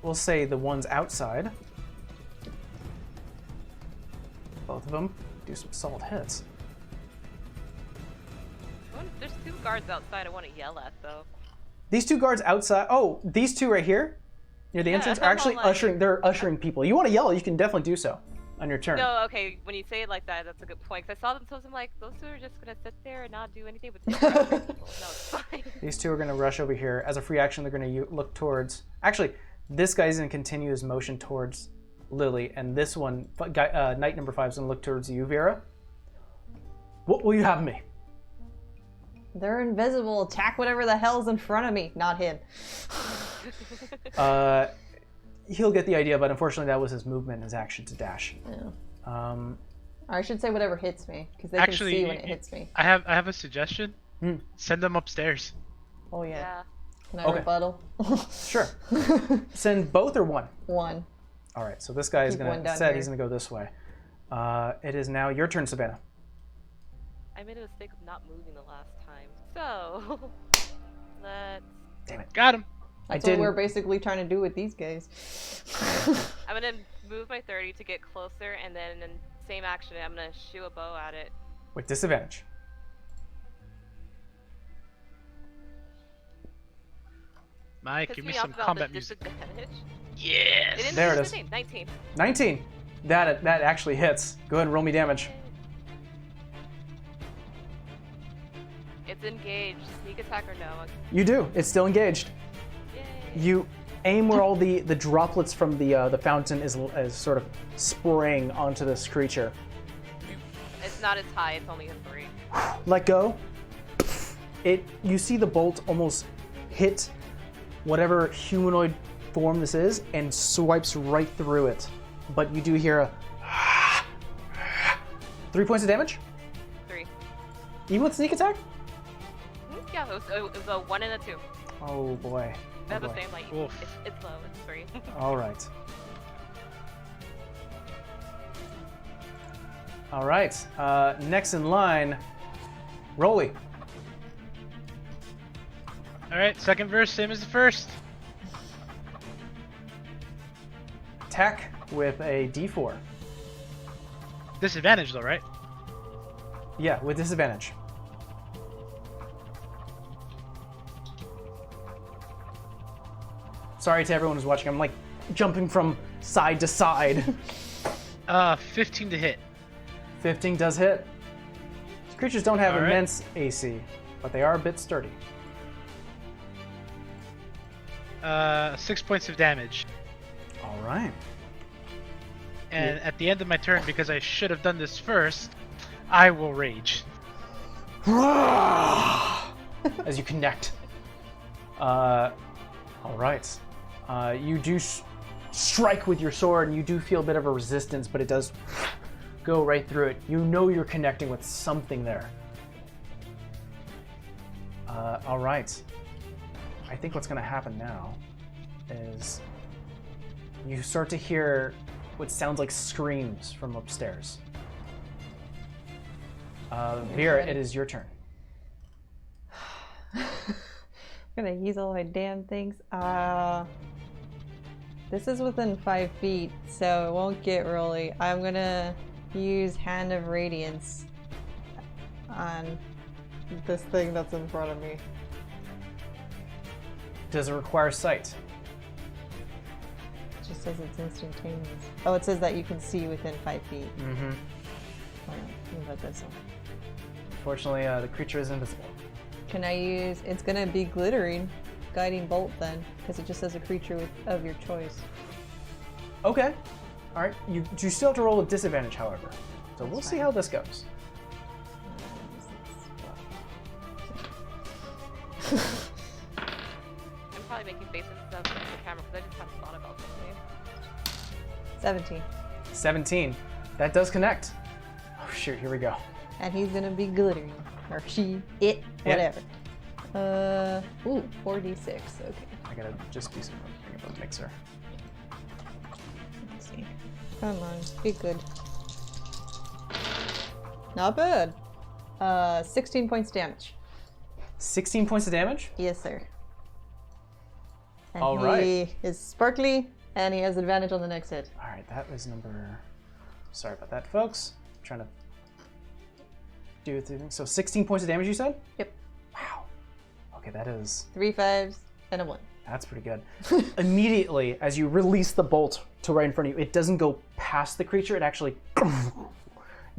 Speaker 1: We'll say the ones outside. Both of them do some solid hits.
Speaker 3: There's two guards outside I want to yell at, though.
Speaker 1: These two guards outside. Oh, these two right here near the entrance are actually ushering. They're ushering people. You want to yell? You can definitely do so on your turn.
Speaker 3: No, okay. When you say it like that, that's a good point. 'Cause I saw them, so I'm like, those two are just gonna sit there and not do anything. But they're ushering people. No, it's fine.
Speaker 1: These two are going to rush over here. As a free action, they're going to look towards... Actually, this guy's going to continue his motion towards Lily, and this one, knight number 5, is going to look towards you, Vera. What will you have me?
Speaker 2: They're invisible. Attack whatever the hell's in front of me. Not him.
Speaker 1: He'll get the idea, but unfortunately that was his movement, his action to dash.
Speaker 2: Yeah. Or I should say whatever hits me, because they
Speaker 4: actually,
Speaker 2: can see when it hits me.
Speaker 4: I have a suggestion. Send them upstairs.
Speaker 2: Oh yeah.
Speaker 3: Yeah.
Speaker 2: Can I rebuttal?
Speaker 1: Sure. Send both or one?
Speaker 2: One.
Speaker 1: All right, so this guy is
Speaker 2: Keep
Speaker 1: going
Speaker 2: one
Speaker 1: to
Speaker 2: down
Speaker 1: set.
Speaker 2: here.
Speaker 1: He's going to go this way. It is now your turn, Savannah.
Speaker 3: I made a mistake of not moving the last time. So, let's...
Speaker 1: Damn it.
Speaker 4: Got him.
Speaker 2: That's what we're basically trying to do with these guys.
Speaker 3: I'm gonna move my 30 to get closer, and then in same action, I'm gonna shoot a bow at it.
Speaker 1: With disadvantage.
Speaker 4: Mike,
Speaker 3: Piss
Speaker 4: give me
Speaker 3: me
Speaker 4: some
Speaker 3: off about
Speaker 4: combat
Speaker 3: the
Speaker 4: music.
Speaker 3: disadvantage. It
Speaker 4: Yes.
Speaker 3: didn't
Speaker 1: There
Speaker 3: do
Speaker 1: it
Speaker 3: the
Speaker 1: is.
Speaker 3: same. 19.
Speaker 1: 19. That actually hits. Go ahead and roll me damage.
Speaker 3: It's engaged. Sneak attack or no?
Speaker 1: You do. It's still engaged.
Speaker 3: Yay.
Speaker 1: You aim where all the droplets from the fountain is sort of spraying onto this creature.
Speaker 3: It's not as high. It's only a 3.
Speaker 1: Let go. You see the bolt almost hit whatever humanoid form this is and swipes right through it. But you do hear a 3 points of damage?
Speaker 3: 3.
Speaker 1: Even with sneak attack?
Speaker 3: Yeah, it was a 1 and a 2.
Speaker 1: Oh boy.
Speaker 3: They have
Speaker 1: Oh,
Speaker 3: the
Speaker 1: boy.
Speaker 3: same, like,
Speaker 4: Oof.
Speaker 3: it's low. It's 3.
Speaker 1: All right. All right. Next in line, Rolly.
Speaker 4: All right, second verse, same as the first.
Speaker 1: Attack with a D4.
Speaker 4: Disadvantage though, right?
Speaker 1: Yeah, with disadvantage. Sorry to everyone who's watching. I'm like jumping from side to side.
Speaker 4: 15 to hit.
Speaker 1: 15 does hit. These creatures don't have
Speaker 4: All right.
Speaker 1: immense AC, but they are a bit sturdy.
Speaker 4: 6 points of damage.
Speaker 1: All right.
Speaker 4: And at the end of my turn, because I should have done this first, I will rage.
Speaker 1: As you connect All right. You do strike with your sword, and you do feel a bit of a resistance, but it does go right through it. You know you're connecting with something there. All right. I think what's going to happen now is you start to hear what sounds like screams from upstairs. Vera, it is your turn.
Speaker 2: I'm gonna use all my damn things. This is within 5 feet, so it won't get rolly. I'm gonna use Hand of Radiance on this thing that's in front of me.
Speaker 1: Does it require sight?
Speaker 2: It just says it's instantaneous. Oh, it says that you can see within 5 feet.
Speaker 1: Mm-hmm.
Speaker 2: What about this one?
Speaker 1: Fortunately, the creature is invisible.
Speaker 2: Can I use... It's gonna be glittering. Guiding Bolt then, because it just says a creature of your choice.
Speaker 1: Okay. All right. You still have to roll with disadvantage, however. So we'll see
Speaker 2: fine.
Speaker 1: how this goes.
Speaker 3: I'm probably making faces of the camera because I just haven't thought about something.
Speaker 2: 17.
Speaker 1: 17. That does connect. Oh, shoot. Here we go.
Speaker 2: And he's gonna be glittering. Or she, it, whatever. Ooh, 4d6, okay.
Speaker 1: I gotta just do some bring up a mixer.
Speaker 2: Let's see. Come on, be good. Not bad. 16 points damage.
Speaker 1: 16 points of damage?
Speaker 2: Yes, sir. And
Speaker 1: All
Speaker 2: he
Speaker 1: right.
Speaker 2: is sparkly, and he has advantage on the next hit.
Speaker 1: All right. That was number... Sorry about that, folks. I'm trying to do it through things. So 16 points of damage, you said?
Speaker 2: Yep.
Speaker 1: Wow. Okay, that is...
Speaker 2: 3 5s and a 1.
Speaker 1: That's pretty good. Immediately, as you release the bolt to right in front of you, it doesn't go past the creature. It actually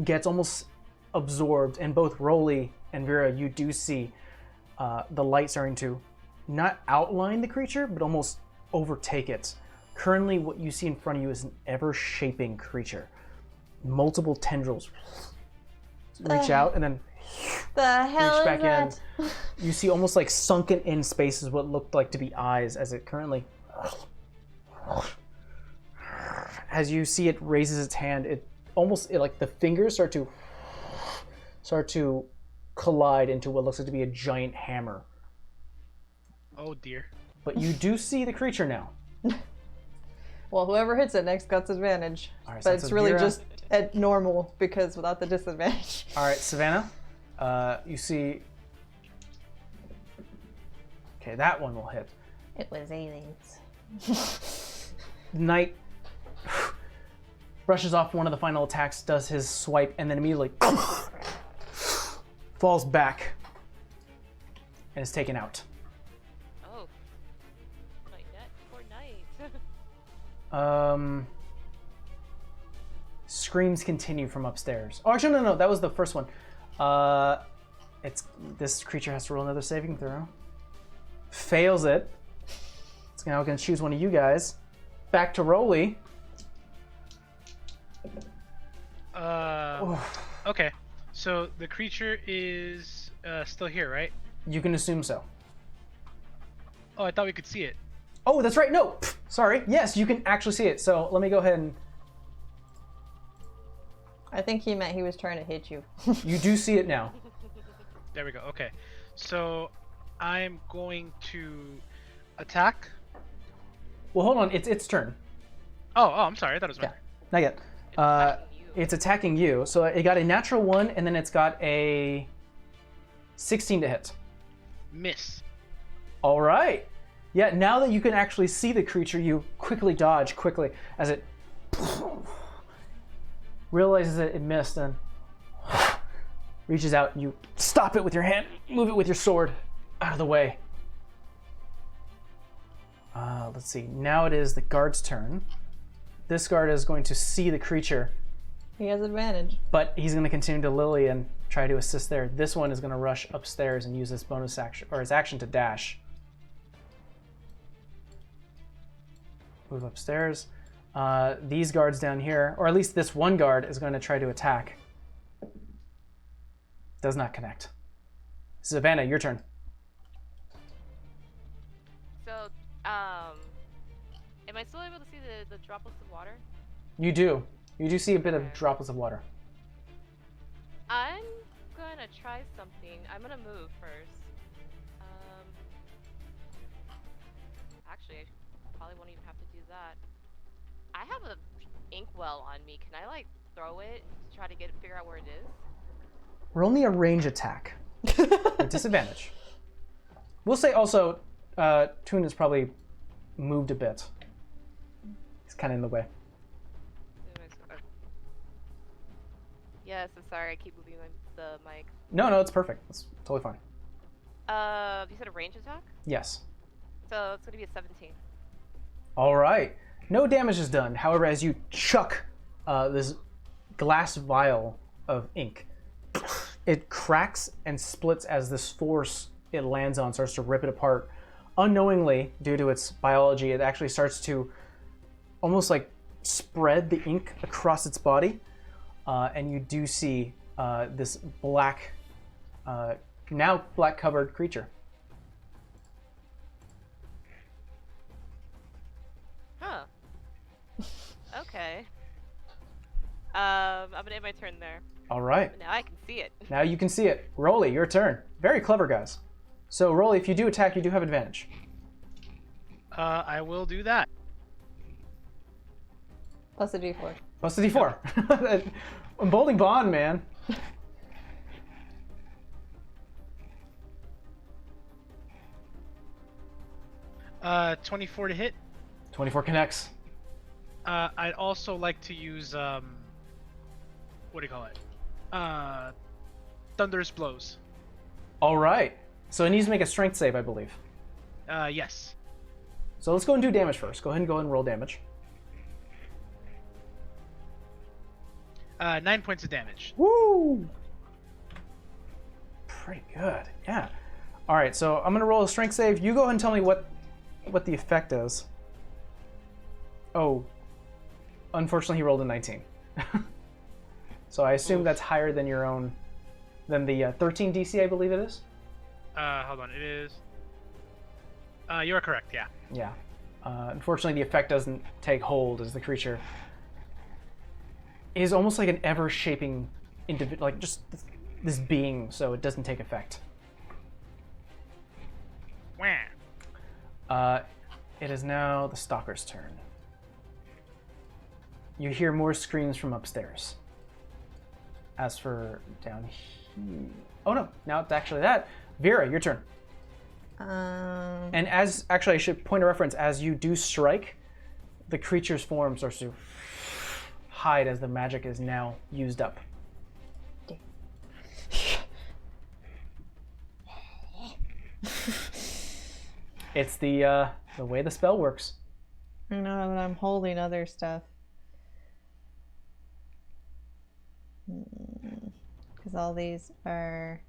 Speaker 1: gets almost absorbed. And both Rolly and Vera, you do see the light starting to not outline the creature, but almost overtake it. Currently, what you see in front of you is an ever-shaping creature. Multiple tendrils reach out and then
Speaker 2: The hell
Speaker 1: reach
Speaker 2: is
Speaker 1: back
Speaker 2: that?
Speaker 1: in. You see almost like sunken in spaces what looked like to be eyes as it currently... As you see it raises its hand, it almost like the fingers start to collide into what looks like to be a giant hammer.
Speaker 4: Oh dear.
Speaker 1: But you do see the creature now.
Speaker 2: Well, whoever hits it next gets advantage.
Speaker 1: All right, so
Speaker 2: But
Speaker 1: that's
Speaker 2: it's
Speaker 1: a
Speaker 2: really
Speaker 1: Vera.
Speaker 2: just at normal because without the disadvantage.
Speaker 1: All right, Savannah, you see... Okay, that one will hit.
Speaker 2: It was aliens.
Speaker 1: Knight brushes off one of the final attacks, does his swipe, and then immediately falls back and is taken out.
Speaker 3: Oh. Poor night.
Speaker 1: Screams continue from upstairs. Oh, actually, no, that was the first one. This creature has to roll another saving throw. Fails it. It's now going to choose one of you guys. Back to Rolly.
Speaker 4: Okay. So the creature is still here, right?
Speaker 1: You can assume so.
Speaker 4: Oh, I thought we could see it.
Speaker 1: Oh, that's right. No, sorry. Yes, you can actually see it. So let me go ahead and...
Speaker 2: I think he meant he was trying to hit you.
Speaker 1: You do see it now.
Speaker 4: There we go. Okay. So I'm going to attack.
Speaker 1: Well, hold on. It's its turn.
Speaker 4: Oh, I'm sorry. I thought it was mine.
Speaker 1: Not yet. It's attacking you. So it got a natural 1, and then it's got a 16 to hit.
Speaker 4: Miss.
Speaker 1: All right. Yeah, now that you can actually see the creature, you quickly dodge as it realizes that it missed and reaches out and you stop it with your hand, move it with your sword out of the way. Let's see. Now it is the guard's turn. This guard is going to see the creature,
Speaker 2: He has advantage.
Speaker 1: but he's going to continue to Lily and try to assist there. This one is going to rush upstairs and use his bonus action or his action to dash. Move upstairs. These guards down here, or at least this one guard, is going to try to attack. Does not connect. Savannah, your turn.
Speaker 3: Am I still able to see the droplets of water?
Speaker 1: You do. You do see a bit of
Speaker 3: Okay.
Speaker 1: droplets of water.
Speaker 3: I'm gonna try something. I'm gonna move first. Actually, I probably won't even have to do that. I have a inkwell on me. Can I like throw it to try to figure out where it is?
Speaker 1: We're only a range attack. With disadvantage. We'll say also, Toon has probably moved a bit. He's kind of in the way.
Speaker 3: Yes, I'm sorry. I keep moving the mic.
Speaker 1: No, it's perfect. It's totally fine.
Speaker 3: You said a range attack?
Speaker 1: Yes.
Speaker 3: So it's gonna be a 17.
Speaker 1: All right. No damage is done. However, as you chuck this glass vial of ink, it cracks and splits as this force it lands on starts to rip it apart. Unknowingly, due to its biology, it actually starts to almost like spread the ink across its body. And you do see this black, now black-covered creature.
Speaker 3: Huh. Okay. I'm gonna end my turn there.
Speaker 1: All right.
Speaker 3: Now I can see it.
Speaker 1: Now you can see it. Rolly, your turn. Very clever, guys. So, Rolly, if you do attack, you do have advantage.
Speaker 4: I will do that.
Speaker 2: Plus a d4.
Speaker 1: Plus the d4. Emboldening bond, man.
Speaker 4: 24 to hit.
Speaker 1: 24 connects.
Speaker 4: I'd also like to use what do you call it? Thunderous blows.
Speaker 1: All right. So it needs to make a strength save, I believe.
Speaker 4: Yes.
Speaker 1: So let's go and do damage first. Go ahead and roll damage.
Speaker 4: 9 points of damage.
Speaker 1: Woo! Pretty good. Yeah. All right. So I'm gonna roll a strength save. You go ahead and tell me what the effect is. Oh. Unfortunately, he rolled a 19. So I assume that's higher than your own, than the 13 DC, I believe it is.
Speaker 4: Hold on. It is. You are correct. Yeah.
Speaker 1: Yeah. Unfortunately, the effect doesn't take hold as the creature is almost like an ever-shaping individual, like just this being, so it doesn't take effect.
Speaker 4: Wah.
Speaker 1: It is now the stalker's turn. You hear more screams from upstairs. As for down here... Oh no, now it's actually that. Vera, your turn. And as, actually I should point a reference, as you do strike, the creature's form starts to hide as the magic is now used up. It's the way the spell works.
Speaker 2: I know, but I'm holding other stuff. Because all these are...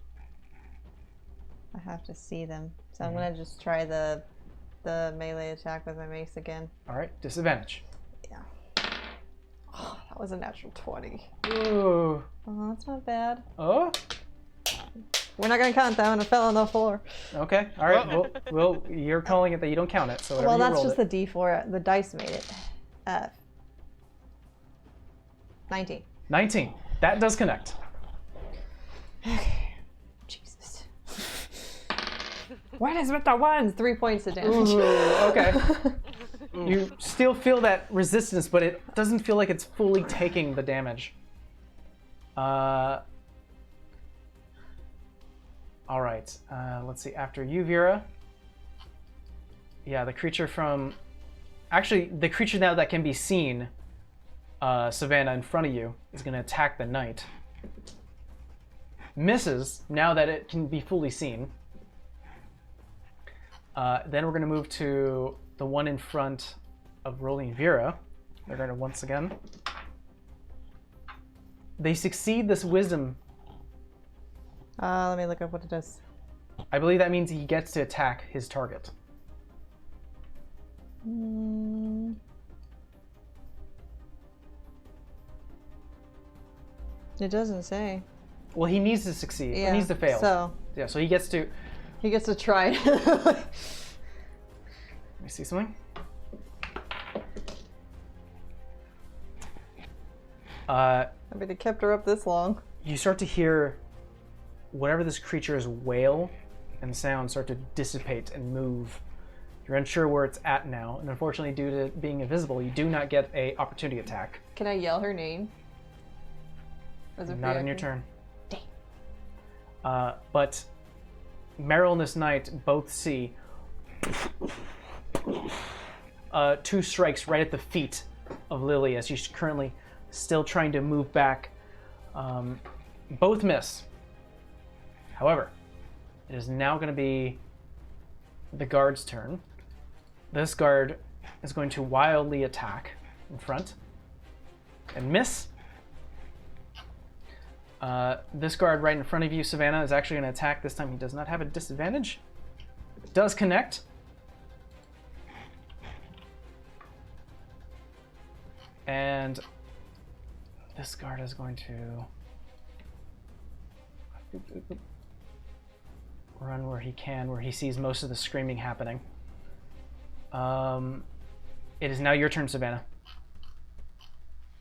Speaker 2: I have to see them. So I'm gonna just try the melee attack with my mace again.
Speaker 1: All right, disadvantage.
Speaker 2: Yeah. Oh, that was a natural 20.
Speaker 1: Ooh.
Speaker 2: Oh, that's not bad.
Speaker 1: Oh.
Speaker 2: We're not gonna count that one. It fell on the floor.
Speaker 1: Okay. All right. Well, you're calling it that you don't count it. So whatever
Speaker 2: Well,
Speaker 1: you
Speaker 2: that's
Speaker 1: rolled
Speaker 2: just
Speaker 1: it.
Speaker 2: the D4. The dice made it. 19.
Speaker 1: 19. That does connect.
Speaker 2: Okay. Jesus. What is with the ones? 3 points of damage.
Speaker 1: Ooh, okay. You still feel that resistance, but it doesn't feel like it's fully taking the damage. All right. Let's see. After you, Vera. Yeah, the creature from... Actually, the creature now that can be seen, Savannah, in front of you, is going to attack the knight. Misses, now that it can be fully seen. Then we're going to move to the one in front of Rolling Vera. They're going to once again... They succeed this wisdom.
Speaker 2: Let me look up what it does.
Speaker 1: I believe that means he gets to attack his target.
Speaker 2: It doesn't say.
Speaker 1: Well, he needs to succeed.
Speaker 2: Yeah,
Speaker 1: He needs to fail.
Speaker 2: So
Speaker 1: Yeah, so he gets to...
Speaker 2: he gets to try.
Speaker 1: Let me see something.
Speaker 2: I mean, they kept her up this long.
Speaker 1: You start to hear whatever this creature's wail and sound start to dissipate and move. You're unsure where it's at now, and unfortunately, due to being invisible, you do not get a opportunity attack.
Speaker 2: Can I yell her name? As a free
Speaker 1: Not on your
Speaker 2: action?
Speaker 1: turn.
Speaker 2: Dang.
Speaker 1: But Meryl and this knight both see 2 strikes right at the feet of Lily as she's currently still trying to move back. Both miss. However, it is now going to be the guard's turn. This guard is going to wildly attack in front and miss. This guard right in front of you, Savannah, is actually going to attack. This time he does not have a disadvantage. It does connect. And this guard is going to run where he can, where he sees most of the screaming happening. It is now your turn, Savannah.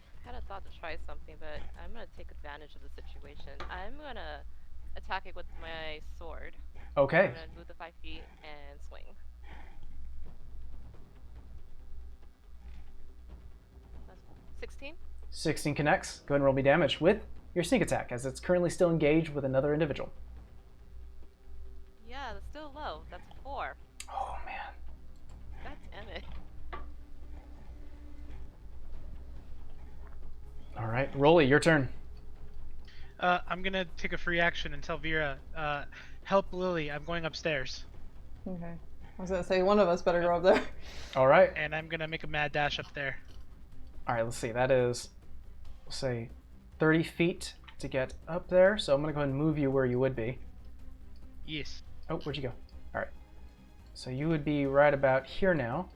Speaker 3: I had a thought to try something, but I'm gonna take advantage of the situation. I'm gonna attack it with my sword.
Speaker 1: Okay.
Speaker 3: I'm gonna move the 5 feet and swing. That's 16?
Speaker 1: 16 connects. Go ahead and roll me damage with your sneak attack, as it's currently still engaged with another individual.
Speaker 3: Yeah, that's still low. That's 4.
Speaker 1: Oh, man.
Speaker 3: God damn it.
Speaker 1: All right. Rolly, your turn.
Speaker 4: I'm gonna take a free action and tell Vera, help Lily, I'm going upstairs.
Speaker 2: Okay. I was gonna say one of us better go up there.
Speaker 1: All right.
Speaker 4: And I'm gonna make a mad dash up there.
Speaker 1: All right, let's see. That is, we'll say, 30 feet to get up there. So I'm going to go ahead and move you where you would be.
Speaker 4: Yes.
Speaker 1: Oh, where'd you go? All right. So you would be right about here now.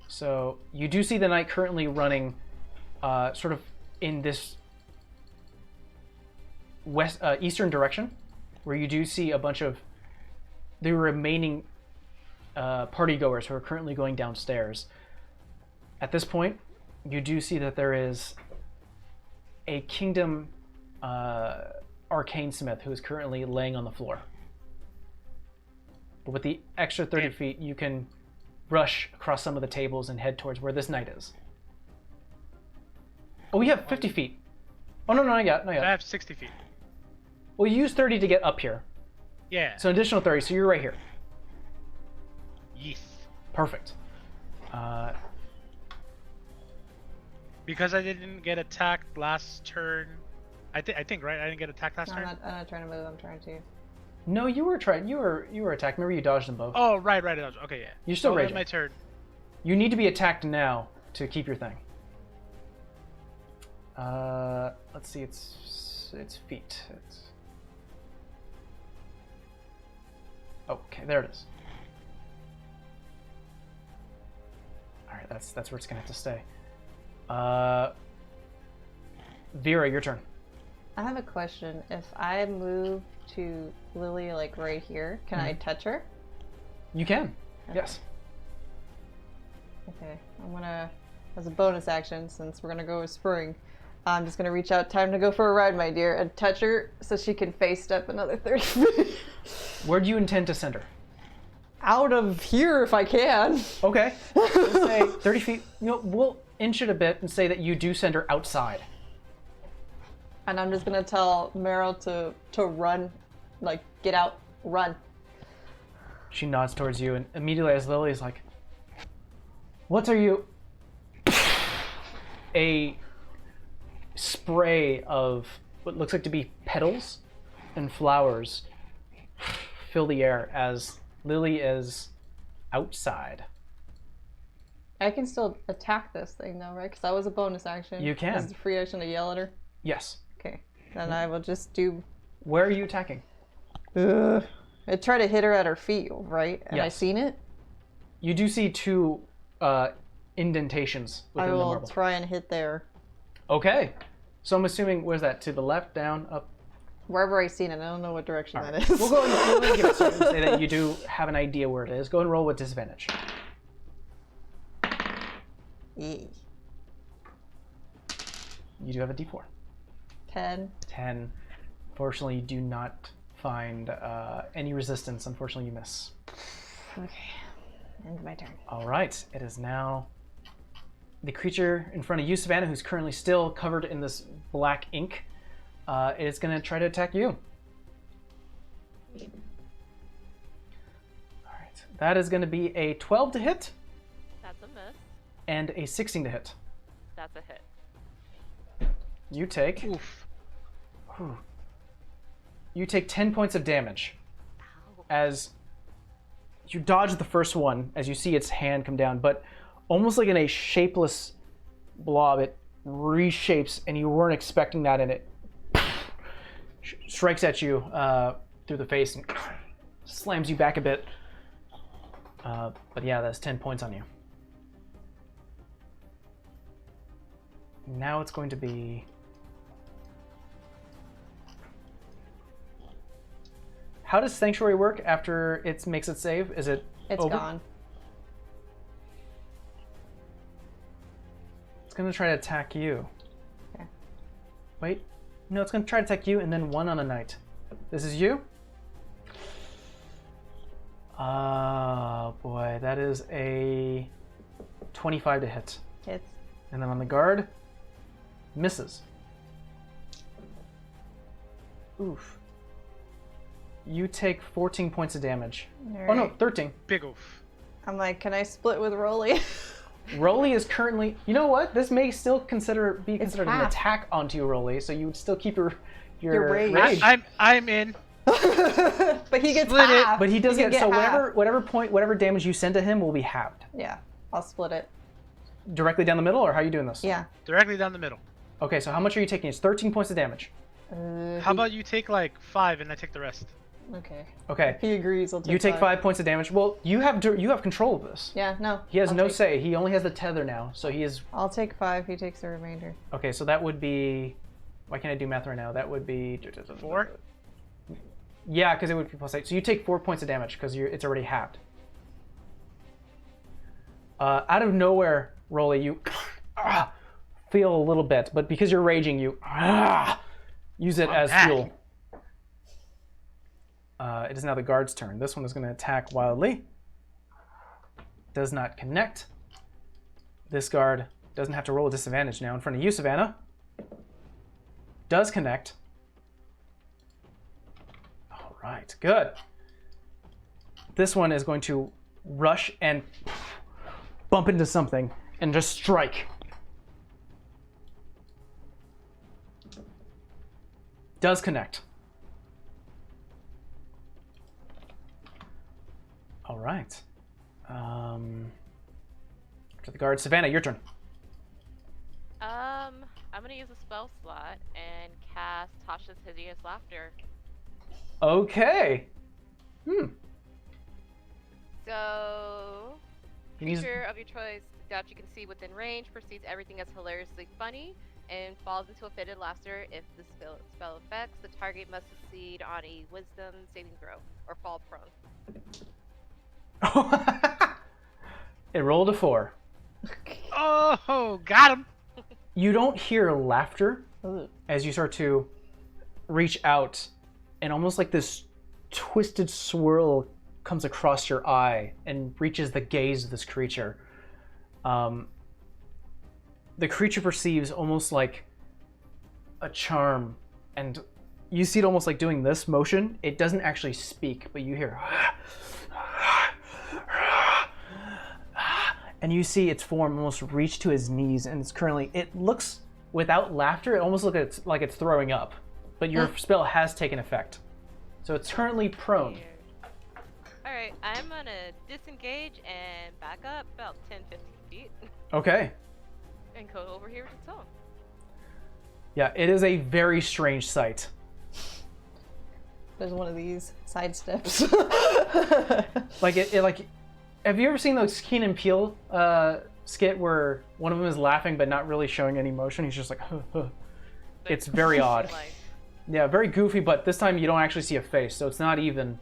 Speaker 1: So you do see the knight currently running sort of in this eastern direction, where you do see a bunch of the remaining partygoers who are currently going downstairs. At this point, you do see that there is a kingdom arcane smith who is currently laying on the floor. But with the extra 30 feet, you can rush across some of the tables and head towards where this knight is. Oh, we have 50 feet. Oh, no, not yet.
Speaker 4: I have 60 feet.
Speaker 1: Well, you use 30 to get up here.
Speaker 4: Yeah.
Speaker 1: So an additional 30, so you're right here.
Speaker 4: Yes.
Speaker 1: Perfect.
Speaker 4: Because I didn't get attacked last turn. I think right. I didn't get attacked last turn.
Speaker 2: I'm not trying to move. I'm trying to.
Speaker 1: No, you were trying. You were attacked. Remember, you dodged them both.
Speaker 4: Oh, right. Okay, yeah.
Speaker 1: You're still raging.
Speaker 4: My turn.
Speaker 1: You need to be attacked now to keep your thing. Let's see. It's feet. Okay, there it is. All right, that's where it's gonna have to stay. Vera, your turn.
Speaker 2: I have a question. If I move to Lily, like right here, can I touch her?
Speaker 1: You can.
Speaker 2: Okay.
Speaker 1: Yes.
Speaker 2: Okay. I'm gonna, as a bonus action, since we're gonna go with spring, I'm just gonna reach out. Time to go for a ride, my dear, and touch her so she can face step another 30 feet.
Speaker 1: Where do you intend to send her?
Speaker 2: Out of here if I can.
Speaker 1: Okay. Let's say 30 feet. We'll inch it a bit and say that you do send her outside.
Speaker 2: And I'm just gonna tell Meryl to run, like get out, run.
Speaker 1: She nods towards you, and immediately as Lily's like, "What are you?" A spray of what looks like to be petals and flowers fill the air as Lily is outside.
Speaker 2: I can still attack this thing though, right? Because that was a bonus action.
Speaker 1: You can.
Speaker 2: Is it a free action to yell at her?
Speaker 1: Yes.
Speaker 2: Okay. Then I will just do.
Speaker 1: Where are you attacking?
Speaker 2: I try to hit her at her feet, right? And I
Speaker 1: Yes.
Speaker 2: seen it.
Speaker 1: You do see 2 indentations
Speaker 2: I
Speaker 1: within the
Speaker 2: will
Speaker 1: marble.
Speaker 2: try and hit there.
Speaker 1: Okay. So I'm assuming, where's that? To the left, down, up?
Speaker 2: Wherever I seen it, I don't know what direction
Speaker 1: All
Speaker 2: that
Speaker 1: right.
Speaker 2: is.
Speaker 1: We'll go and give it a second and say that you do have an idea where it is. Go and roll with disadvantage.
Speaker 2: E.
Speaker 1: You do have a D4.
Speaker 2: 10.
Speaker 1: 10. Fortunately, you do not find any resistance. Unfortunately, you miss.
Speaker 2: Okay. End my turn.
Speaker 1: All right. It is now the creature in front of you, Savannah, who's currently still covered in this black ink. It is going to try to attack you. All right. That is going to be a 12 to hit
Speaker 3: That's a miss.
Speaker 1: and a 16 to hit.
Speaker 3: That's a hit.
Speaker 1: You take...
Speaker 4: Oof.
Speaker 1: Whew. You take 10 points of damage
Speaker 3: Ow.
Speaker 1: as you dodge the first one as you see its hand come down, but almost like in a shapeless blob, it reshapes, and you weren't expecting that, and it strikes at you through the face and slams you back a bit. But yeah, that's 10 points on you. Now it's going to be... How does Sanctuary work after it makes its save? Is it
Speaker 2: It's
Speaker 1: over?
Speaker 2: gone.
Speaker 1: It's going to try to attack you.
Speaker 2: Okay.
Speaker 1: Wait. No, it's going to try to attack you and then one on a knight. This is you? Oh, boy. That is a 25 to hit.
Speaker 2: Hits.
Speaker 1: And then on the guard, misses. Oof. You take 14 points of damage. Oh no, 13.
Speaker 4: Big oof.
Speaker 2: I'm like, can I split with Rolly?
Speaker 1: Rolly is currently... You know what? This may still be considered an
Speaker 2: half.
Speaker 1: attack onto you, Rolly, so you would still keep your
Speaker 2: Your rage.
Speaker 1: rage.
Speaker 4: I'm in.
Speaker 2: But he gets
Speaker 4: Split it.
Speaker 2: half.
Speaker 1: But he does
Speaker 2: can
Speaker 1: get... So
Speaker 2: half.
Speaker 1: whatever damage you send to him will be halved.
Speaker 2: Yeah, I'll split it.
Speaker 1: Directly down the middle, or how are you doing this?
Speaker 2: Yeah.
Speaker 4: Directly down the middle.
Speaker 1: Okay, so how much are you taking? It's 13 points of damage.
Speaker 4: How about you take like 5 and I take the rest?
Speaker 2: Okay.
Speaker 1: Okay.
Speaker 2: He agrees. I'll take
Speaker 1: You take
Speaker 2: 5.
Speaker 1: 5 points of damage. Well, you have control of this.
Speaker 2: Yeah, no.
Speaker 1: He has
Speaker 2: I'll
Speaker 1: no
Speaker 2: take-
Speaker 1: say. He only has the tether now, so he is...
Speaker 2: I'll take 5. He takes the remainder.
Speaker 1: Okay, so that would be... Why can't I do math right now? That would be...
Speaker 4: 4?
Speaker 1: Yeah, because it would be plus 8. So you take 4 points of damage because it's already halved. Out of nowhere, Rolly, you feel a little bit, but because you're raging, you use it as
Speaker 4: mad.
Speaker 1: fuel. It is now the guard's turn. This one is going to attack wildly. Does not connect. This guard doesn't have to roll a disadvantage now in front of you, Savannah. Does connect. All right, good. This one is going to rush and bump into something and just strike. Does connect. All right. To the guard, Savannah, your turn.
Speaker 3: I'm gonna use a spell slot and cast Tasha's Hideous Laughter.
Speaker 1: Okay.
Speaker 3: So,
Speaker 1: Use-
Speaker 3: creature of your choice that you can see within range perceives everything as hilariously funny and falls into a fit of laughter. If the spell affects, the target must succeed on a Wisdom saving throw or fall prone.
Speaker 1: It rolled a 4.
Speaker 4: Oh, got him.
Speaker 1: You don't hear laughter
Speaker 2: Ooh.
Speaker 1: as you start to reach out, and almost like this twisted swirl comes across your eye and reaches the gaze of this creature. The creature perceives almost like a charm, and you see it almost like doing this motion. It doesn't actually speak, but you hear and you see its form almost reach to his knees, and it's currently, it looks, without laughter, it almost looks like it's throwing up, but your spell has taken effect. So it's currently prone.
Speaker 3: Weird. Alright, I'm gonna disengage and back up about 10-15 feet
Speaker 1: Okay.
Speaker 3: and go over here with its own.
Speaker 1: Yeah, it is a very strange sight.
Speaker 2: There's one of these side steps.
Speaker 1: Like like, have you ever seen those Keen and Peele skit where one of them is laughing but not really showing any emotion? He's just like, huh, huh. It's very odd.
Speaker 3: Like,
Speaker 1: Yeah, very goofy, but this time you don't actually see a face, so it's not even.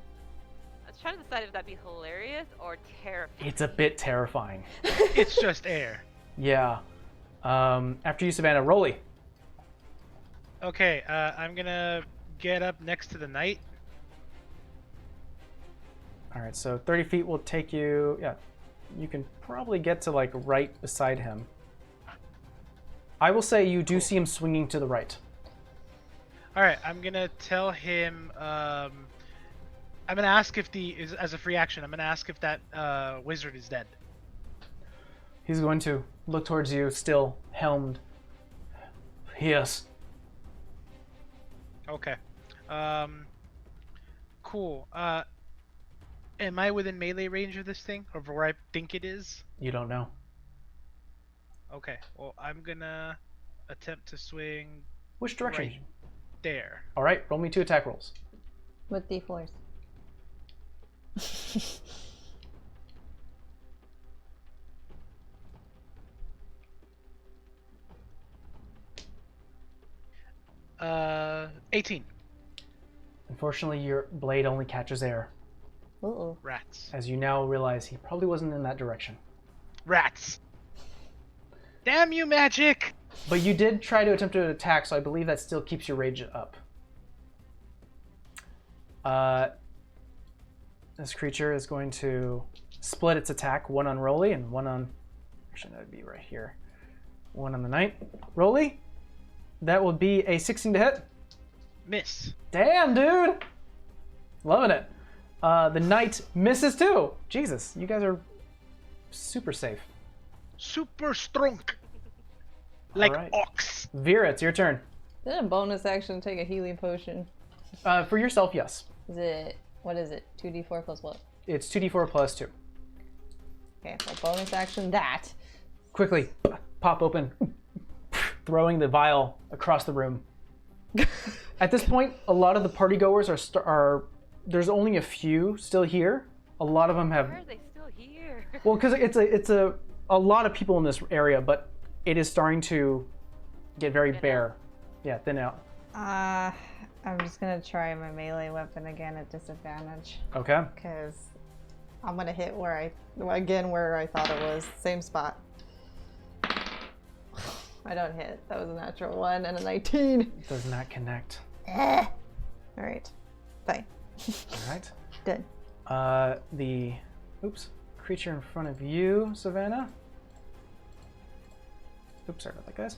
Speaker 3: I was trying to decide if that'd be hilarious or terrifying.
Speaker 1: It's a bit terrifying.
Speaker 4: It's just air.
Speaker 1: Yeah. After you, Savannah, Rolly.
Speaker 4: Okay, I'm gonna get up next to the knight.
Speaker 1: All right, so 30 feet will take you. Yeah, you can probably get to like right beside him. I will say you do see him swinging to the right.
Speaker 4: All right, I'm gonna tell him. I'm gonna ask if as a free action. I'm gonna ask if that wizard is dead.
Speaker 1: He's going to look towards you, still helmed. Yes.
Speaker 4: Okay. Cool. Am I within melee range of this thing, or where I think it is?
Speaker 1: You don't know.
Speaker 4: Okay. Well, I'm gonna attempt to swing
Speaker 1: Which direction?
Speaker 4: right there.
Speaker 1: All right, roll me 2 attack rolls.
Speaker 2: With D4s.
Speaker 4: Uh, 18.
Speaker 1: Unfortunately, your blade only catches air,
Speaker 2: Uh-oh.
Speaker 4: Rats.
Speaker 1: as you now realize he probably wasn't in that direction.
Speaker 4: Rats. Damn you, magic!
Speaker 1: But you did try to attempt to attack, so I believe that still keeps your rage up. This creature is going to split its attack, one on Rolly and one on... Actually, that would be right here. One on the knight. Rolly, that would be a 16 to hit.
Speaker 4: Miss.
Speaker 1: Damn, dude! Loving it. The knight misses too. Jesus, you guys are super safe.
Speaker 4: Super strong. Like
Speaker 1: Alright.
Speaker 4: ox.
Speaker 1: Vera, it's your turn.
Speaker 2: Is it a bonus action to take a healing potion?
Speaker 1: For yourself, yes.
Speaker 2: Is it, what is it? 2d4 plus what?
Speaker 1: It's 2d4 plus 2.
Speaker 2: Okay, so bonus action that.
Speaker 1: Quickly, pop open, throwing the vial across the room. At this point, a lot of the partygoers are there's only a few still here. A lot of them have.
Speaker 3: Why are they still here?
Speaker 1: Well, because it's a lot of people in this area, but it is starting to get very
Speaker 3: Thin
Speaker 1: bare. Yeah, thin out.
Speaker 2: I'm just gonna try my melee weapon again at disadvantage.
Speaker 1: Okay.
Speaker 2: Because I'm gonna hit where I thought it was. Same spot. I don't hit. That was a natural 1 and a 19.
Speaker 1: Does not connect.
Speaker 2: Alright. Fine.
Speaker 1: All right.
Speaker 2: Good.
Speaker 1: The creature in front of you, Savannah. Oops, sorry about that, guys.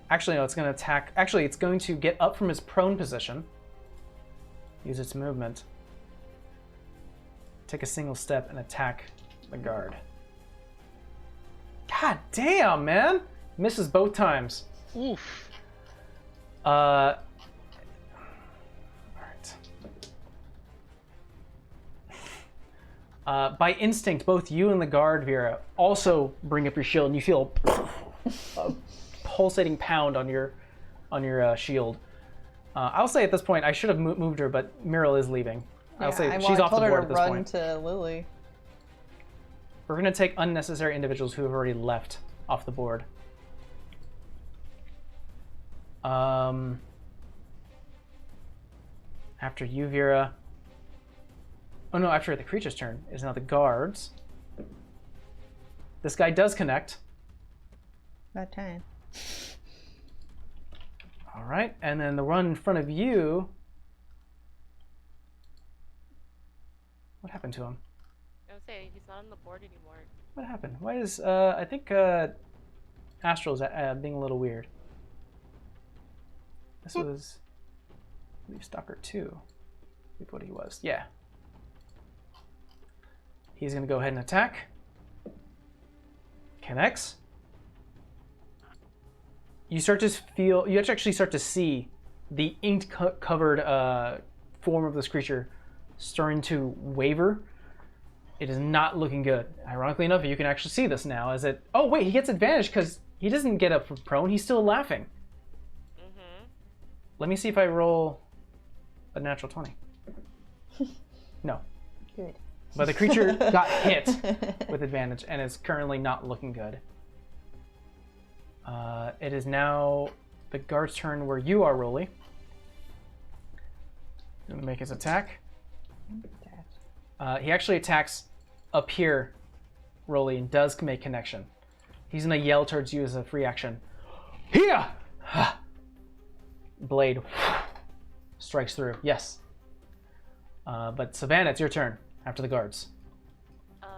Speaker 1: Actually, no, it's going to attack. Actually, it's going to get up from its prone position. Use its movement. Take a single step and attack the guard. God damn, man! Misses both times.
Speaker 4: Oof.
Speaker 1: Alright. By instinct, both you and the guard, Vera, also bring up your shield, and you feel a pulsating pound on your shield. I'll say at this point, I should have moved her, but Muriel is leaving. I'll say she's off the board at this point.
Speaker 2: I told her to run to Lily.
Speaker 1: We're going to take unnecessary individuals who have already left off the board. After you, Vera. Oh no, after the creature's turn is now the guards. This guy does connect.
Speaker 2: About time.
Speaker 1: All right, and then the one in front of you. What happened to him?
Speaker 3: I would say he's not on the board anymore.
Speaker 1: What happened? Why is I think Astral's being a little weird. This was, I believe, Stalker 2. Look what he was. Yeah. He's going to go ahead and attack. Connects. You start to feel, you actually start to see the ink-covered form of this creature starting to waver. It is not looking good. Ironically enough, you can actually see this now as it, oh wait, he gets advantage because he doesn't get up from prone, he's still laughing.
Speaker 3: Mm-hmm.
Speaker 1: Let me see if I roll a natural 20. No.
Speaker 2: Good.
Speaker 1: But the creature got hit with advantage and is currently not looking good. It is now the guard's turn where you are, Rolly. He's going to make his attack. He actually attacks up here, Rolly, and does make connection. He's gonna yell towards you as a free action. Here! Blade strikes through. Yes. But Savannah, it's your turn after the guards.
Speaker 3: Okay.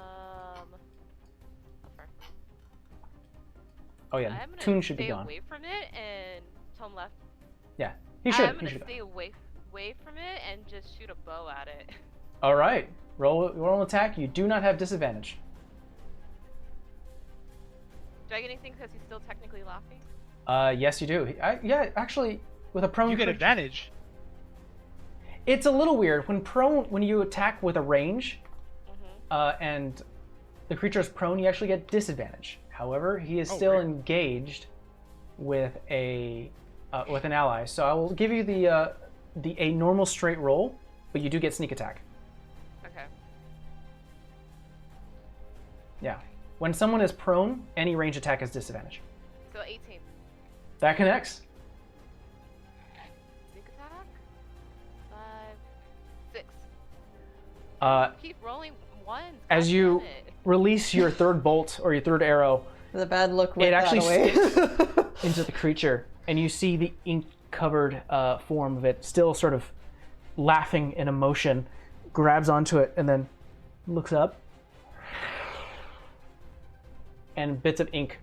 Speaker 1: Oh yeah,
Speaker 3: I'm gonna
Speaker 1: Toon should be
Speaker 3: stay
Speaker 1: gone.
Speaker 3: away from it, and Tom left.
Speaker 1: Yeah, he should.
Speaker 3: I'm
Speaker 1: He
Speaker 3: gonna
Speaker 1: should.
Speaker 3: stay away from it and just shoot a bow at it.
Speaker 1: All right, roll an attack. You do not have disadvantage.
Speaker 3: Do I get anything because he's still technically laughing?
Speaker 1: Yes, you do. Yeah, actually, with a prone,
Speaker 4: You get advantage.
Speaker 1: It's a little weird when you attack with a range, and the creature is prone. You actually get disadvantage. However, he is still
Speaker 4: weird.
Speaker 1: engaged with an ally. So I will give you a normal straight roll, but you do get sneak attack.
Speaker 3: Okay.
Speaker 1: Yeah. When someone is prone, any range attack has disadvantage.
Speaker 3: So 18.
Speaker 1: That connects.
Speaker 3: Sneak attack? 5, 6. Keep rolling ones.
Speaker 1: As
Speaker 3: God
Speaker 1: you
Speaker 3: damn it.
Speaker 1: release your third bolt or your third arrow,
Speaker 2: The bad look with
Speaker 1: it
Speaker 2: that
Speaker 1: actually
Speaker 2: away.
Speaker 1: sticks into the creature, and you see the ink-covered form of it still sort of laughing in emotion, grabs onto it, and then looks up, and bits of ink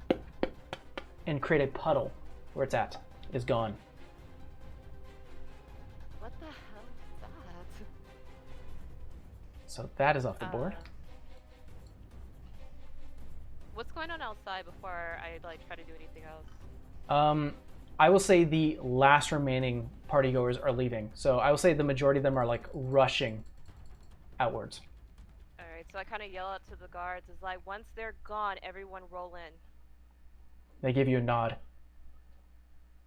Speaker 1: and create a puddle where it's at is gone.
Speaker 3: What the hell is that?
Speaker 1: So that is off the board.
Speaker 3: What's going on outside before I try to do anything else?
Speaker 1: I will say the last remaining partygoers are leaving. So I will say the majority of them are rushing outwards.
Speaker 3: Alright, so I kind of yell out to the guards. It's like, once they're gone, everyone roll in.
Speaker 1: They give you a nod.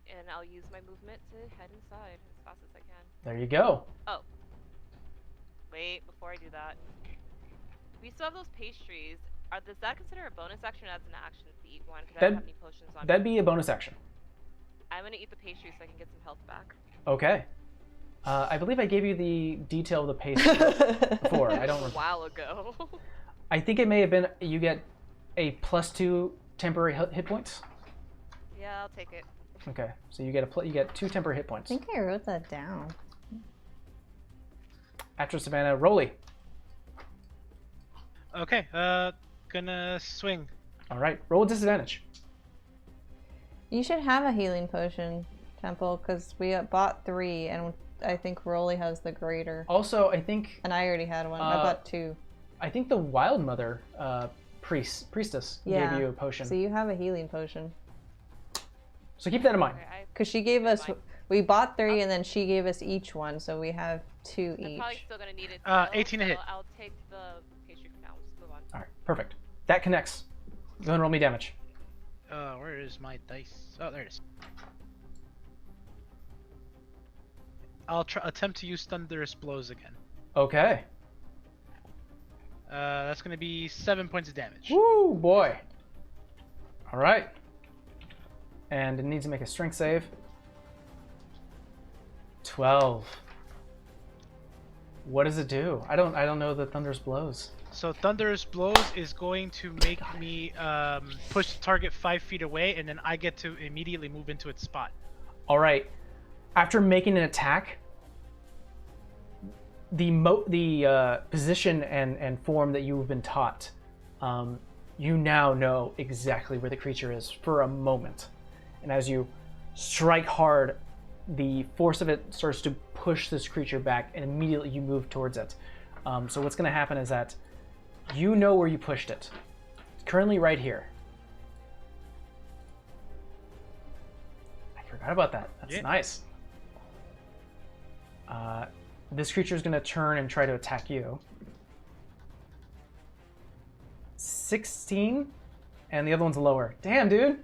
Speaker 3: And I'll use my movement to head inside as fast as I can.
Speaker 1: There you go.
Speaker 3: Oh. Wait, before I do that. We still have those pastries. Does that consider a bonus action as an action to eat one? Because I don't have any potions on
Speaker 1: That'd
Speaker 3: me.
Speaker 1: be a bonus action.
Speaker 3: I'm gonna eat the pastries so I can get some health back.
Speaker 1: Okay. I believe I gave you the detail of the pastry before. I don't
Speaker 3: A
Speaker 1: remember.
Speaker 3: while ago.
Speaker 1: I think it may have been you get a +2 temporary hit points.
Speaker 3: Yeah, I'll take it.
Speaker 1: Okay, so you get 2 temporary hit points.
Speaker 2: I think I wrote that down.
Speaker 1: After Savannah, Rolly.
Speaker 4: Okay, gonna swing.
Speaker 1: All right, roll with disadvantage.
Speaker 2: You should have a healing potion, Temple, because we bought 3, and I think Rolly has the greater.
Speaker 1: Also, I think
Speaker 2: And I already had one. I bought 2.
Speaker 1: I think the Wild Mother priestess
Speaker 2: Yeah.
Speaker 1: gave you a potion.
Speaker 2: So you have a healing potion.
Speaker 1: So keep that in mind.
Speaker 3: Okay,
Speaker 2: Because she gave us,
Speaker 3: Fine.
Speaker 2: we bought 3 and then she gave us each one, so we have 2
Speaker 3: I'm
Speaker 2: each.
Speaker 3: probably still gonna need it.
Speaker 4: 18 to hit.
Speaker 3: So I'll take the pastry for now. Let's move on.
Speaker 1: All right, perfect. That connects. Go ahead and roll me damage.
Speaker 4: Where is my dice? Oh, there it is. I'll attempt to use thunderous blows again.
Speaker 1: Okay.
Speaker 4: That's gonna be 7 points of damage.
Speaker 1: Woo, boy. All right. And it needs to make a strength save. 12. What does it do? I don't know the thunderous blows.
Speaker 4: So thunderous blows is going to make me push the target 5 feet away, and then I get to immediately move into its spot.
Speaker 1: All right. After making an attack, the position and form that you've been taught, you now know exactly where the creature is for a moment. And as you strike hard, the force of it starts to push this creature back, and immediately you move towards it. So what's going to happen is that you know where you pushed it. It's currently right here. I forgot about that. That's
Speaker 4: Yeah.
Speaker 1: nice. This creature is going to turn and try to attack you. 16, and the other one's lower. Damn, dude.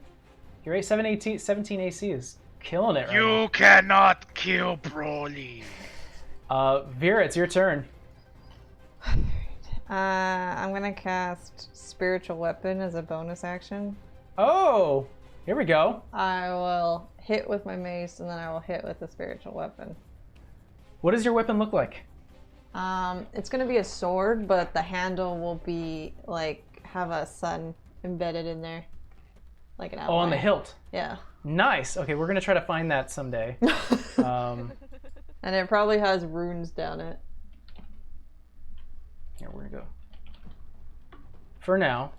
Speaker 1: Your 17 AC is killing it right now.
Speaker 4: You cannot kill Broly.
Speaker 1: Vera, it's your turn.
Speaker 2: I'm gonna cast Spiritual Weapon as a bonus action.
Speaker 1: Oh, here we go.
Speaker 2: I will hit with my mace, and then I will hit with the Spiritual Weapon.
Speaker 1: What does your weapon look like?
Speaker 2: It's gonna be a sword, but the handle will be have a sun embedded in there. like an
Speaker 1: Oh,
Speaker 2: outline.
Speaker 1: on the hilt.
Speaker 2: Yeah.
Speaker 1: Nice. Okay, we're gonna try to find that someday. Um,
Speaker 2: And it probably has runes down it.
Speaker 1: here, we're gonna go. For now,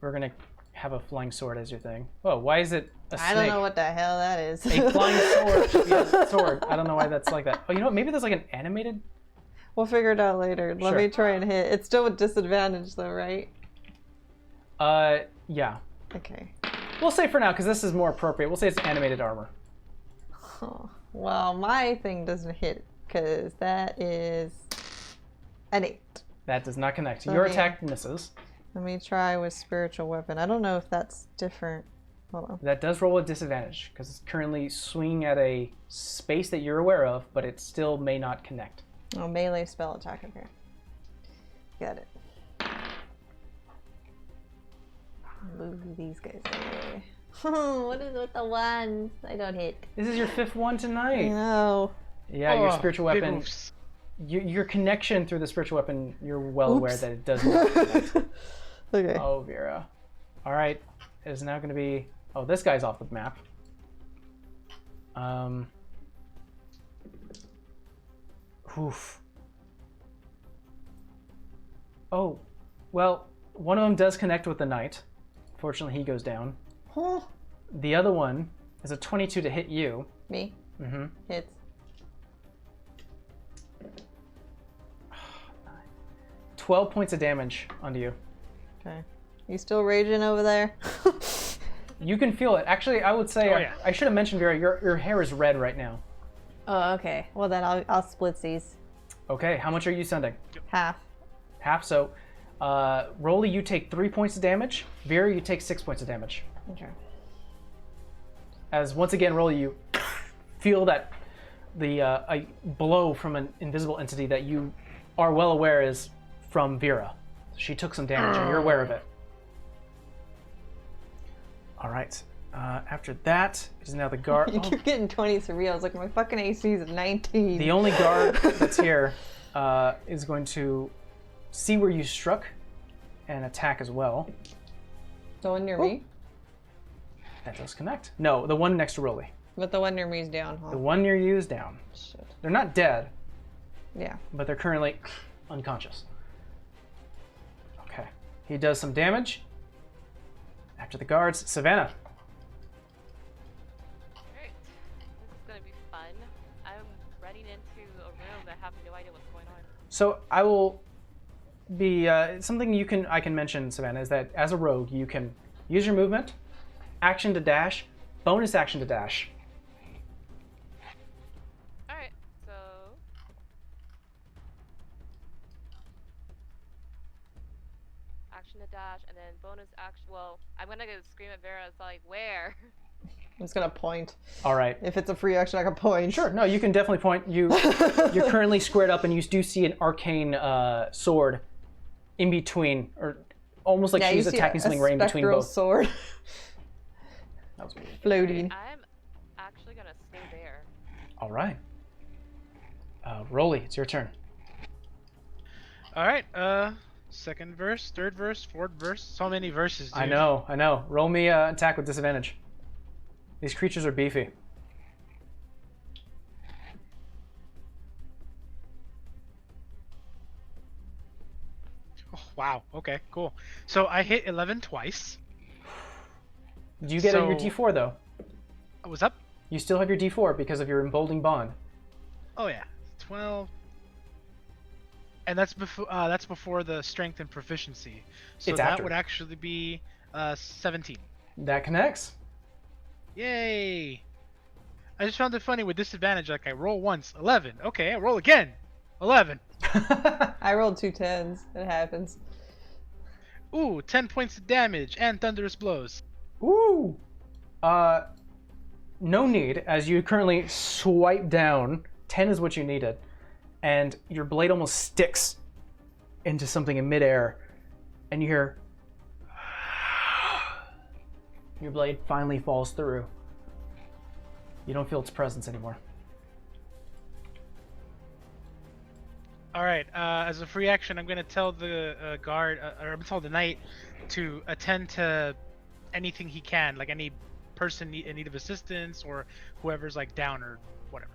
Speaker 1: we're gonna have a flying sword as your thing. Whoa, why is it a snake?
Speaker 2: I don't know what the hell that is.
Speaker 1: A flying sword should be a sword. I don't know why that's like that. Oh, you know what? Maybe there's like an animated.
Speaker 2: We'll figure it out later. Let
Speaker 1: Sure.
Speaker 2: me try and hit. It's still with disadvantage though, right?
Speaker 1: Yeah.
Speaker 2: Okay.
Speaker 1: We'll say for now because this is more appropriate. We'll say it's animated armor.
Speaker 2: Oh, well, my thing doesn't hit because that is an 8.
Speaker 1: That does not connect.
Speaker 2: Okay.
Speaker 1: Your attack misses.
Speaker 2: Let me try with spiritual weapon. I don't know if that's different. Hold on.
Speaker 1: That does roll a disadvantage because it's currently swinging at a space that you're aware of, but it still may not connect.
Speaker 2: Oh, melee spell attack. Okay. Got it. Move these guys away. What is with the ones? I don't hit.
Speaker 1: This is your 5th one tonight.
Speaker 2: No.
Speaker 1: Yeah, your
Speaker 4: Oh,
Speaker 1: spiritual
Speaker 4: big
Speaker 1: weapon.
Speaker 4: oofs.
Speaker 1: Your connection through the spiritual weapon, you're well aware that it does not connect.
Speaker 2: Okay.
Speaker 1: Oh, Vera. All right. It is now going to be... Oh, this guy's off the map. Oof. Oh, well, one of them does connect with the knight. Fortunately, he goes down.
Speaker 2: Huh.
Speaker 1: The other one is a 22 to hit you.
Speaker 2: Me.
Speaker 1: Mm-hmm.
Speaker 2: Hits.
Speaker 1: 12 points of damage onto you.
Speaker 2: Okay. You still raging over there?
Speaker 1: You can feel it. Actually, I would say,
Speaker 4: Oh, yeah.
Speaker 1: I should have mentioned, Vera, your hair is red right now.
Speaker 2: Oh, okay. Well, then I'll split these.
Speaker 1: Okay, how much are you sending?
Speaker 2: Half.
Speaker 1: Half, so Rolly, you take 3 points of damage. Vera, you take 6 points of damage.
Speaker 2: Okay.
Speaker 1: As once again, Rolly, you feel that a blow from an invisible entity that you are well aware is from Vera. She took some damage, and you're aware of it. All right. After that, it is now the guard.
Speaker 2: You
Speaker 1: Oh,
Speaker 2: keep getting 20s for real. I was like, my fucking AC is 19.
Speaker 1: the only guard that's here is going to see where you struck and attack as well.
Speaker 2: The one near me?
Speaker 1: That does connect. No, the one next to Rolly.
Speaker 2: But the one near me is down, huh?
Speaker 1: The one near you is down.
Speaker 2: Shit.
Speaker 1: They're not dead,
Speaker 2: Yeah.
Speaker 1: but they're currently unconscious. Okay. He does some damage. After the guards, Savannah.
Speaker 3: Alright. This is gonna be fun. I'm running into a room that I have no idea what's going on.
Speaker 1: So I will be something I can mention, Savannah, is that as a rogue you can use your movement, action to dash, bonus action to dash.
Speaker 3: Alright, so action to dash and then bonus action. Well, I'm gonna go scream at Vera. It's like, where?
Speaker 2: I'm just gonna point.
Speaker 1: All right.
Speaker 2: If it's a free action, I can point.
Speaker 1: Sure. No, you can definitely point. You're currently squared up, and you do see an arcane sword in between, or almost like
Speaker 2: Yeah,
Speaker 1: she's
Speaker 2: you see
Speaker 1: attacking
Speaker 2: a
Speaker 1: something right in between
Speaker 2: spectral
Speaker 1: both.
Speaker 2: sword
Speaker 1: That was weird.
Speaker 2: floating.
Speaker 3: I'm actually gonna stay there.
Speaker 1: All right. Rolly, it's your turn.
Speaker 4: All right. Second verse, third verse, fourth verse. So many verses, dude.
Speaker 1: I know. Roll me attack with disadvantage. These creatures are beefy.
Speaker 4: Oh, wow. Okay. Cool. So I hit 11 twice.
Speaker 1: Do you get your
Speaker 4: So-
Speaker 1: D4 though?
Speaker 4: What's up?
Speaker 1: You still have your D4 because of your emboldening bond.
Speaker 4: Oh yeah, 12. And that's before the strength and proficiency. So
Speaker 1: It's
Speaker 4: that
Speaker 1: after.
Speaker 4: would actually be 17.
Speaker 1: That connects.
Speaker 4: Yay! I just found it funny with disadvantage. Like I roll once, 11. Okay, I roll again, 11.
Speaker 2: I rolled 2 10s. It happens.
Speaker 4: Ooh, 10 points of damage and thunderous blows.
Speaker 1: Ooh. No need, as you currently swipe down. 10 is what you needed, and your blade almost sticks into something in midair, and you hear. Your blade finally falls through. You don't feel its presence anymore.
Speaker 4: All right. As a free action, I'm gonna tell the guard, or I'm gonna tell the knight to attend to anything he can, like any person in need of assistance or whoever's like down or whatever.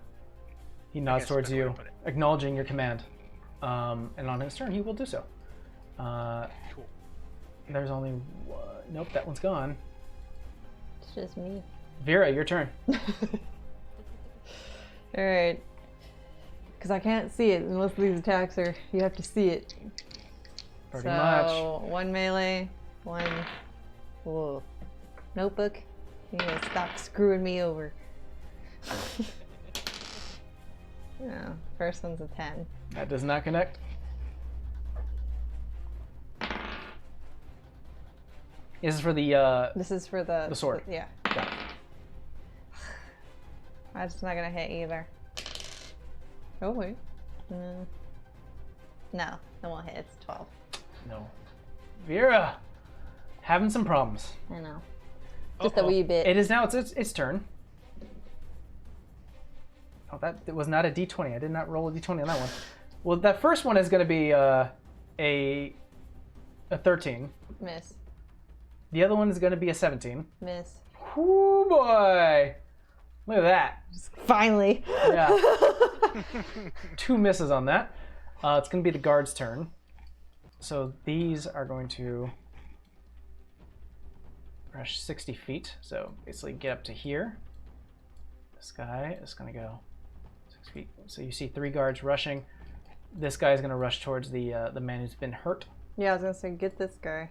Speaker 1: He nods
Speaker 4: guess
Speaker 1: towards
Speaker 4: better way
Speaker 1: you,
Speaker 4: to put it.
Speaker 1: acknowledging your command. And on his turn, he will do so.
Speaker 4: Cool.
Speaker 1: There's only one. Nope, that one's gone.
Speaker 2: It's just me.
Speaker 1: Vera, your turn.
Speaker 2: Alright. Because I can't see it unless these attacks are. You have to see it.
Speaker 1: Pretty
Speaker 2: so,
Speaker 1: much.
Speaker 2: one melee, one. Whoa. Notebook. You gotta stop screwing me over. Yeah, first one's a 10.
Speaker 1: That does not connect. This is for the
Speaker 2: This is for the
Speaker 1: sword.
Speaker 2: yeah.
Speaker 1: Got it.
Speaker 2: That's not gonna hit either. Oh wait. No, it won't hit. It's 12.
Speaker 1: No. Vera, having some problems.
Speaker 2: I know. Just a wee bit.
Speaker 1: It is now its turn. Oh, that was not a d20. I did not roll a d20 on that one. Well, that first one is going to be a 13.
Speaker 2: Miss.
Speaker 1: The other one is going to be a 17.
Speaker 2: Miss.
Speaker 1: Whoo boy! Look at that.
Speaker 2: Finally.
Speaker 1: Yeah. 2 misses on that. It's going to be the guard's turn. So these are going to rush 60 feet. So basically get up to here. This guy is going to go 6 feet. So you see 3 guards rushing. This guy is going to rush towards the man who's been hurt.
Speaker 2: Yeah, I was gonna say, get this guy.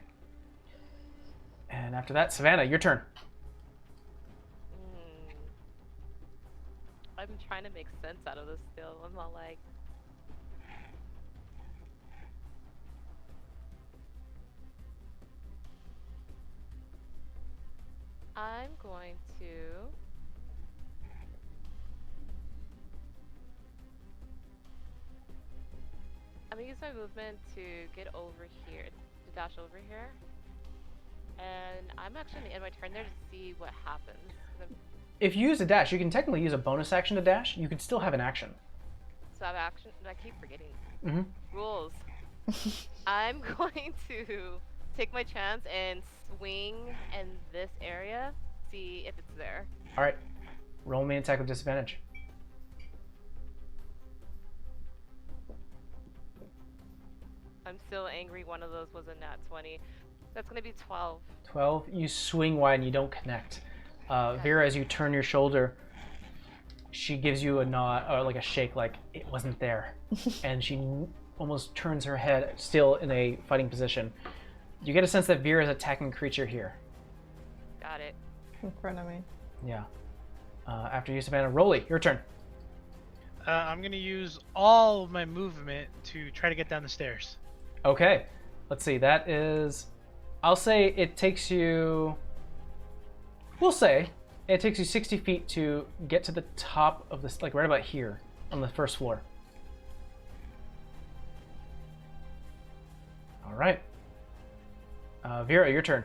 Speaker 1: And after that, Savannah, your turn.
Speaker 3: I'm trying to make sense out of this still. I'm not like. I'm going to. I'm gonna use my movement to get over here, to dash over here. And I'm actually gonna end my turn there to see what happens. 'Cause
Speaker 1: If you use a dash, you can technically use a bonus action to dash. You could still have an action.
Speaker 3: So I have action. I keep forgetting
Speaker 1: Mm-hmm.
Speaker 3: rules. I'm going to take my chance and swing in this area, see if it's there.
Speaker 1: All right. Roll me an attack with disadvantage.
Speaker 3: I'm still angry. One of those was a nat 20. That's gonna be 12.
Speaker 1: 12. You swing wide and you don't connect. Vera, as you turn your shoulder, she gives you a nod or like a shake, like it wasn't there, and she almost turns her head, still in a fighting position. You get a sense that Vera is attacking a creature here.
Speaker 3: Got it.
Speaker 2: In front of me.
Speaker 1: Yeah. After you, Savannah, Rolly, your turn.
Speaker 4: I'm gonna use all of my movement to try to get down the stairs.
Speaker 1: Okay. Let's see. That is. I'll say it takes you. We'll say it takes you 60 feet to get to the top of this, like right about here on the first floor. All right. Vera, your turn.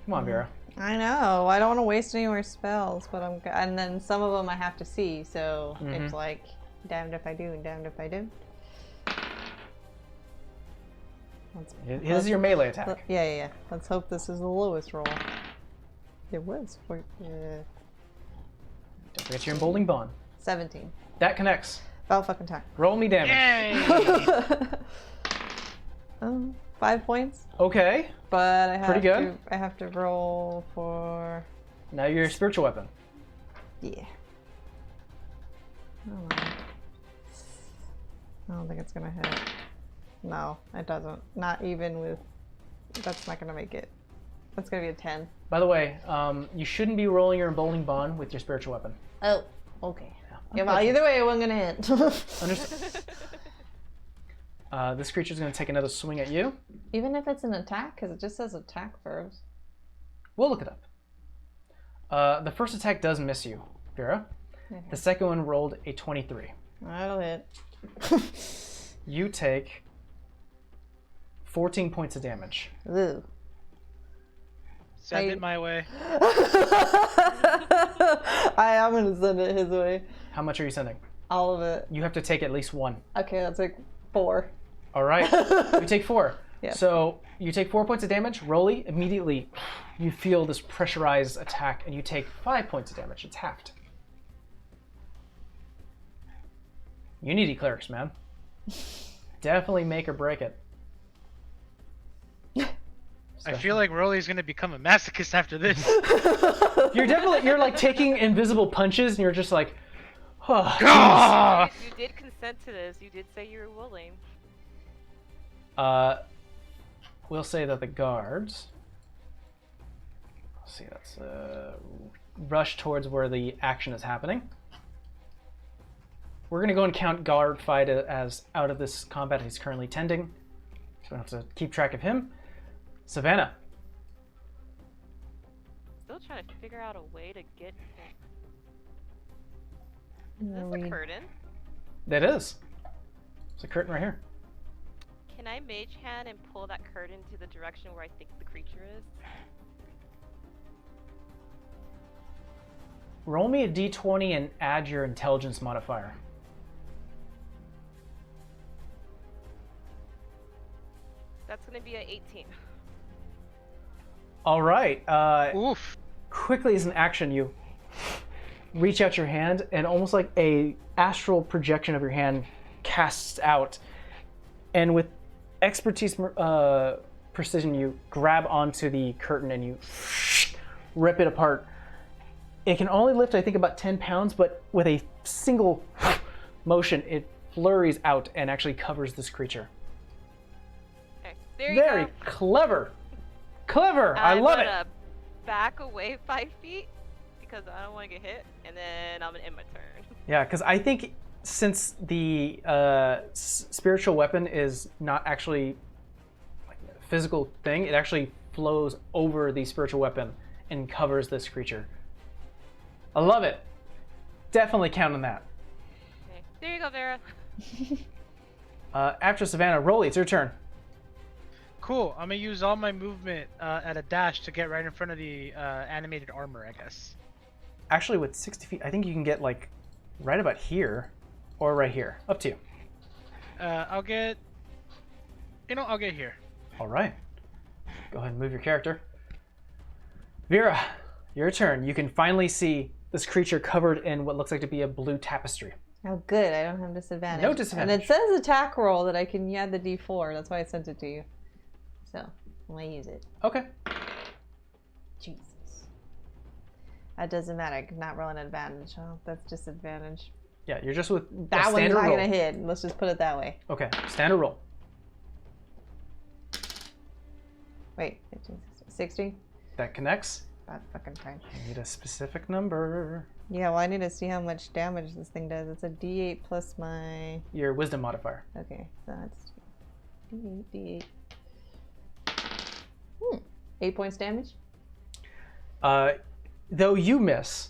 Speaker 1: Come on, Vera.
Speaker 2: I know. I don't want to waste any more spells, but and then some of them I have to see, so it's like damned if I do and damned if I do.
Speaker 1: This is your melee attack.
Speaker 2: Yeah. Let's hope this is the lowest roll. It was.
Speaker 1: Don't forget your emboldening bond.
Speaker 2: 17.
Speaker 1: That connects.
Speaker 2: About fucking time.
Speaker 1: Roll me damage.
Speaker 4: Yay!
Speaker 2: 5 points,
Speaker 1: Okay.
Speaker 2: but I have
Speaker 1: Pretty good.
Speaker 2: I have to roll for
Speaker 1: Now your spiritual weapon.
Speaker 2: yeah. Oh, no. I don't think it's gonna hit. No, it doesn't. Not even with. That's not gonna make it. That's gonna be a 10.
Speaker 1: By the way, you shouldn't be rolling your emboldening bond with your spiritual weapon.
Speaker 2: Oh, okay. Yeah, well, either way, it wasn't gonna hit.
Speaker 1: Understood. This creature's going to take another swing at you.
Speaker 2: Even if it's an attack, because it just says attack first.
Speaker 1: We'll look it up. The first attack does miss you, Vera.
Speaker 2: Okay.
Speaker 1: The second one rolled a 23.
Speaker 2: That'll hit.
Speaker 1: You take 14 points of damage.
Speaker 2: Ooh.
Speaker 4: Send it my way.
Speaker 2: I am gonna send it his way.
Speaker 1: How much are you sending?
Speaker 2: All of it.
Speaker 1: You have to take at least one.
Speaker 2: Okay, that's like 4.
Speaker 1: All right. You take 4.
Speaker 2: Yeah.
Speaker 1: So you take 4 points of damage. Rolly, immediately you feel this pressurized attack, and you take 5 points of damage. It's halved. Unity clerics, man. Definitely make or break it.
Speaker 4: I feel like Rolly's gonna become a masochist after this.
Speaker 1: You're like taking invisible punches, and you're just like, oh, jeez.
Speaker 4: Ah!
Speaker 3: You did consent to this. You did say you were willing.
Speaker 1: We'll say that the guards. Let's see, that's rush towards where the action is happening. We're gonna go and count guard fight as out of this combat he's currently tending, so we don't have to keep track of him. Savannah.
Speaker 3: Still trying to figure out a way to get him.
Speaker 2: No,
Speaker 3: Is this a curtain?
Speaker 1: That is. It's a curtain right here.
Speaker 3: Can I mage hand and pull that curtain to the direction where I think the creature is?
Speaker 1: Roll me a d20 and add your intelligence modifier.
Speaker 3: That's gonna be an 18.
Speaker 1: All right.
Speaker 4: Oof.
Speaker 1: Quickly as an action, you reach out your hand, and almost like a astral projection of your hand casts out, and with expertise, precision, you grab onto the curtain and you rip it apart. It can only lift, I think, about 10 pounds, but with a single motion, it flurries out and actually covers this creature.
Speaker 3: Okay, there you
Speaker 1: Very
Speaker 3: go.
Speaker 1: clever. Clever. I love it.
Speaker 3: I'm gonna back away 5 feet because I don't want to get hit, and then I'm gonna end my turn.
Speaker 1: Yeah, because I think since the spiritual weapon is not actually like a physical thing, it actually flows over the spiritual weapon and covers this creature. I love it. Definitely count on that.
Speaker 3: Okay, there you go, Vera.
Speaker 1: After Savannah, Rolly, it's your turn.
Speaker 4: Cool. I'm gonna use all my movement at a dash to get right in front of the animated armor, I guess.
Speaker 1: Actually, with 60 feet, I think you can get like right about here or right here. Up to you.
Speaker 4: I'll get. I'll get here.
Speaker 1: All right. Go ahead and move your character. Vera, your turn. You can finally see this creature covered in what looks like to be a blue tapestry.
Speaker 2: Oh, good. I don't have disadvantage.
Speaker 1: No disadvantage.
Speaker 2: And it says attack roll that I can add the d4. That's why I sent it to you. So, I'm going to use it.
Speaker 1: Okay.
Speaker 2: Jesus. That doesn't matter. I'm not rolling advantage. Oh, that's disadvantage.
Speaker 1: Yeah, you're just with
Speaker 2: That one's
Speaker 1: standard
Speaker 2: not
Speaker 1: roll.
Speaker 2: going to hit. Let's just put it that way.
Speaker 1: Okay, standard roll.
Speaker 2: Wait, 60?
Speaker 1: That connects.
Speaker 2: That fucking fine.
Speaker 1: I need a specific number.
Speaker 2: Yeah, well, I need to see how much damage this thing does. It's a d8 plus my...
Speaker 1: Your wisdom modifier.
Speaker 2: Okay, so that's d8. 8 points damage?
Speaker 1: Though you miss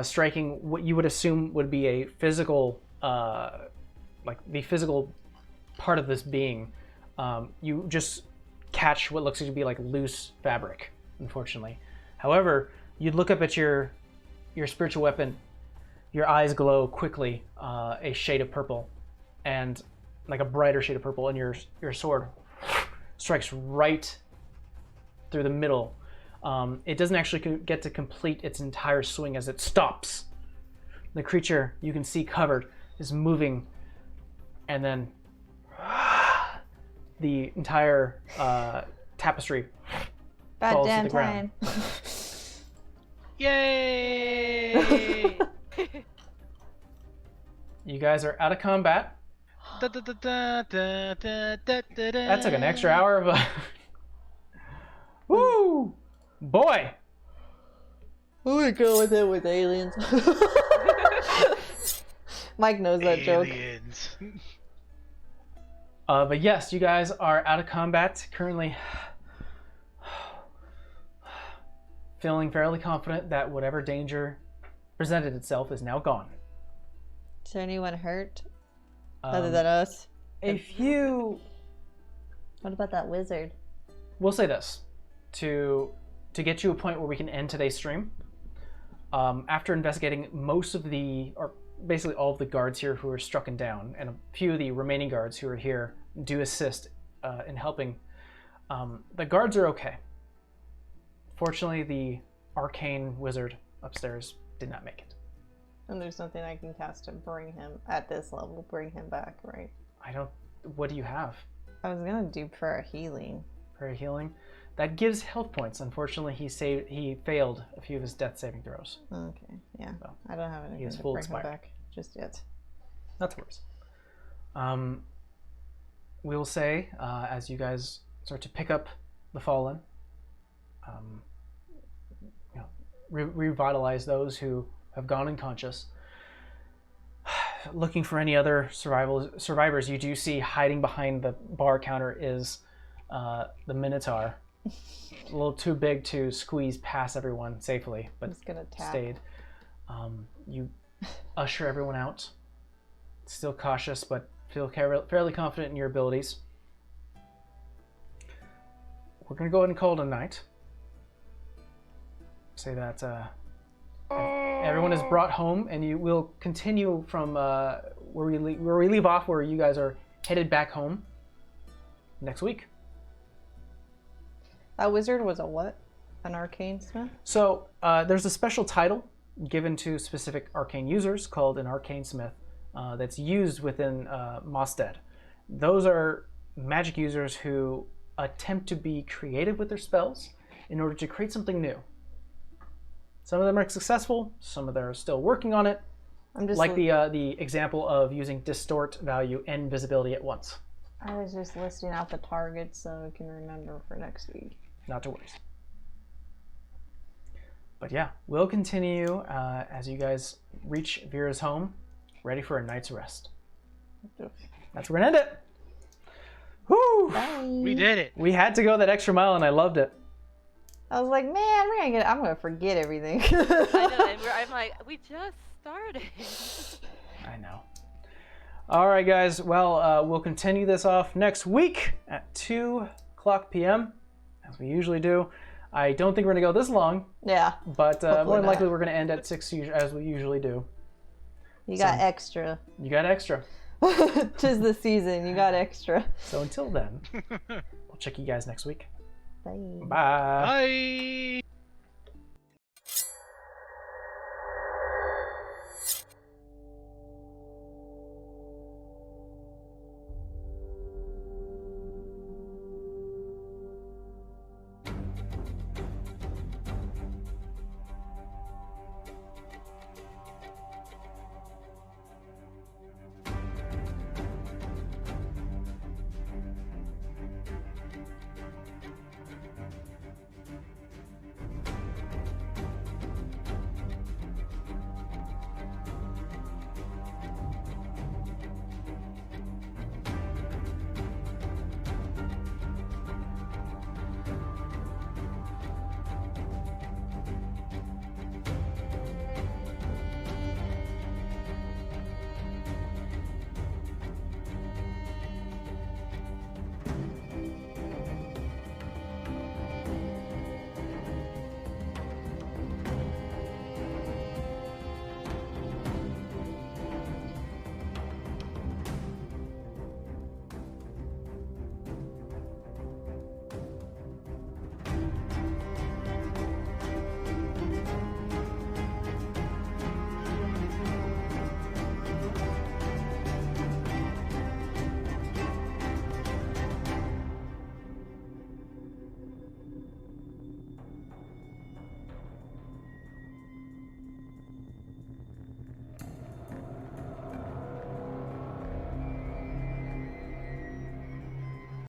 Speaker 1: striking what you would assume would be a physical, like the physical part of this being, you just catch what looks to be like loose fabric, unfortunately. However, you'd look up at your spiritual weapon, your eyes glow quickly, a shade of purple, and like a brighter shade of purple, and your sword strikes right through the middle. It doesn't actually get to complete its entire swing as it stops. The creature you can see covered is moving, and then the entire tapestry
Speaker 2: Bad
Speaker 1: falls to
Speaker 2: damn
Speaker 1: the ground.
Speaker 2: time.
Speaker 4: Yay!
Speaker 1: You guys are out of combat.
Speaker 4: Da, da, da, da, da, da, da, da, da.
Speaker 1: That took an extra hour of Woo! Boy!
Speaker 2: Who would go with it with aliens? Mike knows that joke.
Speaker 4: Aliens.
Speaker 1: But yes, you guys are out of combat currently. Feeling fairly confident that whatever danger presented itself is now gone.
Speaker 2: Is there anyone hurt other than us?
Speaker 1: If you...
Speaker 2: What about that wizard?
Speaker 1: We'll say this. To get you a point where we can end today's stream, after investigating most of the, or basically all of the guards here who are struck and down, and a few of the remaining guards who are here do assist in helping. The guards are okay. Fortunately, the arcane wizard upstairs did not make it.
Speaker 2: And there's nothing I can cast to bring him, at this level, bring him back, right?
Speaker 1: I don't... What do you have?
Speaker 2: I was gonna do prayer healing.
Speaker 1: Prayer healing? That gives health points. Unfortunately, he failed a few of his death saving throws.
Speaker 2: Okay, yeah.
Speaker 1: So,
Speaker 2: I don't have anything
Speaker 1: is
Speaker 2: to
Speaker 1: full
Speaker 2: bring
Speaker 1: expired.
Speaker 2: him back just yet.
Speaker 1: Not to worry. We will say, as you guys start to pick up the fallen, revitalize those who have gone unconscious. Looking for any other survivors, you do see hiding behind the bar counter is the Minotaur. A little too big to squeeze past everyone safely, but
Speaker 2: I'm just gonna tap.
Speaker 1: stayed. You usher everyone out. Still cautious, but feel fairly confident in your abilities. We're going to go ahead and call it a night. Say that everyone is brought home, and you will continue from where we leave off, where you guys are headed back home next week.
Speaker 2: That wizard was a what? An arcane smith?
Speaker 1: So there's a special title given to specific arcane users called an arcane smith that's used within Mostead. Those are magic users who attempt to be creative with their spells in order to create something new. Some of them are successful, some of them are still working on it.
Speaker 2: I'm just
Speaker 1: like the example of using distort, value, and visibility at once.
Speaker 2: I was just listing out the targets so I can remember for next week.
Speaker 1: Not to worry. But yeah, we'll continue as you guys reach Vera's home, ready for a night's rest. That's where we're gonna end it. Woo!
Speaker 2: Bye.
Speaker 4: We did it.
Speaker 1: We had to go that extra mile, and I loved it.
Speaker 2: I was like, man, I'm gonna forget everything.
Speaker 3: I know, and I'm like, we just started.
Speaker 1: I know. All right, guys. Well, we'll continue this off next week at 2:00 p.m. as we usually do. I don't think we're gonna go this long,
Speaker 2: Yeah.
Speaker 1: but more
Speaker 2: Hopefully
Speaker 1: than likely
Speaker 2: not.
Speaker 1: we're gonna end at 6 as we usually do.
Speaker 2: You got extra.
Speaker 1: You got extra.
Speaker 2: 'Tis the season. You got extra.
Speaker 1: So until then, we'll check you guys next week.
Speaker 2: Bye.
Speaker 1: Bye.
Speaker 4: Bye.